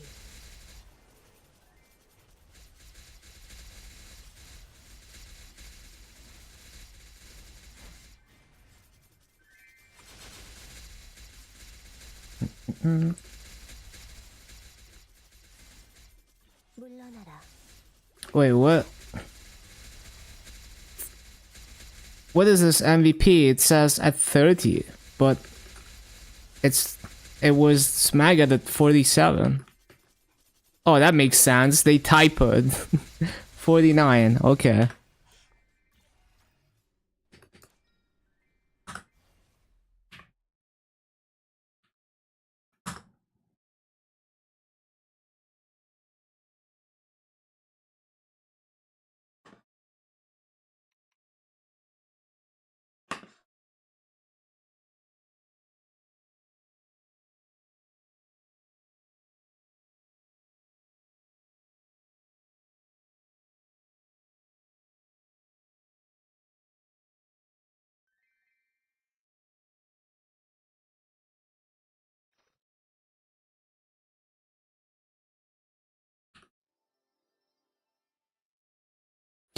물러나라. Wait, what? What is this MVP? It says at 30, but it was smagged at 47. Oh, that makes sense. They typoed 49. Okay.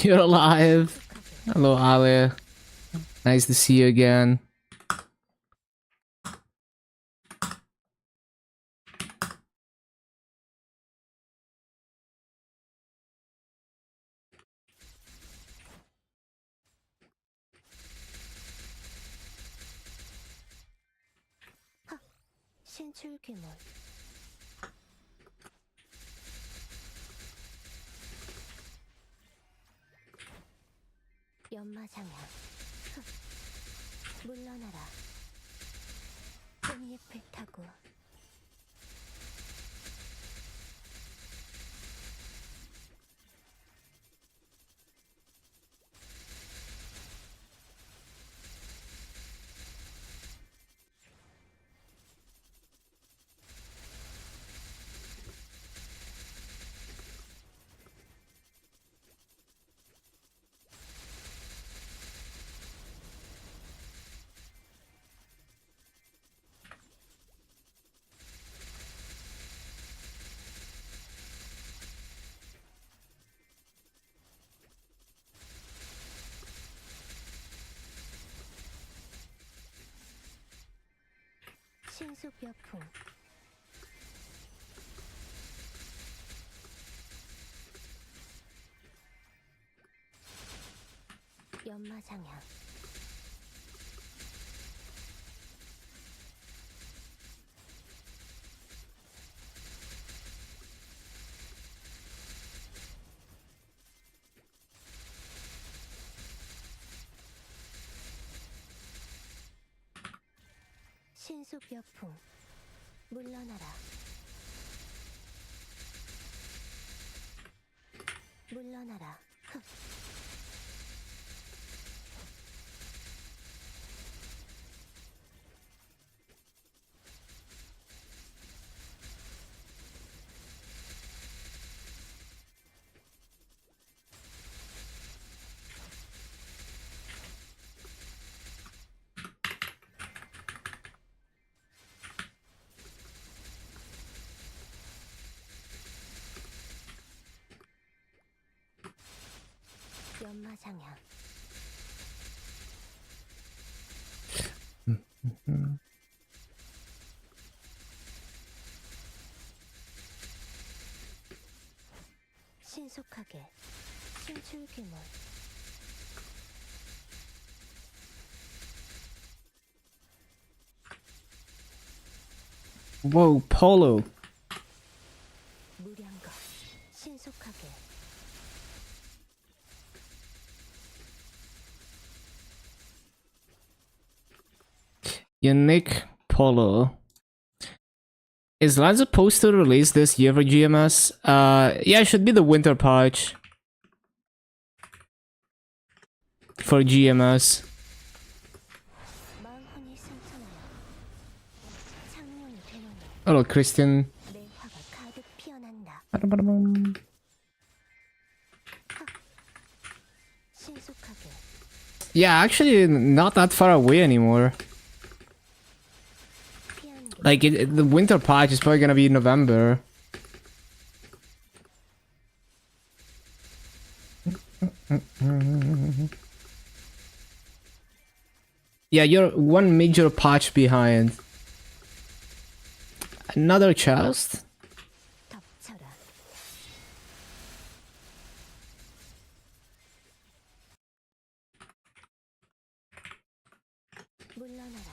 You're alive. Hello, Ale. Nice to see you again. 신출귀몰 연마장야 물러나라 꽃잎을 타고 신속여풍 연마장야 신속여풍 물러나라 물러나라 흑 연마장야 신속하게 신출귀몰 Whoa, Polo. 무량거 신속하게 Unique Polo. Is Land supposed to release this year for GMS? Yeah, it should be the winter patch. For GMS. 마음혼이 승천하여 창룡이 되노니 Hello, Christian. 내 화가 가득 피어난다 신속하게 Yeah, actually, not that far away anymore. 피한개 Like, the winter patch is probably gonna be in November. Yeah, you're one major patch behind. Another chest? 덮쳐라 물러나라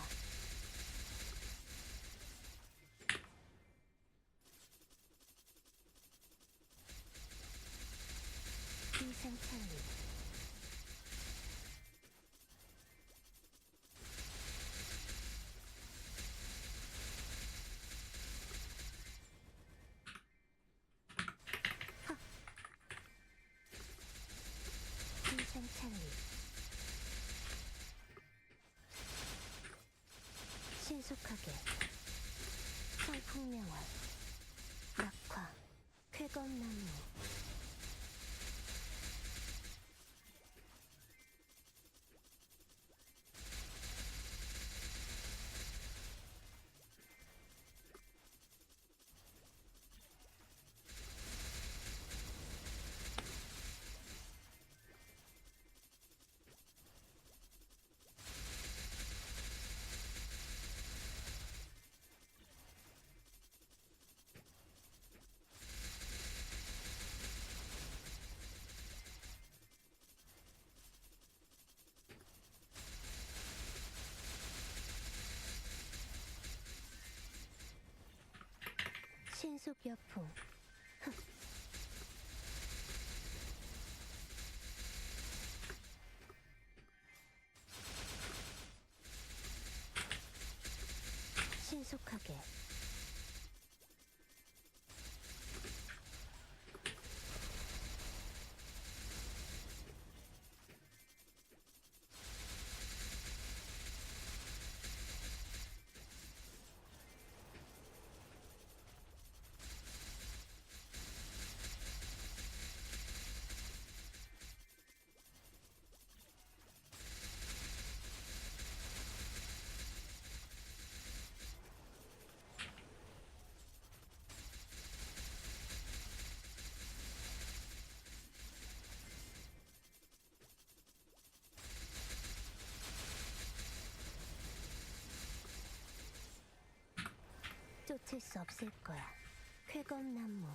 비상창리 비상창리 신속하게 성풍명월 낙화 쾌검나무 계속 여풍. 신속하게. 쫓을 수 없을 거야. 쾌검나무.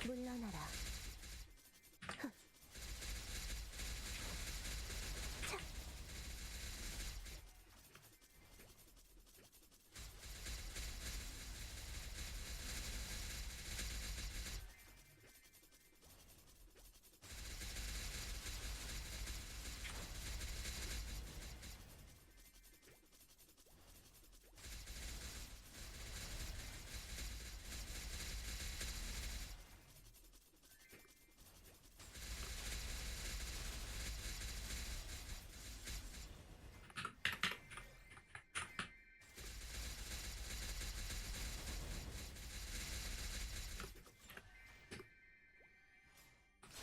물러나라.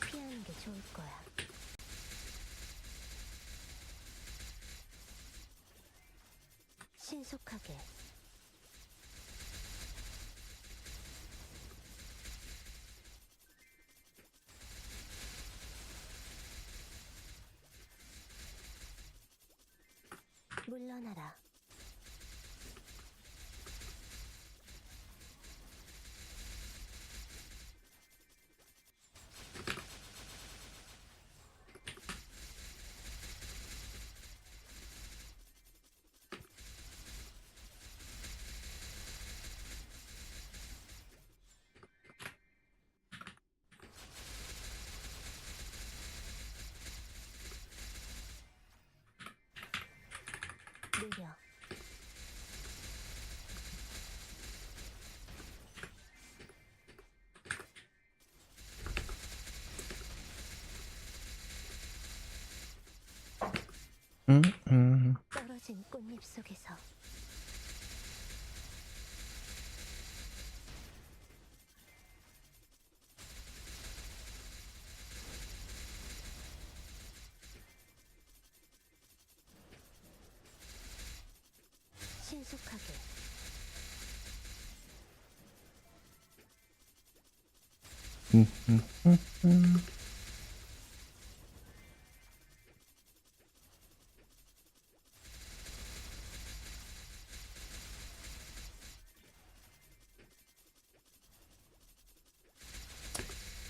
피하는 게 좋을 거야. 신속하게. 물러나라. 느려. 떨어진 꽃잎 속에서. 신속하게.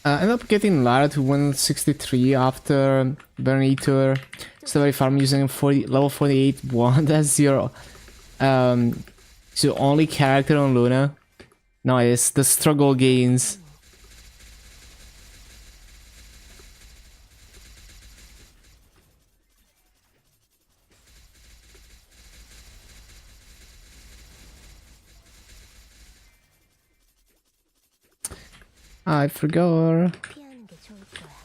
I ended up getting Lara to 163 after Burn Eater. So if I'm using 40, level 48 wand as your so only character on Luna. Nice, the struggle gains. I forgot. 피하는 게 좋을 거야.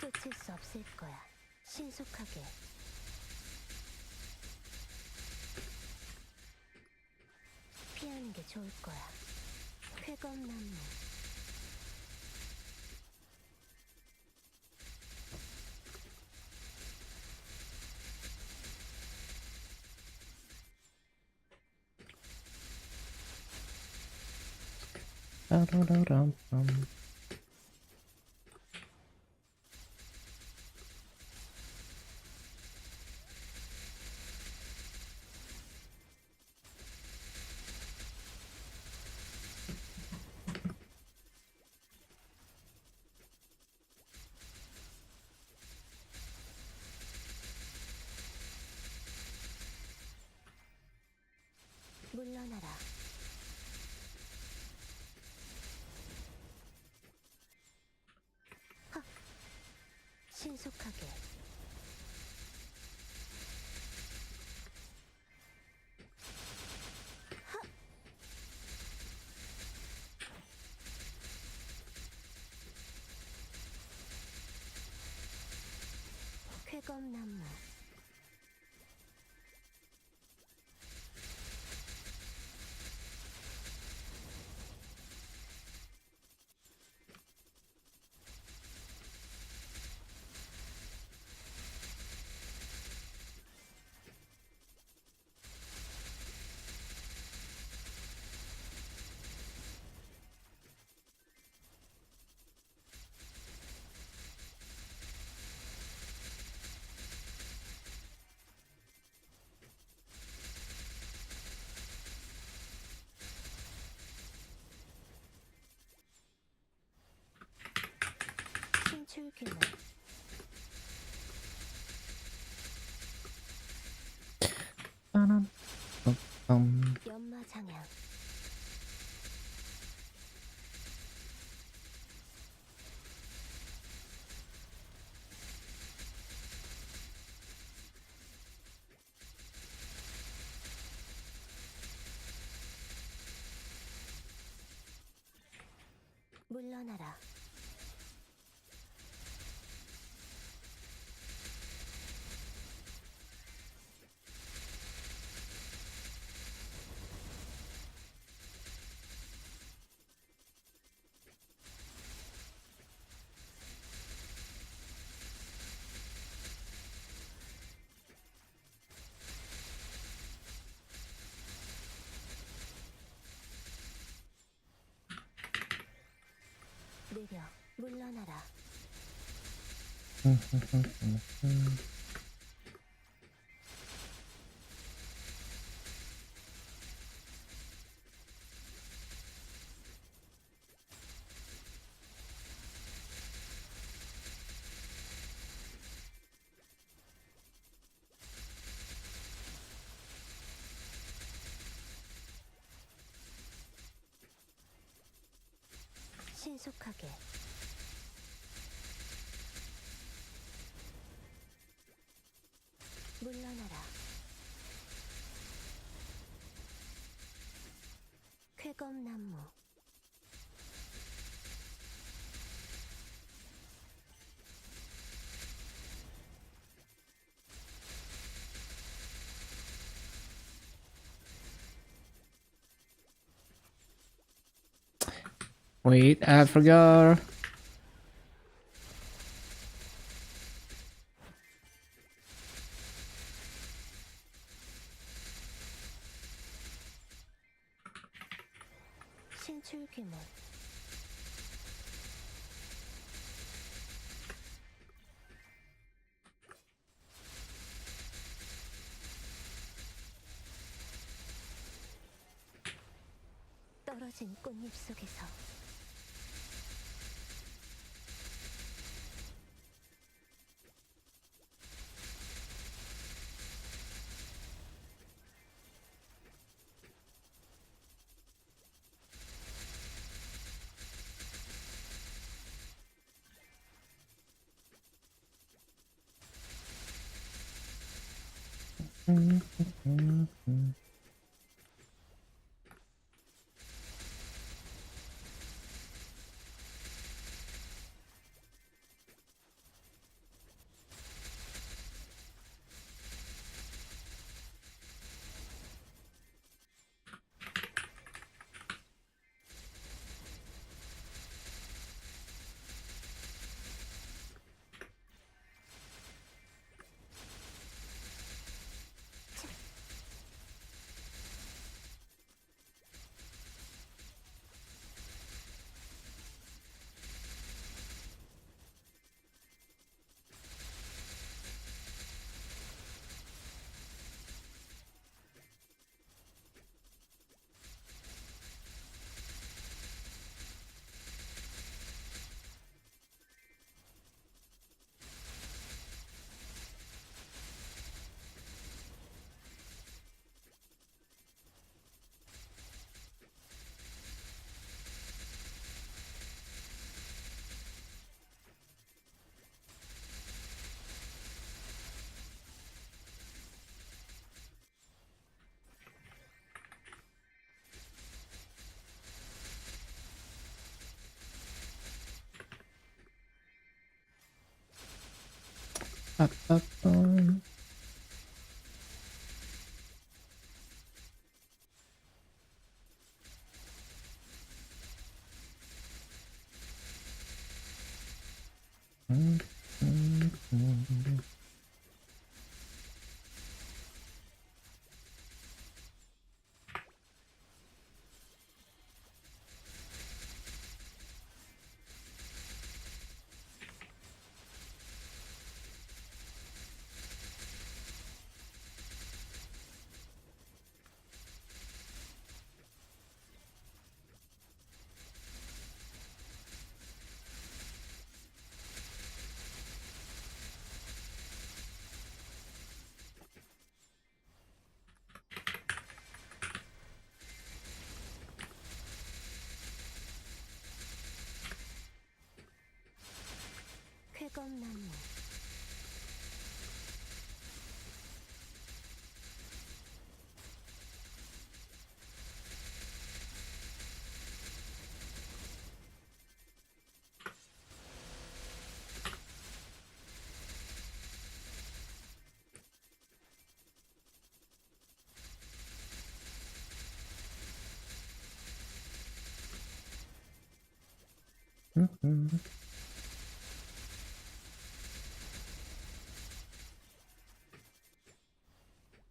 쫓을 수 없을 거야. 신속하게. 좋을 거야. 쾌검나무. 물러나라. 하. 신속하게. 하. 쾌검나무. 신출귀물. 연마장향. 물러나라. 느려. 물러나라. 신속하게. 물러나라. 쾌검나무. Wait, I forgot. 신출귀물. 떨어진 꽃잎 속에서. Ba-ba-bum. 쾌검나무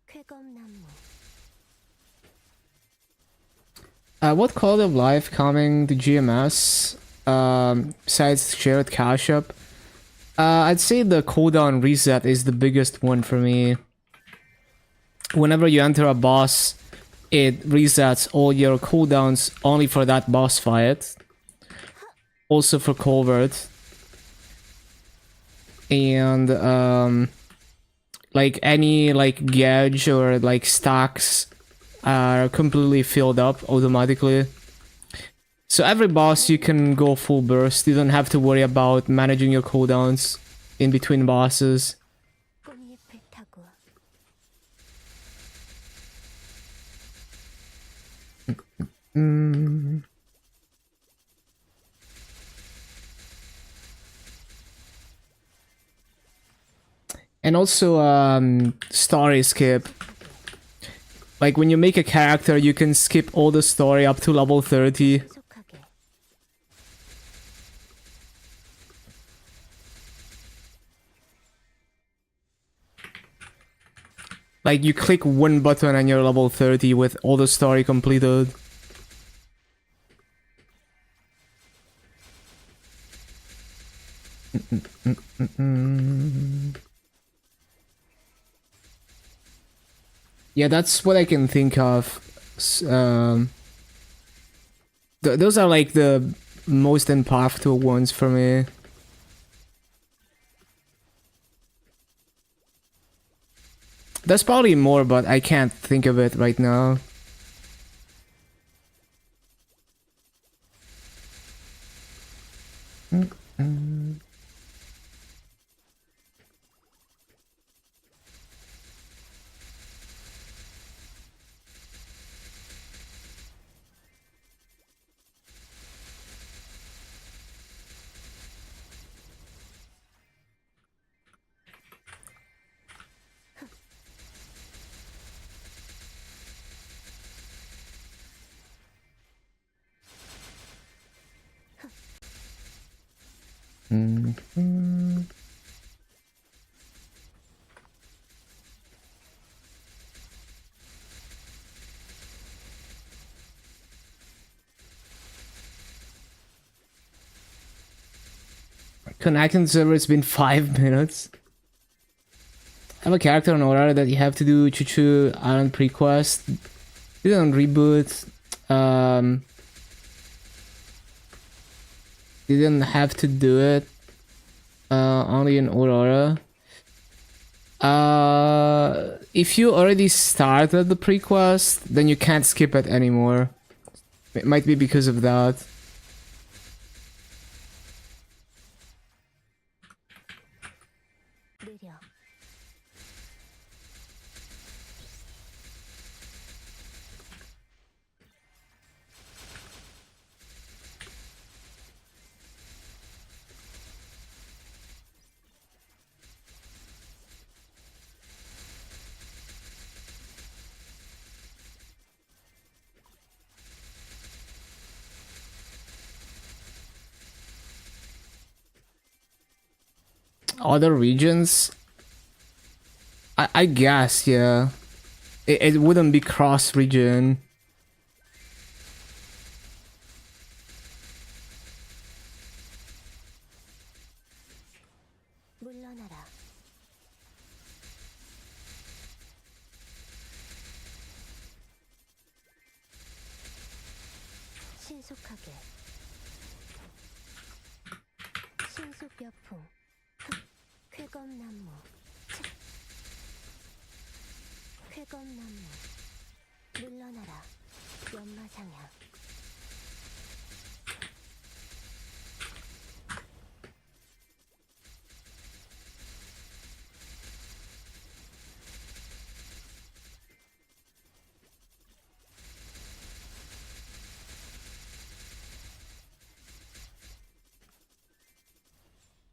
쾌검나무 What quality of life coming to GMS besides shared cash up? I'd say the cooldown reset is the biggest one for me. Whenever you enter a boss, it resets all your cooldowns only for that boss fight. Also for covert. And like any like gauge or like stacks are completely filled up automatically. So every boss you can go full burst. You don't have to worry about managing your cooldowns in between bosses. 꽃잎을 타고 And also story skip. Like when you make a character, you can skip all the story up to level 30. 신속하게 Like you click one button and you're level 30 with all the story completed. Yeah, that's what I can think of. Those are like the most impactful ones for me. There's probably more, but I can't think of it right now. Connecting server, it's been 5 minutes. I have a character on Aurora that you have to do Chuchu Island pre-quest. Didn't reboot. Didn't have to do it. Only in Aurora. If you already started the pre-quest, then you can't skip it anymore. It might be because of that. 느려 other regions. I guess, yeah. It wouldn't be cross region. 물러나라. 신속하게. 신속여풍. 쾌검나무. 쾌검나무. 물러나라. 연마상향.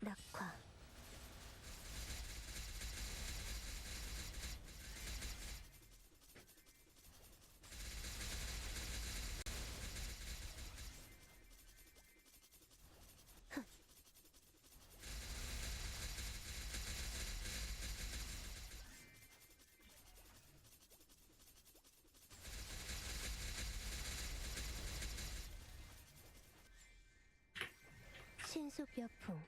낙화. 신속여풍.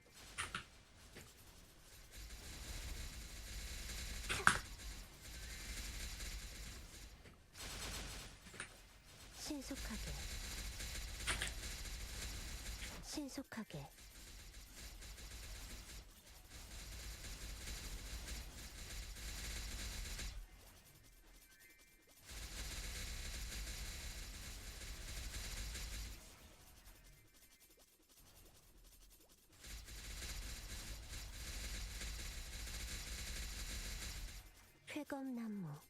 신속하게. 신속하게. 쾌검나무.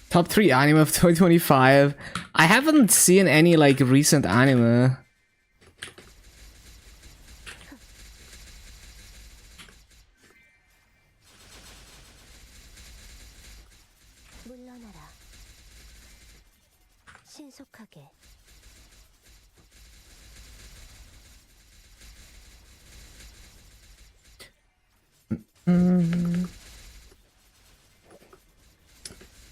Top 3 anime of 2025. I haven't seen any like recent anime. 물러나라. 신속하게.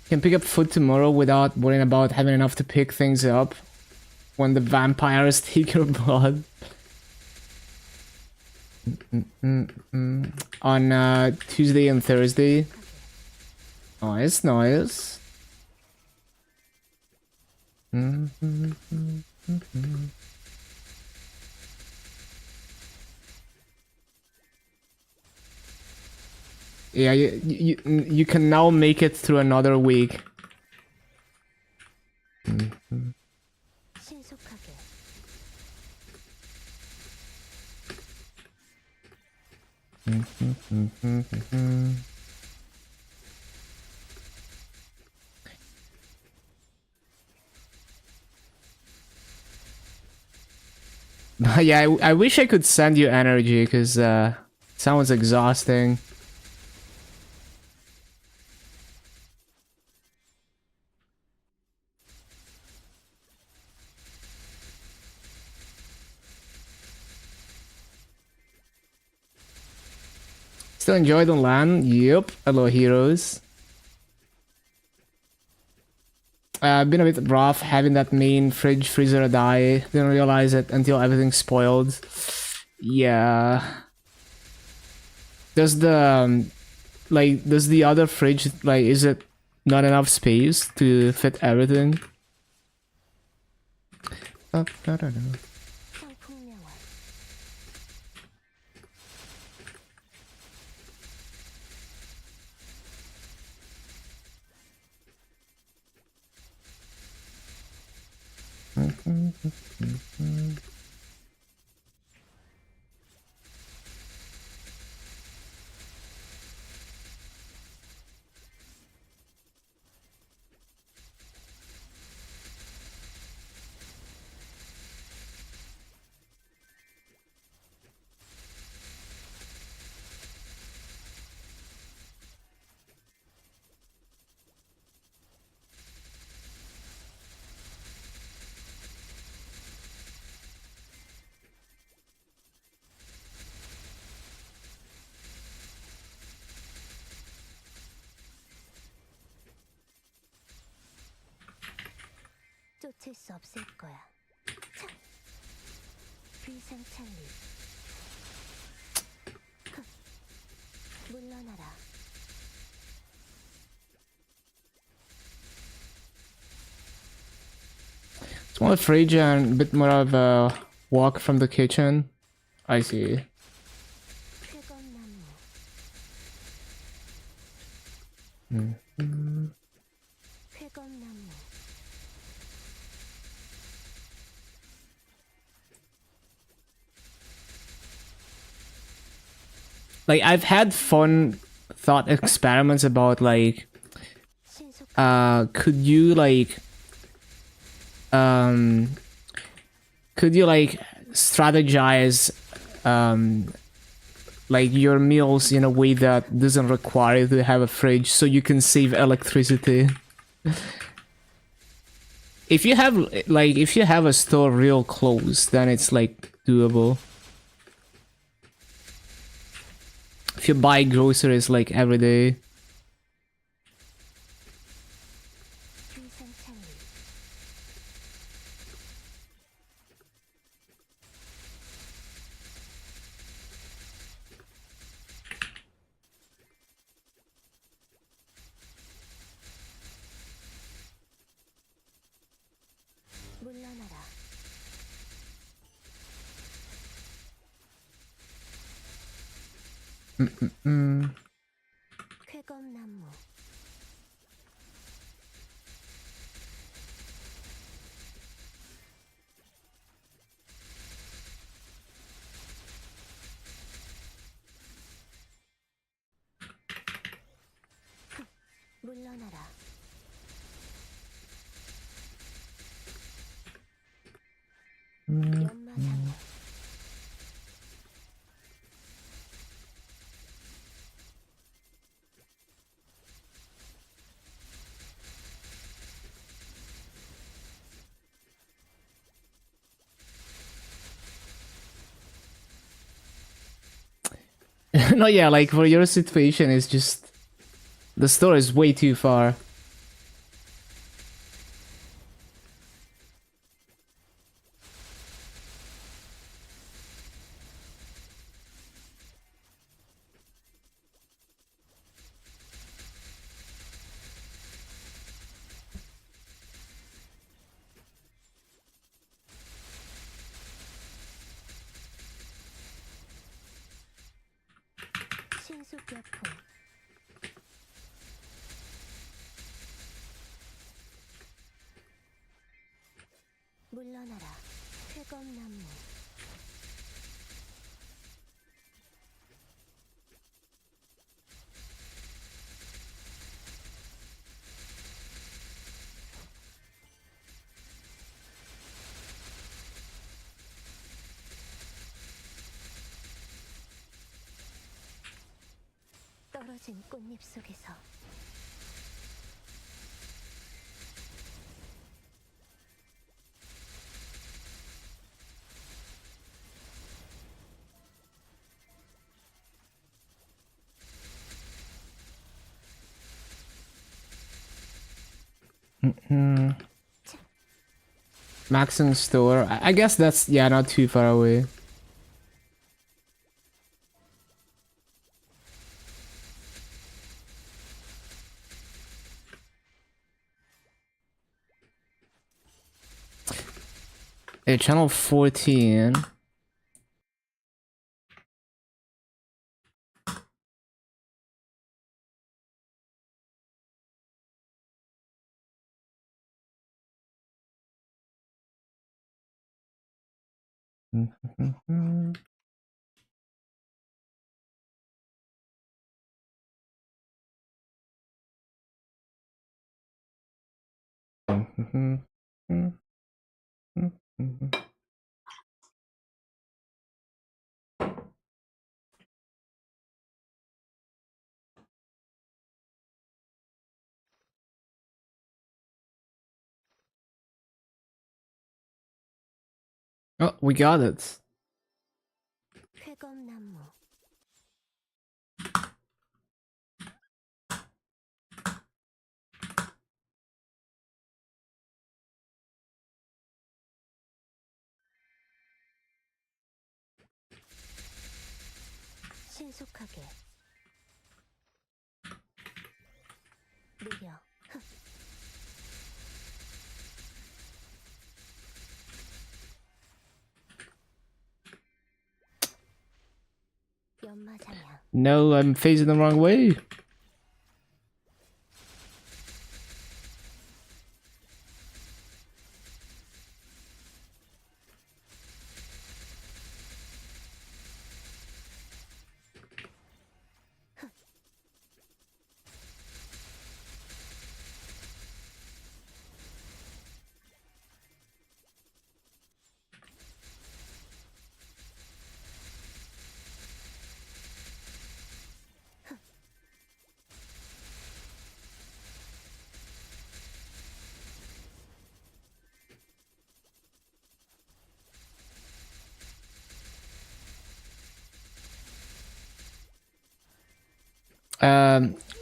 Can pick up food tomorrow without worrying about having enough to pick things up when the vampires take your blood. On Tuesday and Thursday. Nice, nice. Yeah, you can now make it through another week. 신속하게. Yeah, I wish I could send you energy, because sounds exhausting. Still enjoyed on LAN? Yep. Hello, heroes. Been a bit rough having that main fridge freezer die. Didn't realize it until everything spoiled. Yeah. Does the does the other fridge, like, is it not enough space to fit everything? Oh, I don't know. 성풍명화. 놓칠 수 없을 거야. 차. 비상찰리. 물러나라. It's more fridge and a bit more of a walk from the kitchen. I see. 쾌검나무. 쾌검나무. Like, I've had fun thought experiments about, like, 신속. could you like strategize like your meals in a way that doesn't require you to have a fridge so you can save electricity? If you have a store real close, then it's like doable. If you buy groceries like every day. 비상찰리. 물러나라. 쾌검나무. 물러나라. 연마상에. No, yeah, like for your situation, it's just the store is way too far. 신속약품. 물러나라. 쾌검나무. 떨어진 꽃잎 속에서. Maxon store. I guess that's, yeah, not too far away. Hey, channel 14. Oh, we got it. 쾌검나무. 신속하게 느려 연마장향 No, I'm facing the wrong way.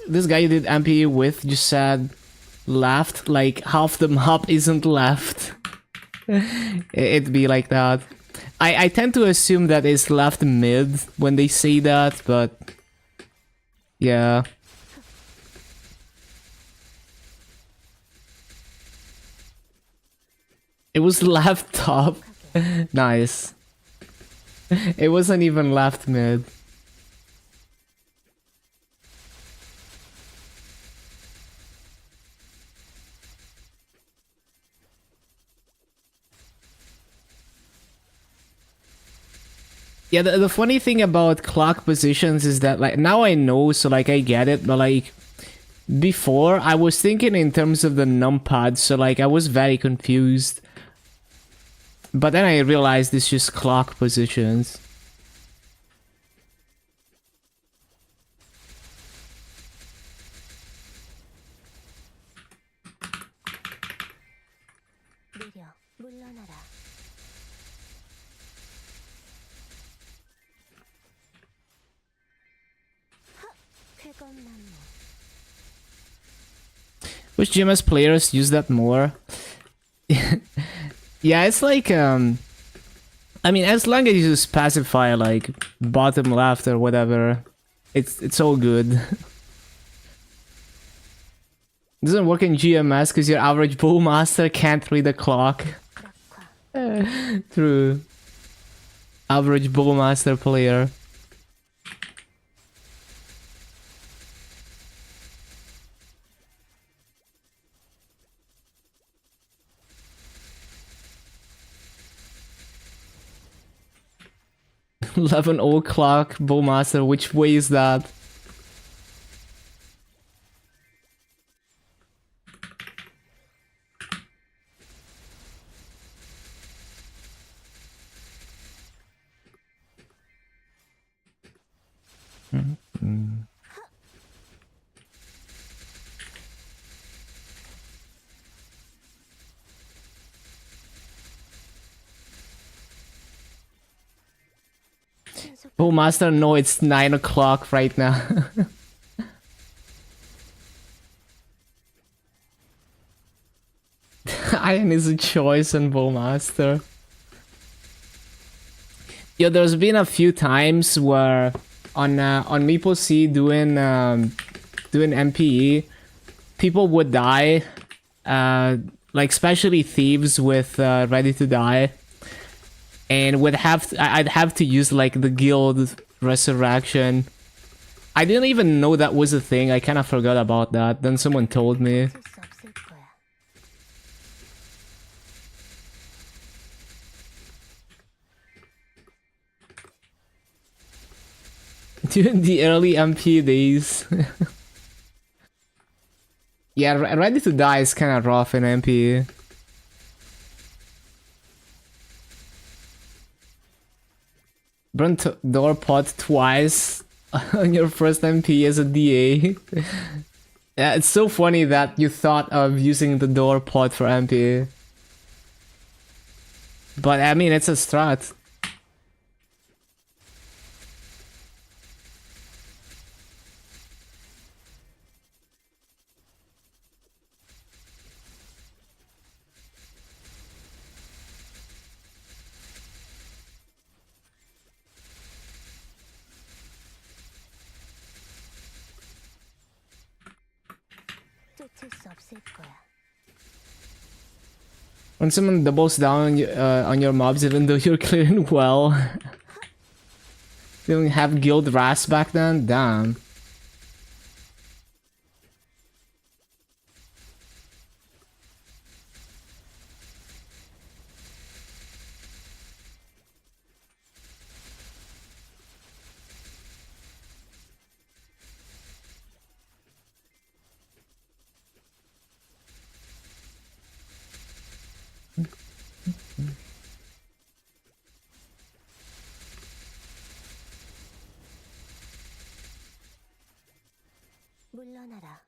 This guy you did MP with just said left, like half the map isn't left. It'd be like that. I tend to assume that it's left mid when they say that, but yeah. It was left top. Nice. It wasn't even left mid. Yeah, the funny thing about clock positions is that, like, now I know, so, like, I get it, but, like, before, I was thinking in terms of the numpad, so, like, I was very confused. But then I realized it's just clock positions. 느려 물러나라 쾌검나무 Wish GMS players use that more. Yeah, it's like, I mean, as long as you specify, like, bottom left or whatever, it's all good. Doesn't work in GMS because your average bowmaster can't read the clock. 낙화 True. Average bowmaster player. $11 o'clock bowmaster. Which way is that? 신속 Bowmaster, no, it's 9 o'clock right now. Iron is a choice on Bowmaster. Yeah, there's been a few times where on MapleStory doing MPE, people would die, like especially thieves with ready to die, and I'd have to use like the guild resurrection. I didn't even know that was a thing. I kind of forgot about that. Then someone told me. 수 없을 거야 During the early MP days. Yeah, ready to die is kind of rough in MP. Burnt door pot twice on your first MP as a DA. Yeah, it's so funny that you thought of using the door pot for MP. But I mean, it's a strat. 쫓을 수 없을 거야. When someone doubles down on your mobs even though you're clearing well. They don't have guild ras back then? Damn. 물러나라.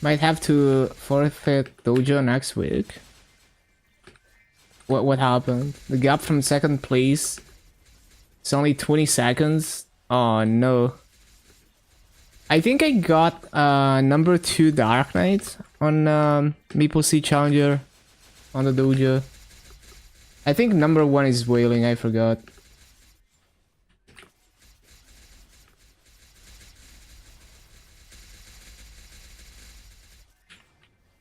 Might have to forfeit dojo next week. What happened? The gap from second place. It's only 20 seconds. Oh no. I think I got number 2 Dark Knight on MapleStory Challenger on the dojo. I think number 1 is Wailing, I forgot.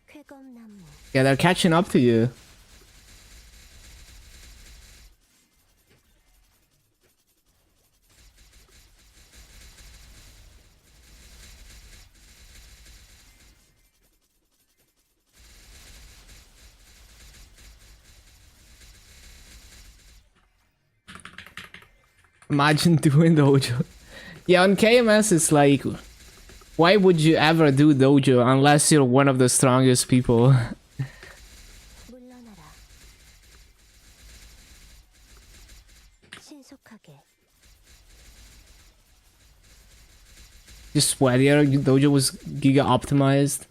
쾌검나무. Yeah, they're catching up to you. Imagine doing dojo. Yeah, on KMS it's like, why would you ever do dojo unless you're one of the strongest people? 물러나라. 신속하게. Just sweatier, dojo was giga optimized.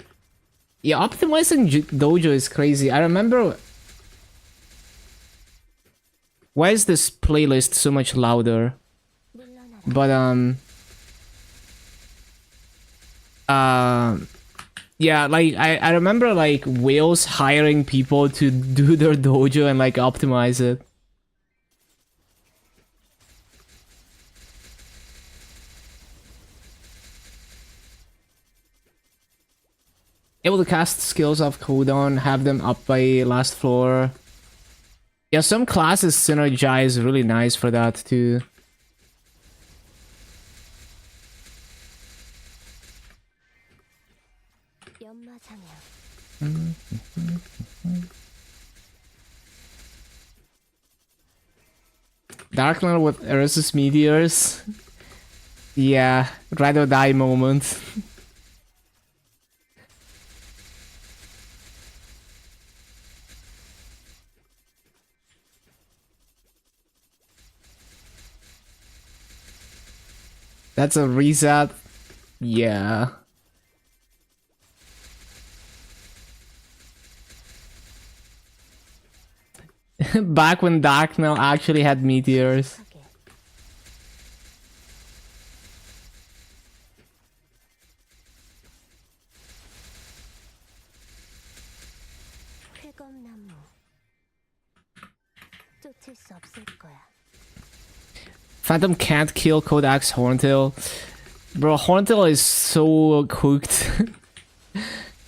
Yeah, optimizing dojo is crazy. I remember... Why is this playlist so much louder? 물러나라. But yeah, like I remember like Wales hiring people to do their dojo and like optimize it. Able to cast skills of cooldown, have them up by last floor. Yeah, some classes synergize really nice for that too. 연마장향. Dark Knight with Eris's meteors. Yeah, ride or die moment. That's a reset. Yeah. Back when Dark Knight actually had meteors. 하게. 쾌검나무. 쫓을 수 없을 거야. Phantom can't kill Kodak's Horntail. Bro, Horntail is so cooked.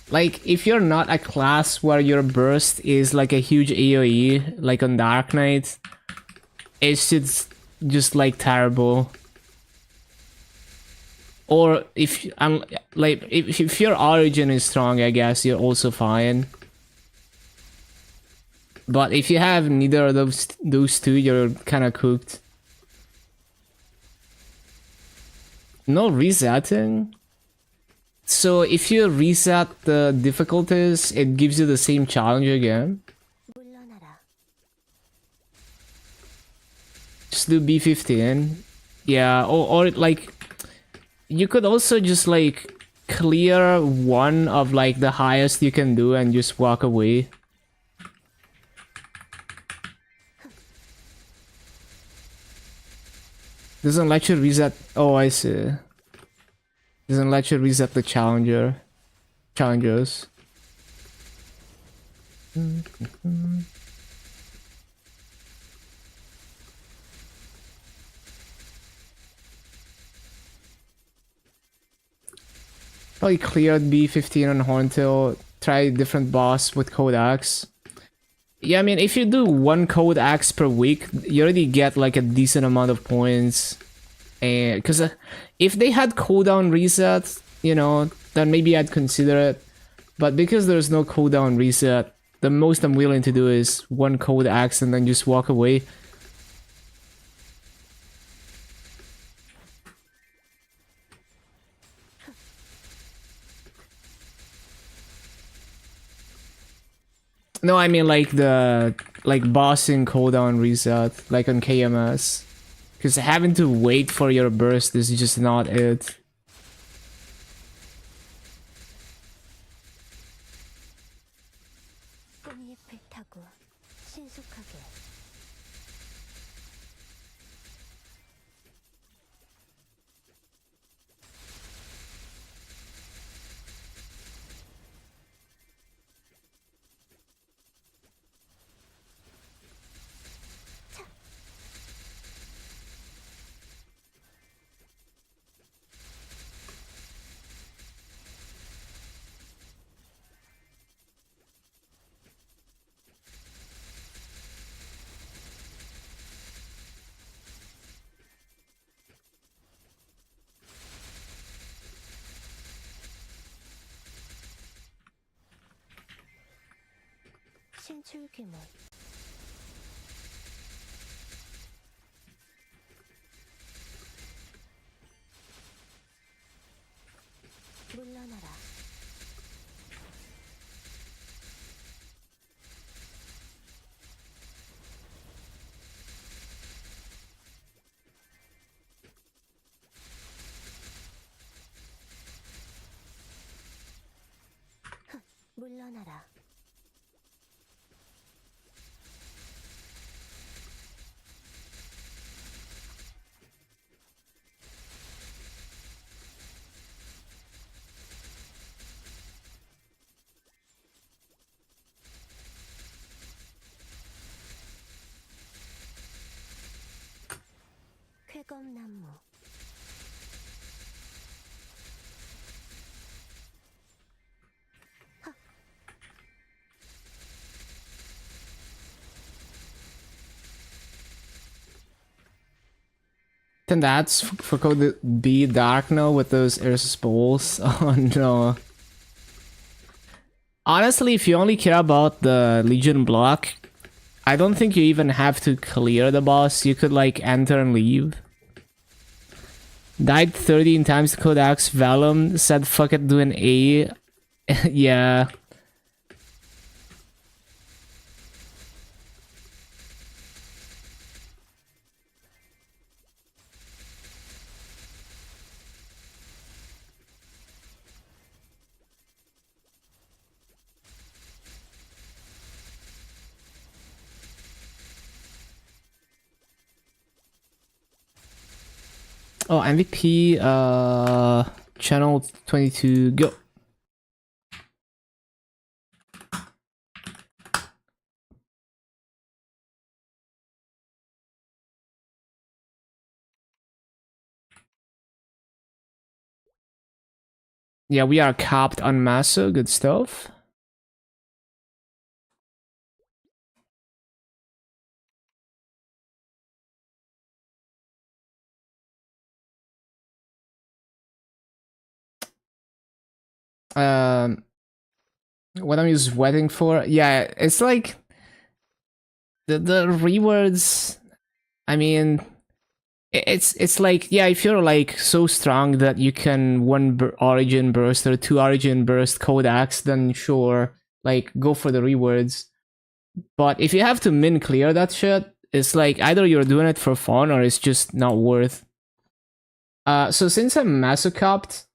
Like, if you're not a class where your burst is like a huge AoE, like on Dark Knight, it's just like terrible. Or if like if your origin is strong, I guess you're also fine. But if you have neither of those two, you're kind of cooked. No resetting. So if you reset the difficulties, it gives you the same challenge again. 물러나라. Just do B15. Yeah, or like you could also just like clear one of like the highest you can do and just walk away. Doesn't let you reset. Oh, I see. Doesn't let you reset the challengers. Probably cleared B15 on Horntail. Try different boss with Codex. Yeah, I mean, if you do one Codex per week, you already get like a decent amount of points. And because if they had cooldown reset, you know, then maybe I'd consider it. But because there's no cooldown reset, the most I'm willing to do is one Codex and then just walk away. No, I mean like the bossing cooldown reset, like on KMS. Because having to wait for your burst is just not it. 꽃잎을 타고 신속하게 신출귀몰 물러나라 물러나라 쾌검나무 Then that's for code B dark now with those Ursus bowls. Oh no. Honestly, if you only care about the Legion block, I don't think you even have to clear the boss. You could like enter and leave. Died 13 times to Codex. Vellum said fuck it, do an A. Yeah. Oh, MVP, channel 22, go. Yeah, we are capped on Massa, good stuff. What I'm just waiting for, yeah, it's like the rewards. I mean, it's like, yeah, if you're like so strong that you can one origin burst or two origin burst Codex, then sure, like go for the rewards. But if you have to min clear that shit, it's like either you're doing it for fun or it's just not worth. So since I'm masocopped,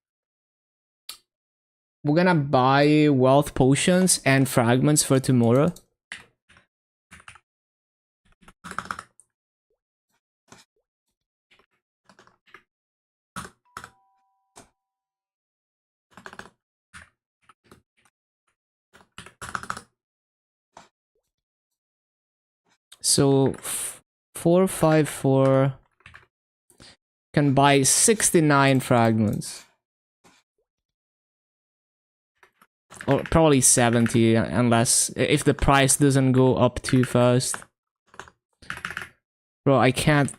we're gonna buy wealth potions and fragments for tomorrow. So 454 can buy 69 fragments. Or probably 70, unless if the price doesn't go up too fast. Bro, I can't.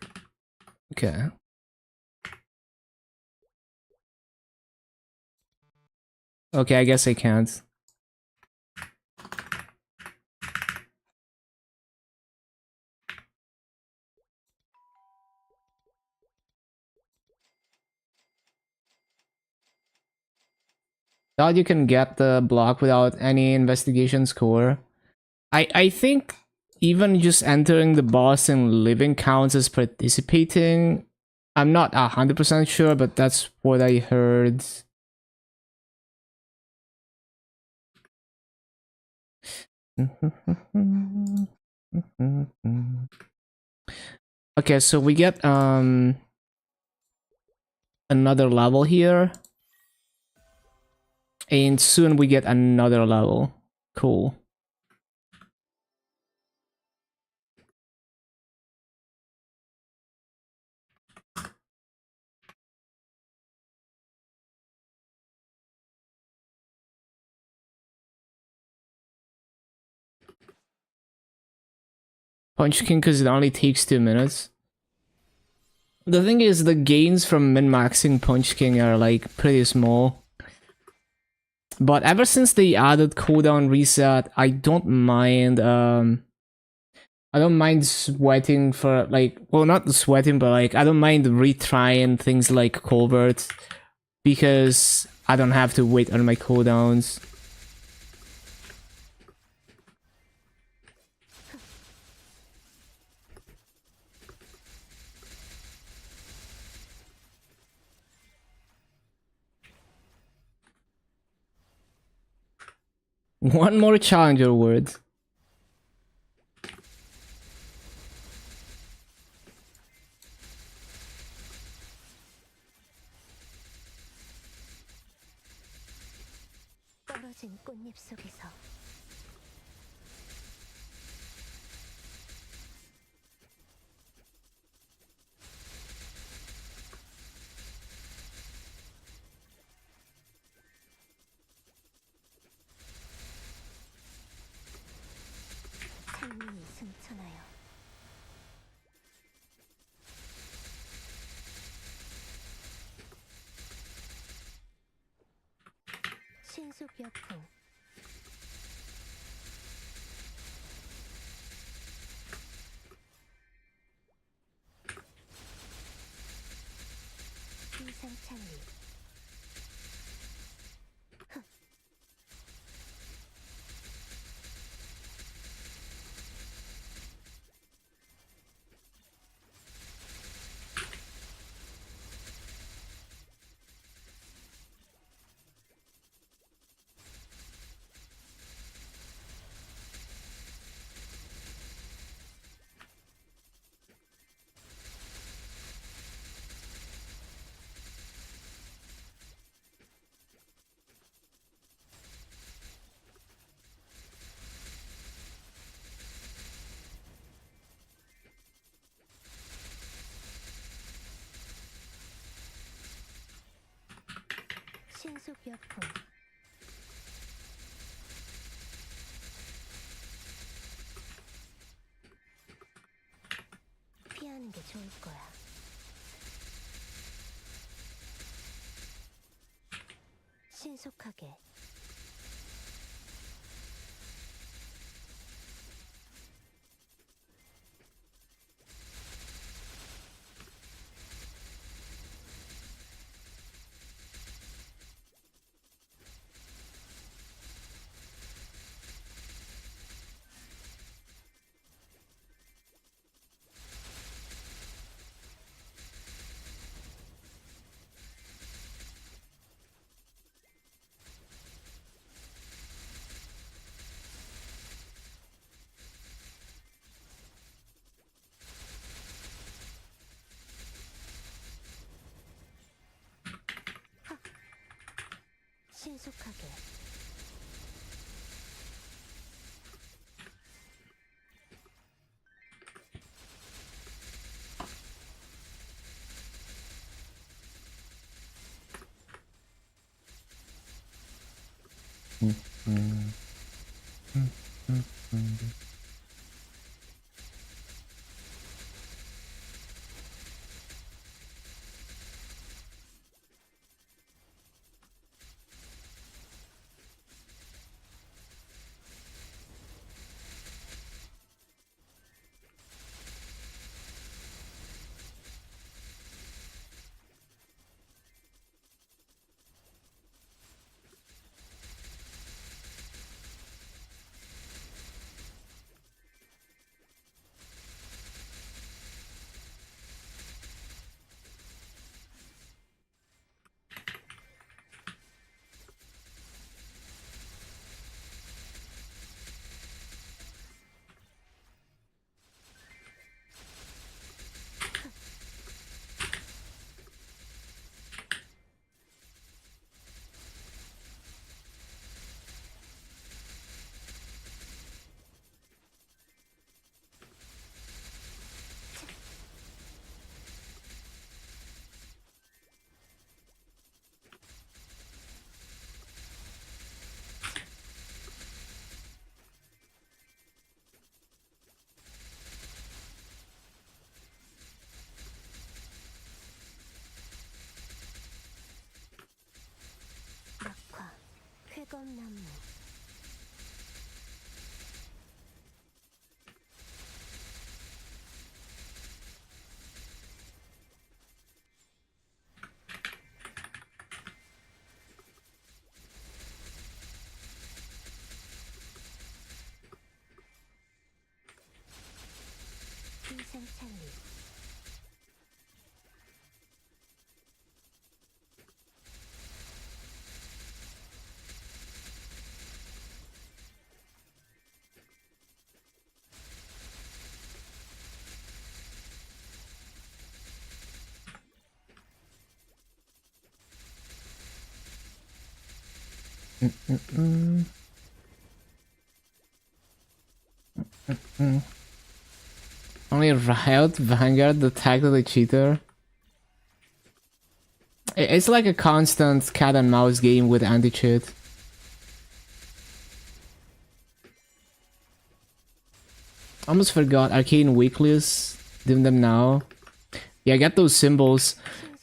Okay. Okay, I guess I can't. Thought you can get the block without any investigation score. I think even just entering the boss and living counts as participating. I'm not 100% sure, but that's what I heard. Okay, so we get another level here. And soon we get another level. Cool. Punch King because it only takes 2 minutes. The thing is, the gains from min-maxing Punch King are like pretty small. But ever since they added cooldown reset, I don't mind sweating for like, well, not sweating, but like I don't mind retrying things like Colbert because I don't have to wait on my cooldowns. One more challenger word. 떨어진 꽃잎 속에서 창문이 승천하여 신속역풍 비상창리 신속역풍 피하는 게 좋을 거야. 신속하게 신속하게 낙화, 쾌검나무. 희생찬리. Only Riot Vanguard detected the cheater. It's like a constant cat and mouse game with anti-cheat. Almost forgot arcane weeklies. Doing them now. Yeah, get those symbols.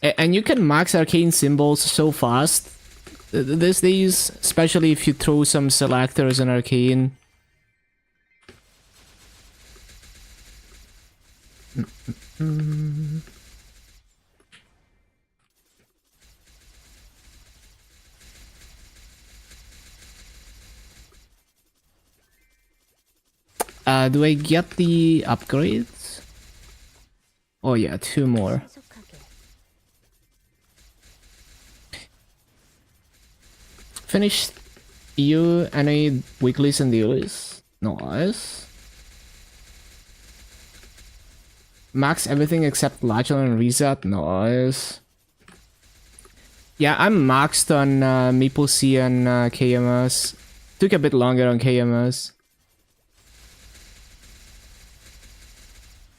And you can max arcane symbols so fast these days, especially if you throw some selectors in arcane. Do I get the upgrades? Oh yeah, 2 more. 신속하게. Finished you any weeklies and dailies? Nice. Max everything except Lachel and Reset. Nice. Yeah, I'm maxed on MapleStory and KMS. Took a bit longer on KMS.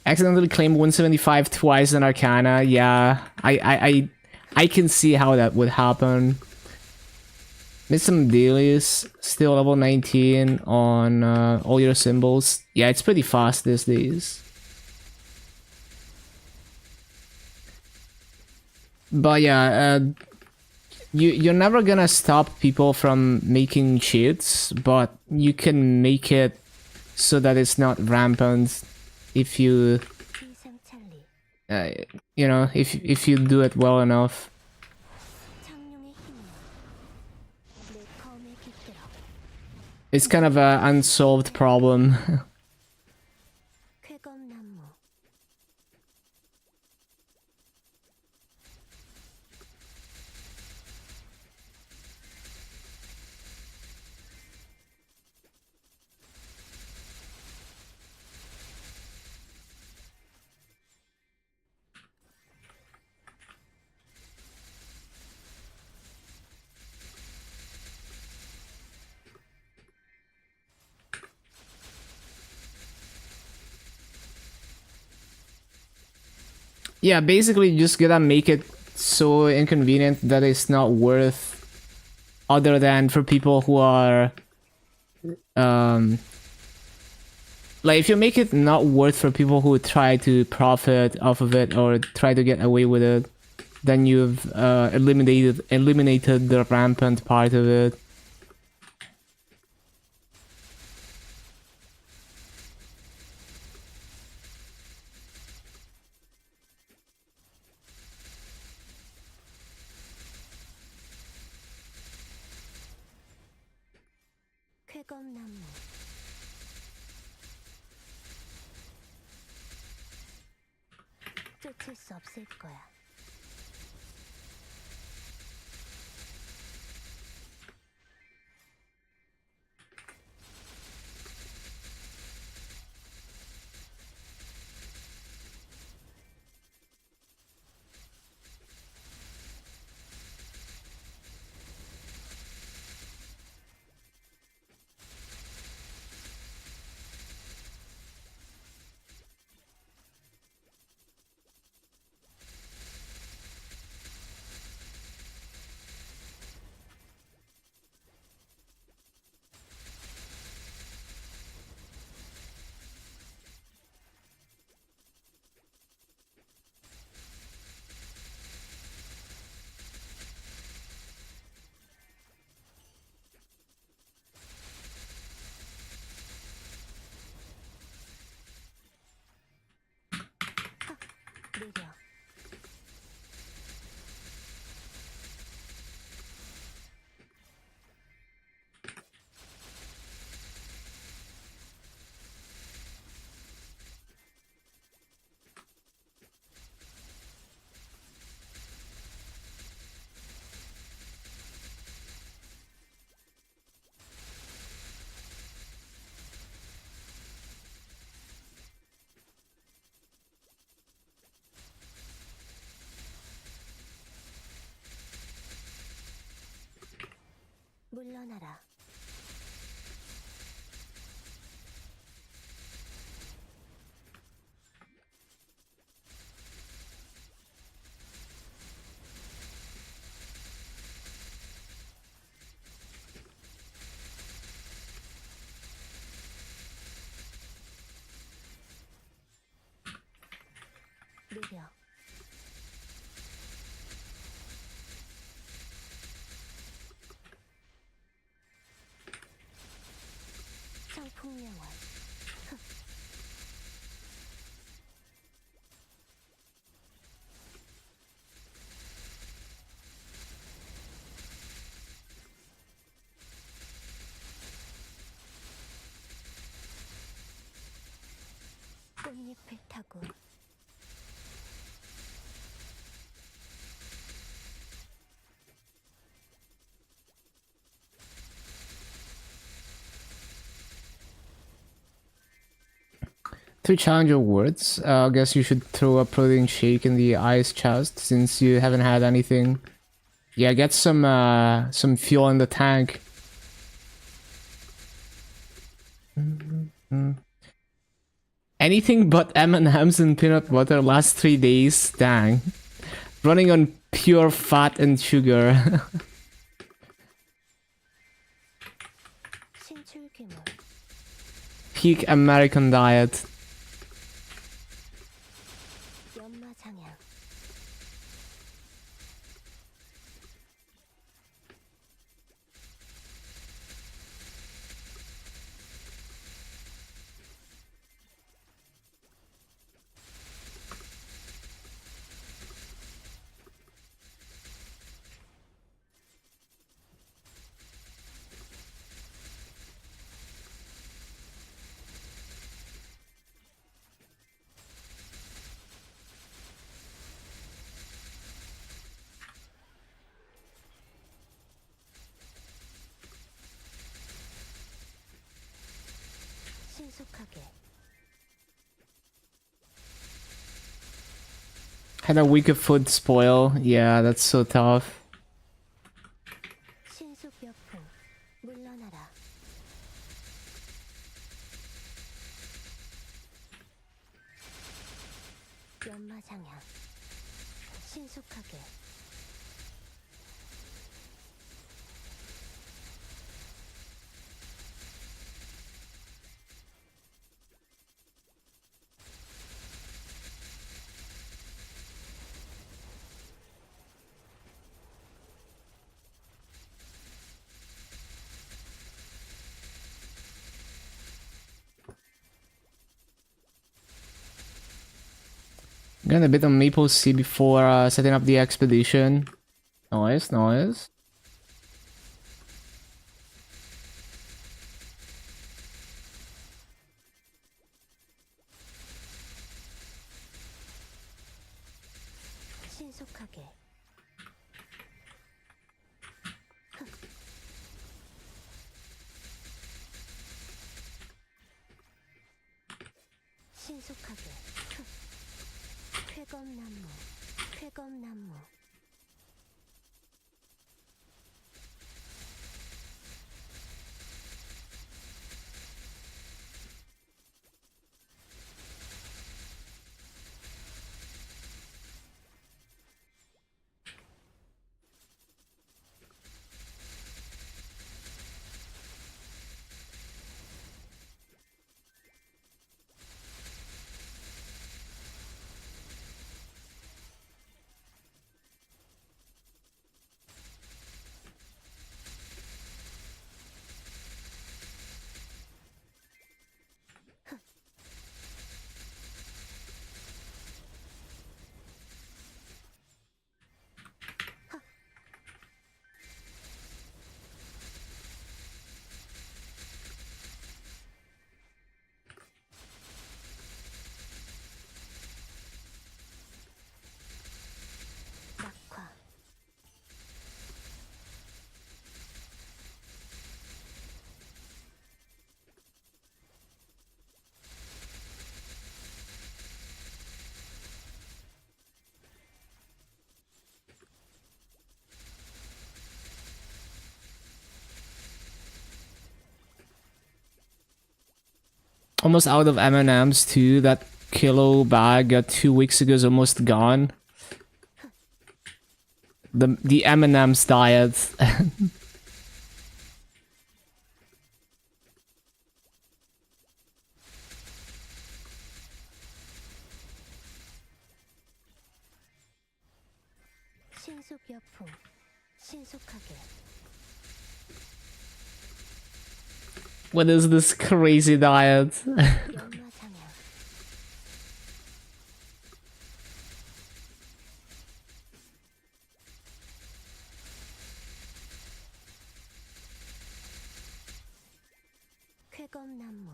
Accidentally claimed 175 twice in Arcana. Yeah, I can see how that would happen. Missed some dailies. Still level 19 on all your symbols. Yeah, it's pretty fast these days. But yeah, you're never gonna stop people from making cheats, but you can make it so that it's not rampant if you 희생찬리. you know, if you do it well enough. 창룡의 힘이여. 내 검에 깃들어. It's kind of an unsolved problem. 쾌검나무. Yeah, basically you just gotta make it so inconvenient that it's not worth other than for people who are like if you make it not worth for people who try to profit off of it or try to get away with it, then you've eliminated the rampant part of it. 쾌검나무 쫓을 수 없을 거야. 느려. 물러나라. 느려. 성풍명월. 꽃잎을 타고 To challenge your words, I guess you should throw a protein shake in the ice chest since you haven't had anything. Yeah, get some fuel in the tank. Anything but M&M's and peanut butter last 3 days. Dang. Running on pure fat and sugar. 신출귀물. Peak American diet. 연마장향. 신속하게. Had a week of food spoil. Yeah, that's so tough. 신속역풍. 물러나라. 연마장향. 신속하게. Got a bit of maple seed before setting up the expedition. Nice, nice. 신속하게 신속하게 쾌검나무 쾌검나무 낙화 Almost out of M&Ms too. That kilo bag 2 weeks ago is almost gone. The M&Ms diet. 신속여풍 신속하게 What is this crazy diet? 연마장향 쾌검나무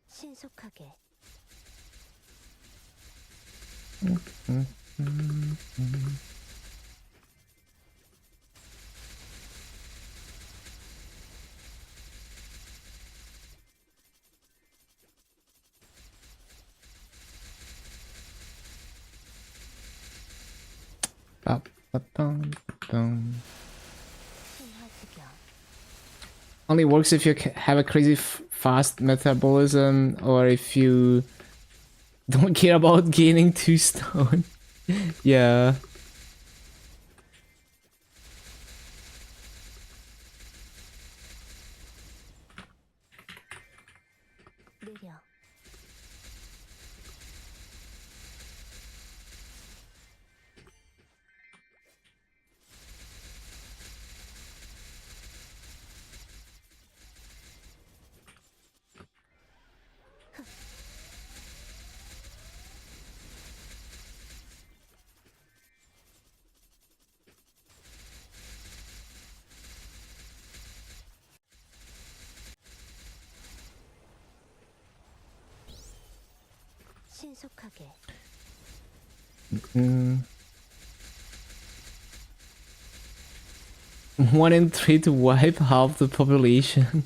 신속하게 신화지경 Only works if you have a crazy fast metabolism or if you don't care about gaining 2 stone. Yeah. 느려 신속하게 1 in 3 to wipe half the population.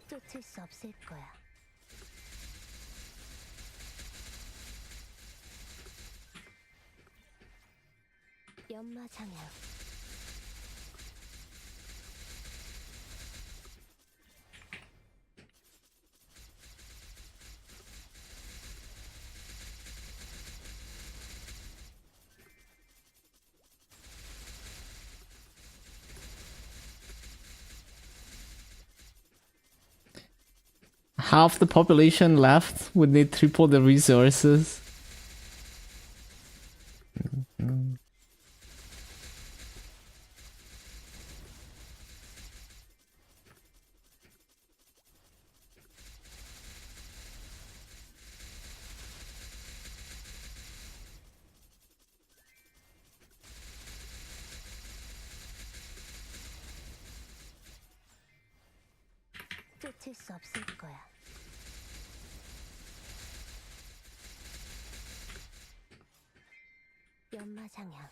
쫓을 수 없을 거야. 연마장향 half the population left would need triple the resources. 쫓을 수 없을 거야. 연마장향.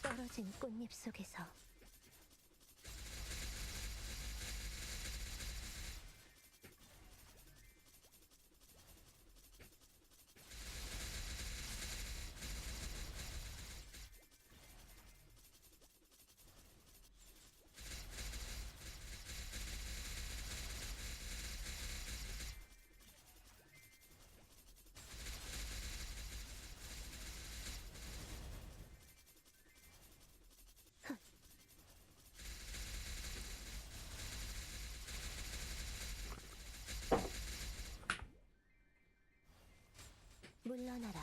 떨어진 꽃잎 속에서 물러나라.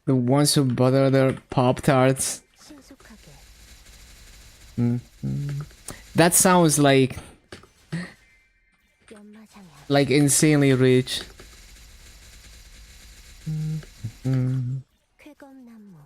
The ones who butter their Pop-Tarts. 신속하게. That sounds like 연마장향. insanely rich. 쾌검나무.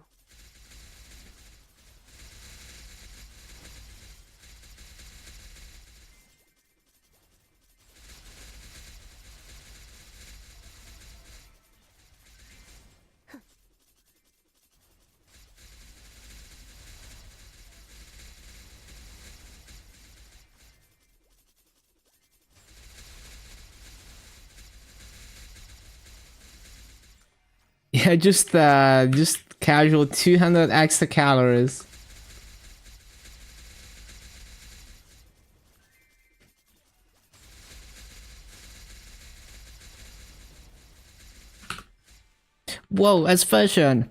Yeah, just casual 200 extra calories. Whoa, as fashion.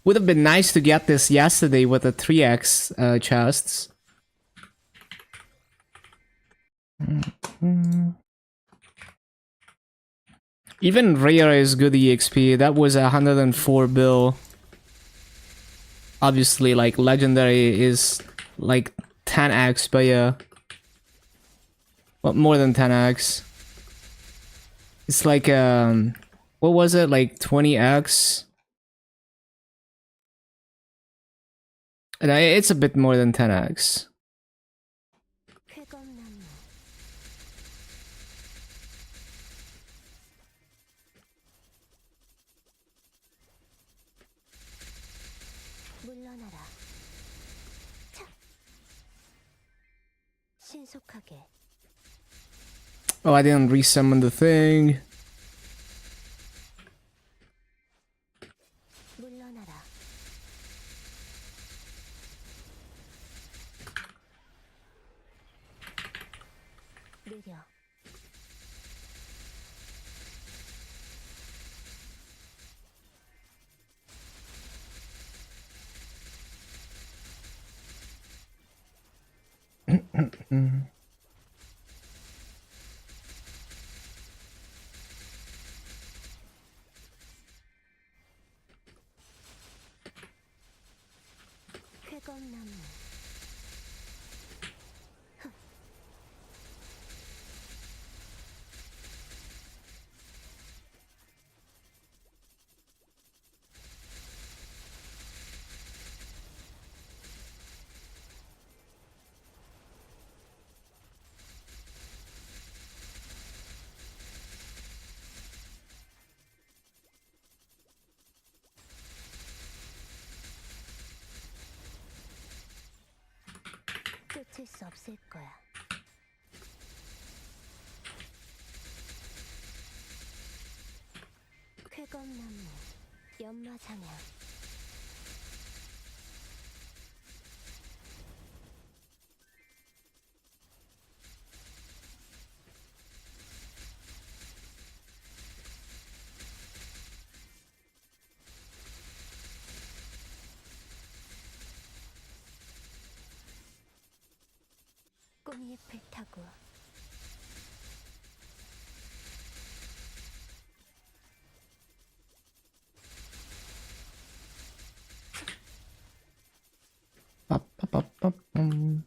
Would have been nice to get this yesterday with the 3x chests. Even rare is good EXP. That was 104 bill. Obviously, like legendary is like 10x, but yeah. Well, more than 10x. It's like what was it, like 20x? It's a bit more than 10x. 쾌검나무. 물러나라. 차. 신속하게. Oh, I didn't resummon the thing. 물러나라. 느려. 쾌검나무. 쫓을 수 없을 거야. 쾌검나무. 연마장향. 꽃잎을 타고 빠빠빠빠빰.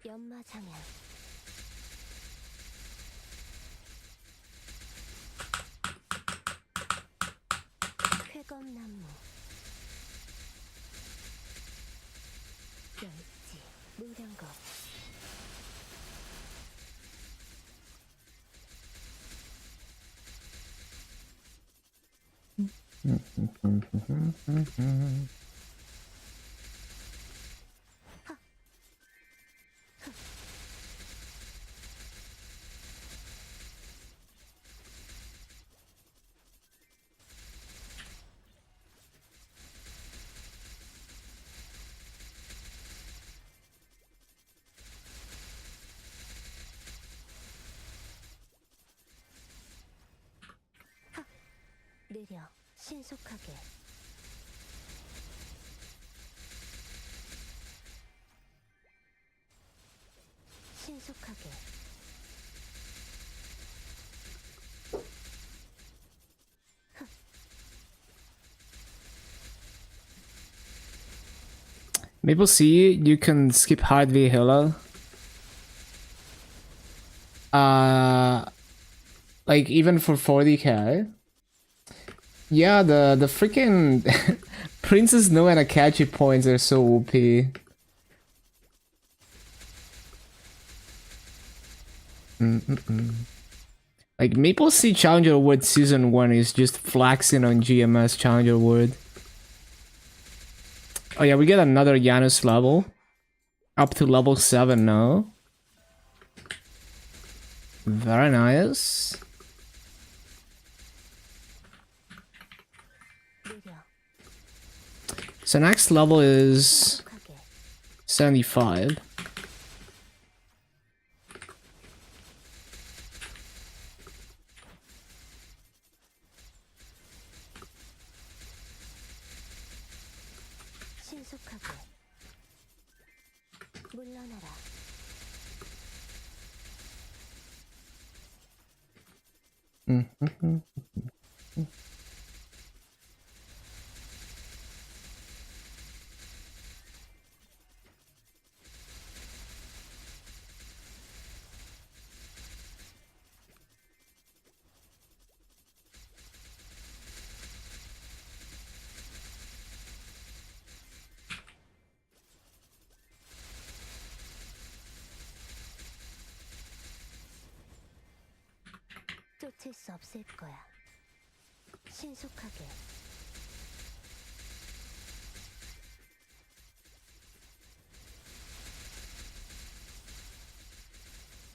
연마장향 쾌검나무 열지 무령거 느려 신속하게 신속하게 Maple C, you can skip hard v healer. Like even for 40k. Yeah, the freaking Princess No and Akachi points are so OP. Like Maple C Challenger Award Season 1 is just flexing on GMS Challenger Award. Oh yeah, we get another Janus level. Up to level 7 now. Very nice. 느려 So next level is 신속하게 75. 신속하게 물러나라 쫓을 수 없을 거야 신속하게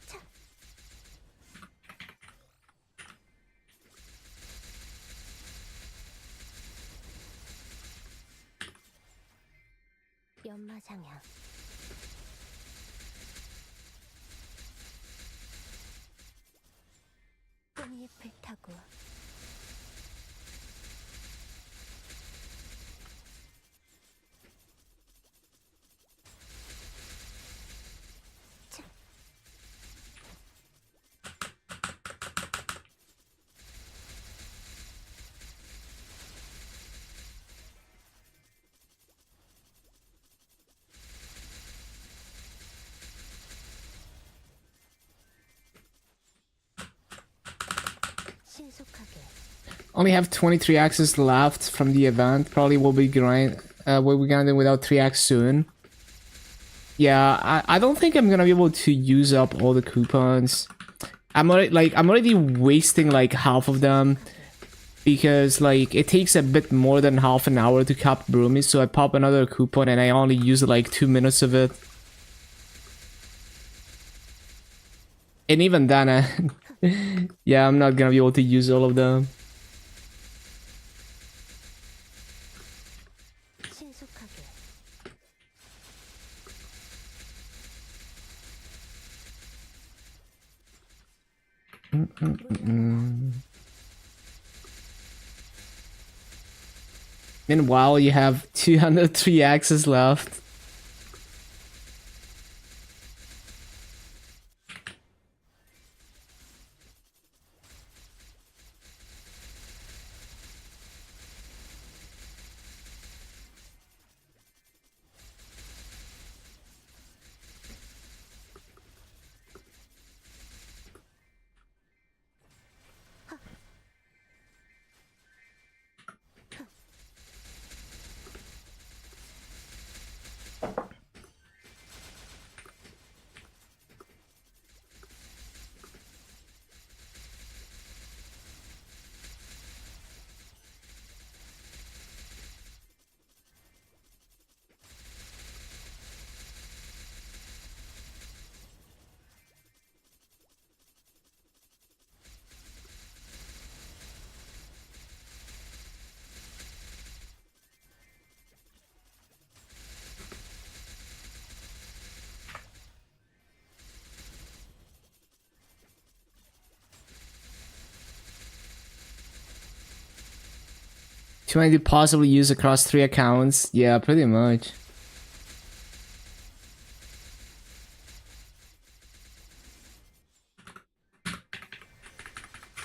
차 연마장향 꽃잎을 타고 차 신속하게 Only have 23 axes left from the event. Probably will be we'll be grinding without 3x soon. Yeah, I don't think I'm gonna be able to use up all the coupons. I'm already wasting like half of them because like it takes a bit more than half an hour to cap Broomies, so I pop another coupon and I only use like 2 minutes of it. And even then, yeah, I'm not gonna be able to use all of them. Meanwhile, you have 203 axes left. Trying to possibly use across 3 accounts. Yeah, pretty much.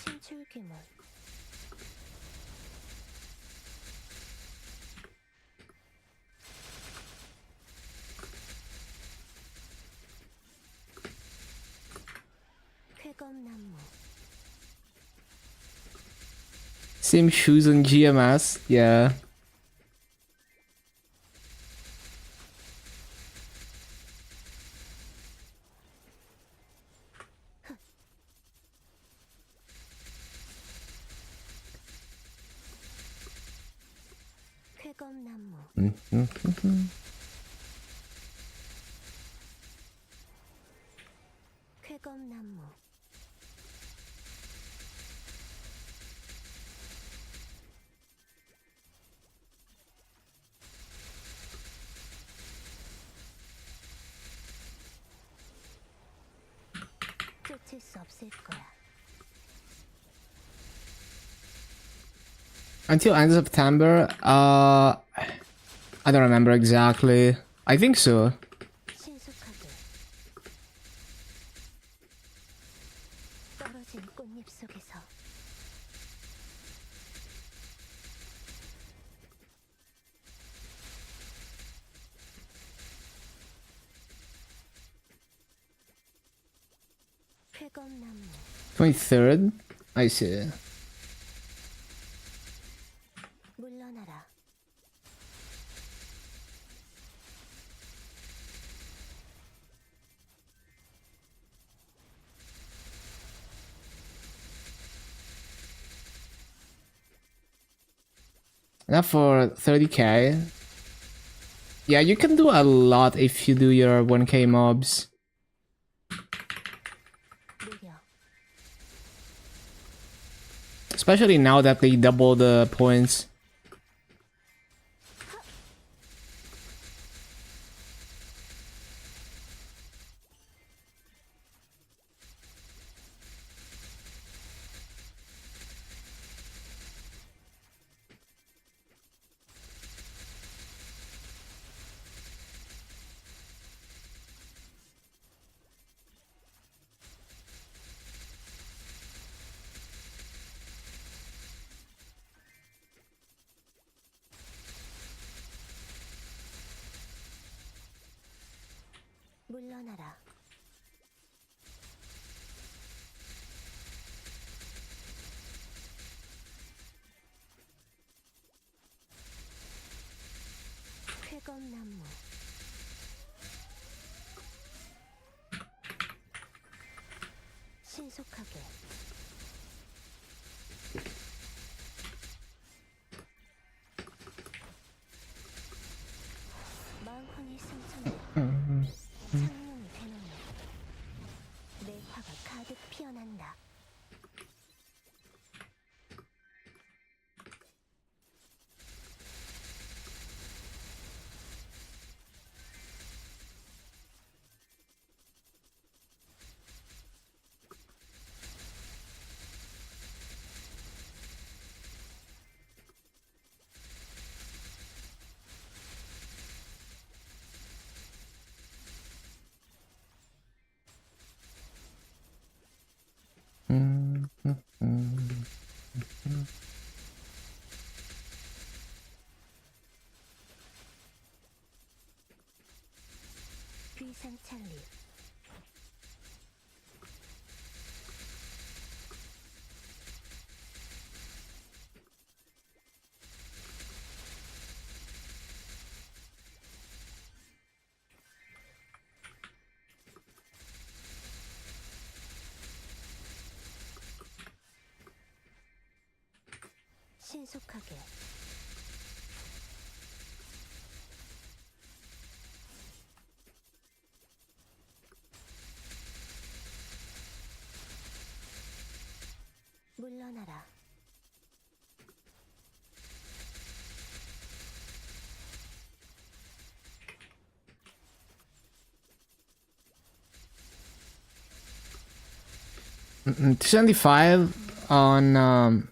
신출귀물 쾌검나무 Same shoes on GMS. Yeah. 쾌검나무 쾌검나무 쫓을 수 없을 거야. Until end of September, I don't remember exactly. I think so. 신속하게 떨어진 꽃잎 속에서 쾌검나무 23rd? I see. 물러나라. Now for 30k. Yeah, you can do a lot if you do your 1k mobs. 느려. Especially now that they double the points. 물러나라. 쾌검나무 신속하게 망황의 승천을 창룡이 되놓는 내 화가 가득 피어난다. 수리상 찰리. 신속하게. 물러나라. Mm, 275 on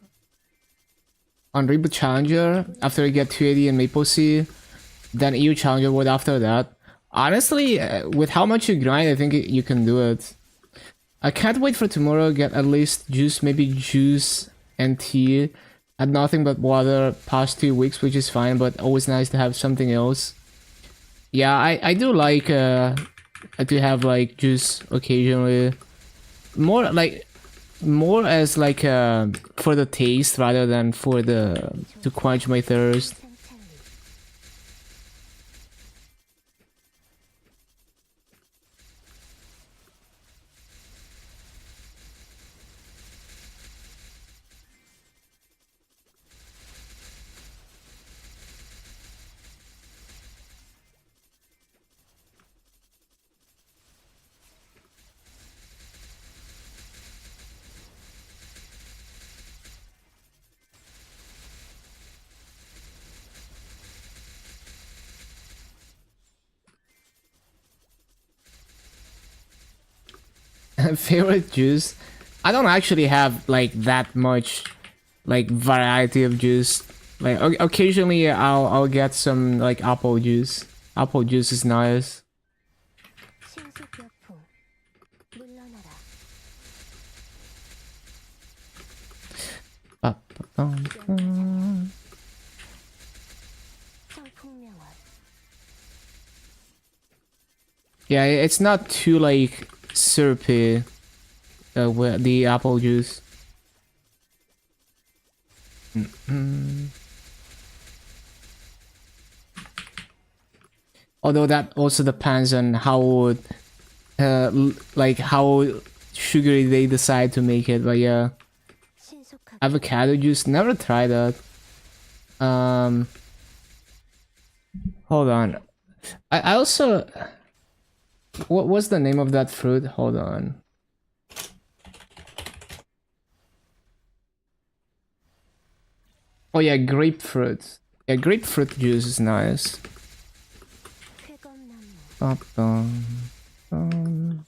Reboot Challenger after you get 280 in Maple Sea, then EU Challenger World after that. Honestly, with how much you grind, I think you can do it. I can't wait for tomorrow, get at least juice, maybe juice and tea, and nothing but water past 2 weeks, which is fine, but always nice to have something else. Yeah, I do like to have like juice occasionally. More as like for the taste rather than for the to quench my thirst. 수리상 찰리. Favorite juice? I don't actually have like that much like variety of juice. Like occasionally I'll get some like apple juice. Apple juice is nice. 신속여풍. 물러나라. 청풍명원. Yeah, it's not too like syrupy. With the apple juice. Although that also depends on how like how sugary they decide to make it. But yeah, 신속하게. avocado juice, never tried that. Hold on. I also, what was the name of that fruit? Hold on. Oh yeah, grapefruit. Yeah, grapefruit juice is nice. 쾌검나무. Bum.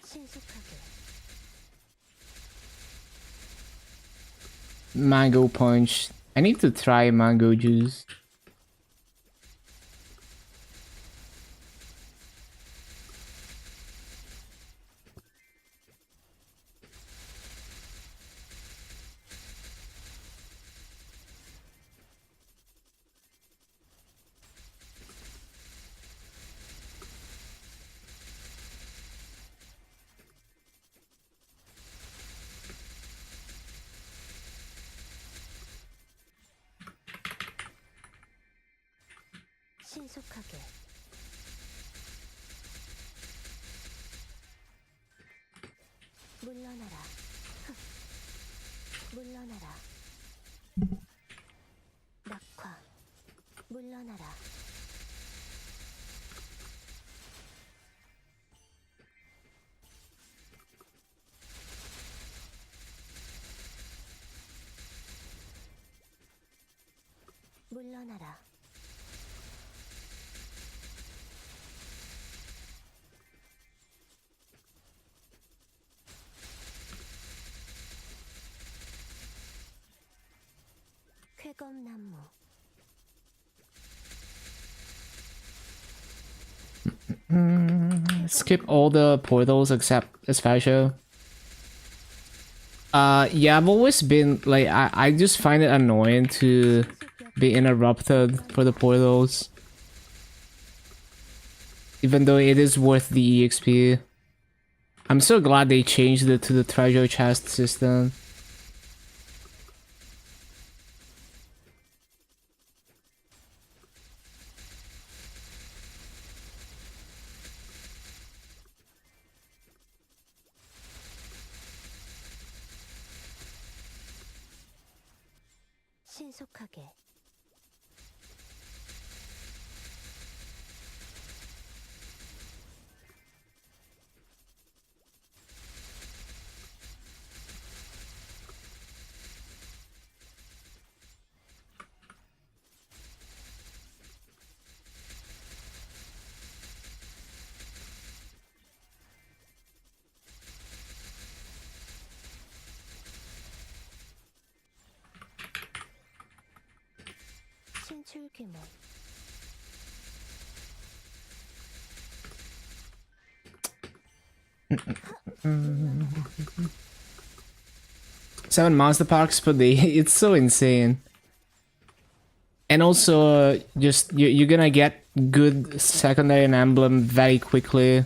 신속하게. Mango punch. I need to try mango juice. 신속하게. 물러나라. 물러나라. 낙화. 물러나라. 물러나라. 쾌검나무 Skip all the portals except Especial. Yeah, I've always been like I just find it annoying to be interrupted for the portals. Even though it is worth the EXP. I'm so glad they changed it to the treasure chest system. 신속하게 신출귀몰 7 monster packs per day. It's so insane. And also, just you're gonna get good secondary and emblem very quickly.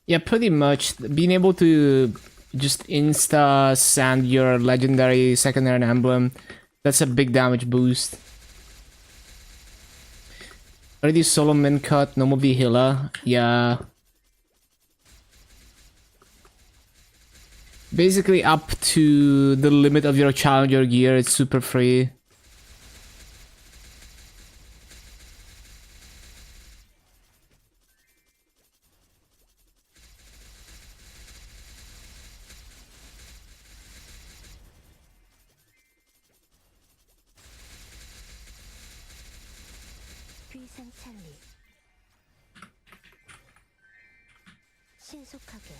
Yeah, pretty much. Being able to just insta send your legendary secondary emblem, that's a big damage boost. Already solo min cut, no more healer. Yeah. Basically up to the limit of your challenger gear, it's super free. 귀상찰리 신속하게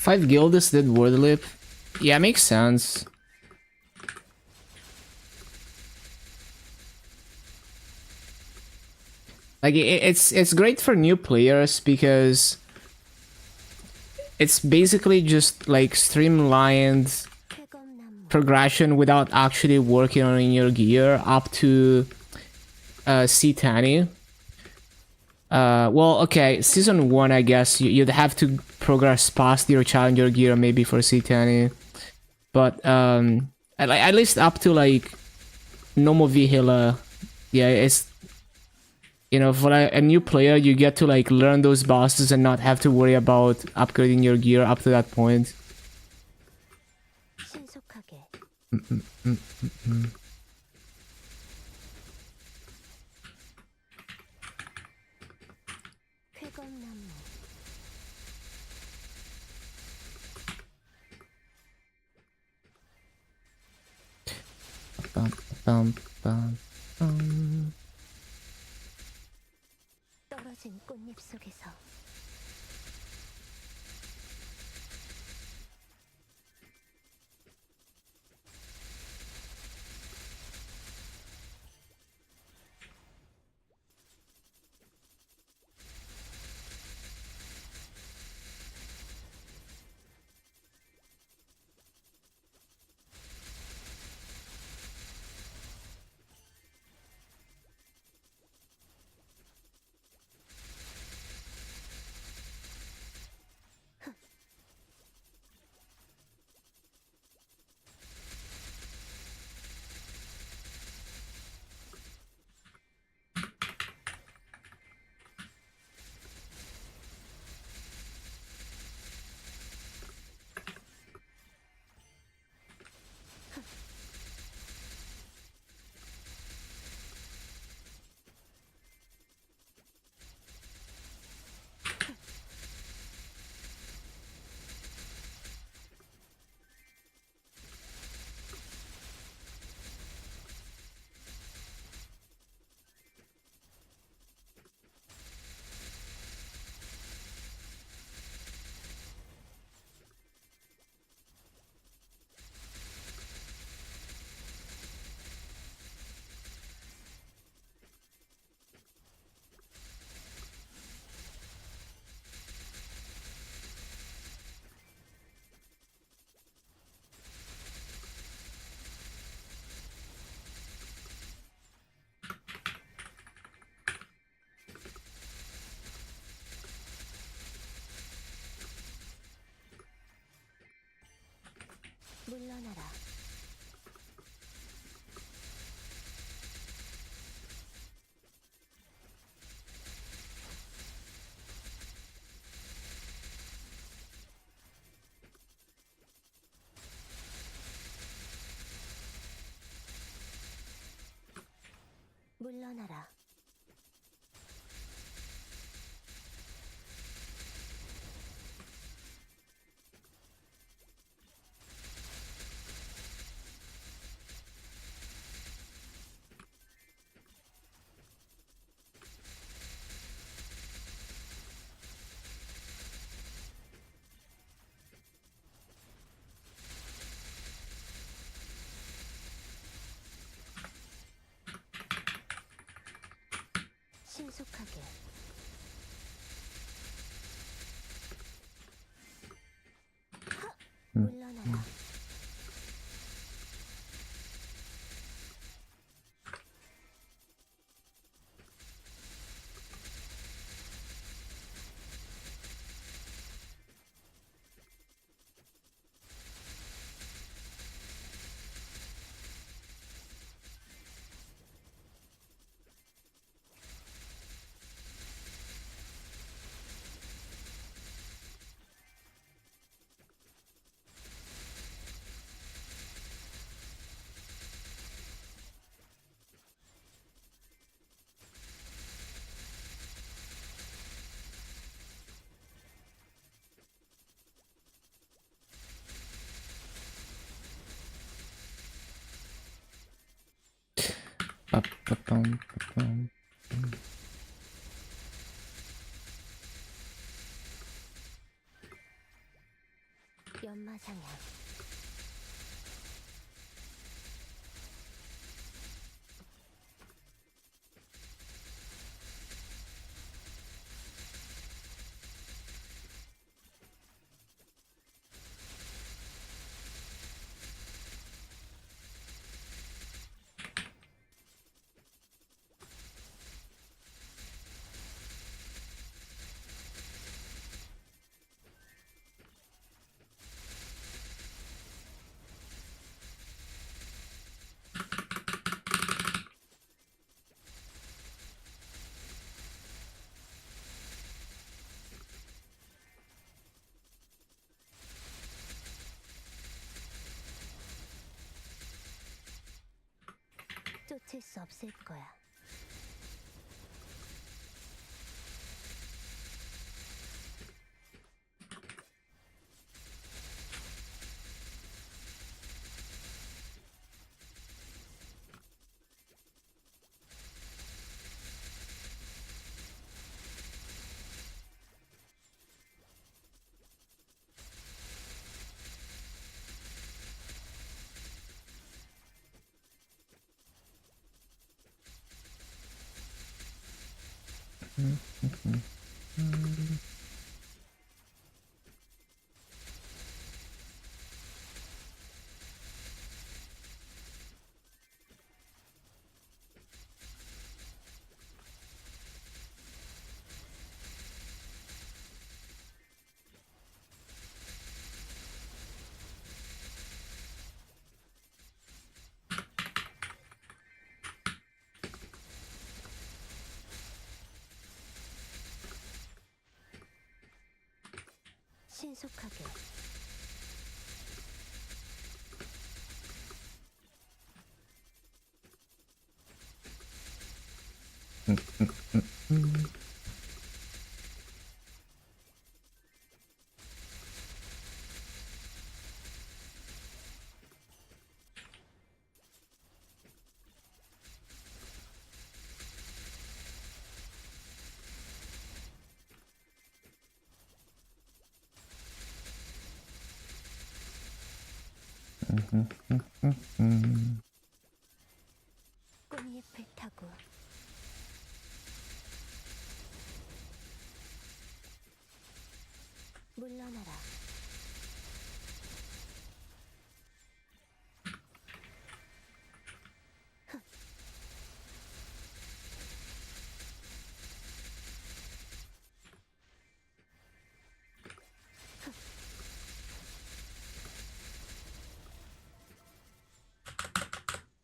5 guilds did word lip. Yeah, makes sense. Like it's great for new players because it's basically just like streamlined progression without actually working on your gear up to C10. Well, okay, season 1, I guess you'd have to progress past your challenger gear maybe for C10, but at least up to like normal V healer, yeah, you know, for a new player, you get to like learn those bosses and not have to worry about upgrading your gear up to that point. 신속하게 쾌검나무 Bum, bum, bum, bum. 떨어진 꽃잎 속에서 물러나라. 물러나라. 신속하게 물러나라. Ba-ba-bum, ba-bum. 연마상향 쫓을 수 없을 거야. 신속하게. 꽃잎을 타고 물러나라.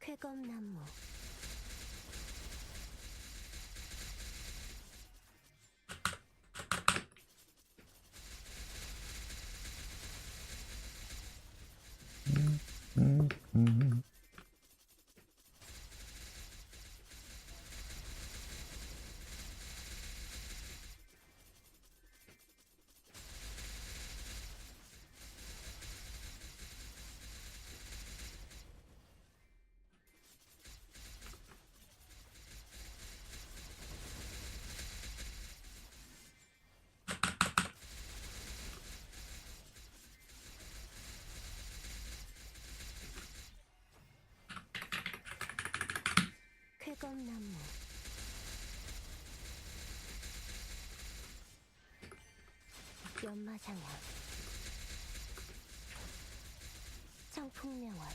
쾌검나무. 쾌검나무. 연마장야. 청풍명월.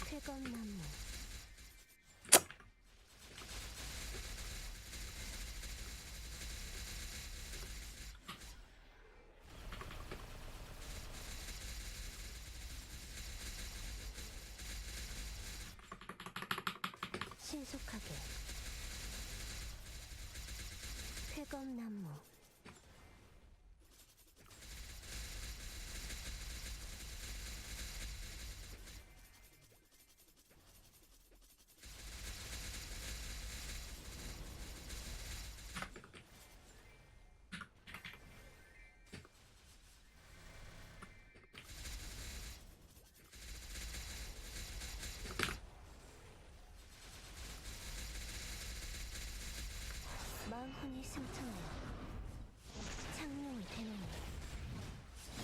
쾌검나무. 신속하게. 쾌검나무. 마흔이 승천하여 창룡이 되노니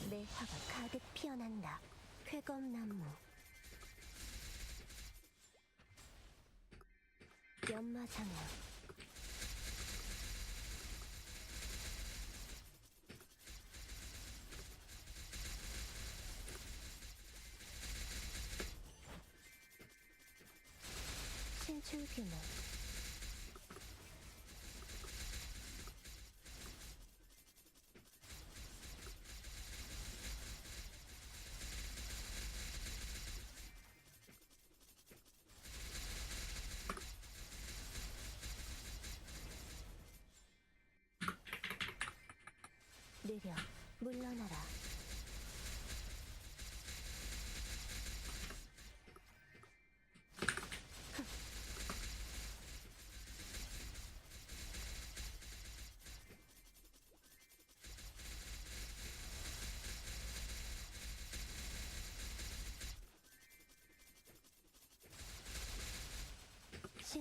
내 화가 가득 피어난다. 쾌검나무. 연마장야. 신출규모. 느려 물러나라.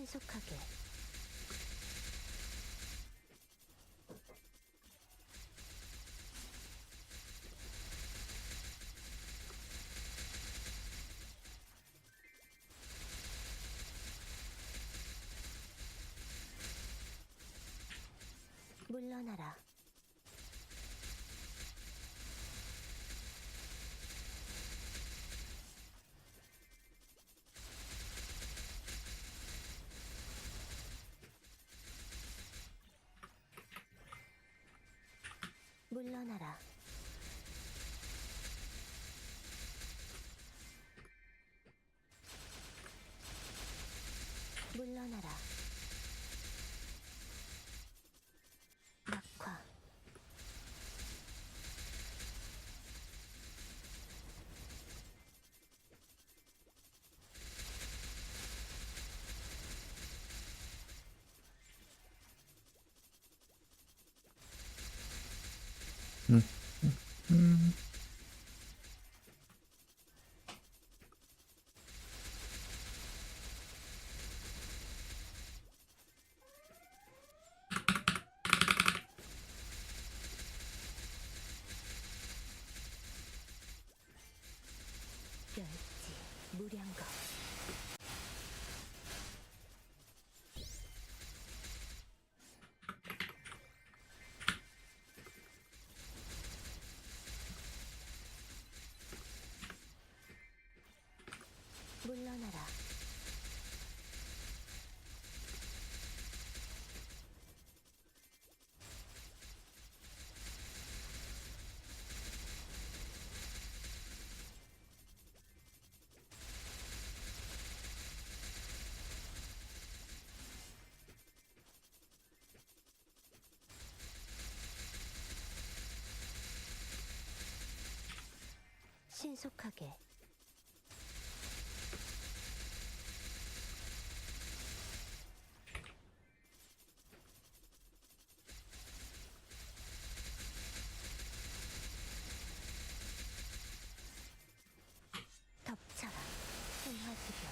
신속하게. 물러나라. 물러나라. 물러나라. 낙화. 멸지, 무량거. 물러나라. 신속하게. 덮쳐라. 생화수경.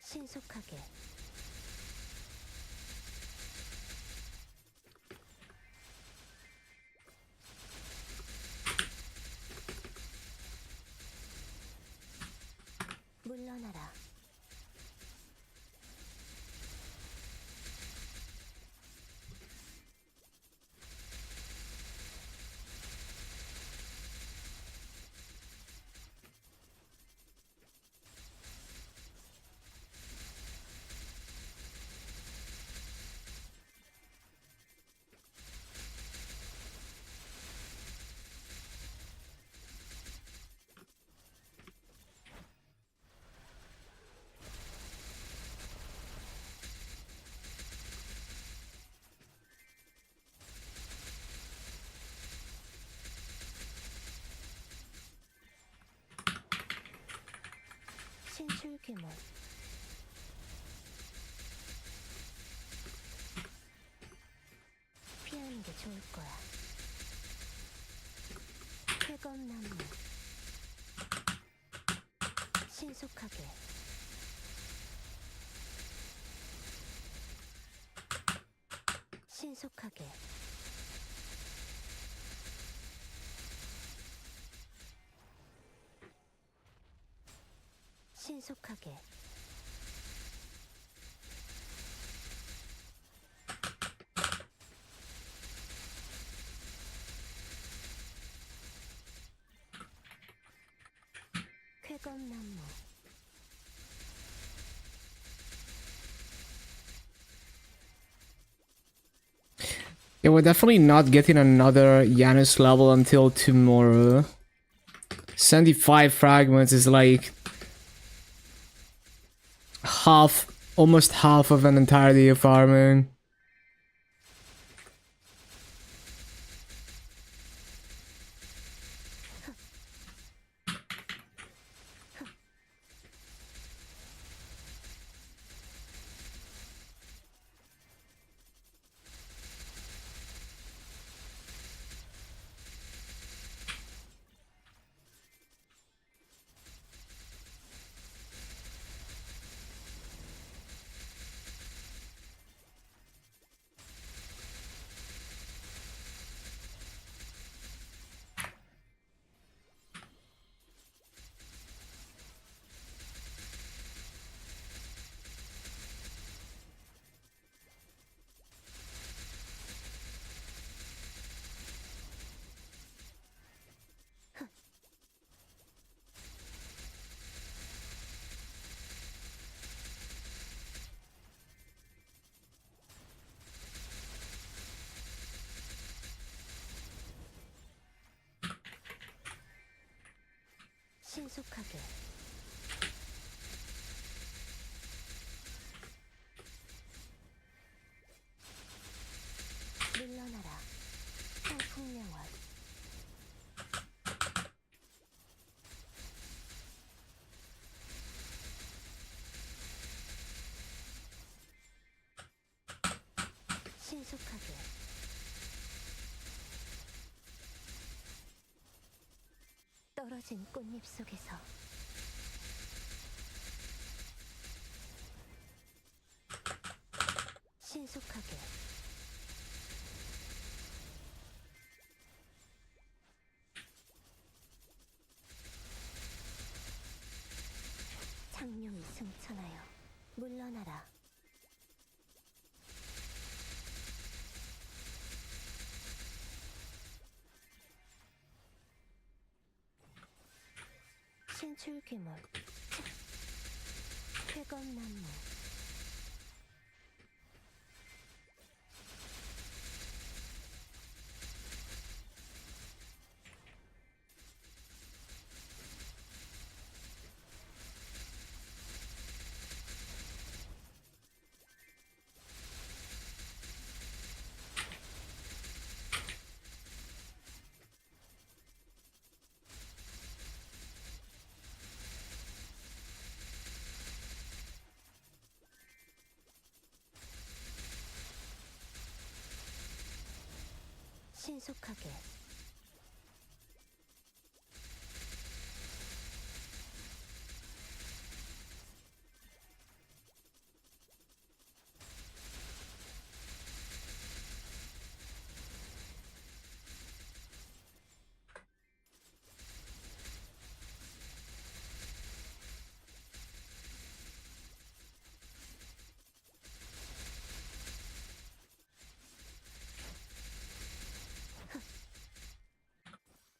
신속하게. 물러나라. 신출귀몰. 피하는 게 좋을 거야. 쾌검나무. 신속하게. 신속하게. 신속하게. 쾌검나무. Yeah, we're definitely not getting another Janus level until tomorrow. 75 fragments is like half, almost half of an entire day of farming. 신속하게 물러나라. 상풍명화 신속하게 떨어진 꽃잎 속에서 신속하게 창룡이 승천하여 물러나라. 신출귀물 쾌검나무 신속하게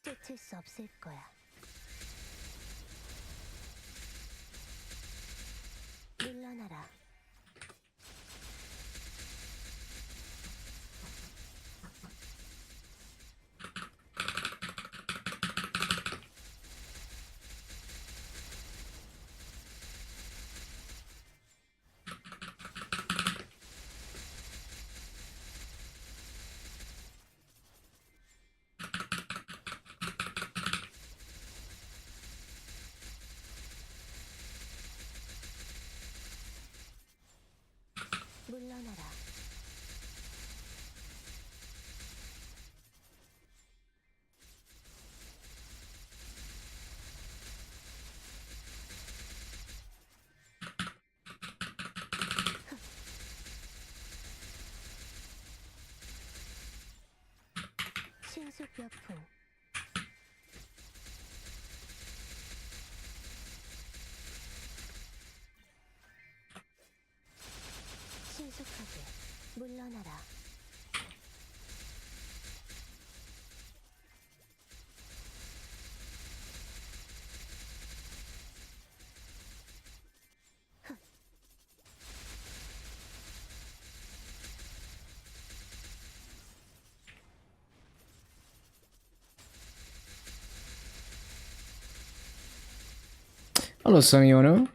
쫓을 수 없을 거야. 물러나라. 물러나라. 신속여풍 신속하게 물러나라. Hello, Samiono.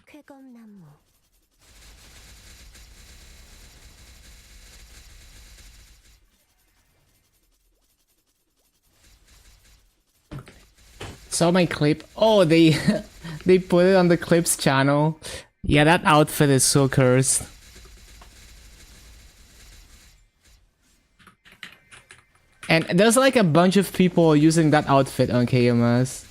쾌검나무 Saw my clip. Oh, they they put it on the clips channel. Yeah, that outfit is so cursed. And there's like a bunch of people using that outfit on KMS.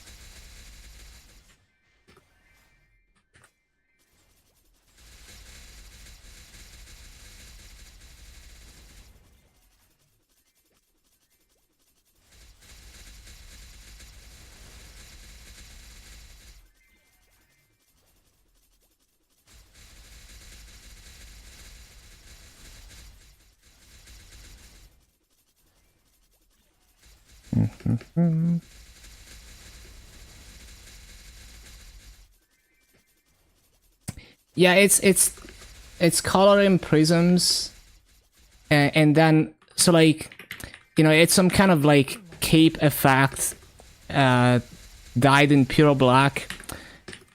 Yeah, it's coloring prisms, and then so like, you know, it's some kind of like cape effect, dyed in pure black.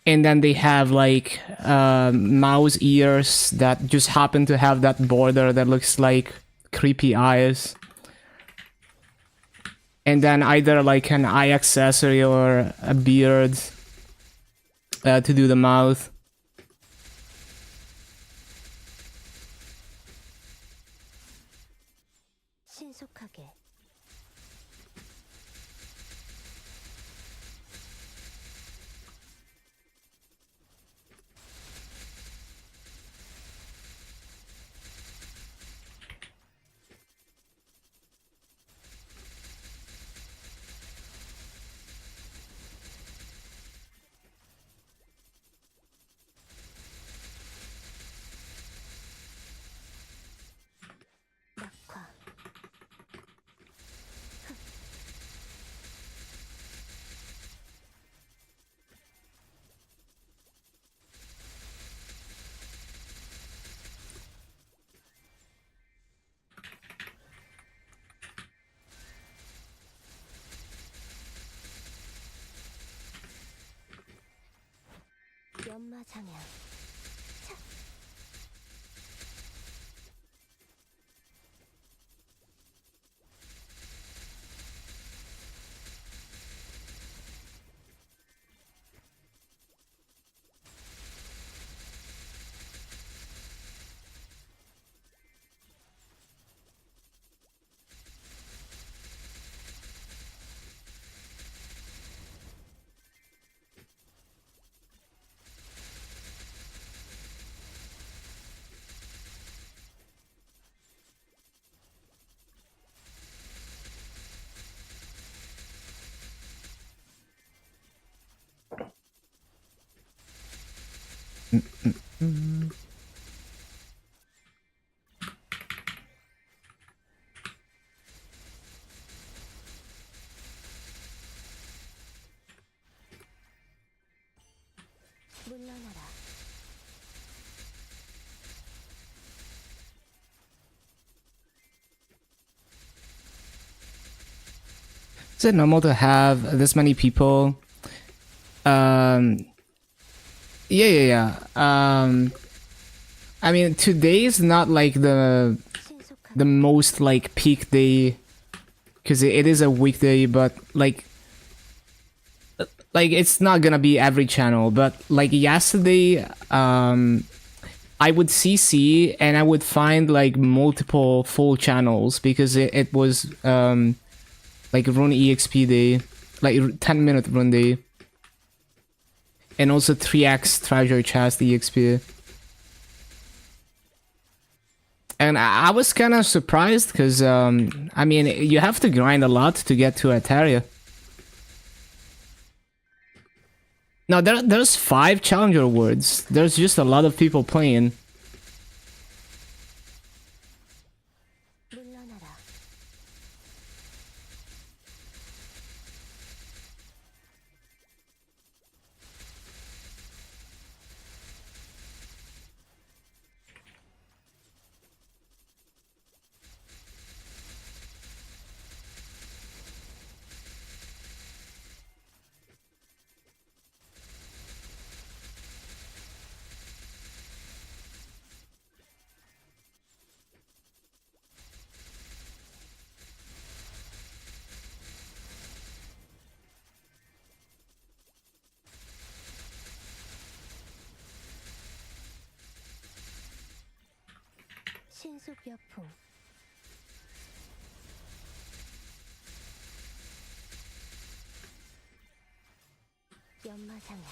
And then they have like mouse ears that just happen to have that border that looks like creepy eyes. And then either like an eye accessory or a beard to do the mouth. 신속하게 낙화 연마장향 물러나라 Is it normal to have this many people? Yeah. I mean, today is not like the 신속하게 most like peak day, because it is a weekday, but like it's not gonna be every channel. But like yesterday, I would CC and I would find like multiple full channels because it was like run EXP day, like 10-minute run day. And also 3x treasure chest EXP. And I was kind of surprised because, I mean, you have to grind a lot to get to Eteria. No, there's 5 challenger awards. There's just a lot of people playing. 물러나라 신속여풍 연마장향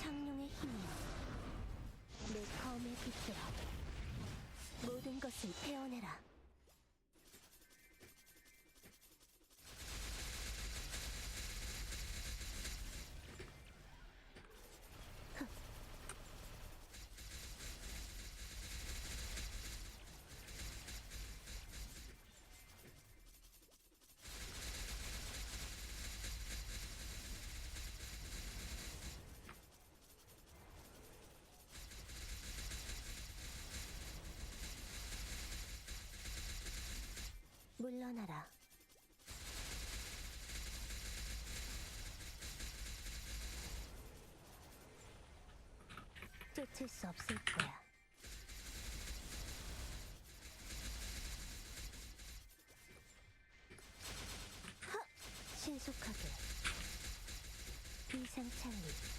창룡의 힘이여 내 검에 깃들어 모든 것을 태워내라 물러나라 쫓을 수 없을 거야. 신속하게 비상찰리.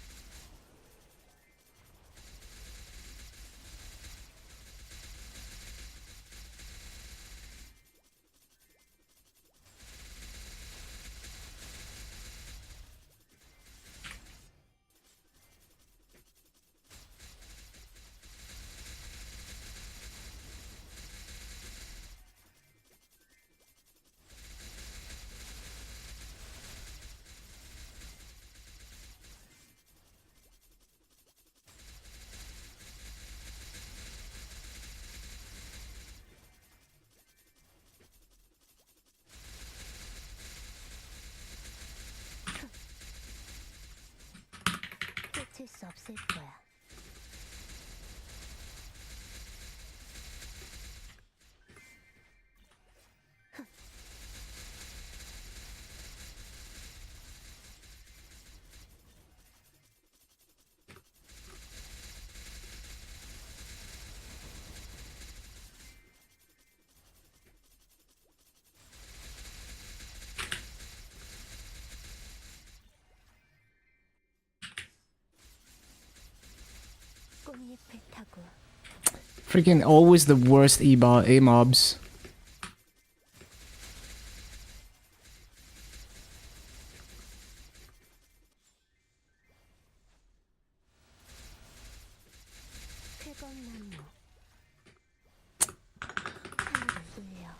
쫓을 수 없을 거야. 꽃잎을 타고 Freaking always the worst A-mobs. 쾌검나무 하늘을 울려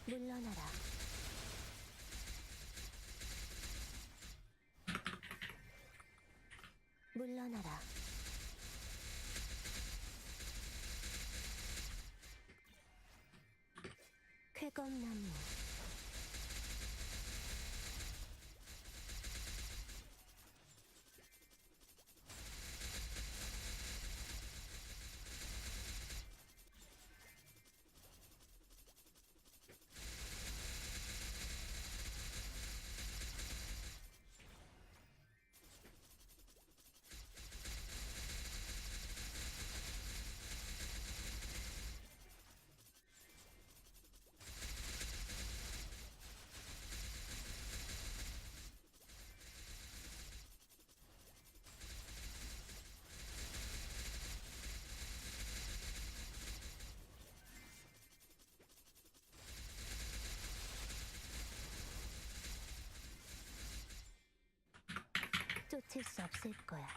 물러나라. 물러나라. 쾌검나무 쫓을 수 없을 거야.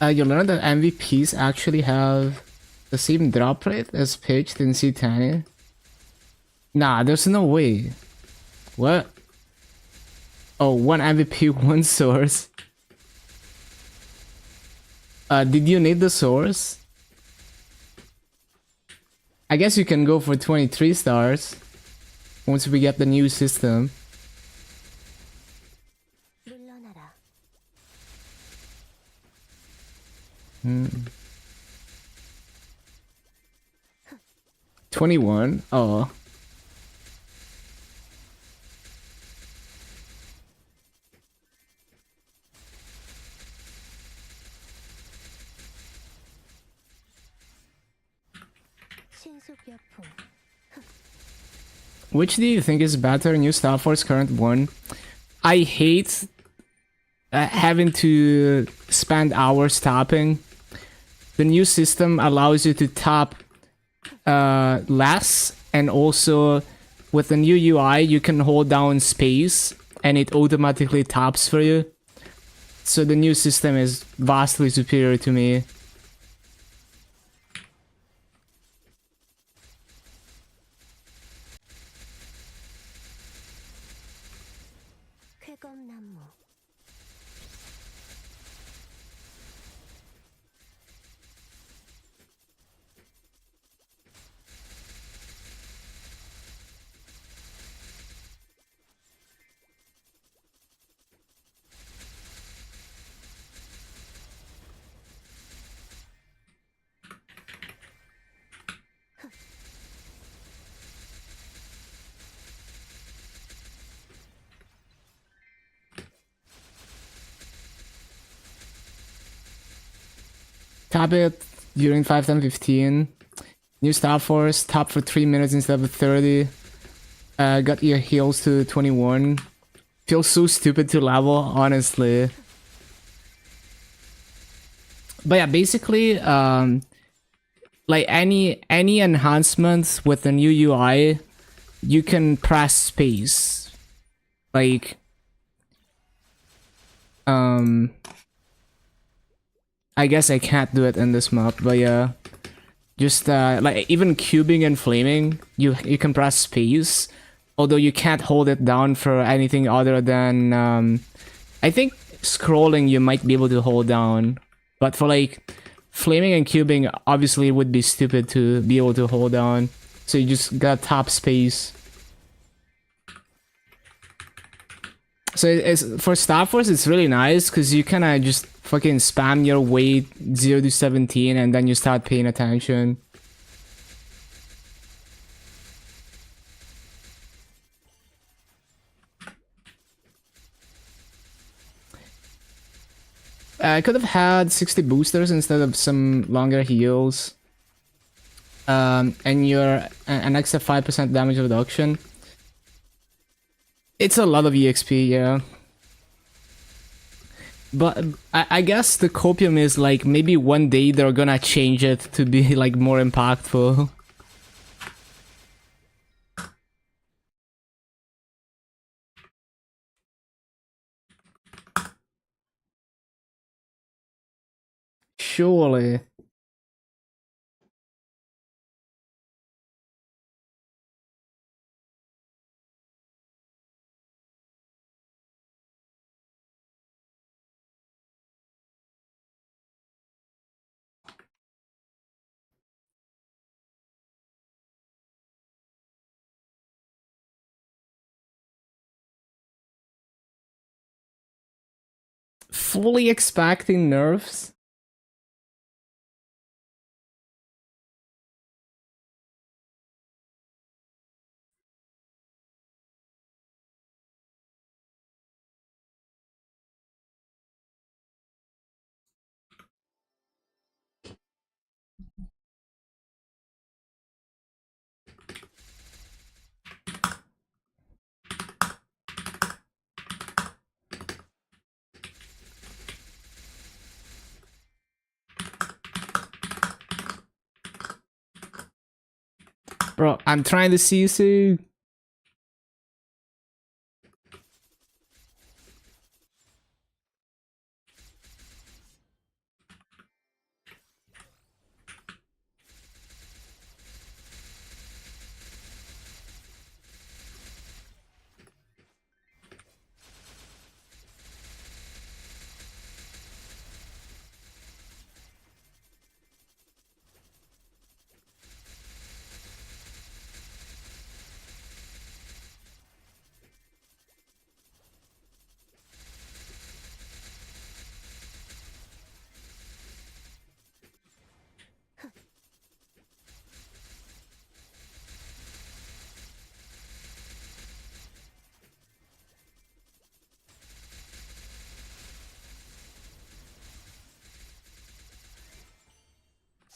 You learned that MVPs actually have the same drop rate as pitched in C10. Nah, there's no way. What? Oh, one MVP, one source. Did you need the source? I guess you can go for 23 stars once we get the new system. 물러나라. 21. Oh. 신속여풍 Which do you think is better, new Star Force current one? I hate having to spend hours tapping. The new system allows you to tap less, and also with the new UI you can hold down space and it automatically taps for you. So the new system is vastly superior to me. 쾌검나무 top it during 5, 10, 15. New Star Force, top for 3 minutes instead of 30. Got your heals to 21. Feels so stupid to level, honestly. But yeah, basically, like any enhancements with the new UI, you can press space. Like, I guess I can't do it in this map, but yeah. Just like even cubing and flaming, you can press space, although you can't hold it down for anything other than I think scrolling you might be able to hold down, but for like flaming and cubing, obviously it would be stupid to be able to hold down. So you just got tap space. So it's for Star Force, it's really nice because you kind of just fucking spam your weight 0 to 17 and then you start paying attention. I could have had 60 boosters instead of some longer heals. And you're an extra 5% damage reduction. It's a lot of EXP, yeah. But I guess the copium is like maybe one day they're gonna change it to be like more impactful. Surely. Fully expecting nerfs? Bro, I'm trying to see you soon.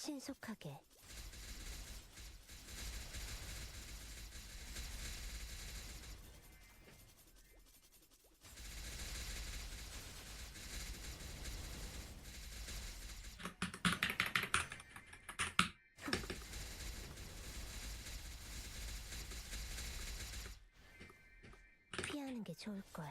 신속하게 피하는 게 좋을 거야.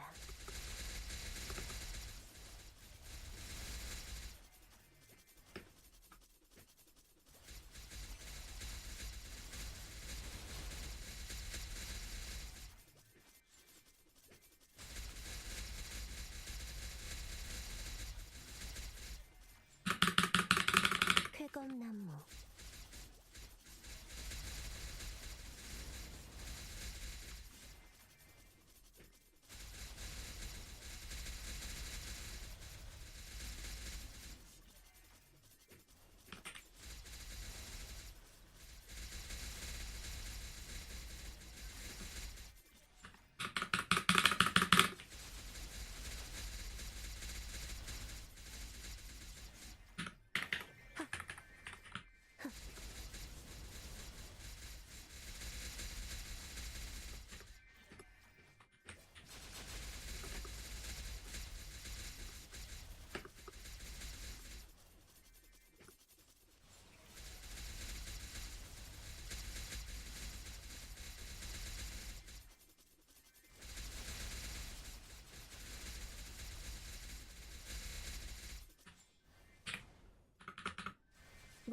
쾌검나무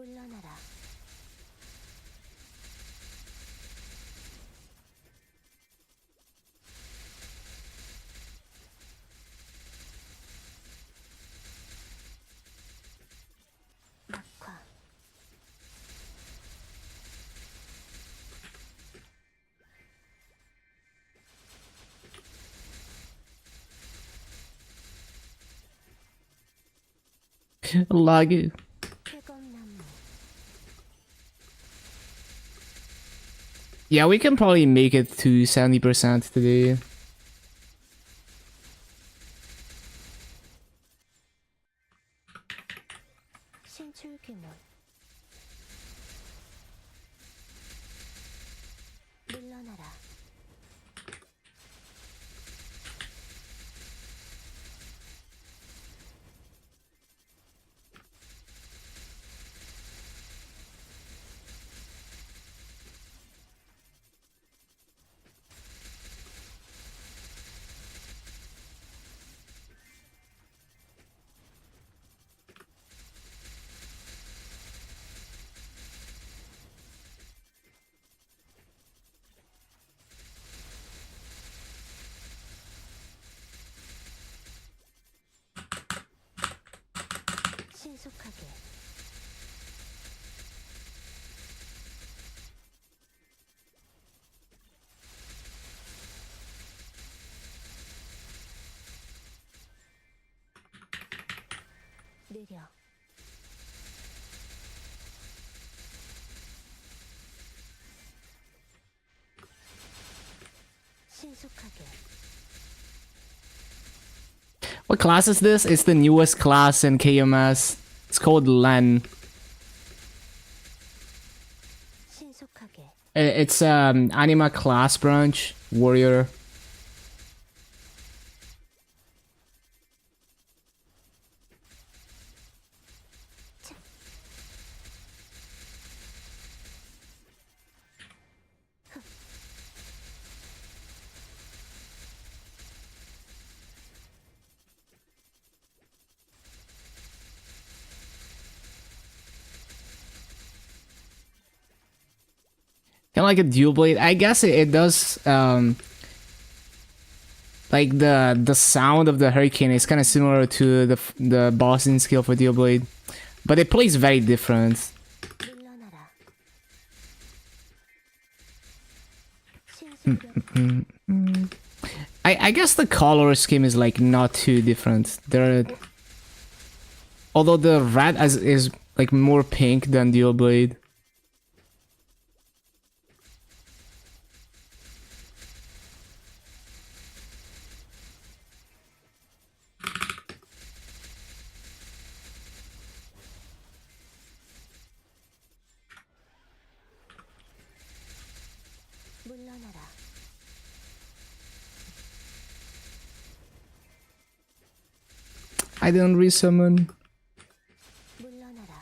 물러나라. 낙화. Lag. 쾌검 나무. Yeah, we can probably make it to 70% today. 신출귀몰. 물러나라. 신속하게. 느려. 신속하게. What class is this? It's the newest class in KMS. It's called Len. 신속하게. It's anima class branch warrior. Kind of like a dual blade. I guess it does. Like the sound of the hurricane is kind of similar to the bossing skill for dual blade, but it plays very different. 물러나라. I guess the color scheme is like not too different. Although the red is like more pink than dual blade. 물러나라. I didn't resummon. 물러나라.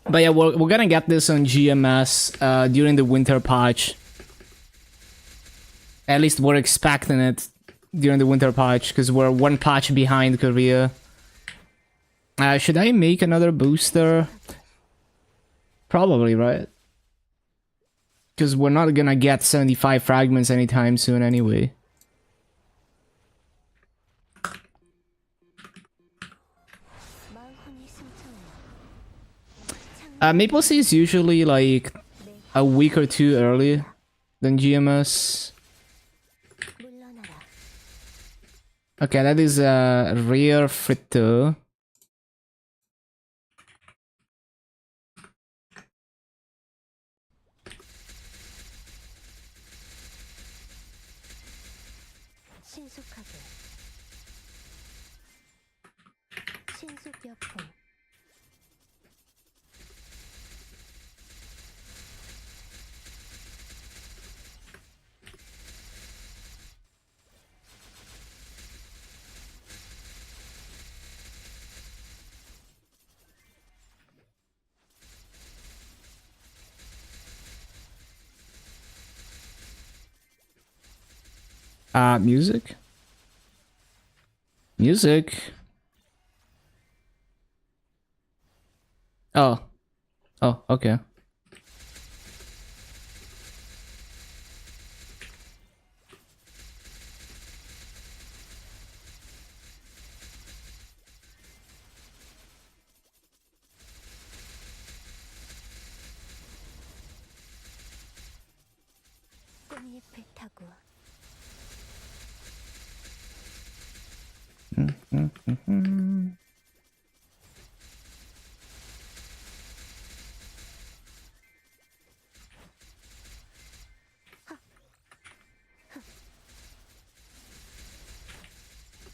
But yeah, we're gonna get this on GMS during the winter patch. At least we're expecting it during the winter patch, because we're one patch behind Korea. Should I make another booster? Probably, right? Because we're not gonna get 75 fragments anytime soon anyway. 마흔이 승천하여. MapleStory is usually like a week or two early than GMS. 물러나라. Okay, that is a rare Fritto. 신속하게. 신속여풍. Music? Music? Oh. Oh, okay. 꽃잎을 타고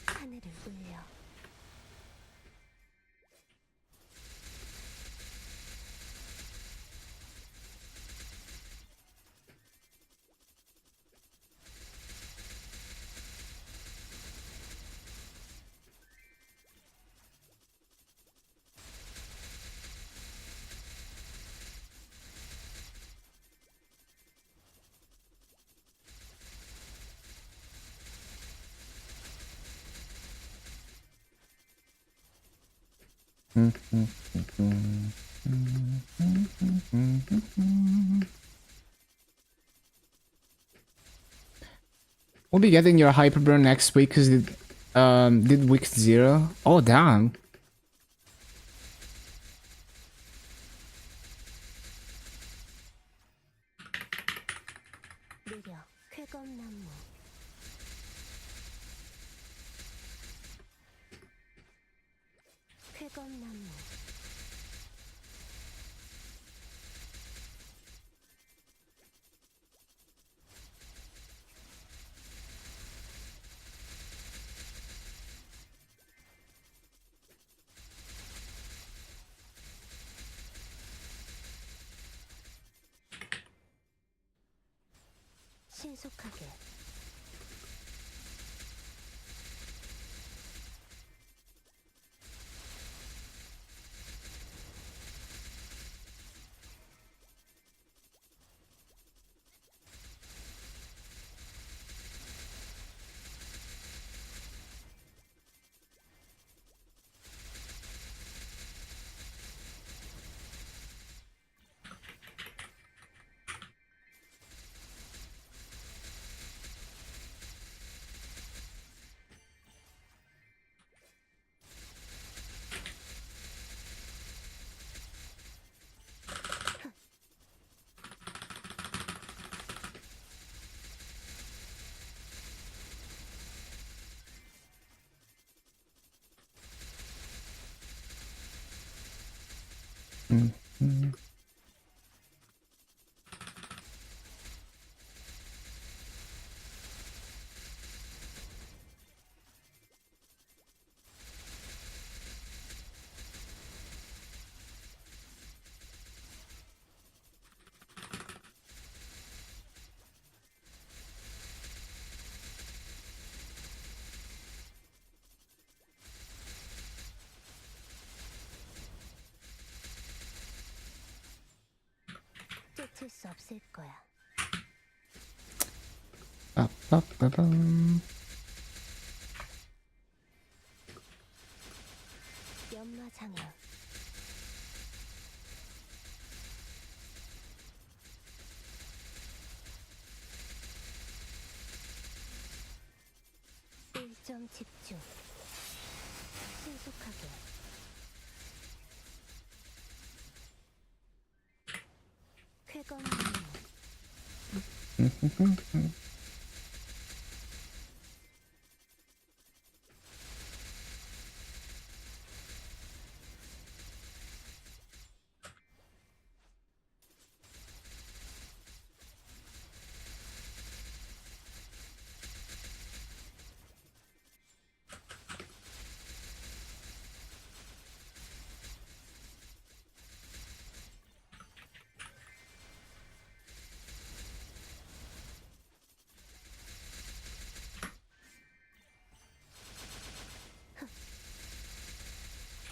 하늘을 울려 We'll be getting your Hyperburn next week because it did week 0. Oh, damn. 느려 쾌검나무 쾌검나무 신속하게 쫓을 수 없을 거야. Ba-ba-ba-bum. 연마장애 일점 집중 신속하게 쾌검나무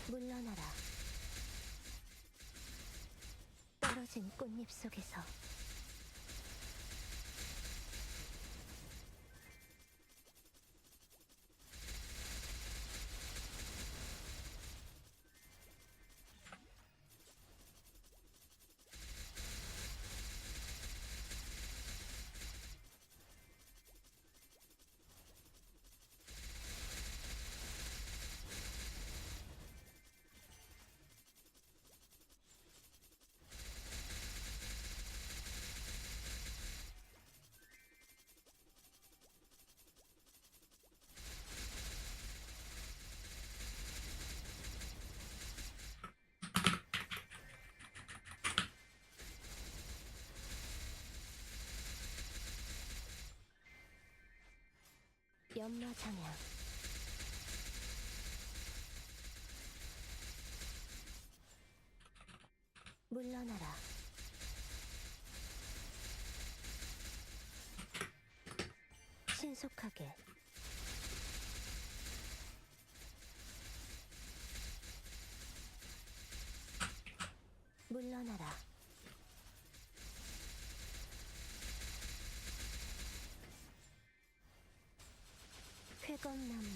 물러나라. 떨어진 꽃잎 속에서 연마 장향. 물러나라. 신속하게. 물러나라. 쾌검나무.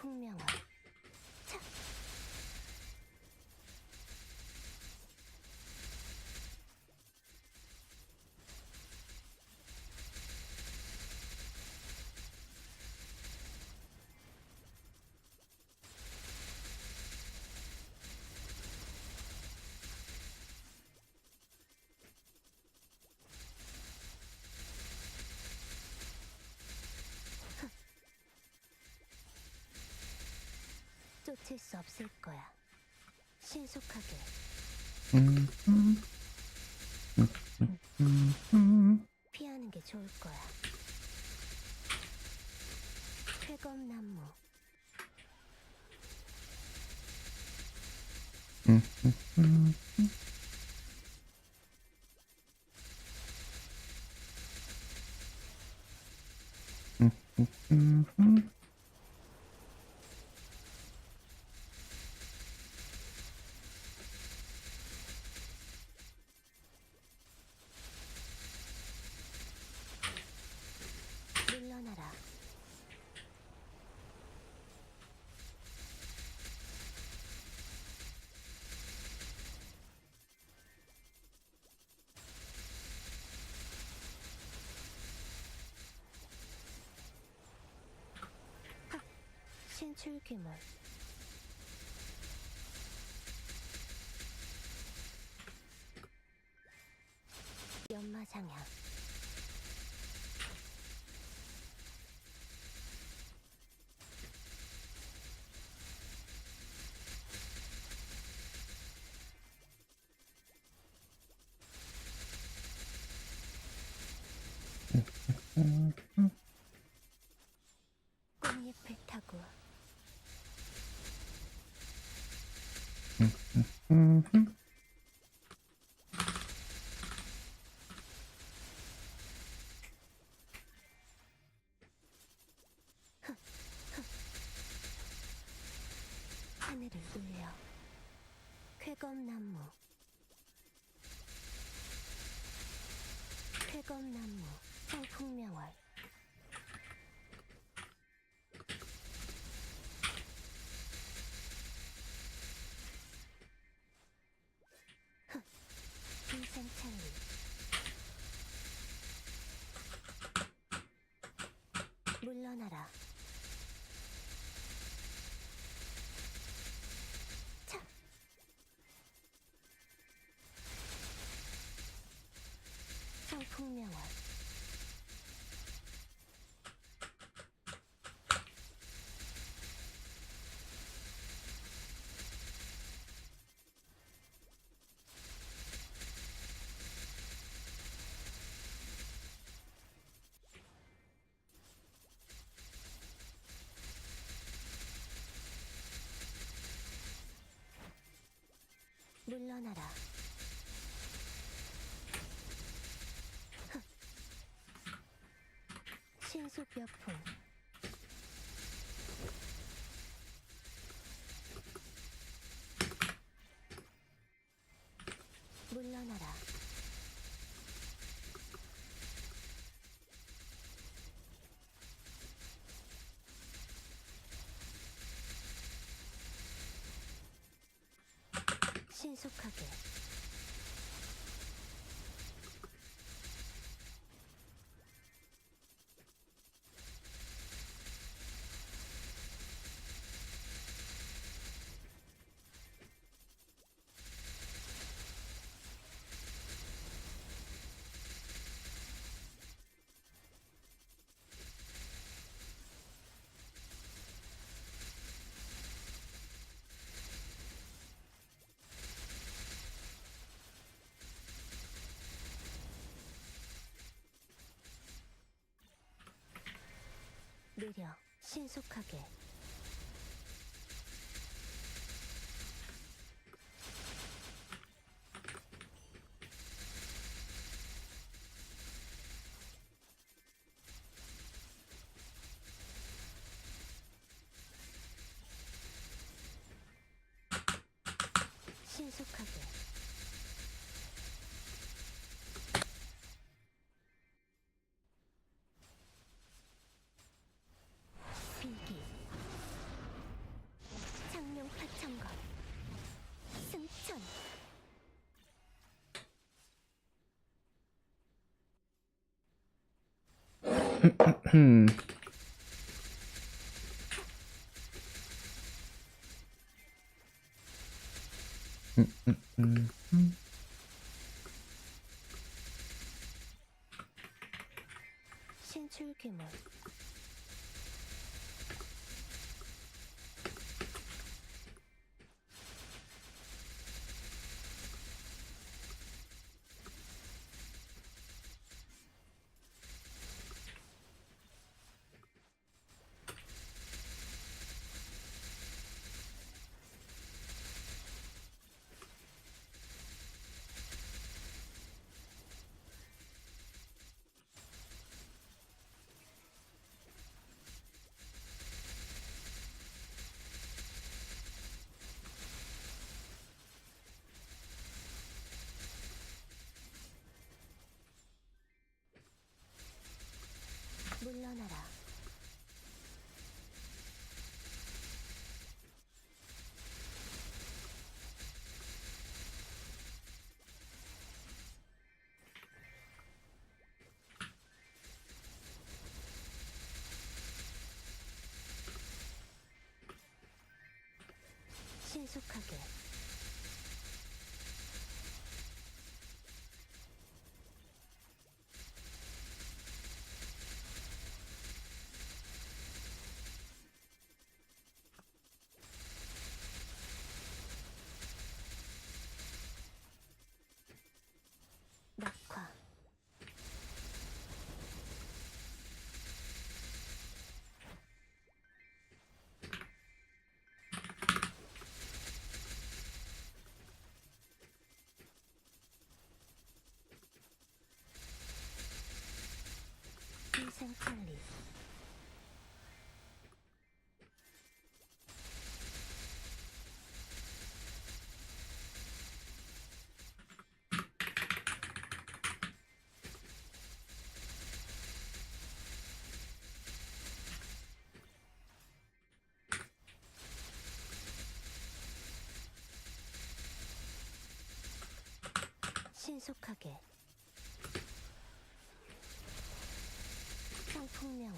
풍명화. 차. 쫓을 수 없을 거야. 신속하게. 피하는 게 좋을 거야. 쾌검나무. 물러나라. 하! 신출귀물. 연마장향. 꽃잎을 타고. 하늘을 울려. 쾌검나무. 쾌검나무. 청풍명월. 인생찬리. 물러나라. 차. 청풍명월. 물러나라. 신속여풍. 물러나라. 신속하게. 느려. 신속하게. 신속하게. 비기. 장룡 파천거. 승천. 신출귀물. 물러나라. 신속하게. 낙화. 희생천리. 신속하게. 상풍명월.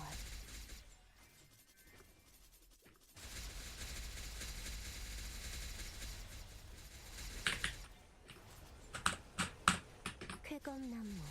쾌검나무.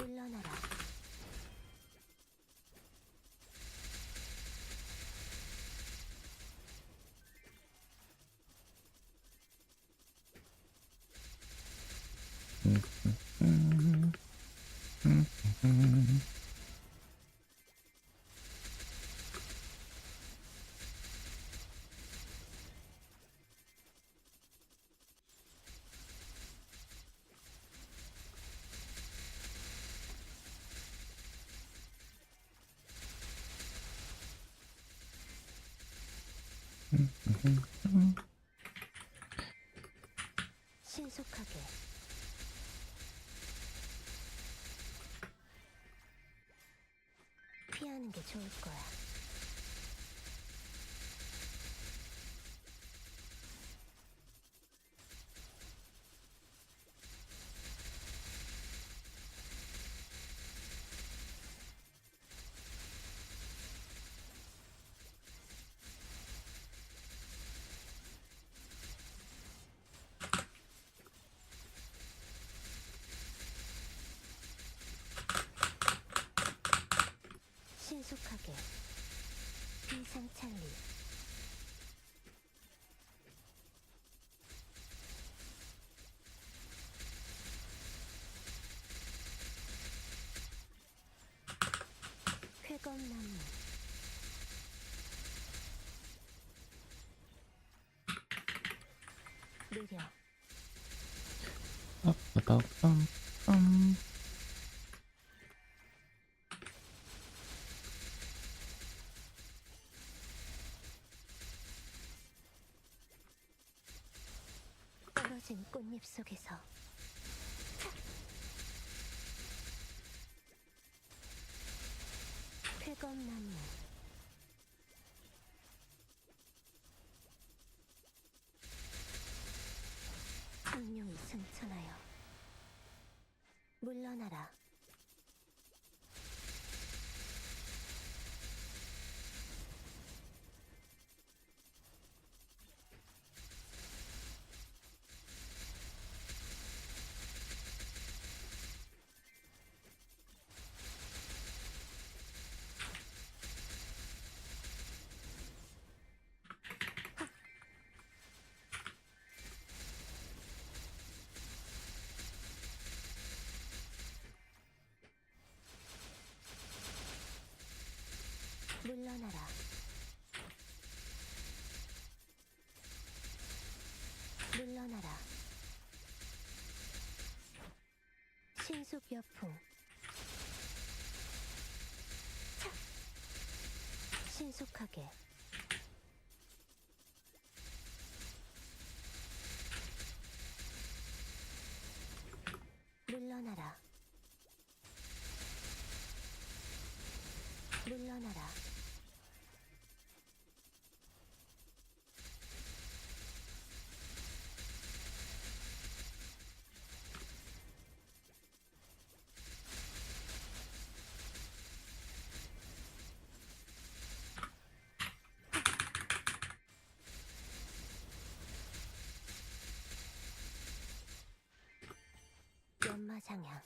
물러나라. 신속하게. 피하는 게 좋을 거야. 신속하게. 비상찰리. 쾌검나무. 느려. 떨어진 꽃잎 속에서. 쾌검나무. 성룡이 승천하여. 물러나라. 물러나라. 물러나라. 신속여풍. 차! 신속하게. 물러나라. 물러나라. 연마장향.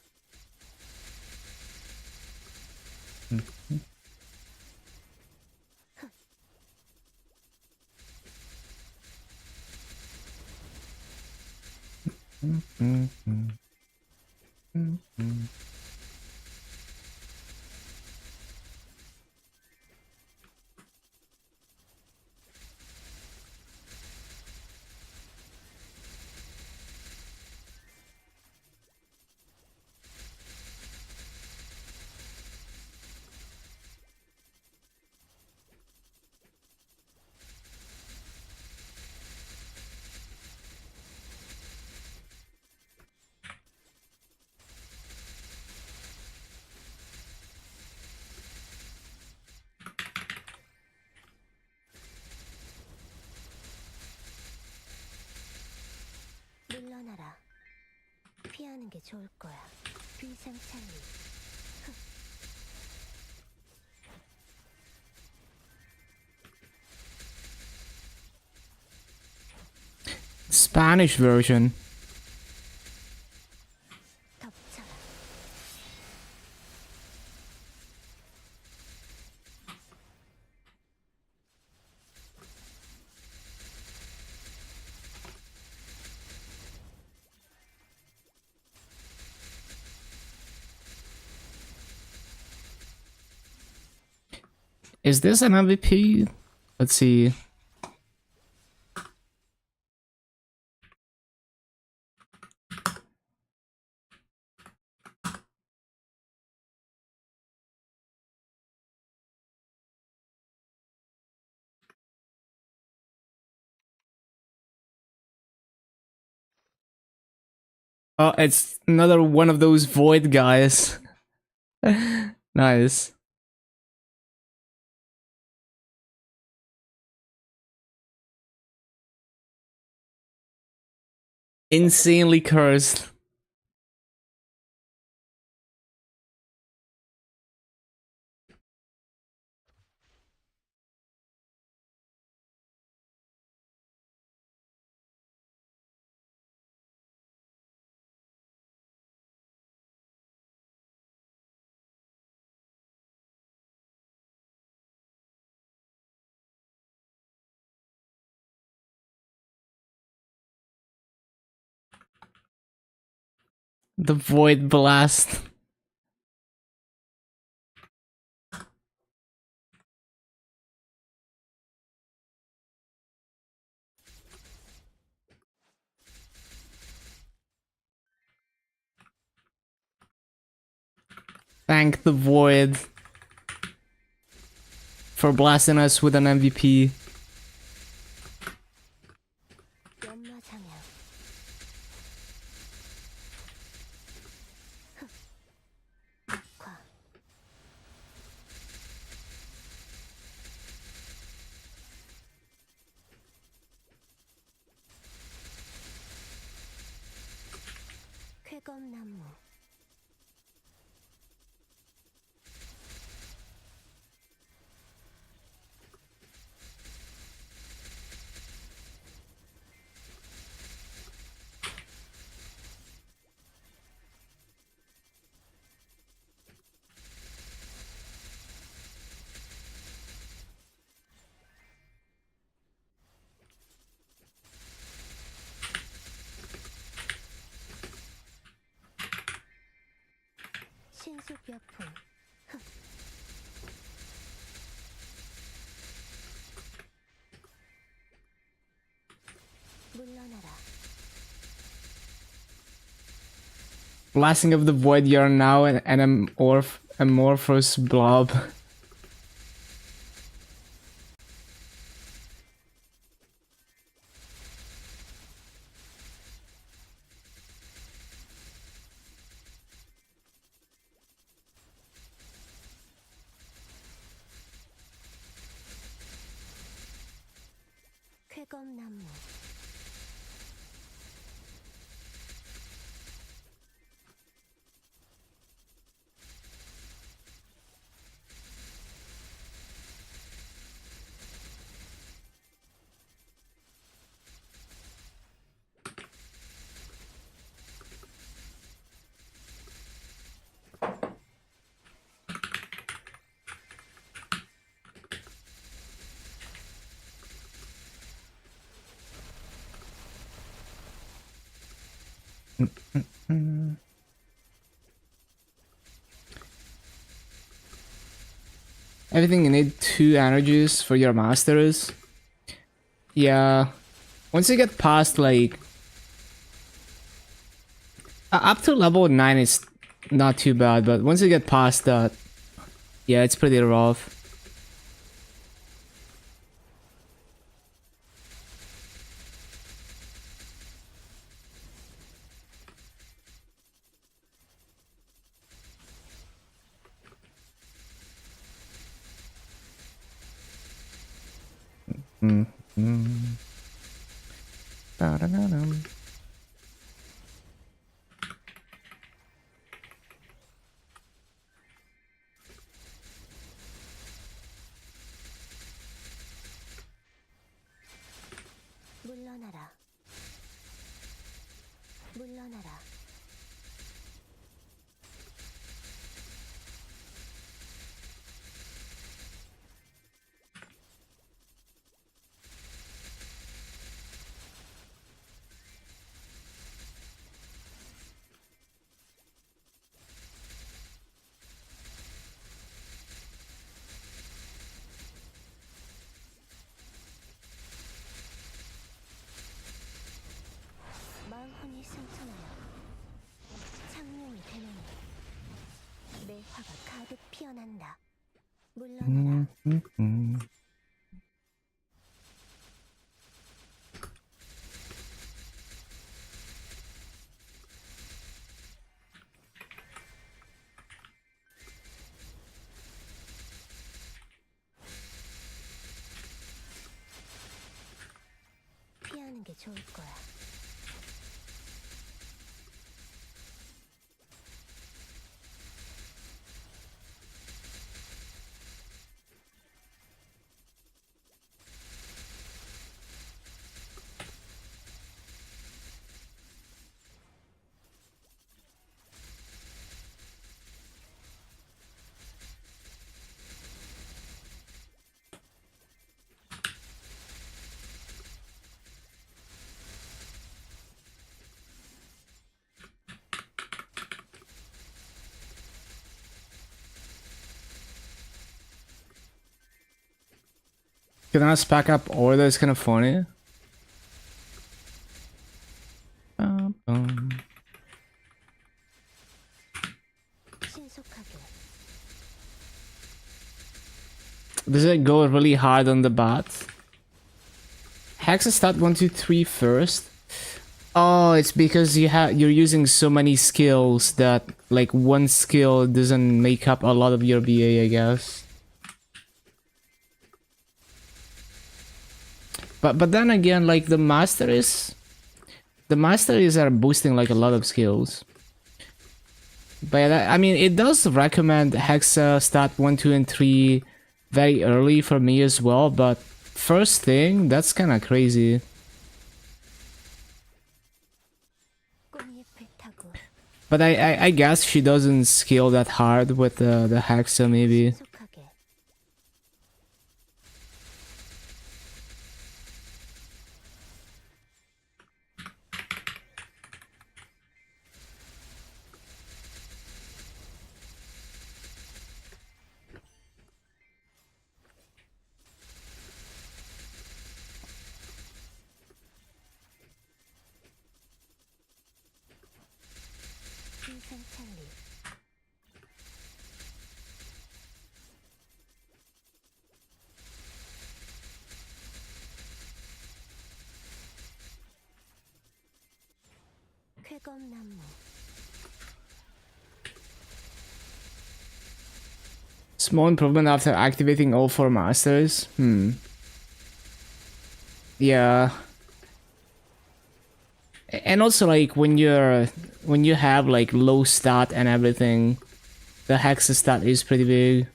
물러나라. 피하는 게 좋을 거야. 비상찰리. Spanish version. 덮쳐라. Is this an MVP? Let's see. Oh, it's another one of those void guys. Nice. Insanely cursed. The void blast. Thank the void for blasting us with an MVP. 연마장향 과 쾌검나무 신속여풍 물러나라 Blasting of the void, you're now an amorphous blob. 쾌검나무 Everything you need 2 energies for your masters. Yeah. Once you get past like up to level 9 is not too bad, but once you get past that, yeah, it's pretty rough. Da-da-da-dum. 물러나라 물러나라 승천하여 창룡이 되노니 내 화가 가득 피어난다. 물러나라. 피하는 게 좋을 거야. Can I back up order is kind of funny. 신속하게. Does it go really hard on the bot? Hex start 1, 2, 3 first. Oh, it's because you're using so many skills that like one skill doesn't make up a lot of your BA, I guess. But then again, like the masteries are boosting like a lot of skills. But I mean, it does recommend Hexa start 1, 2, and 3 very early for me as well. But first thing, that's kind of crazy. 꽃잎을 타고 But I guess she doesn't scale that hard with the Hexa maybe. 신속하게. 신상찰리. 쾌검나무. Small improvement after activating all 4 masters. Yeah. And also like when you have like low stat and everything, the Hexa stat is pretty big.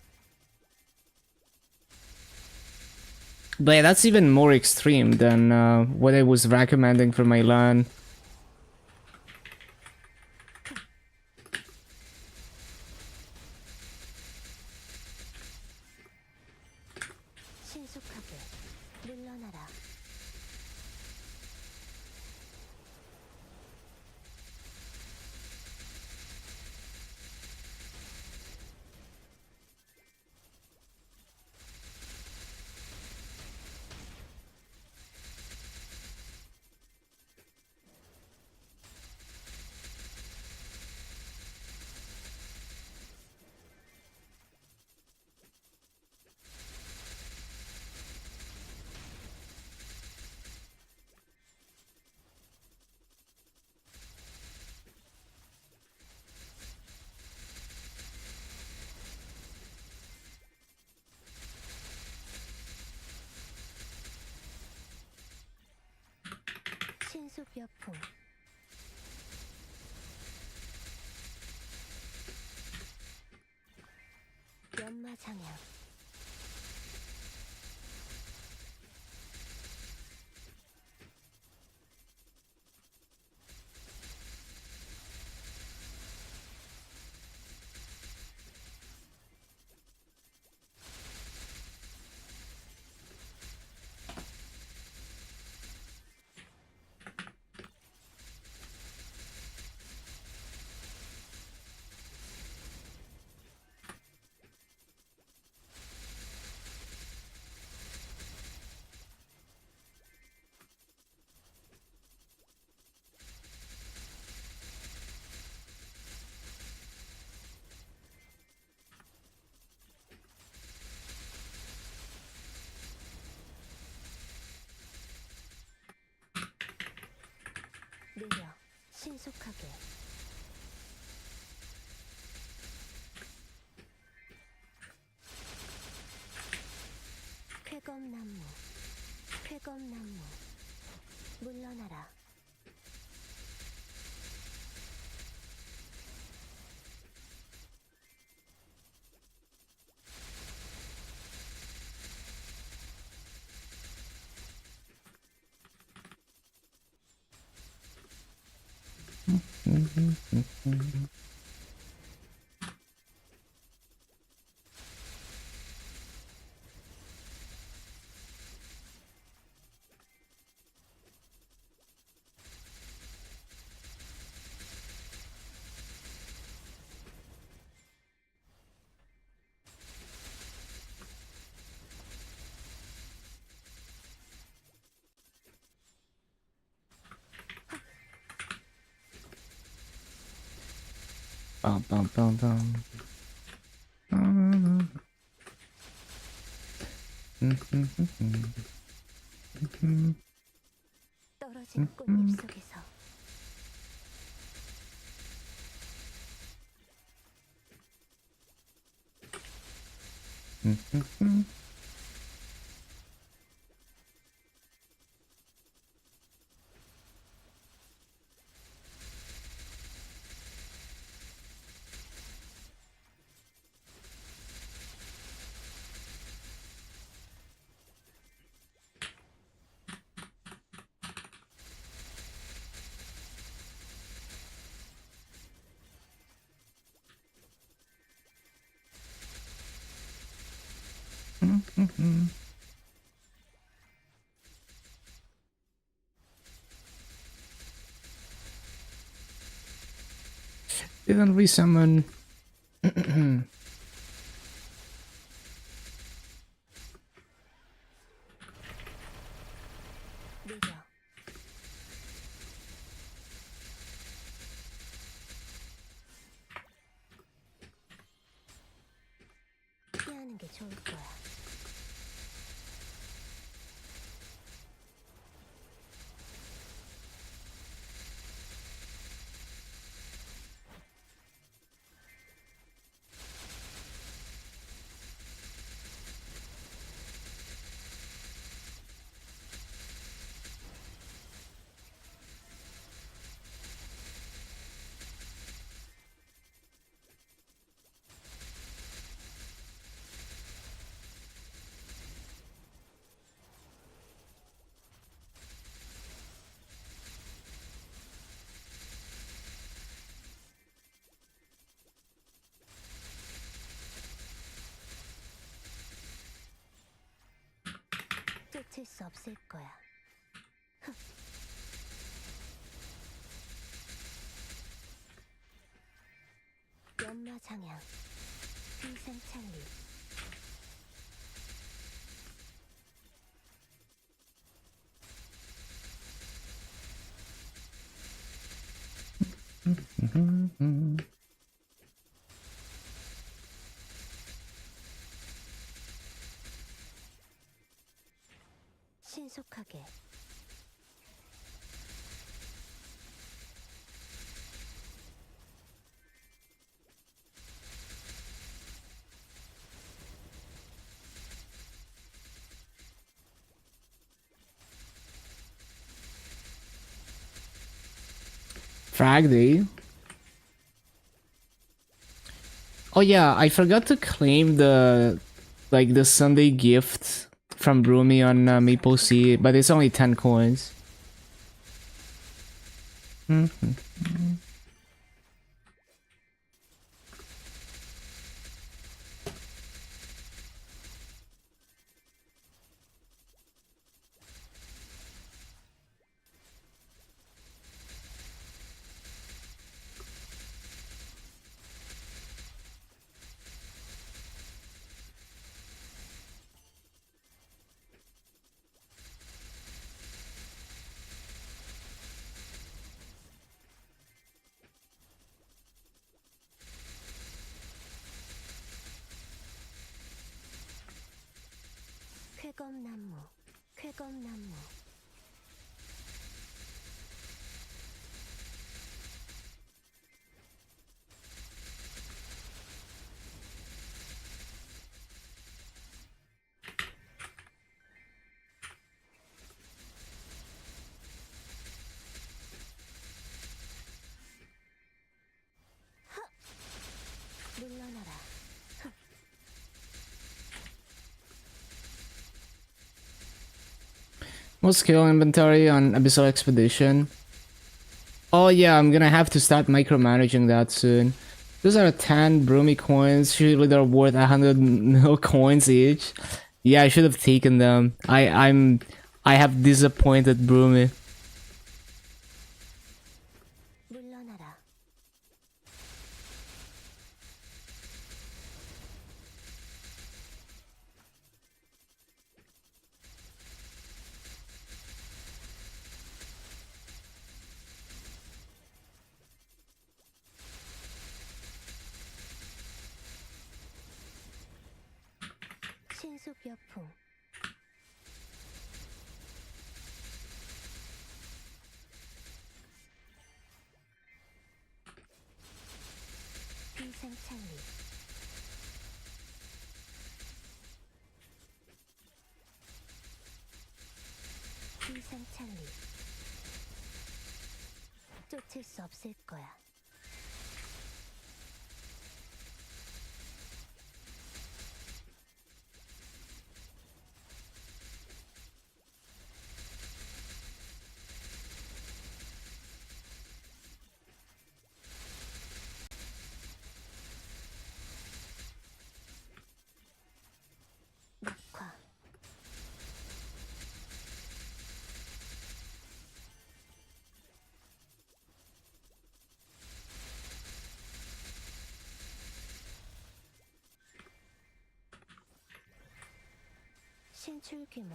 But yeah, that's even more extreme than what I was recommending for my LAN. 신속하게. 물러나라. 신속여풍. 연마장향. 느려 신속하게 쾌검나무 쾌검나무 물러나라 빰빰빰빰. 떨어진 꽃잎 속에서 Didn't resummon. 느려 피하는 게 좋을 거야 쫓을 수 없을 거야 연마장양 휘생찰리 신속하게 Frag Day. Oh yeah, I forgot to claim the Sunday gift from Broomy on MapleStory, but it's only 10 coins. 쾌검나무 쾌검나무 What's skill inventory on Abyssal Expedition? Oh yeah, I'm gonna have to start micromanaging that soon. Those are 10 broomy coins. Usually they're worth 100 mil coins each. Yeah, I should have taken them. I have disappointed broomy. 물러나라. 신속 여풍. 비상창리. 비상창리. 쫓을 수 없을 거야. 녹화. 신출귀물.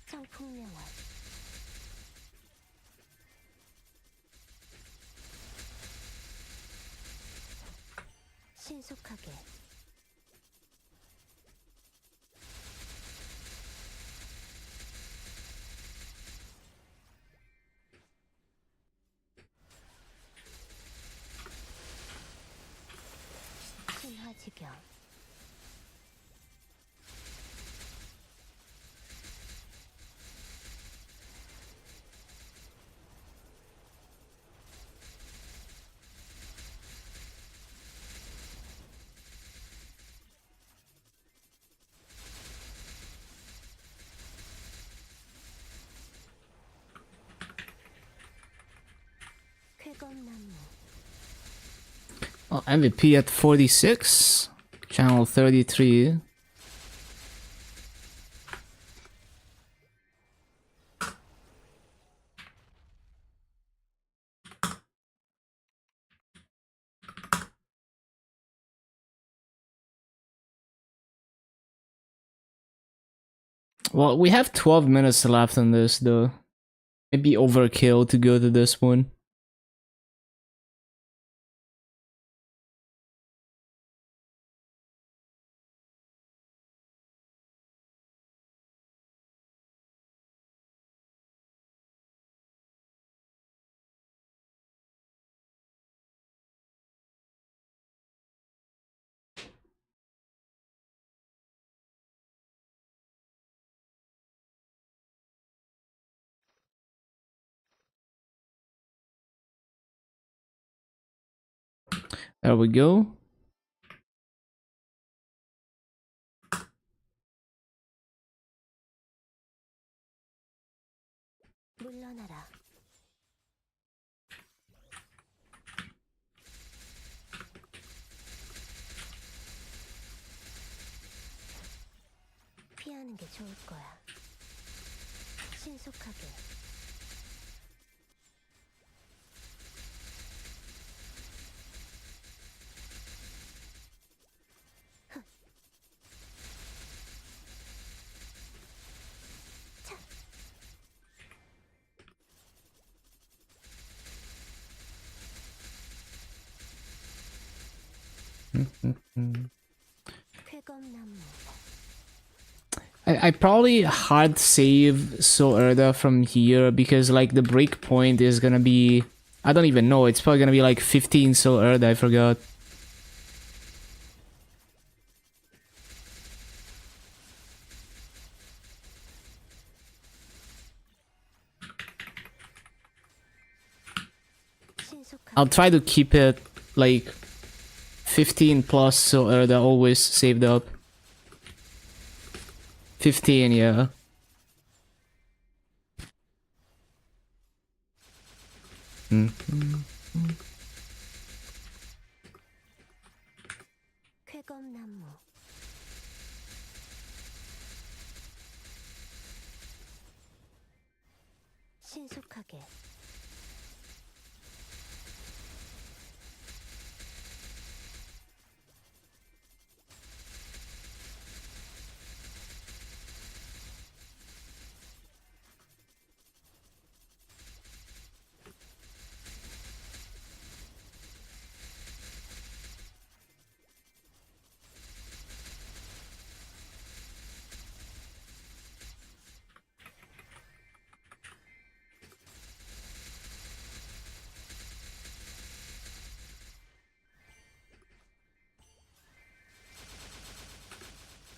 청풍명월. 신속하게. 신화지경. 쾌검나무. Oh, MVP at 46. Channel 33. Well, we have 12 minutes left on this, though. Maybe overkill to go to this one. There we go. 물러나라. 피하는 게 좋을 거야. 신속하게. 차. 쾌검나무. I probably hard save So Erda from here because like the break point is gonna be, I don't even know, it's probably gonna be like 15 So Erda, I forgot. 신속하게. I'll try to keep it like 15 plus, so they're always saved up. 15, yeah. 쾌검나무 신속하게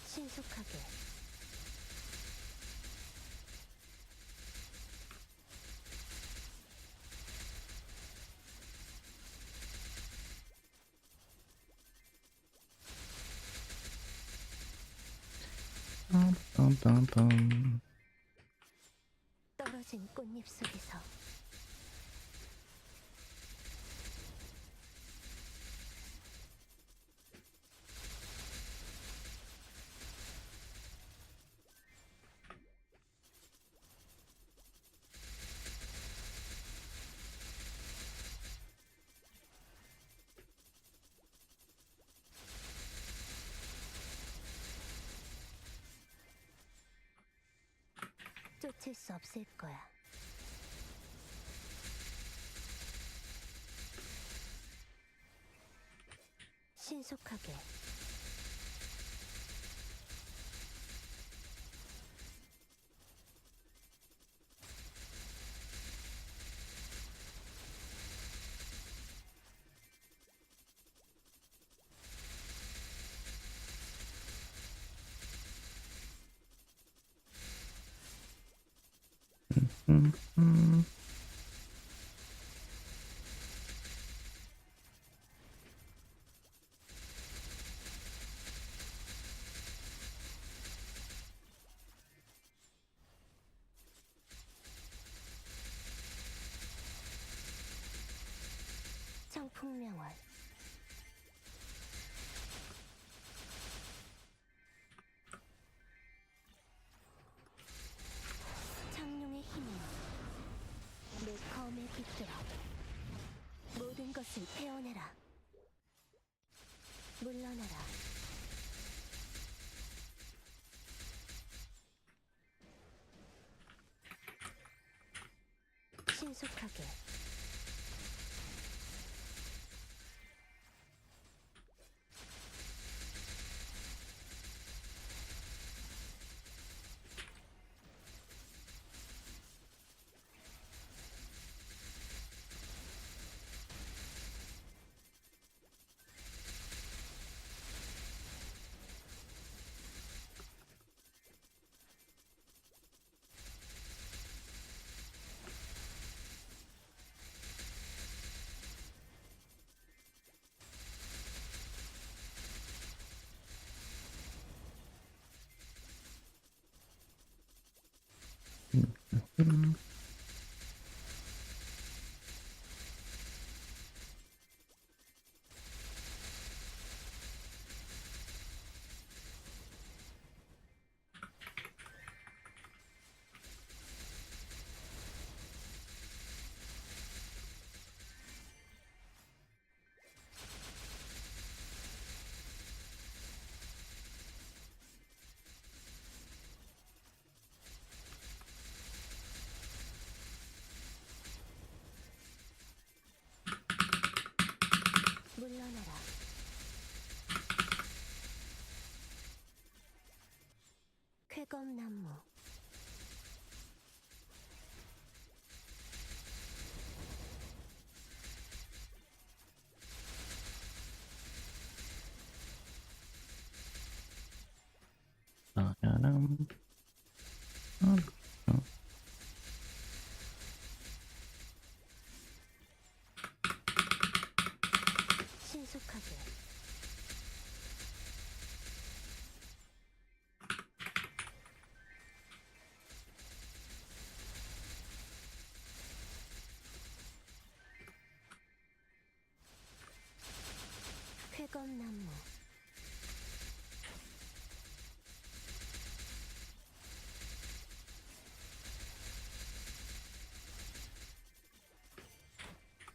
신속하게 떨어진 꽃잎 속에서 쫓을 수 없을 거야. 신속하게 청풍명월 창룡의 힘이 내 검에 깃들어 모든 것을 태워내라. 물러나라. 신속하게 물러나라. 쾌검나무 신속하게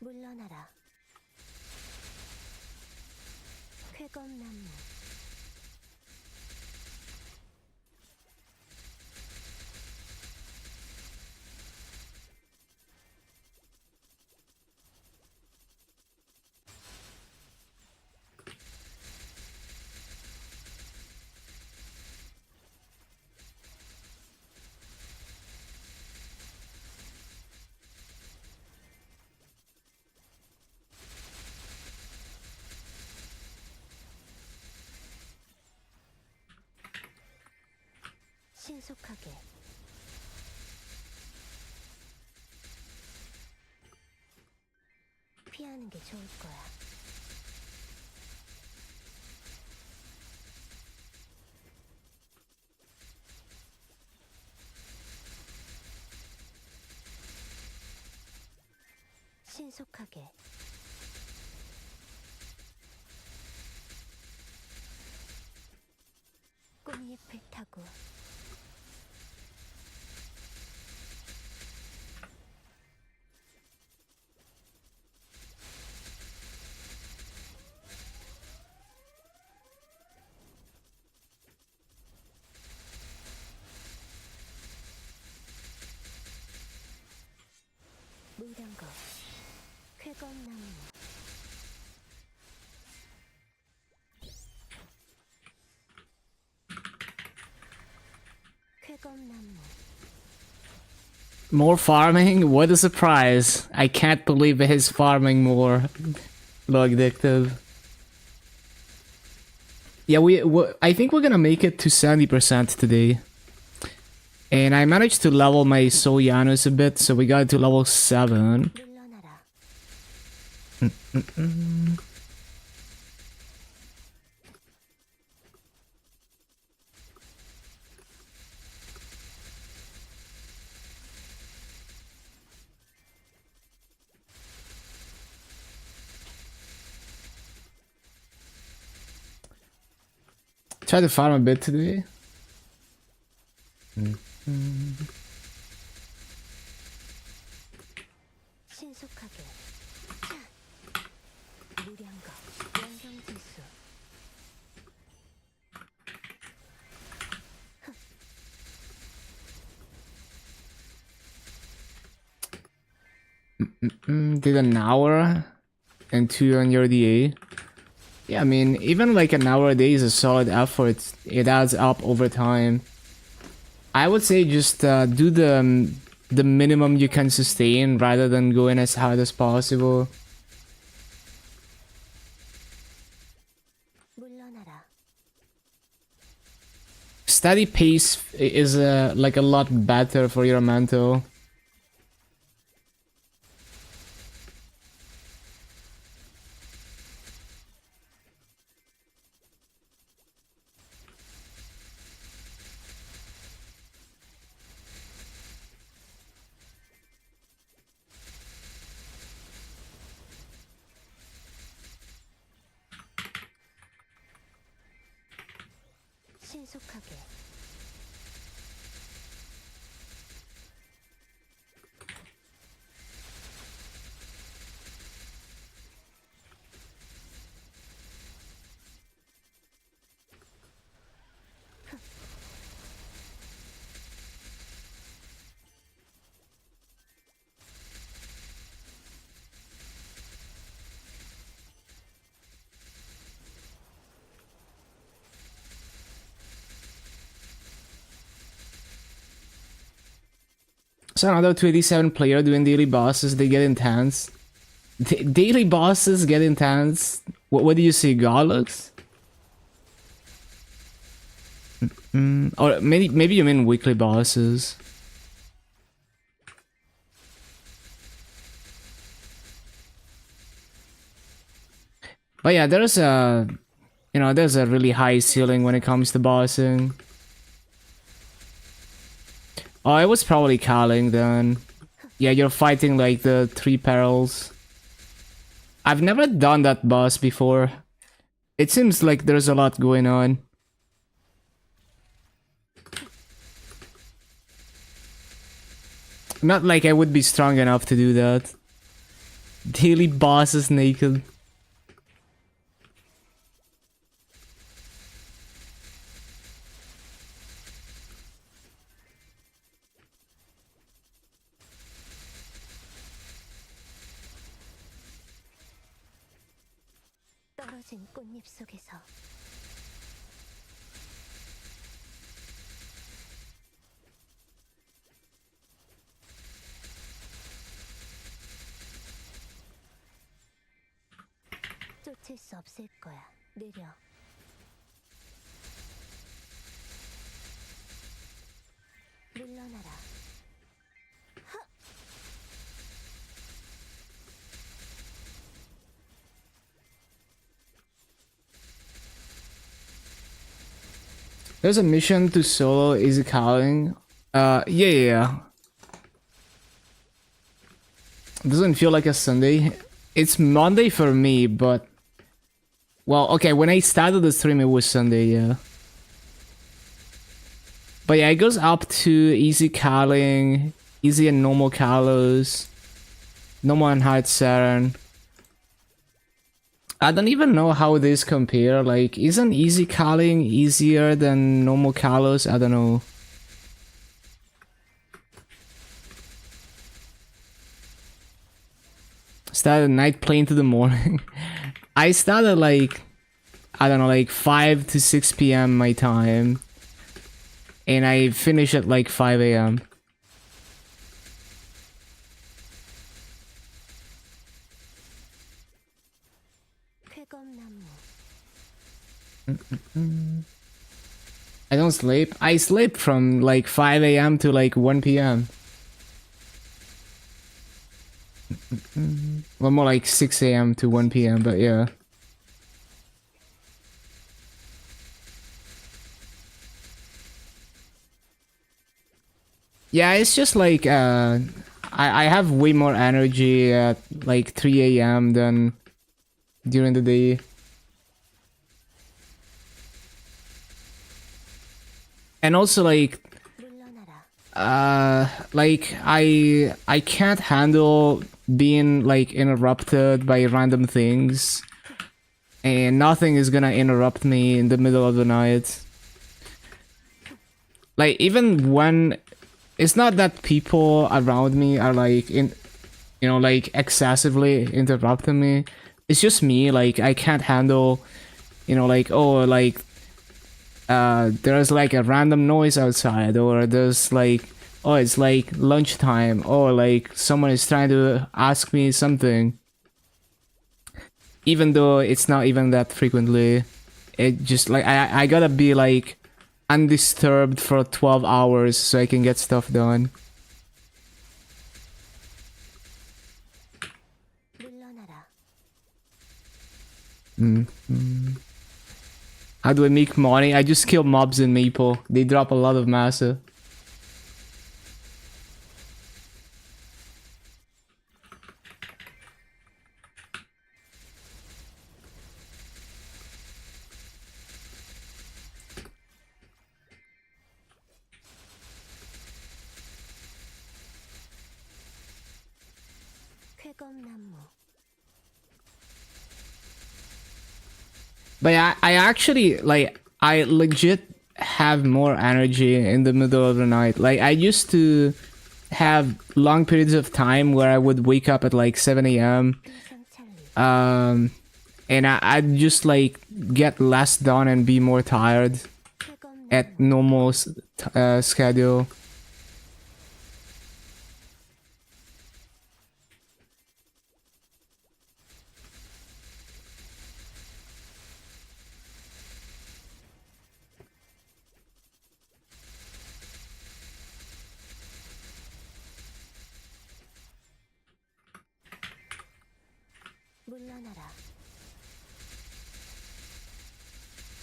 물러나라. 쾌검나무. 신속하게. 피하는 게 좋을 거야. 신속하게. 꽃잎을 타고. 무량거. 쾌검나무. 쾌검나무. More farming? What a surprise. I can't believe his farming more. Look addictive. Yeah, I think we're gonna make it to 70% today. And I managed to level my Soyanus a bit, so we got to level 7. 물러나라. Try to farm a bit today. 신속하게. 무량거. 영경지수. Did an hour and 2 on your DA. Yeah, I mean, even like an hour a day is a solid effort. It adds up over time. I would say just do the minimum you can sustain rather than going as hard as possible. 물러나라. Steady pace is like a lot better for your mental. 신속하게. So another 287 player doing daily bosses, they get intense. Daily bosses get intense? What do you say, Godlux? Or maybe you mean weekly bosses. But yeah, there's a really high ceiling when it comes to bossing. Oh, it was probably calling then. Yeah, you're fighting like the 3 perils. I've never done that boss before. It seems like there's a lot going on. Not like I would be strong enough to do that. Daily boss is naked. 떨어진 꽃잎 속에서 쫓을 수 없을 거야. 느려. 물러나라. There's a mission to solo easy calling. Yeah. Doesn't feel like a Sunday. It's Monday for me, but well, okay, when I started the stream it was Sunday, yeah. But yeah, it goes up to easy calling, easy and normal Carlos, normal and hard Saren. I don't even know how these compare. Like, isn't easy calling easier than normal Carlos? I don't know. Started night playing to the morning. I started like, I don't know, like 5 to 6 p.m. my time. And I finished at like 5 a.m. I don't sleep. I sleep from like 5 a.m. to like 1 p.m. Well, more like 6 a.m. to 1 p.m., but yeah. Yeah, it's just like, I have way more energy at like 3 a.m. than during the day. And also like I can't handle being like interrupted by random things, and nothing is gonna interrupt me in the middle of the night. Like, even when it's not that people around me are like like excessively interrupting me, it's just me. Like, I can't handle, like, oh, like there's like a random noise outside, or there's like, oh, it's like lunchtime, or like someone is trying to ask me something, even though it's not even that frequently. It just like, I gotta be like undisturbed for 12 hours so I can get stuff done. How do I make money? I just kill mobs in Maple. They drop a lot of massa. But yeah, I actually, like, I legit have more energy in the middle of the night. Like, I used to have long periods of time where I would wake up at like 7 a.m. And I'd just like get less done and be more tired at normal schedule.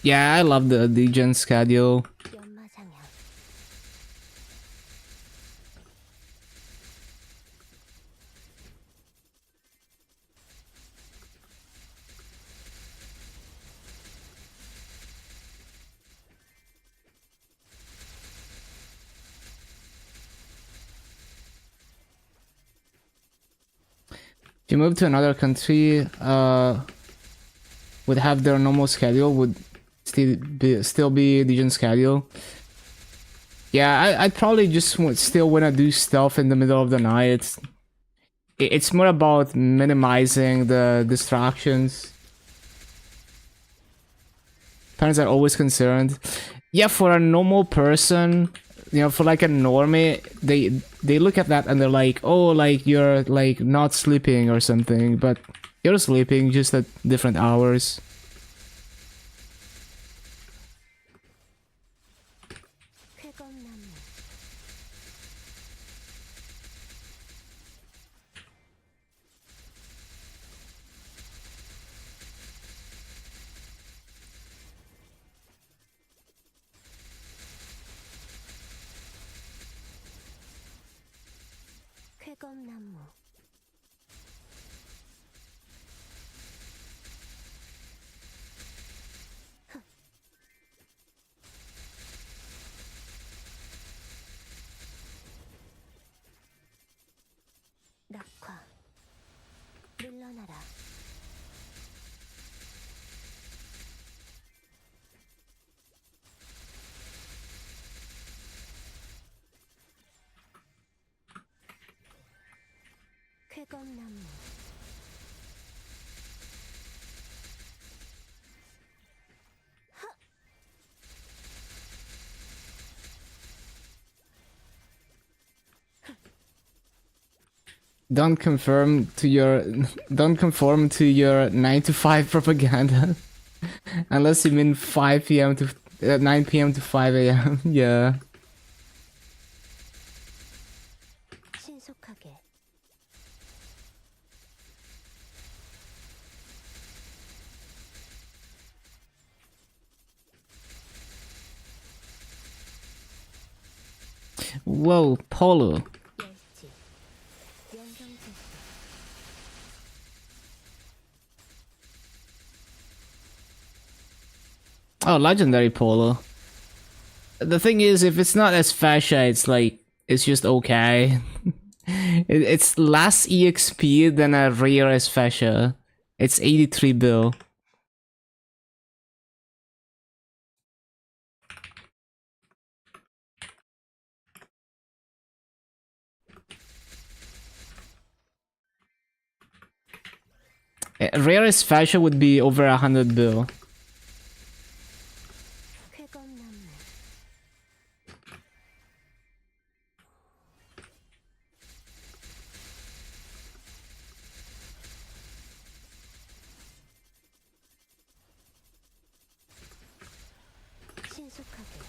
Yeah, I love the Degen schedule. If you move to another country, would have their normal schedule, would still be Legion schedule. Yeah, I'd probably just still wanna do stuff in the middle of the night. It's more about minimizing the distractions. Parents are always concerned. Yeah, for a normal person, you know, for like a normie, they look at that and they're like, oh, like you're like not sleeping or something, but you're sleeping just at different hours. 쾌검나무 쾌검나무 낙화 물러나라 쾌검나무 Don't conform to your 9 to 5 propaganda. Unless you mean 5 p.m. to 9 p.m. to 5 a.m. Yeah. 신속하게 Whoa, Polo. 열지 연경제 Oh, legendary Polo. The thing is, if it's not as fascia, it's like, it's just okay. It's less EXP than a rare as fascia. It's 83 bill. Rarest fascia would be over 100 bill. 쾌검나무 신속하게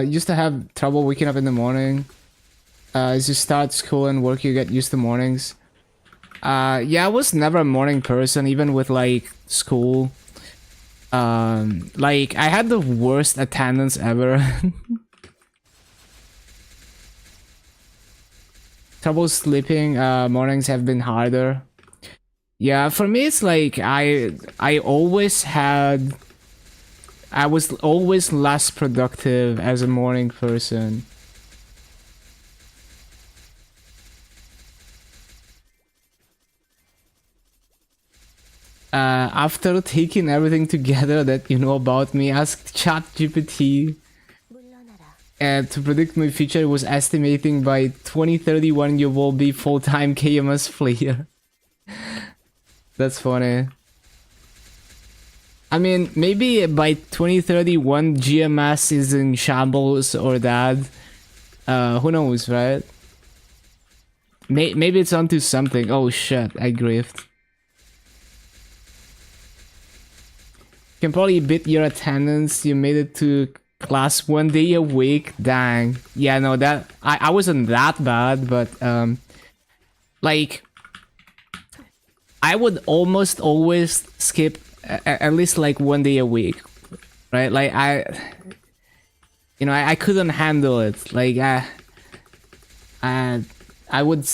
Used to have trouble waking up in the morning. As you start school and work, you get used to mornings. Yeah, I was never a morning person, even with like school. Like I had the worst attendance ever. Trouble sleeping. Mornings have been harder. Yeah, for me it's like I was always less productive as a morning person. After taking everything together that you know about me, asked ChatGPT 물러나라 to predict my future. It was estimating by 2031 you will be full-time KMS player. That's funny. I mean, maybe by 2031 GMS is in shambles or that. Who knows, right? Maybe it's onto something. Oh shit, I griefed. Can probably beat your attendance. You made it to class 1 day a week. Dang. Yeah, no, that I wasn't that bad, but like I would almost always skip at least like 1 day a week, right? Like I couldn't handle it. Like I would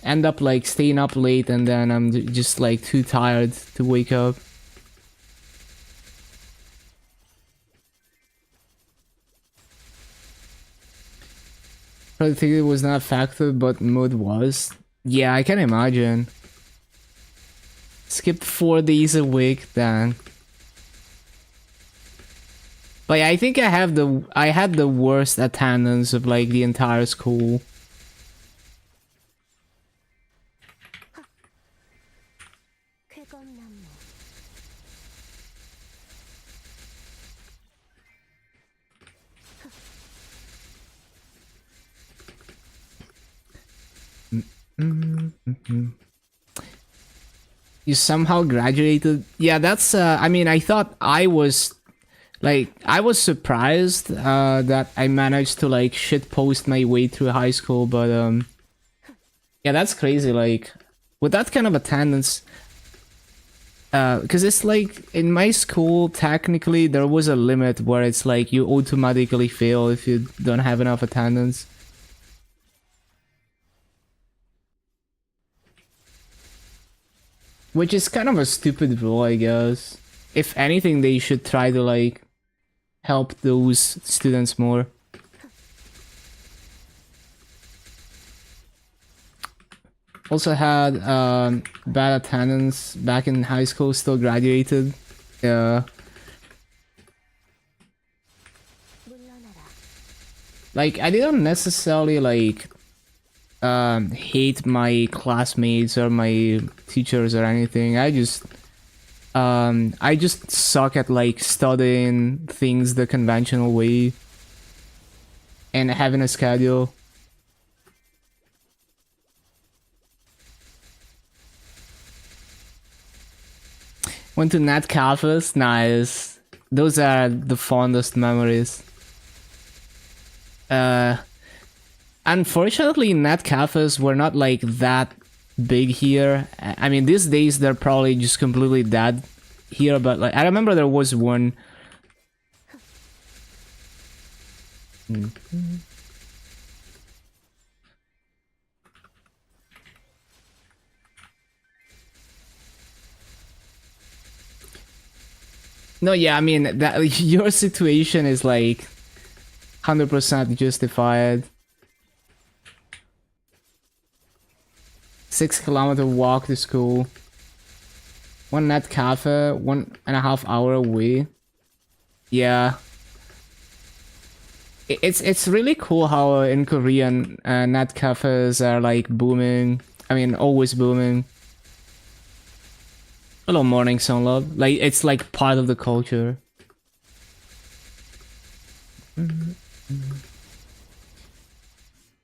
end up like staying up late, and then I'm just like too tired to wake up. Productivity was not a factor, but mood was. Yeah, I can imagine. Skipped 4 days a week, then. But I think I had the worst attendance of like the entire school. 쾌검나무 You somehow graduated. Yeah, that's I mean, I thought I was surprised that I managed to like shit post my way through high school, but yeah, that's crazy. Like with that kind of attendance, because it's like in my school technically there was a limit where it's like you automatically fail if you don't have enough attendance. Which is kind of a stupid rule, I guess. If anything, they should try to like help those students more. Also had bad attendance back in high school, still graduated. Yeah. 물러나라 Like I didn't necessarily like hate my classmates or my teachers or anything. I just suck at like studying things the conventional way and having a schedule. Went to Nat cafes, nice. Those are the fondest memories. Unfortunately, Nat cafes were not like that big here. I mean, these days they're probably just completely dead here, but like I remember there was one. No, yeah, I mean that your situation is like 100% justified. 6 kilometer walk to school. One net cafe, 1.5 hour away. Yeah. It's really cool how in Korean net cafes are like booming. I mean, always booming. Hello, morning sun love. Like it's like part of the culture.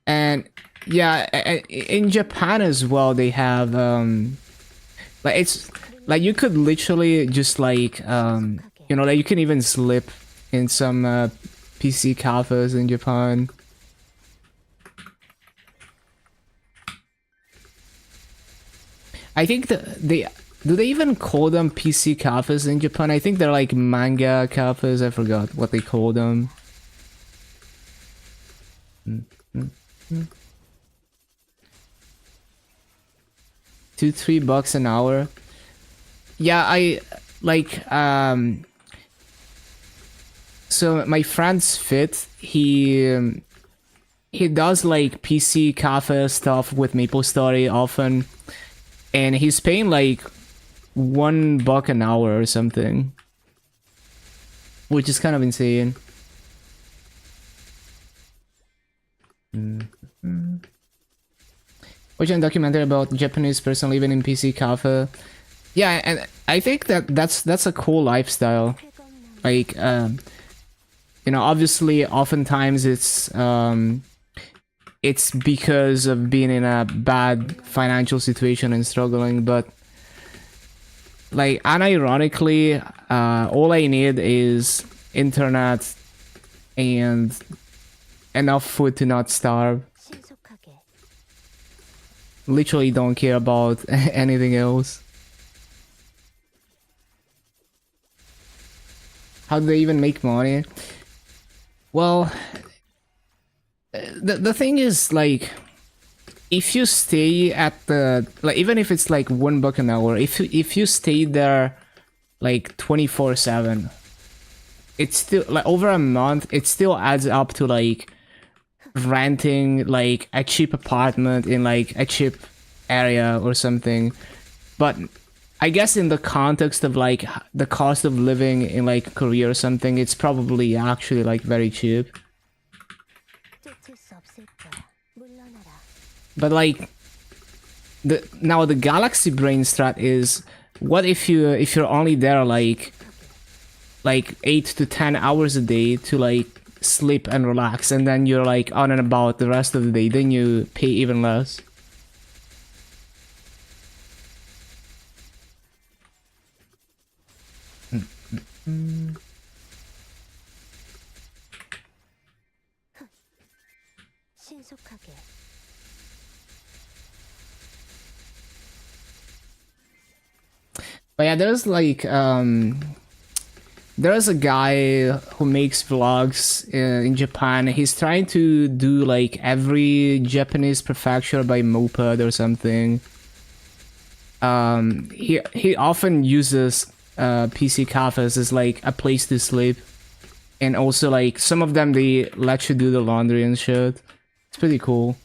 And yeah, in Japan as well, they have like it's like you could literally just like like you can even sleep in some PC cafes in Japan. I think they even call them PC cafes in Japan? I think they're like manga cafes. I forgot what they call them. 2-3 bucks an hour. Yeah, I like so my friend's fit, he does like PC cafe stuff with MapleStory often, and he's paying like $1 an hour or something, which is kind of insane. Watching a documentary about Japanese person living in PC cafe. Yeah, and I think that's a cool lifestyle. Like obviously oftentimes it's because of being in a bad financial situation and struggling, but like unironically all I need is internet and enough food to not starve. 신속하게 Literally don't care about anything else. How do they even make money? Well, the thing is, like, if you stay at the, like, even if it's like $1 an hour, if you stay there like 24/7, it's still like over a month, it still adds up to like renting like a cheap apartment in like a cheap area or something. But I guess in the context of like the cost of living in like Korea or something, it's probably actually like very cheap. 쫓을 수 없을 거야. 물러나라. But like now the galaxy brain strat is, what if you're only there like 8 to 10 hours a day to like sleep and relax, and then you're like on and about the rest of the day, then you pay even less. 신속하게 But yeah, there's like there's a guy who makes vlogs in Japan. He's trying to do like every Japanese prefecture by moped or something. He often uses PC cafes as like a place to sleep, and also like some of them they let you do the laundry and shit. It's pretty cool.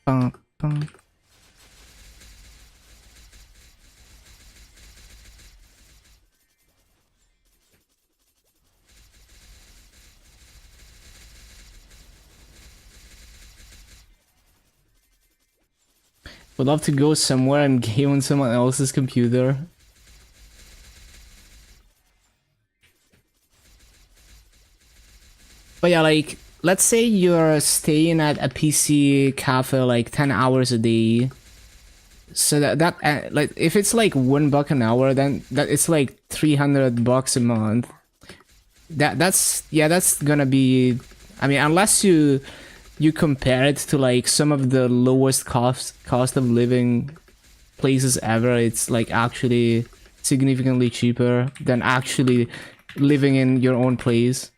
Bum, bum. Would love to go somewhere and game on someone else's computer. But yeah, like, let's say you're staying at a PC cafe like 10 hours a day. So that like, if it's like $1 an hour, then it's like $300 a month. That's gonna be, I mean, unless you compare it to like some of the lowest cost of living places ever, it's like actually significantly cheaper than actually living in your own place.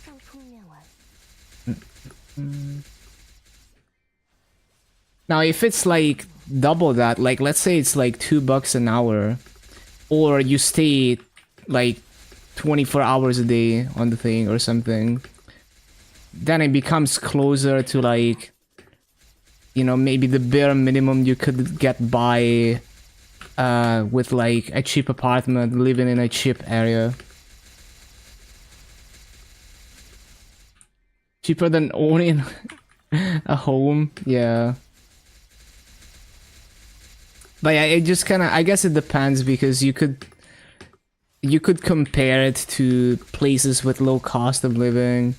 성풍명화 Now, if it's like double that, like let's say it's like $2 an hour, or you stay like 24 hours a day on the thing or something, then it becomes closer to like, you know, maybe the bare minimum you could get by with like a cheap apartment, living in a cheap area. Cheaper than owning a home, yeah. But yeah, it just kind of, I guess it depends, because you could compare it to places with low cost of living,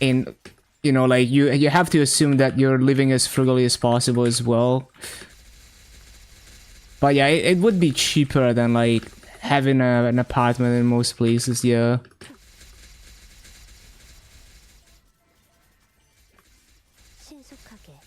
and you know, like you have to assume that you're living as frugally as possible as well. But yeah, it would be cheaper than like having an apartment in most places, yeah. 신속하게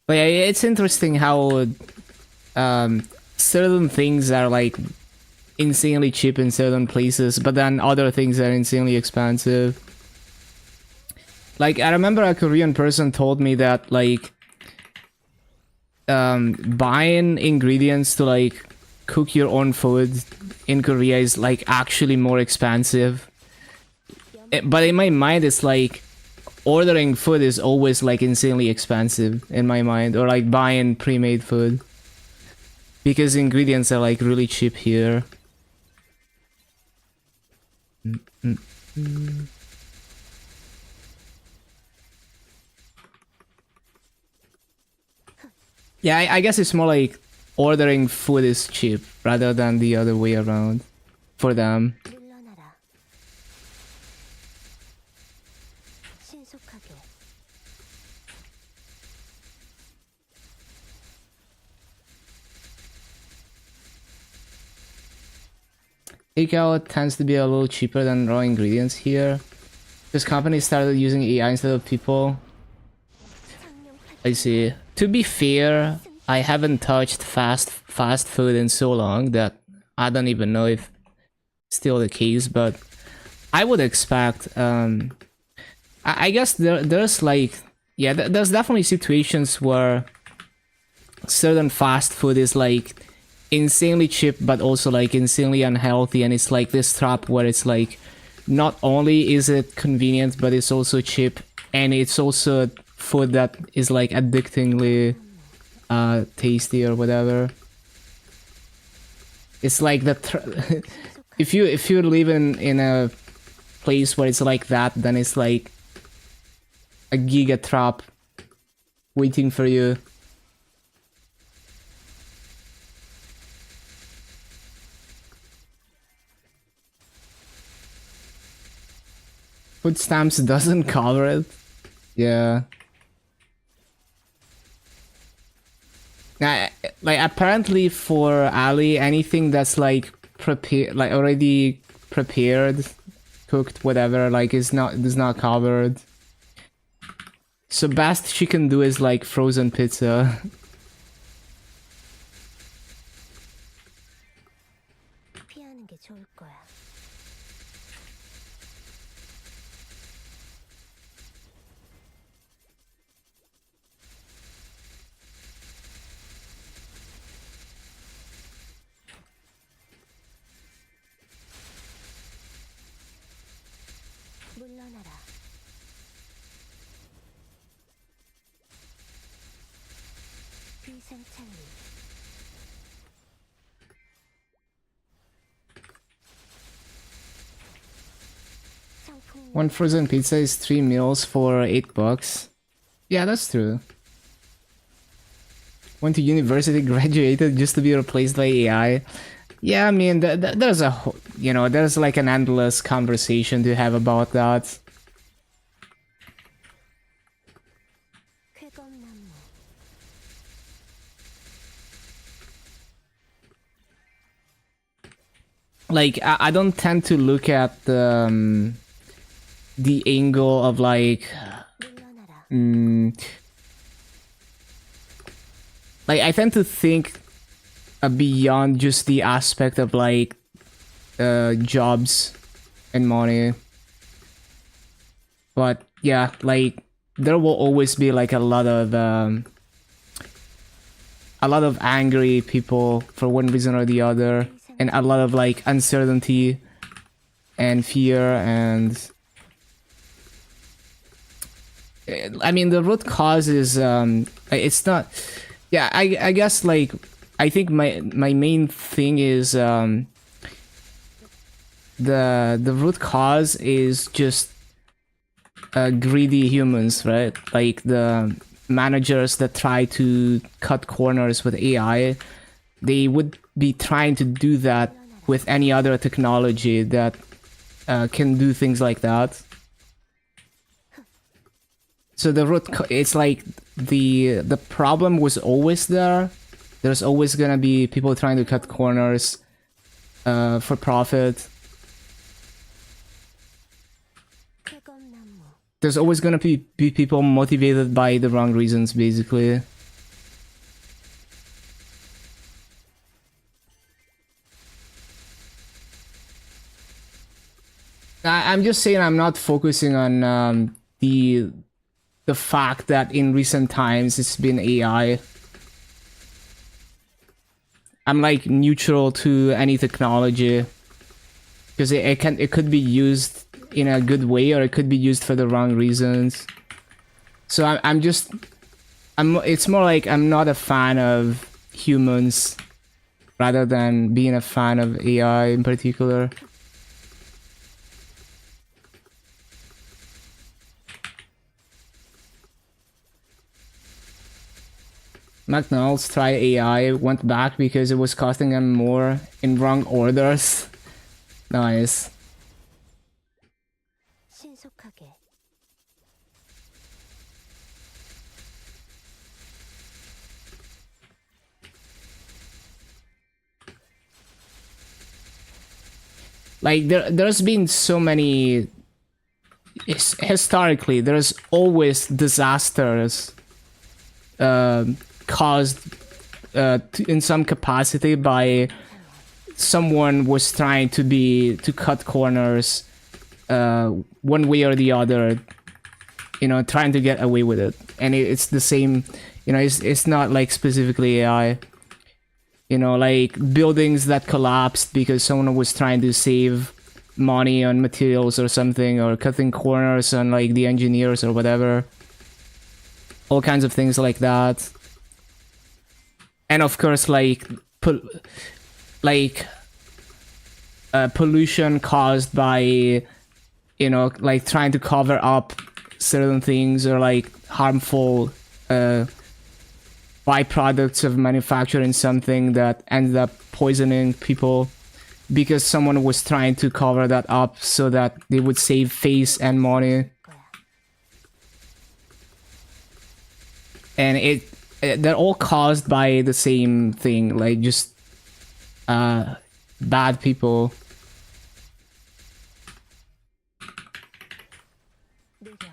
But yeah, it's interesting how certain things are like insanely cheap in certain places, but then other things are insanely expensive. Like, I remember a Korean person told me that like buying ingredients to like cook your own food in Korea is like actually more expensive. But in my mind, it's like, ordering food is always like insanely expensive in my mind, or like buying pre-made food, because ingredients are like really cheap here. Yeah, I guess it's more like ordering food is cheap rather than the other way around for them. 물러나라. 신속하게. Takeout tends to be a little cheaper than raw ingredients here, because companies started using AI instead of people. I see. To be fair, I haven't touched fast food in so long that I don't even know if it's still the case, but I would expect I guess there's like, yeah, there's definitely situations where certain fast food is like insanely cheap but also like insanely unhealthy, and it's like this trap where it's like not only is it convenient but it's also cheap, and it's also food that is like addictingly tasty or whatever. It's like the if you live in a place where it's like that, then it's like a giga trap waiting for you. Food stamps doesn't cover it. Yeah. Now, like apparently for Ali, anything that's like prepared, like already prepared, cooked, whatever, like is not covered. So best she can do is like frozen pizza. 피하는 게 좋을 거야. 물러나라. 비상창리. 상품. One frozen pizza is 3 meals for $8. Yeah, that's true. Went to university, graduated just to be replaced by AI. Yeah, I mean, there's a, you know, there's like an endless conversation to have about that. 쾌검나무. Like, I don't tend to look at the angle of like, 물러나라. like I tend to think beyond just the aspect of like jobs and money. But yeah, like there will always be like a lot of angry people for one reason or the other, and a lot of like uncertainty and fear, and I mean the root cause is it's not, yeah, I guess like I think my main thing is the root cause is just greedy humans, right? Like the managers that try to cut corners with AI, they would be trying to do that with any other technology that can do things like that. So the it's like the problem was always there. There's always gonna be people trying to cut corners for profit. 쾌검나무. There's always gonna be people motivated by the wrong reasons, basically. I'm just saying I'm not focusing on the fact that in recent times it's been AI. I'm like neutral to any technology. because it could be used in a good way, or it could be used for the wrong reasons. So it's more like I'm not a fan of humans rather than being a fan of AI in particular. McDonald's tried AI, went back because it was costing them more in wrong orders. Nice. 신속하게 Like there's been so many historically there's always disasters caused in some capacity by someone was trying to cut corners one way or the other, you know, trying to get away with it. And it's the same, you know, it's not like specifically AI. You know, like buildings that collapsed because someone was trying to save money on materials or something, or cutting corners on like the engineers or whatever. All kinds of things like that. And of course, like pollution caused by, you know, like trying to cover up certain things, or like harmful byproducts of manufacturing something that ended up poisoning people because someone was trying to cover that up so that they would save face and money. And they're all caused by the same thing, like just bad people. 느려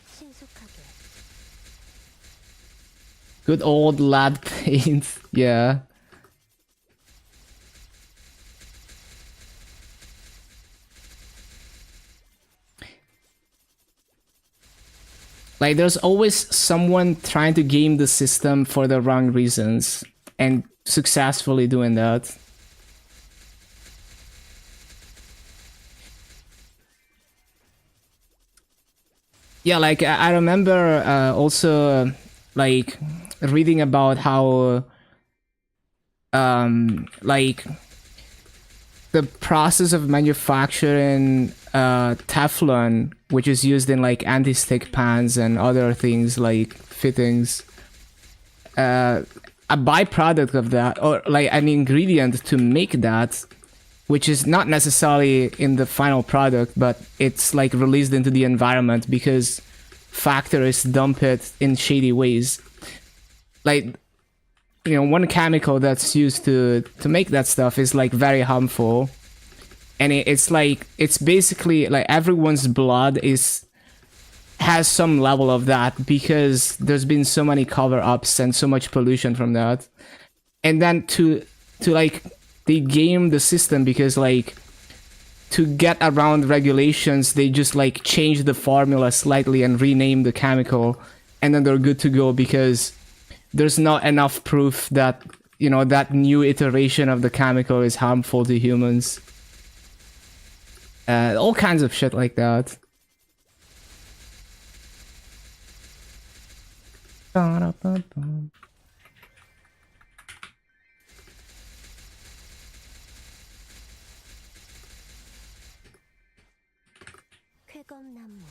신속하게 Good old lad paint, yeah. Like there's always someone trying to game the system for the wrong reasons and successfully doing that. Yeah, like I remember also like reading about how like the process of manufacturing Teflon, which is used in like anti-stick pans and other things like fittings, a byproduct of that, or like an ingredient to make that, which is not necessarily in the final product, but it's like released into the environment because factories dump it in shady ways. Like, you know, one chemical that's used to make that stuff is like very harmful. And it's like, it's basically like everyone's blood has some level of that because there's been so many cover-ups and so much pollution from that. And then to like, they game the system because like, to get around regulations, they just like change the formula slightly and rename the chemical, and then they're good to go because there's not enough proof that, you know, that new iteration of the chemical is harmful to humans. All kinds of shit like that. 쾌검나무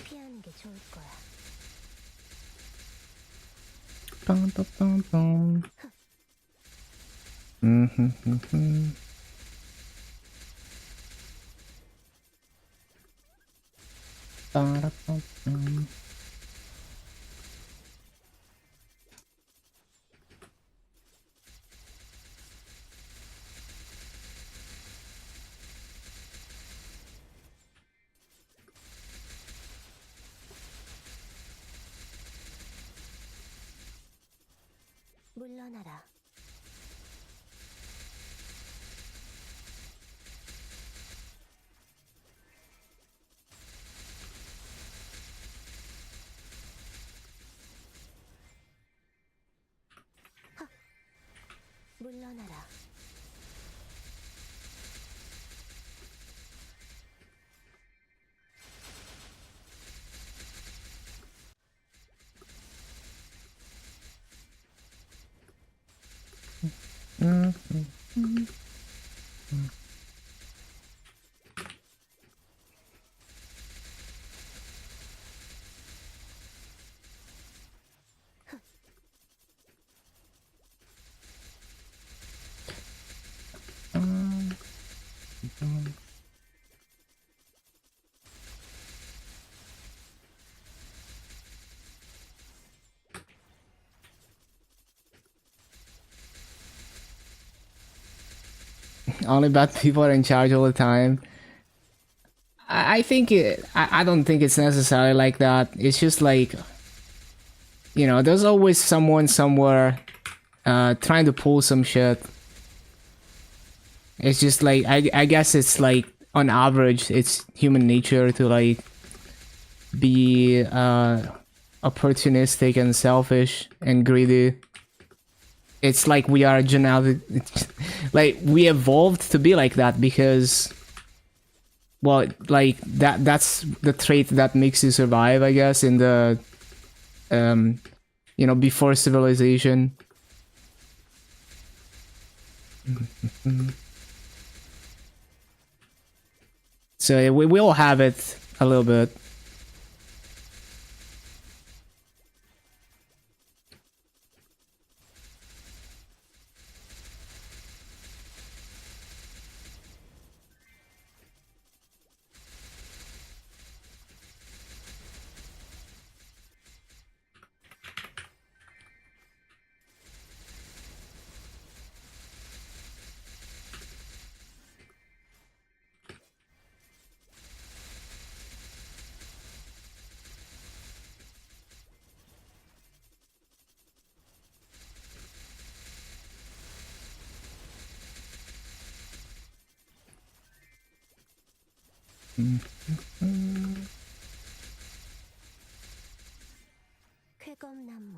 피하는 게 좋을 거야. Bum, bum, bum, bum. Ba-da-bum-bum. 물러나라. 물러나라. Only bad people are in charge all the time. I think I don't think it's necessarily like that. It's just like, you know, there's always someone somewhere trying to pull some shit. It's just like, I guess it's like, on average, it's human nature to like be opportunistic and selfish and greedy. It's like we are genetic, like we evolved to be like that because, well, like that's the trait that makes you survive, I guess, in the you know, before civilization. So we all have it a little bit. 쾌검나무.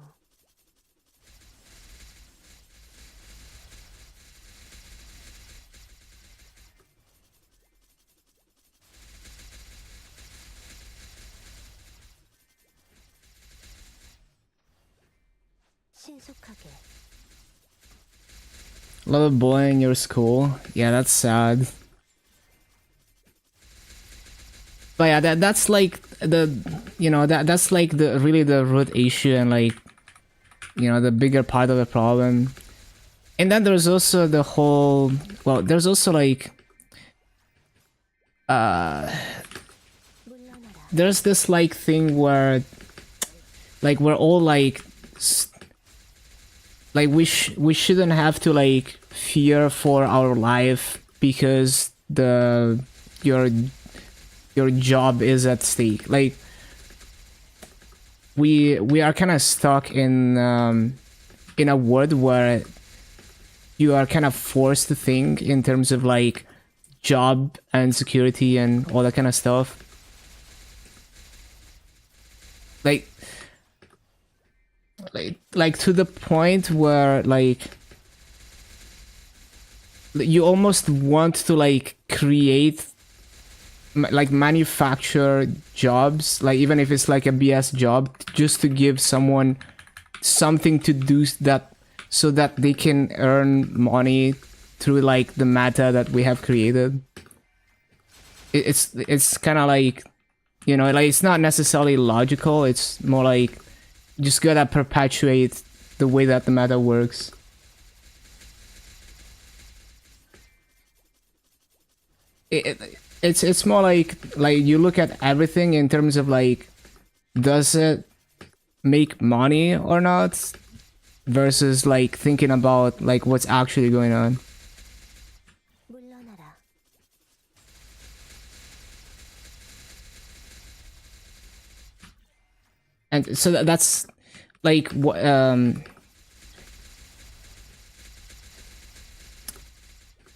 신속하게. A lot of bullying in your school. Yeah, that's sad. But yeah, that's like the, you know, that's like the really the root issue and like, you know, the bigger part of the problem. And then there's also the whole, well, there's also like 물러나라. there's this like thing where like we're all like like we shouldn't have to like fear for our life because your job is at stake. Like we are kind of stuck in a world where you are kind of forced to think in terms of like job and security and all that kind of stuff. Like to the point where like you almost want to like create like manufacture jobs, like even if it's like a BS job, just to give someone something to do that so that they can earn money through like the meta that we have created. It's kind of like, you know, like it's not necessarily logical. It's more like just gotta perpetuate the way that the meta works. It's more like you look at everything in terms of like, does it make money or not, versus like thinking about like what's actually going on. 물러나라. And so that's like what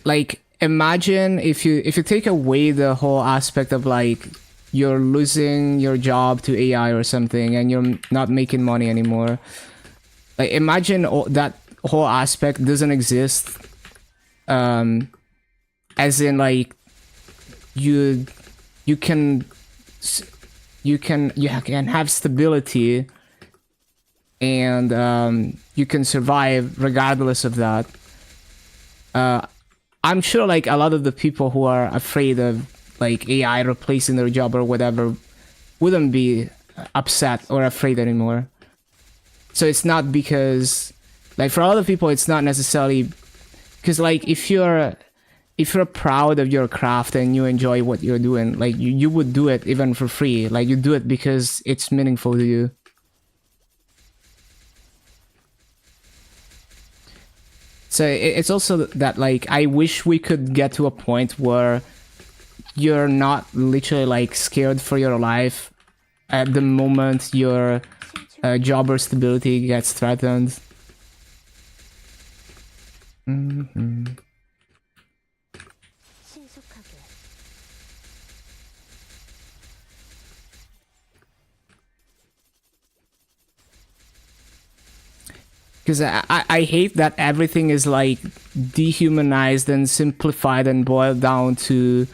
like imagine if you take away the whole aspect of like you're losing your job to AI or something and you're not making money anymore. Like imagine that whole aspect doesn't exist. As in like you can have stability and you can survive regardless of that. I'm sure like a lot of the people who are afraid of like AI replacing their job or whatever wouldn't be upset or afraid anymore. So it's not because like for a lot of people it's not necessarily because like if you're proud of your craft and you enjoy what you're doing, like you would do it even for free. Like you do it because it's meaningful to you. So it's also that like I wish we could get to a point where you're not literally like scared for your life at the moment your job or stability gets threatened. 신속하게. Because I hate that everything is like dehumanized and simplified and boiled down to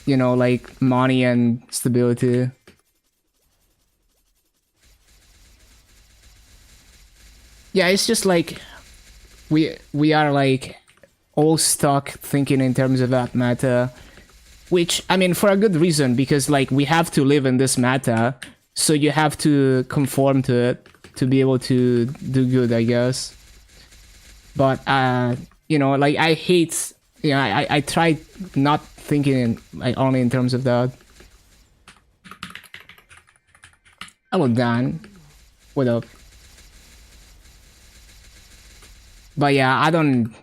you know, like money and stability. Yeah, it's just like we are like all stuck thinking in terms of that meta, which I mean for a good reason, because like we have to live in this meta, so you have to conform to it to be able to do good, I guess. But you know, like I hate, you know, I try not thinking in, like only in terms of that. Hello Dan, what up? But yeah, I don't,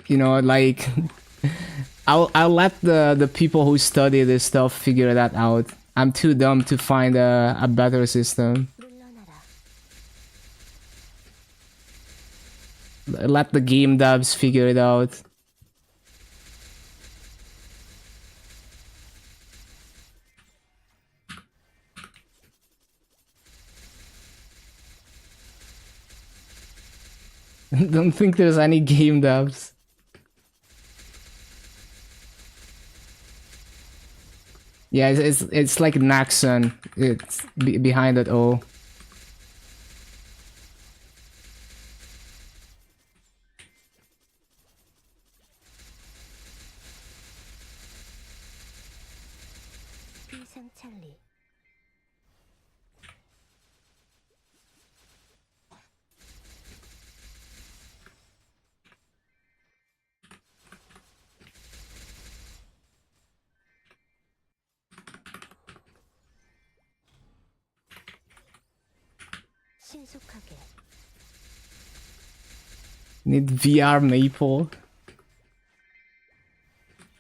you know, like I'll let the people who study this stuff figure that out. I'm too dumb to find a better system. 물러나라. Let the game devs figure it out. Don't think there's any game devs. Yeah, it's like Naxon. It's behind it all. 비상 찰리. 신속하게. Need VR Maple.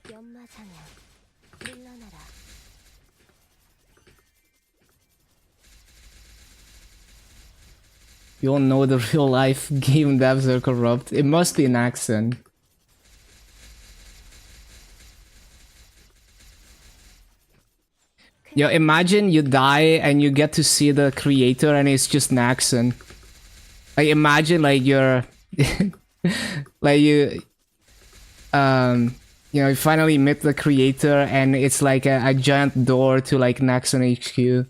연마장애. 물러나라. You all know the real life game devs are corrupt. It must be an accent. Yo, imagine you die and you get to see the creator and it's just Naxon. Like imagine like you're like you know, you finally meet the creator and it's like a giant door to like Naxon HQ.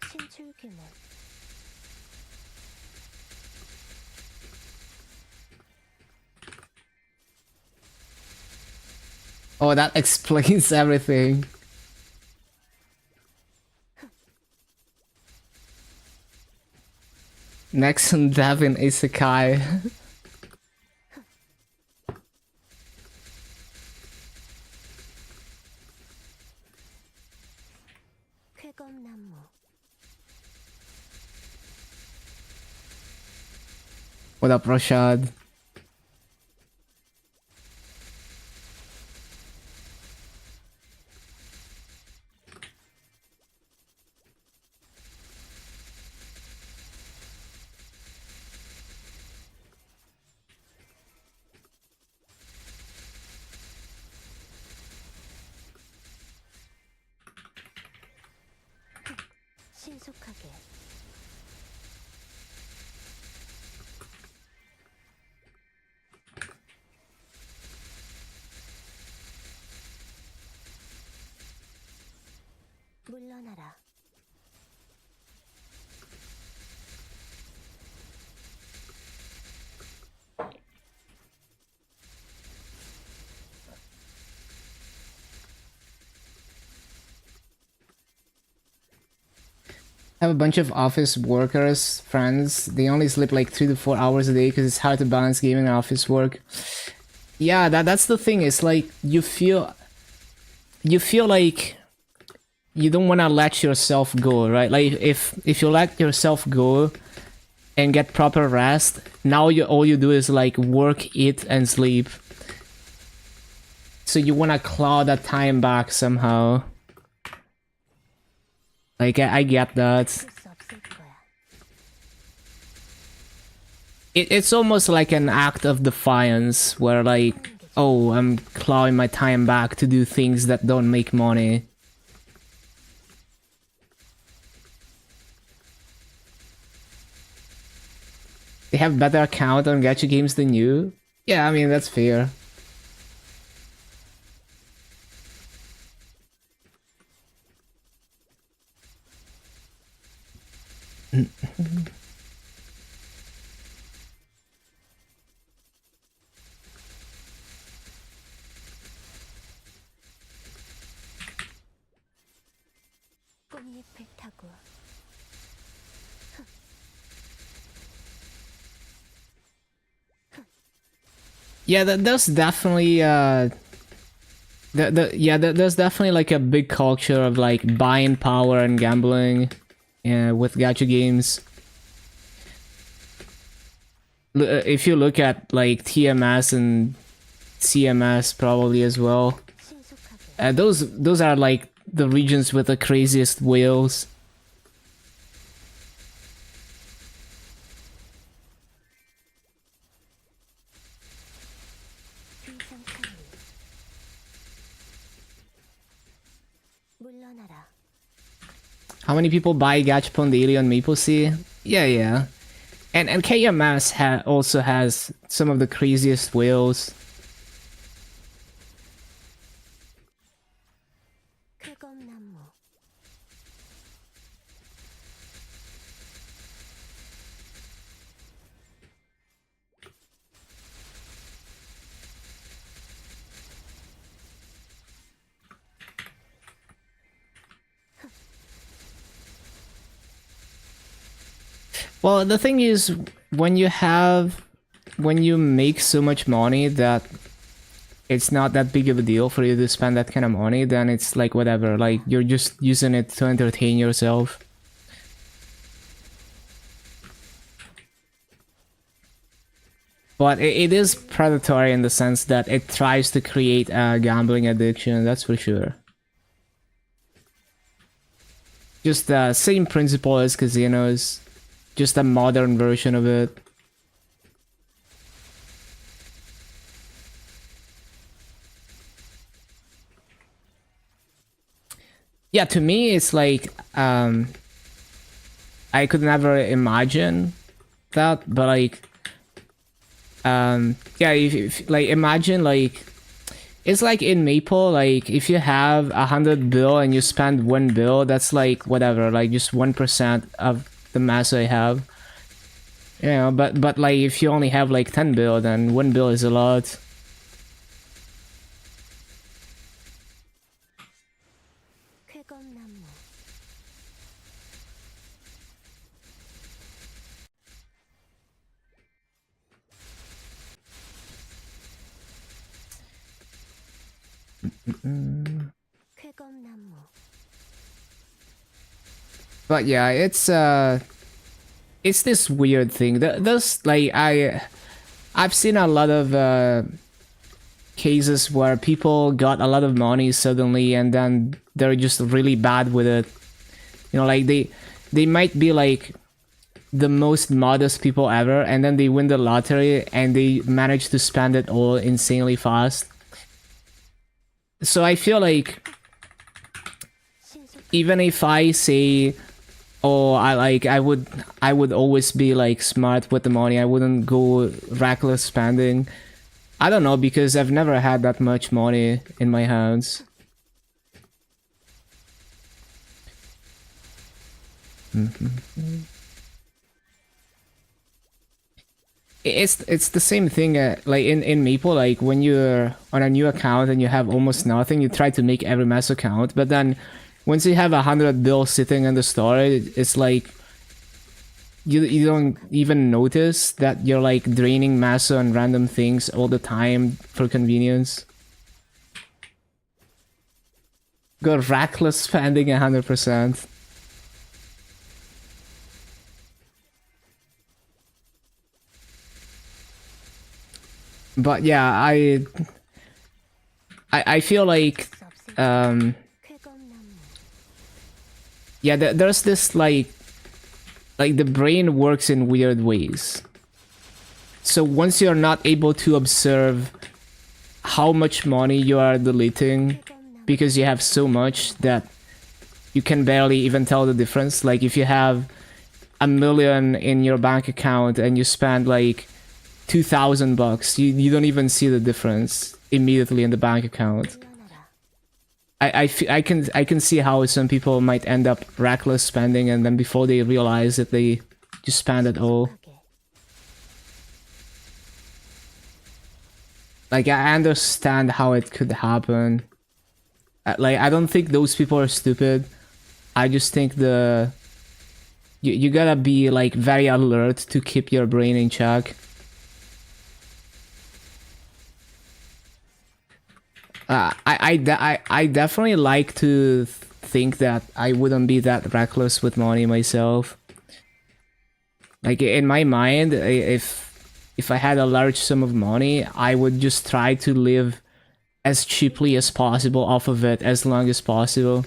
신출규모 Oh, that explains everything. Next on Devin Isekai. 쾌검나무 What up, Rashad? 신속하게 물러나라 I have a bunch of office workers, friends. They only sleep like 3 to 4 hours a day because it's hard to balance gaming and office work. Yeah, that's the thing. It's like you feel like you don't want to let yourself go, right? Like if you let yourself go and get proper rest, now all you do is like work, eat, and sleep. So you want to claw that time back somehow. Like I get that. 수 없을 거야 It's almost like an act of defiance where like, oh, I'm clawing my time back to do things that don't make money. They have better account on gacha games than you? Yeah, I mean, that's fair. 꽃잎을 타고 Yeah, there's definitely there's definitely like a big culture of like buying power and gambling, with gacha games. If you look at like TMS and CMS probably as well, 신속하게 those are like the regions with the craziest whales. 위상 관리 물러나라 How many people buy Gachapon daily on MapleStory? Yeah. And KMS also has some of the craziest whales. 쾌검나무 Well, the thing is, when you make so much money that it's not that big of a deal for you to spend that kind of money, then it's like whatever, like you're just using it to entertain yourself. But it is predatory in the sense that it tries to create a gambling addiction, that's for sure. Just the same principle as casinos, just a modern version of it. Yeah, to me, it's like, I could never imagine that, but like, yeah, if like, imagine like, It's like in Maple, like if you have 100 bill and you spend 1 bill, that's like whatever, like just 1% of the mass I have. You know, but like if you only have like 10 bill, then 1 bill is a lot. 쾌검나무 쾌검나무 But yeah, it's this weird thing. There's like I've seen a lot of cases where people got a lot of money suddenly and then they're just really bad with it. You know, like they might be like the most modest people ever, and then they win the lottery and they manage to spend it all insanely fast. So I feel like even if I say, oh, I would always be like smart with the money, I wouldn't go reckless spending. I don't know, because I've never had that much money in my hands. It's the same thing, like in Maple, like when you're on a new account and you have almost nothing, you try to make every mass account, but then once you have 100 bills sitting in the store, it's like you don't even notice that you're like draining massa on random things all the time for convenience. Go reckless spending 100%. But yeah, I feel like 쾌검나무 yeah, there's this like the brain works in weird ways. So once you're not able to observe how much money you are deleting because you have so much that you can barely even tell the difference. Like if you have $1 million in your bank account and you spend like $2,000, you don't even see the difference immediately in the bank account. I can see how some people might end up reckless spending and then before they realize that they just spend it all. Like I understand how it could happen. Like I don't think those people are stupid. I just think you gotta be like very alert to keep your brain in check. I definitely like to think that I wouldn't be that reckless with money myself. Like in my mind, if I had a large sum of money, I would just try to live as cheaply as possible off of it as long as possible.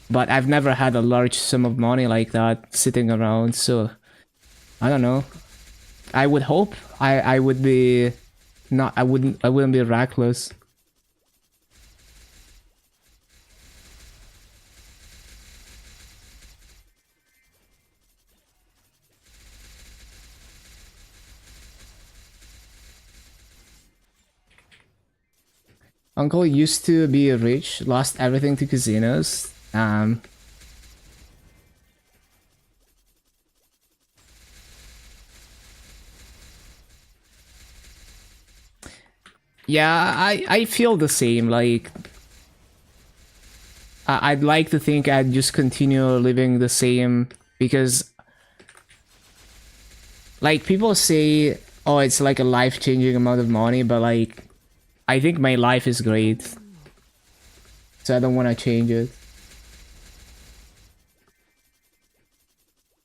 But I've never had a large sum of money like that sitting around, so I don't know. I would hope I would be not I wouldn't be reckless. Uncle used to be rich, lost everything to casinos. Yeah, I feel the same. Like, I'd like to think I'd just continue living the same because, like, people say, oh, it's like a life-changing amount of money, but like, I think my life is great, so I don't want to change it.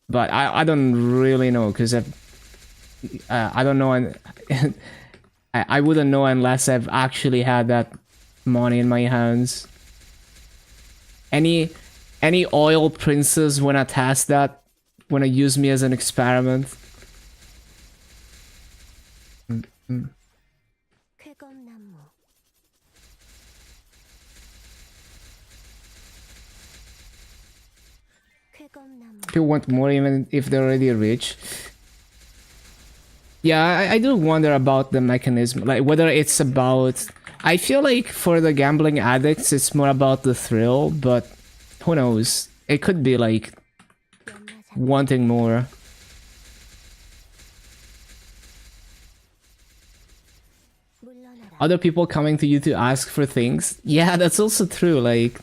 But I don't really know because I don't know, and I wouldn't know unless I've actually had that money in my hands. Any oil princes wanna test that? Wanna use me as an experiment? 쾌검나무 쾌검나무 People want more even if they're already rich. Yeah, I do wonder about the mechanism, like whether it's about. I feel like for the gambling addicts, it's more about the thrill, but who knows? It could be like 연마장 wanting more. 물러나라. Other people coming to you to ask for things. Yeah, that's also true. Like,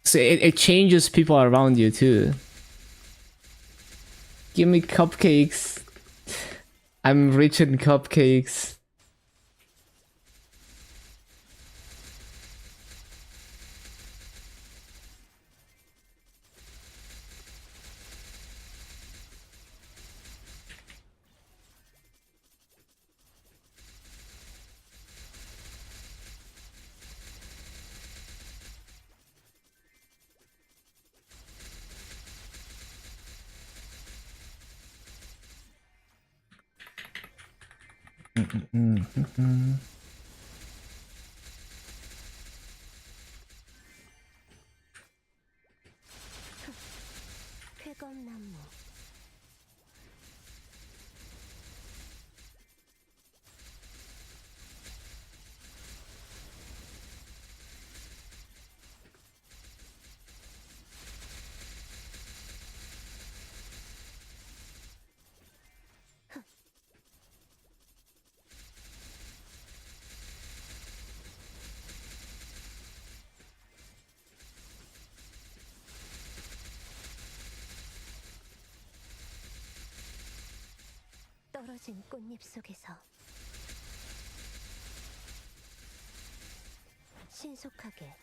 so it changes people around you too. Give me cupcakes. I'm rich in cupcakes. 쾌검나무. 떨어진 꽃잎 속에서 신속하게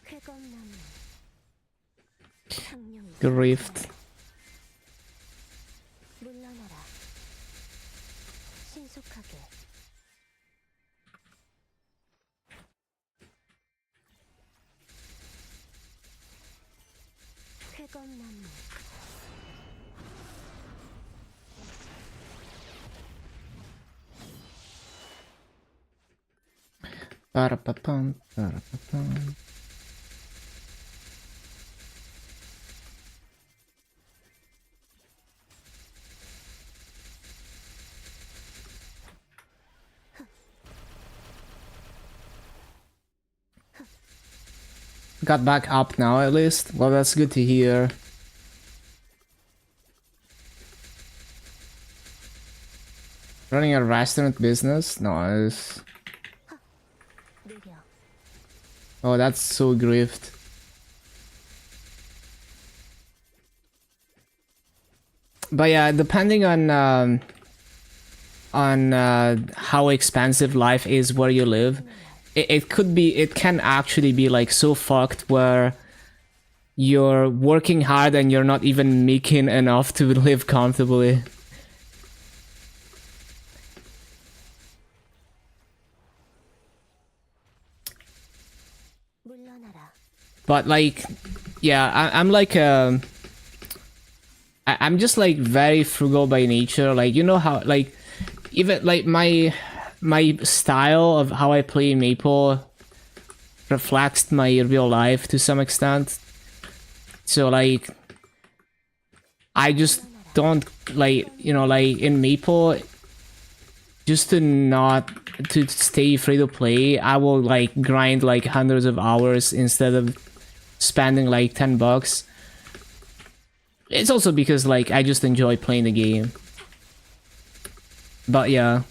쾌검나무 상룡이 Grift. 물러나라 신속하게 쾌검나무 Ba-da-ba-bum, ba-da-ba-bum. Got back up now at least. Well, that's good to hear. Running a restaurant business? Nice. 느려 Oh, that's so grift. But yeah, depending on how expensive life is where you live, it can actually be like so fucked where you're working hard and you're not even making enough to live comfortably. 물러나라 But like, yeah, I'm like I'm just like very frugal by nature. Like, you know how like even like my style of how I play Maple reflects my real life to some extent. So like I just don't like, you know, like in Maple, just to not to stay free to play, I will like grind like hundreds of hours instead of spending like $10. It's also because like I just enjoy playing the game. But yeah.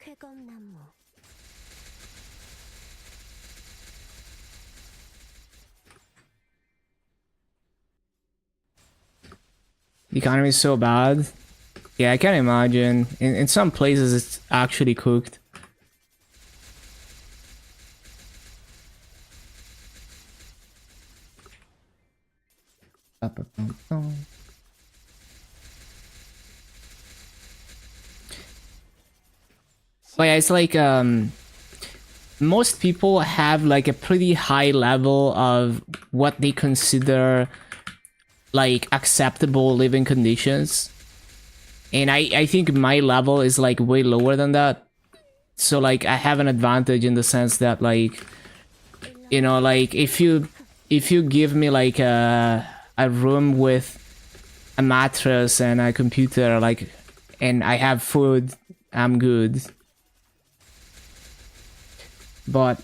쾌검나무 The economy is so bad. Yeah, I can imagine. In some places it's actually cooked. But yeah, it's like most people have like a pretty high level of what they consider like acceptable living conditions. And I think my level is like way lower than that. So like I have an advantage in the sense that like, you know, like if you give me like a room with a mattress and a computer, like, and I have food, I'm good. But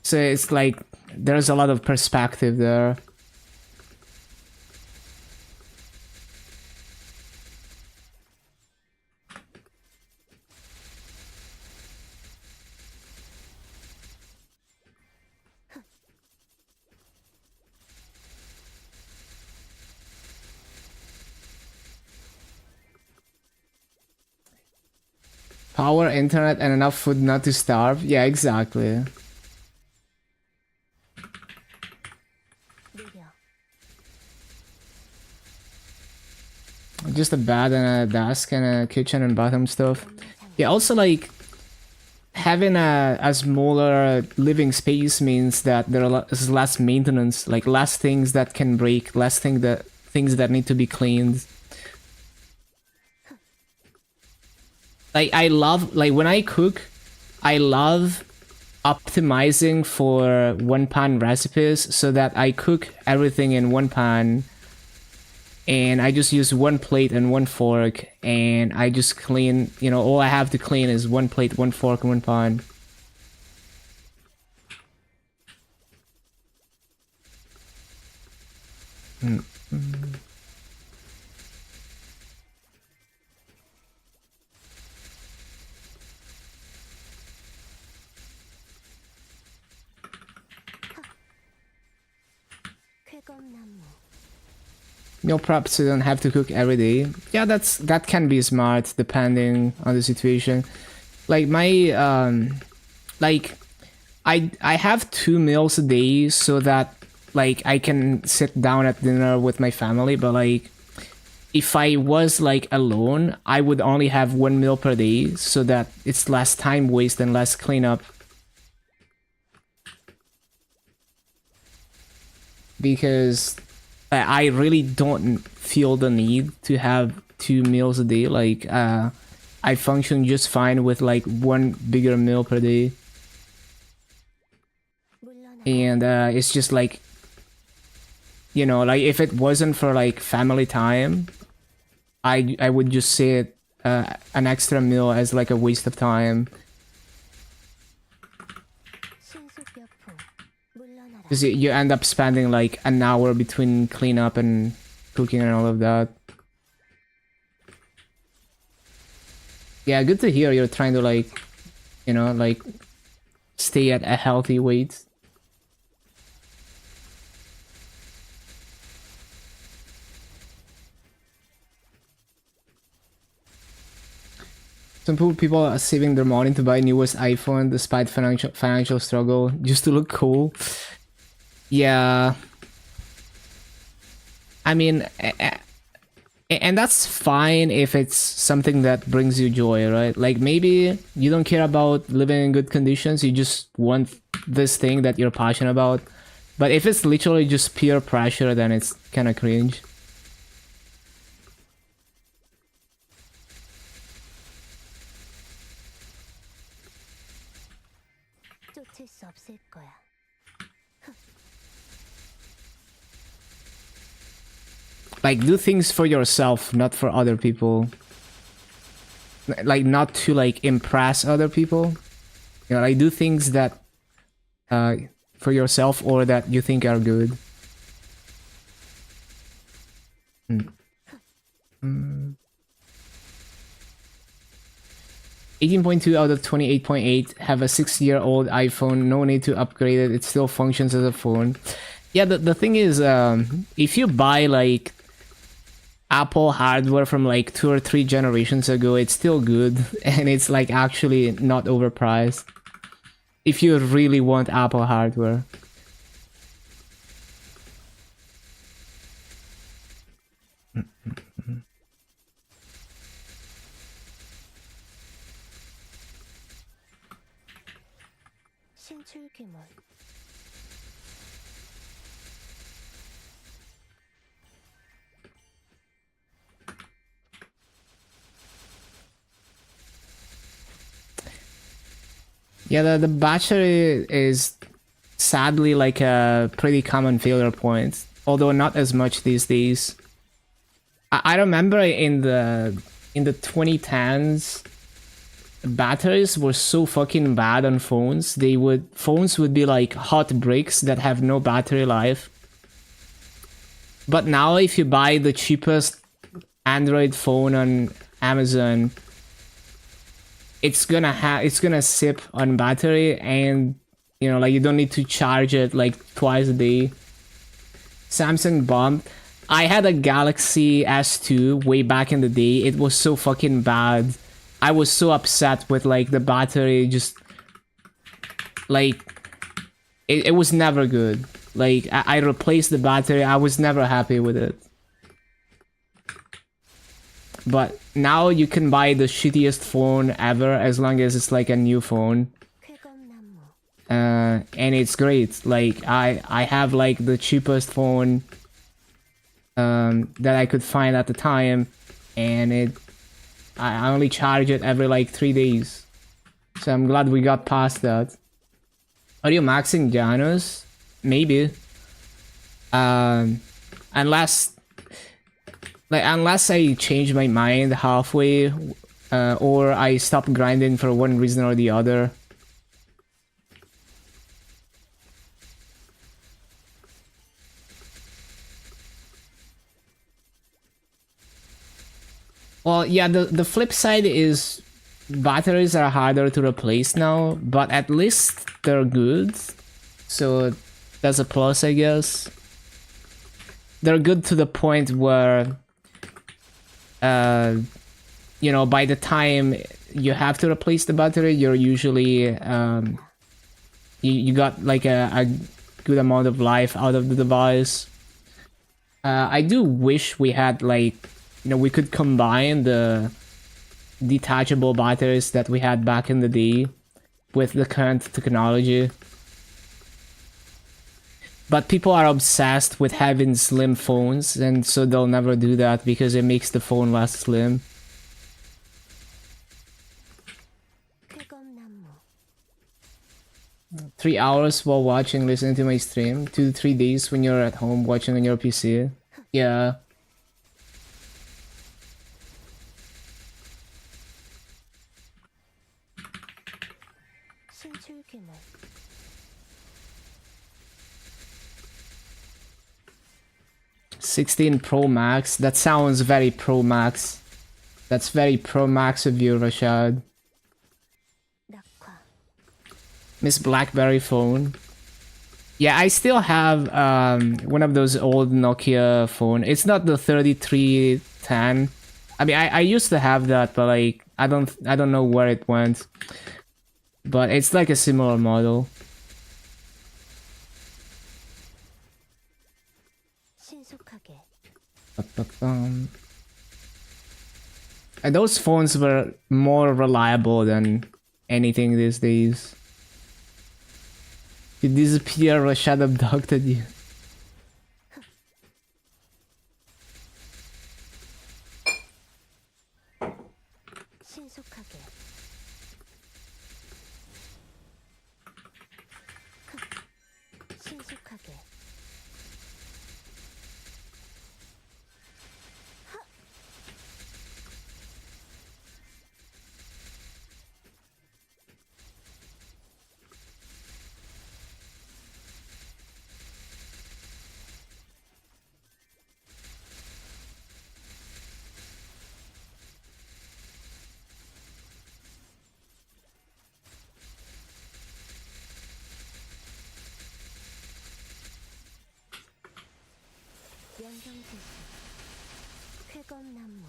so it's like there's a lot of perspective there. Power, internet, and enough food not to starve. Yeah, exactly. 느려. Just a bed and a desk and a kitchen and bathroom stuff. Yeah, also like having a smaller living space means that there is less maintenance, like less things that can break, less things that need to be cleaned. Like I love, like when I cook, I love optimizing for one pan recipes so that I cook everything in one pan and I just use one plate and one fork and I just clean, you know, all I have to clean is one plate, one fork, and one pan. 쾌검나무. Meal prep so you don't have to cook every day. Yeah, that can be smart depending on the situation. Like my like I have 2 meals a day so that like I can sit down at dinner with my family, but like if I was like alone, I would only have 1 meal per day so that it's less time waste and less cleanup. Because I really don't feel the need to have 2 meals a day. Like I function just fine with like one bigger meal per day. 물러나. And it's just like, you know, like if it wasn't for like family time, I would just see it an extra meal as like a waste of time. 신수뼈포. 물러나라. Because you end up spending like an hour between cleanup and cooking and all of that. Yeah, good to hear you're trying to like, you know, like stay at a healthy weight. Some people are saving their money to buy newest iPhone despite financial struggle just to look cool. Yeah. I mean, and that's fine if it's something that brings you joy, right? Like maybe you don't care about living in good conditions, you just want this thing that you're passionate about. But if it's literally just peer pressure, then it's kind of cringe. 쫓을 수 없을 거야. Like do things for yourself, not for other people. Like not to like impress other people. You know, like do things that for yourself or that you think are good. 18.2 out of 28.8 have a 6-year-old iPhone. No need to upgrade it. It still functions as a phone. Yeah, the thing is, if you buy like Apple hardware from like 2 or 3 generations ago, it's still good and it's like actually not overpriced. If you really want Apple hardware. 신출귀몰 Yeah, the battery is sadly like a pretty common failure point, although not as much these days. I remember in the 2010s, batteries were so fucking bad on phones. Phones would be like hot bricks that have no battery life. But now if you buy the cheapest Android phone on Amazon, it's gonna sip on battery, and you know, like, you don't need to charge it like twice a day. Samsung bombed. I had a Galaxy S2 way back in the day. It was so fucking bad. I was so upset with like the battery, just like it was never good. Like I replaced the battery. I was never happy with it. But now you can buy the shittiest phone ever as long as it's like a new phone. 쾌검나무 And it's great. Like I have like the cheapest phone that I could find at the time, and I only charge it every like 3 days. So I'm glad we got past that. Are you maxing Janus? Maybe. Unless I change my mind halfway, or I stop grinding for one reason or the other. Well, yeah, the flip side is batteries are harder to replace now, but at least they're good. So that's a plus, I guess. They're good to the point where, you know, by the time you have to replace the battery, you're usually, you got like a good amount of life out of the device. I do wish we had like, you know, we could combine the detachable batteries that we had back in the day with the current technology. But people are obsessed with having slim phones, and so they'll never do that because it makes the phone less slim. 쾌검나무 3 hours while watching, listening to my stream. 2 to 3 days when you're at home watching on your PC. Yeah. 신출귀몰 16 Pro Max. That sounds very Pro Max. That's very Pro Max of you, Rashad. 낙화 Miss BlackBerry phone. Yeah, I still have one of those old Nokia phone. It's not the 3310. I mean, I used to have that, but like I don't know where it went. But it's like a similar model. 신속하게 Ba-ba-bum. And those phones were more reliable than anything these days. You disappear, Rashad abducted you. 신속하게 신속하게 연경지수 쾌검나무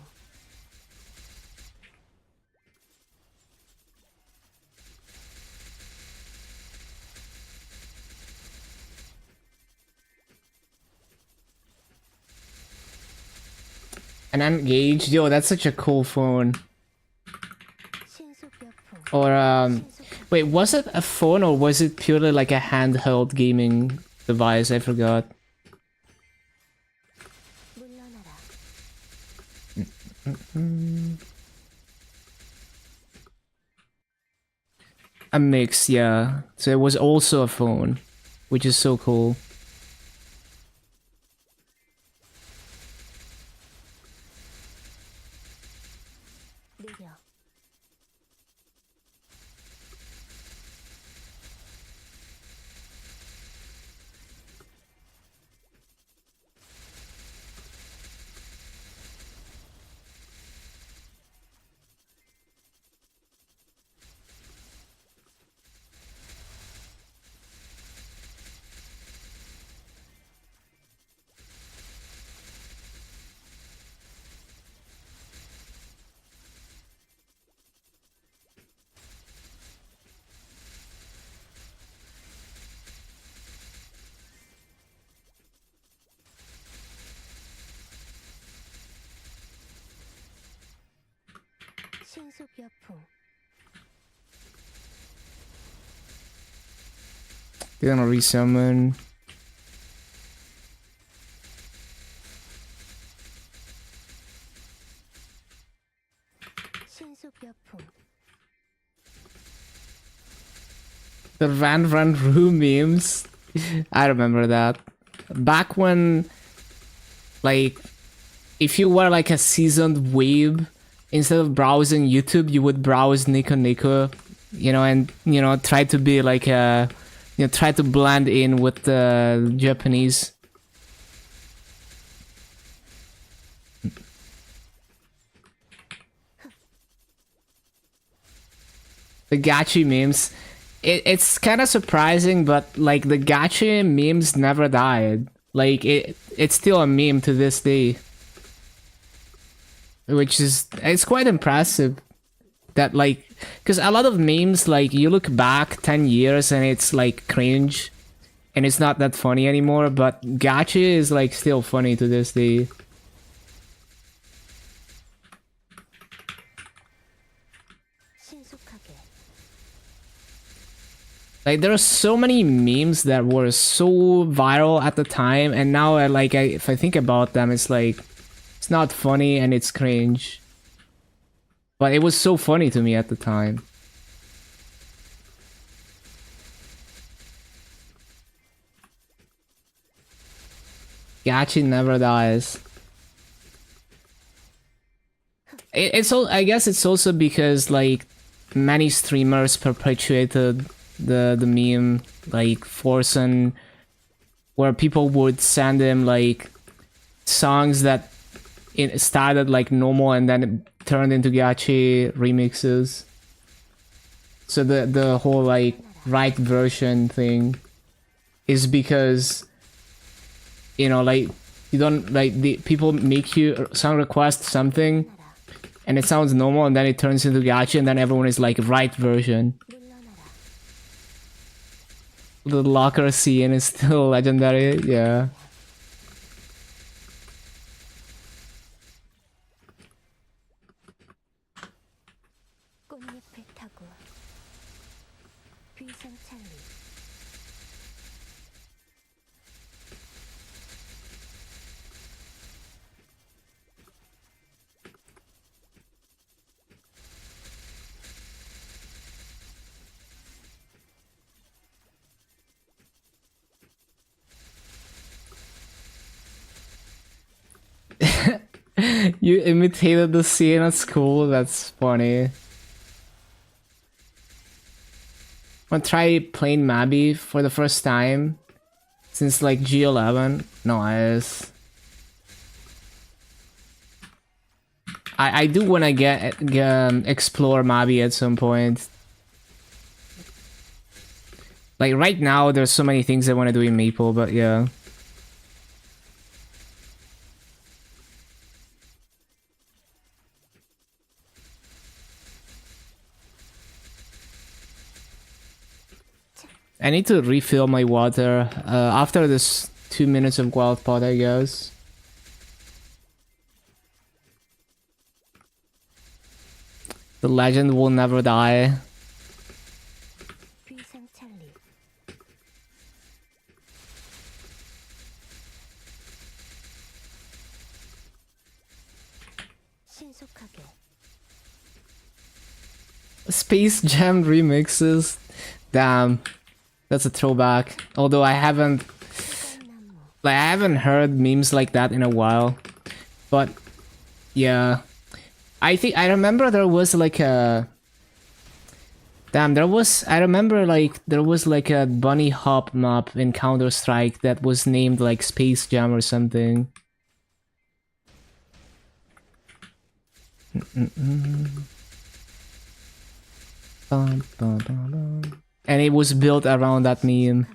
An Engaged? Yo, that's such a cool phone. 신속여풍 Or wait, was it a phone or was it purely like a handheld gaming device? I forgot. 물러나라. A mix, yeah. So it was also a phone, which is so cool. 느려. 신속여풍. They're gonna resummon. 신속여풍. The Run Roo memes. I remember that. Back when, like, if you were like a seasoned weeb, instead of browsing YouTube, you would browse Nico Nico, you know, and, you know, try to be like a, you know, try to blend in with the Japanese. The gachi memes. It's kind of surprising, but like the gacha memes never died. Like it's still a meme to this day, which is it's quite impressive. That like, because a lot of memes, like you look back 10 years and it's like cringe, and it's not that funny anymore. But gacha is like still funny to this day. 신속하게. Like there are so many memes that were so viral at the time, and now if I think about them, it's like it's not funny and it's cringe. But it was so funny to me at the time. Gachi never dies. It's all. I guess it's also because like many streamers perpetuated the meme, like Forsen, where people would send him like songs that it started like normal and then it turned into gachi remixes. So the whole like right version thing is because, you know, like you don't like the people make you song request something and it sounds normal and then it turns into gachi and then everyone is like right version. 물러나라. The locker scene is still legendary, yeah. 꽃잎을 타고. 귀상찬리. You imitated the scene at school, that's funny. Wanna try playing Mabi for the first time since like G11? Nice. I do wanna explore Mabi at some point. Like right now, there's so many things I want to do in Maple, but yeah. I need to refill my water after this 2 minutes of Wild Pot, I guess. The legend will never die. Space Jam remixes. Damn, that's a throwback. Although I haven't heard memes like that in a while. But yeah, I think I remember there was like a damn. I remember like there was like a bunny hop map in Counter-Strike that was named like Space Jam or something. Bum, bum, bum, bum. And it was built around that meme.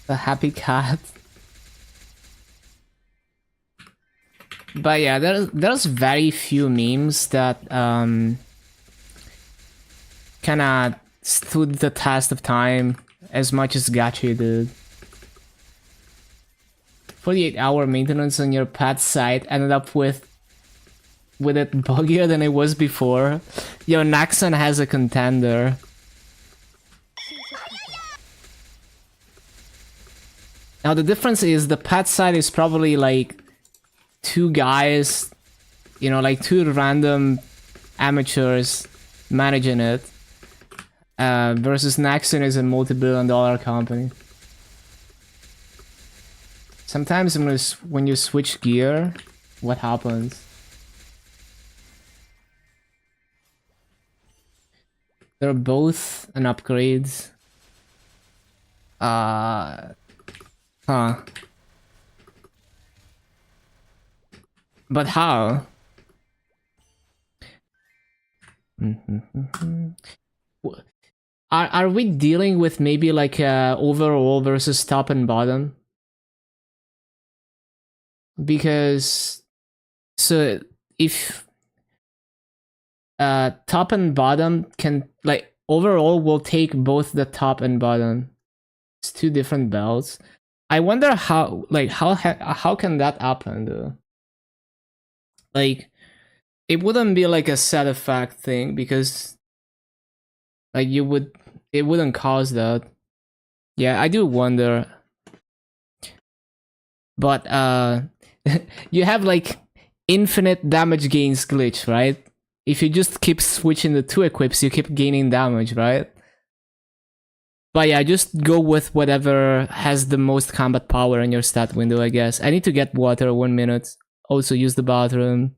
The happy cat. But yeah, there's very few memes that kinda stood the test of time as much as Gachi did. 48-hour maintenance on your pet site ended up with it buggier than it was before. Yo, Naxon has a contender. Now the difference is the pet site is probably like two guys, you know, like two random amateurs managing it. Versus Naxon is a multi-billion-dollar company. Sometimes when you switch gear, what happens? They're both an upgrade. Huh. But how? Are we dealing with maybe like overall versus top and bottom? Because so if top and bottom can like overall will take both the top and bottom. It's two different belts. I wonder how how can that happen though? Like it wouldn't be like a set effect thing because like it wouldn't cause that. Yeah, I do wonder. But you have like infinite damage gains glitch, right? If you just keep switching the two equips, you keep gaining damage, right? But yeah, just go with whatever has the most combat power in your stat window, I guess. I need to get water 1 minute. Also use the bathroom.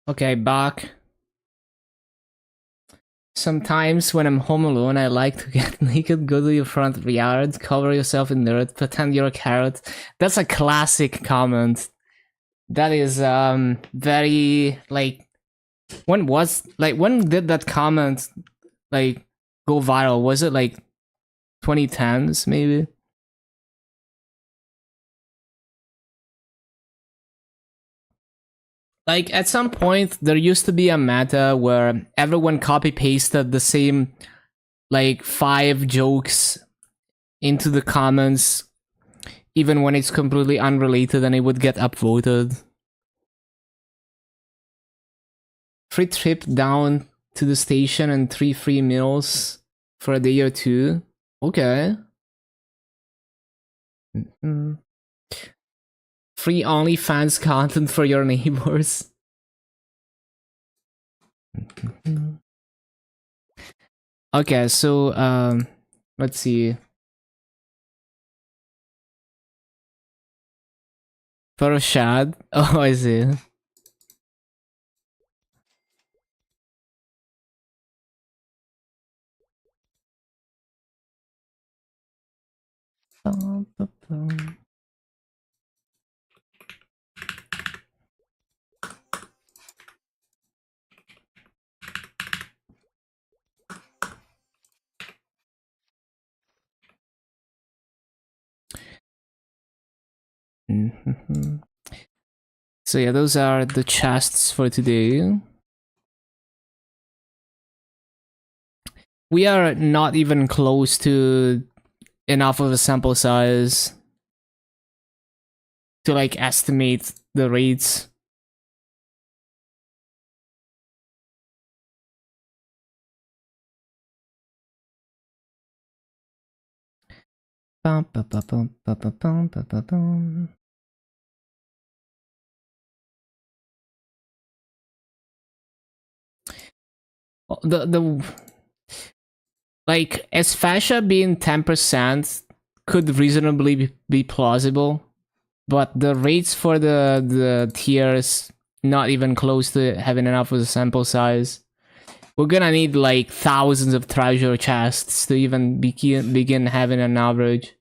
Okay, back. Sometimes when I'm home alone, I like to get naked, go to your front yard, cover yourself in dirt, pretend you're a carrot. That's a classic comment. That is very like when did that comment like go viral? Was it like 2010s maybe? Like at some point there used to be a meta where everyone copy pasted the same like 5 jokes into the comments even when it's completely unrelated and it would get upvoted. Free trip down to the station and 3 free meals for a day or 2. Okay. Free OnlyFans content for your neighbors. Okay, so let's see. For a shad. Oh, I see. So yeah, those are the chests for today. We are not even close to enough of a sample size to like estimate the rates. The like as fascia being 10% could reasonably be plausible, but the rates for the tiers not even close to having enough of a sample size. We're gonna need like thousands of treasure chests to even begin having an average.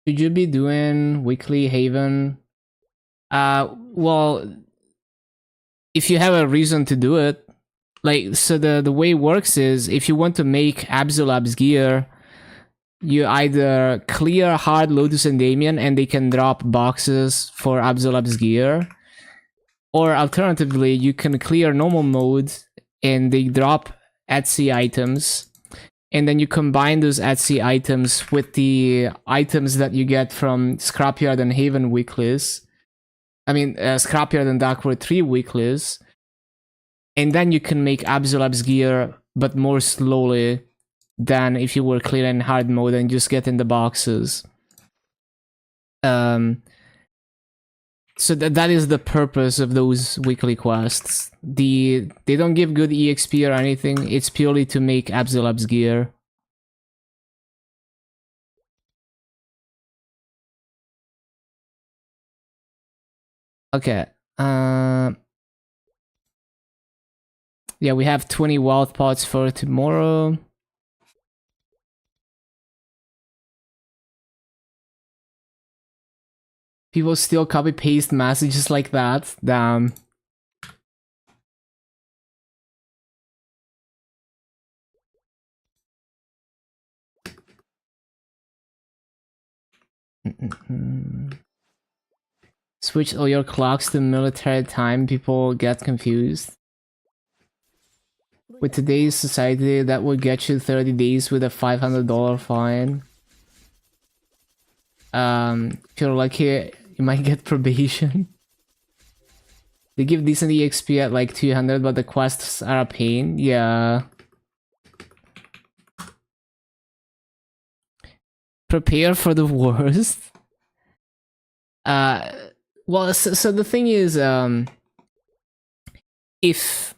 Should you be doing weekly Haven? Well, if you have a reason to do it, like, so the way it works is if you want to make Absolab's gear, you either clear Hard, Lotus, and Damien, and they can drop boxes for Absolab's gear, or alternatively, you can clear normal mode and they drop Etsy items, and then you combine those Etsy items with the items that you get from Scrapyard and Haven weeklies. I mean, Scrapyard and Darkwood 3 weeklies. And then you can make Absolab's gear, but more slowly than if you were clearing hard mode and just getting the boxes. So that is the purpose of those weekly quests. They don't give good EXP or anything. It's purely to make Absolab's gear. Okay. Yeah, we have 20 wild pots for tomorrow. People still copy paste messages like that. Damn. Switch all your clocks to military time. People get confused. With today's society, that would get you 30 days with a $500 fine. If you're lucky, you might get probation. They give decent EXP at like 200, but the quests are a pain. Yeah. Prepare for the worst. Well, so the thing is, if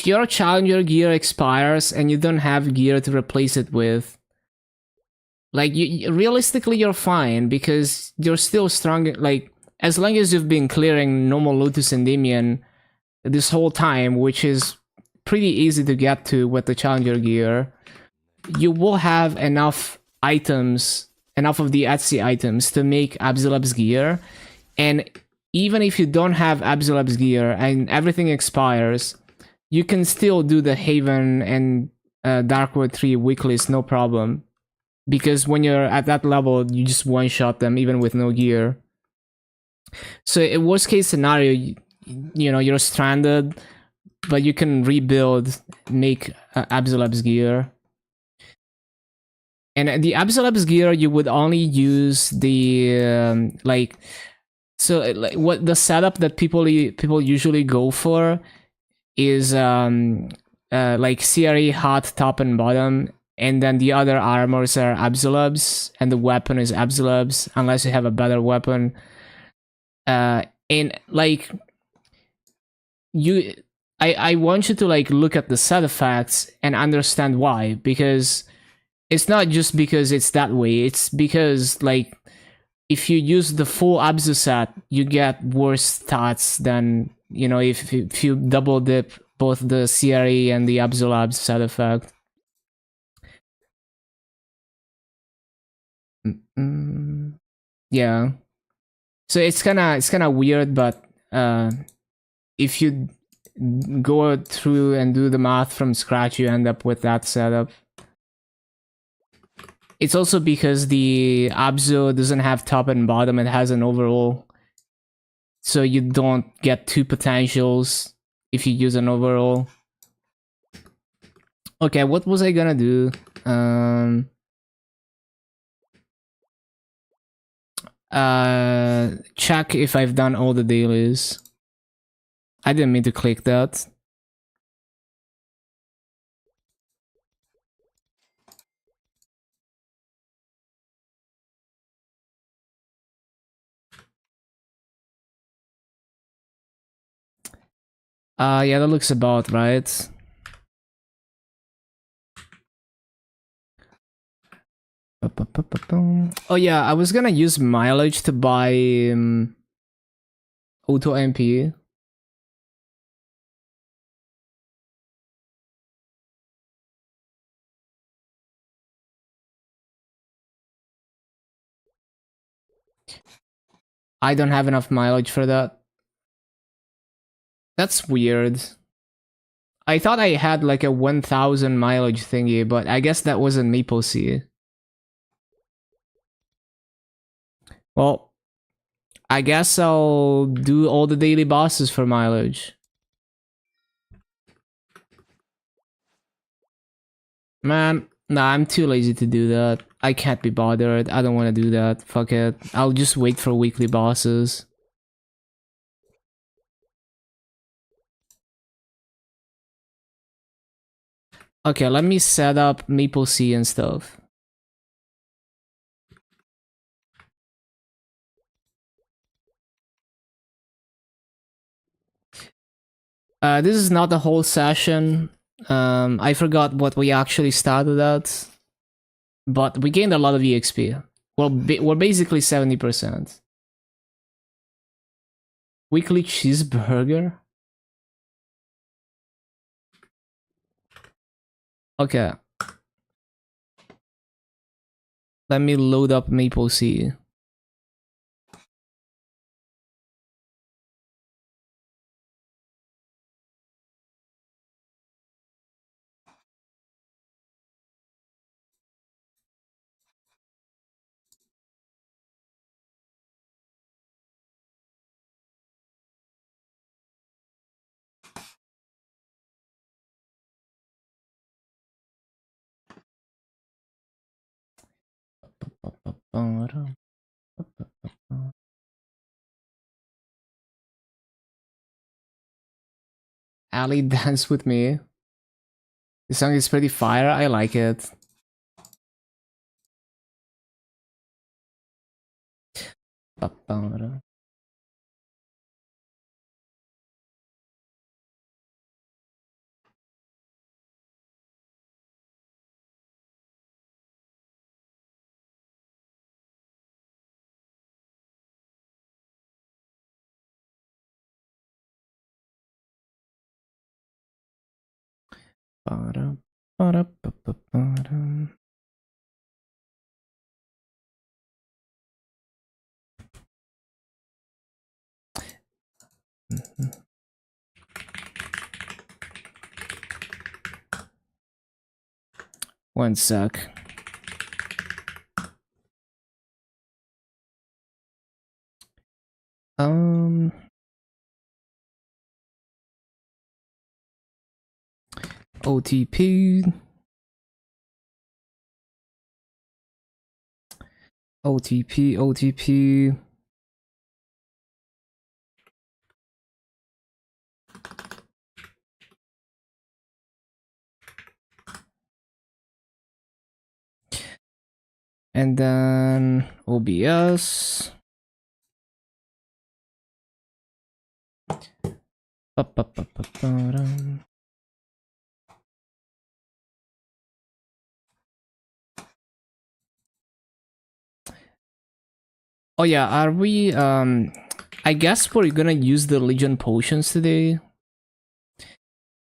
your challenger gear expires and you don't have gear to replace it with, like, realistically you're fine because you're still strong. Like, as long as you've been clearing normal Lotus Endymion this whole time, which is pretty easy to get to with the Challenger gear, you will have enough items, enough of the Etsy items to make Abzilab's gear. And even if you don't have Abzilab's gear and everything expires, you can still do the Haven and Darkwood 3 weeklies, no problem. Because when you're at that level, you just one-shot them even with no gear. So in worst case scenario, you know, you're stranded, but you can rebuild, make Abzilab's gear. And the Abzilab's gear, you would only use the like what the setup that people usually go for is like CRE hot top and bottom, and then the other armors are Abzilab's, and the weapon is Abzilab's, unless you have a better weapon. And like I want you to like look at the set effects and understand why, because it's not just because it's that way, it's because like if you use the full Abzu set, you get worse stats than, you know, if you double dip both the CRE and the Abzulab set effect. Yeah. So it's kind of weird, but if you go through and do the math from scratch, you end up with that setup. It's also because the Abzu doesn't have top and bottom, it has an overall. So you don't get two potentials if you use an overall. Okay, what was I gonna do? Check if I've done all the dailies. I didn't mean to click that. Yeah, that looks about right. Oh yeah, I was gonna use mileage to buy auto MP. I don't have enough mileage for that. That's weird. I thought I had like a 1000 mileage thingy, but I guess that wasn't MapleStory. Well, I guess I'll do all the daily bosses for mileage. Man, nah, I'm too lazy to do that. I can't be bothered. I don't want to do that. Fuck it. I'll just wait for weekly bosses. Okay, let me set up MapleStory and stuff. This is not the whole session. I forgot what we actually started at, but we gained a lot of EXP. Well, we're basically 70%. Weekly cheeseburger? Okay. Let me load up MapleStory. Ali dance with me. The song is pretty fire. I like it. Ba-da-ba-da-ba-ba-ba-dum. One sec. OTP. OTP, OTP. And then OBS. Ba-ba-ba-ba-ba-dum. Oh yeah, are we I guess we're gonna use the Legion potions today.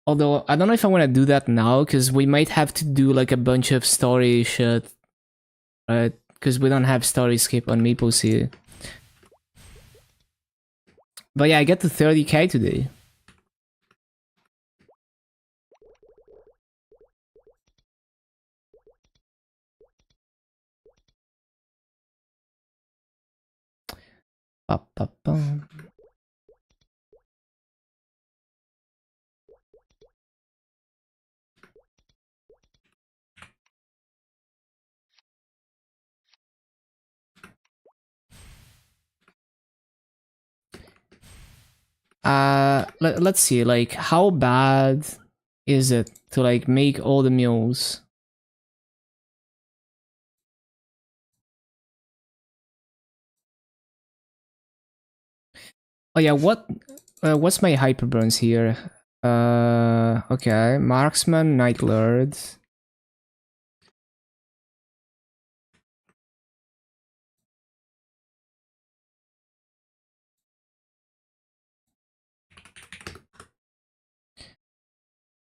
Although I don't know if I want to do that now because we might have to do like a bunch of story shit, right? Because we don't have story skip on MapleStory. But yeah, I get to 30k today. Ba-ba-bum. Let's see, like, how bad is it to like make all the mules? Oh yeah, what's my hyperburns here? Okay, marksman, night lord.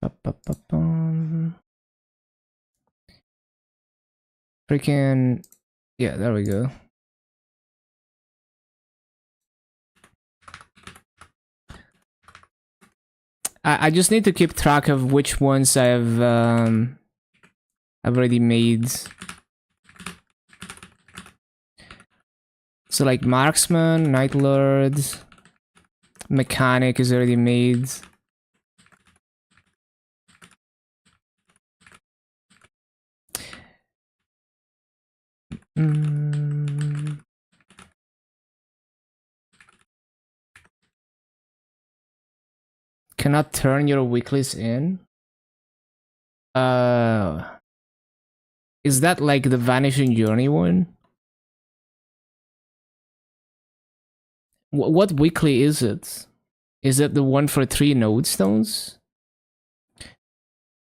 Ba-ba-ba-bum. Freaking yeah, there we go. I just need to keep track of which ones I've already made. So like marksman, night lord, mechanic is already made. Mm. Cannot turn your weeklies in. Is that like the Vanishing Journey one? What weekly is it? Is it the one for 3 node stones?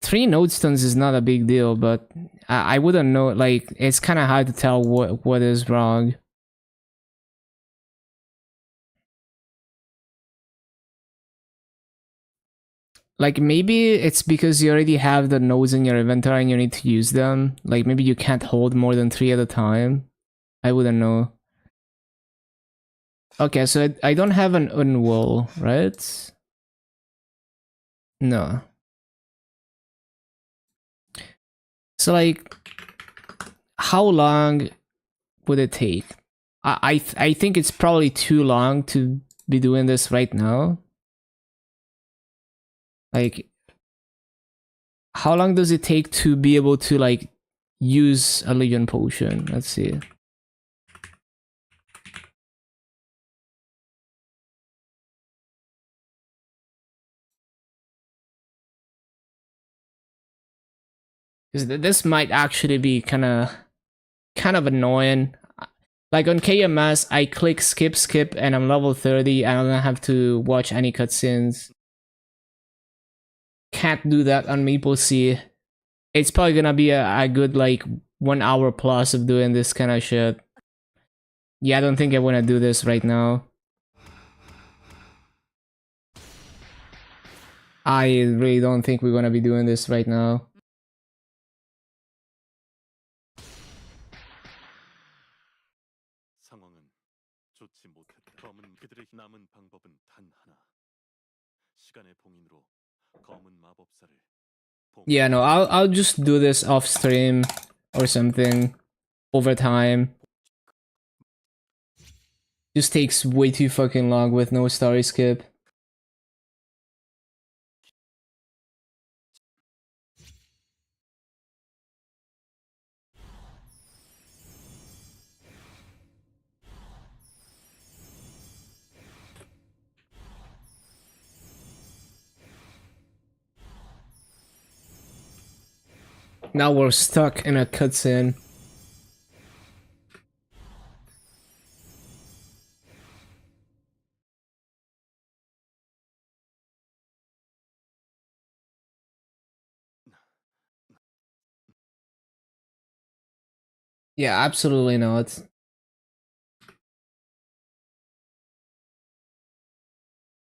3 node stones is not a big deal, but I wouldn't know. Like, it's kind of hard to tell what is wrong. Like, maybe it's because you already have the nodes in your inventory and you need to use them. Like, maybe you can't hold more than 3 at a time. I wouldn't know. Okay, so I don't have an unwool, right? No. So, like, how long would it take? I think it's probably too long to be doing this right now. Like, how long does it take to be able to, like, use a Legion potion? Let's see. Because this might actually be kind of annoying. Like on KMS, I click skip, and I'm level 30, and I don't have to watch any cutscenes. Can't do that on MapleStory. It's probably gonna be a good like 1 hour plus of doing this kind of shit. Yeah, I don't think I want to do this right now. I really don't think we're gonna be doing this right now. 상황은 좋지 못했다. 검은 그들의 남은 방법은 단 하나. 시간의 봉인으로 검은 마법사를 Yeah, no, I'll just do this off stream or something over time. Just takes way too fucking long with no story skip. Now we're stuck in a cutscene. Yeah, absolutely not.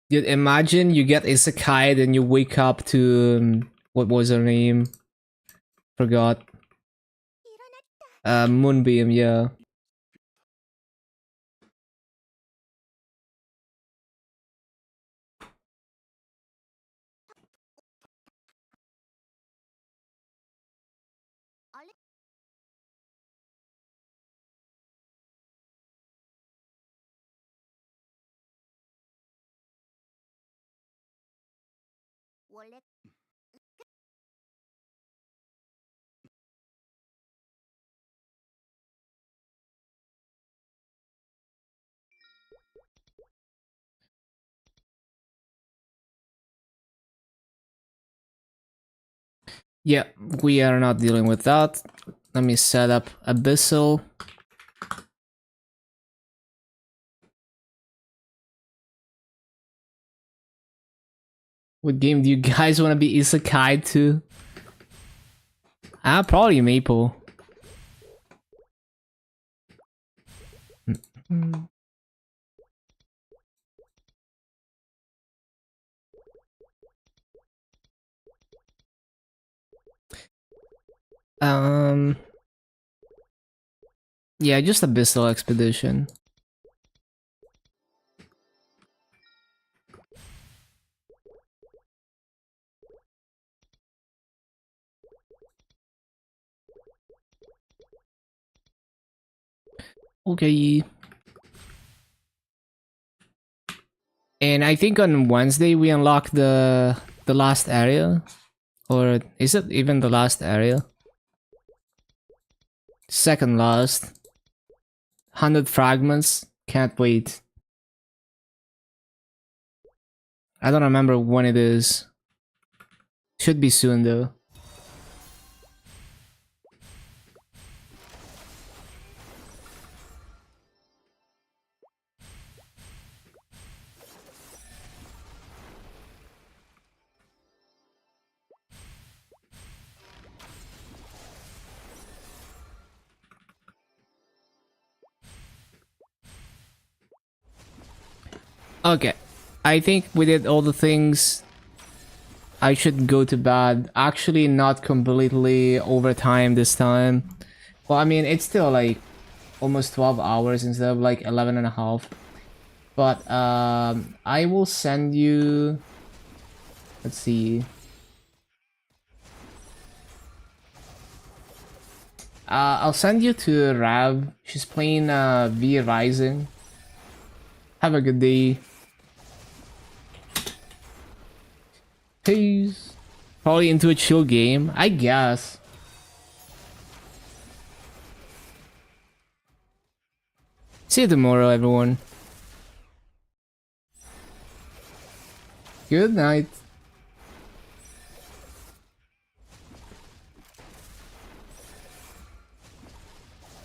Dude, imagine you get isekai, then you wake up to what was her name? Forgot. Moonbeam, yeah. 원래 Yeah, we are not dealing with that. Let me set up Abyssal. What game do you guys want to be isekai to? Probably Maple. Um. Yeah, just Abyssal Expedition. Okay. And I think on Wednesday we unlock the last area. Or is it even the last area? Second last. 100 fragments. Can't wait. I don't remember when it is. Should be soon though. Okay. I think we did all the things. I should go to bed. Actually, not completely overtime this time. Well, I mean, it's still like almost 12 hours instead of like 11 and a half. But I will send you... Let's see. I'll send you to Rav. She's playing V Rising. Have a good day. Peace. Probably into a chill game, I guess. See you tomorrow, everyone. Good night.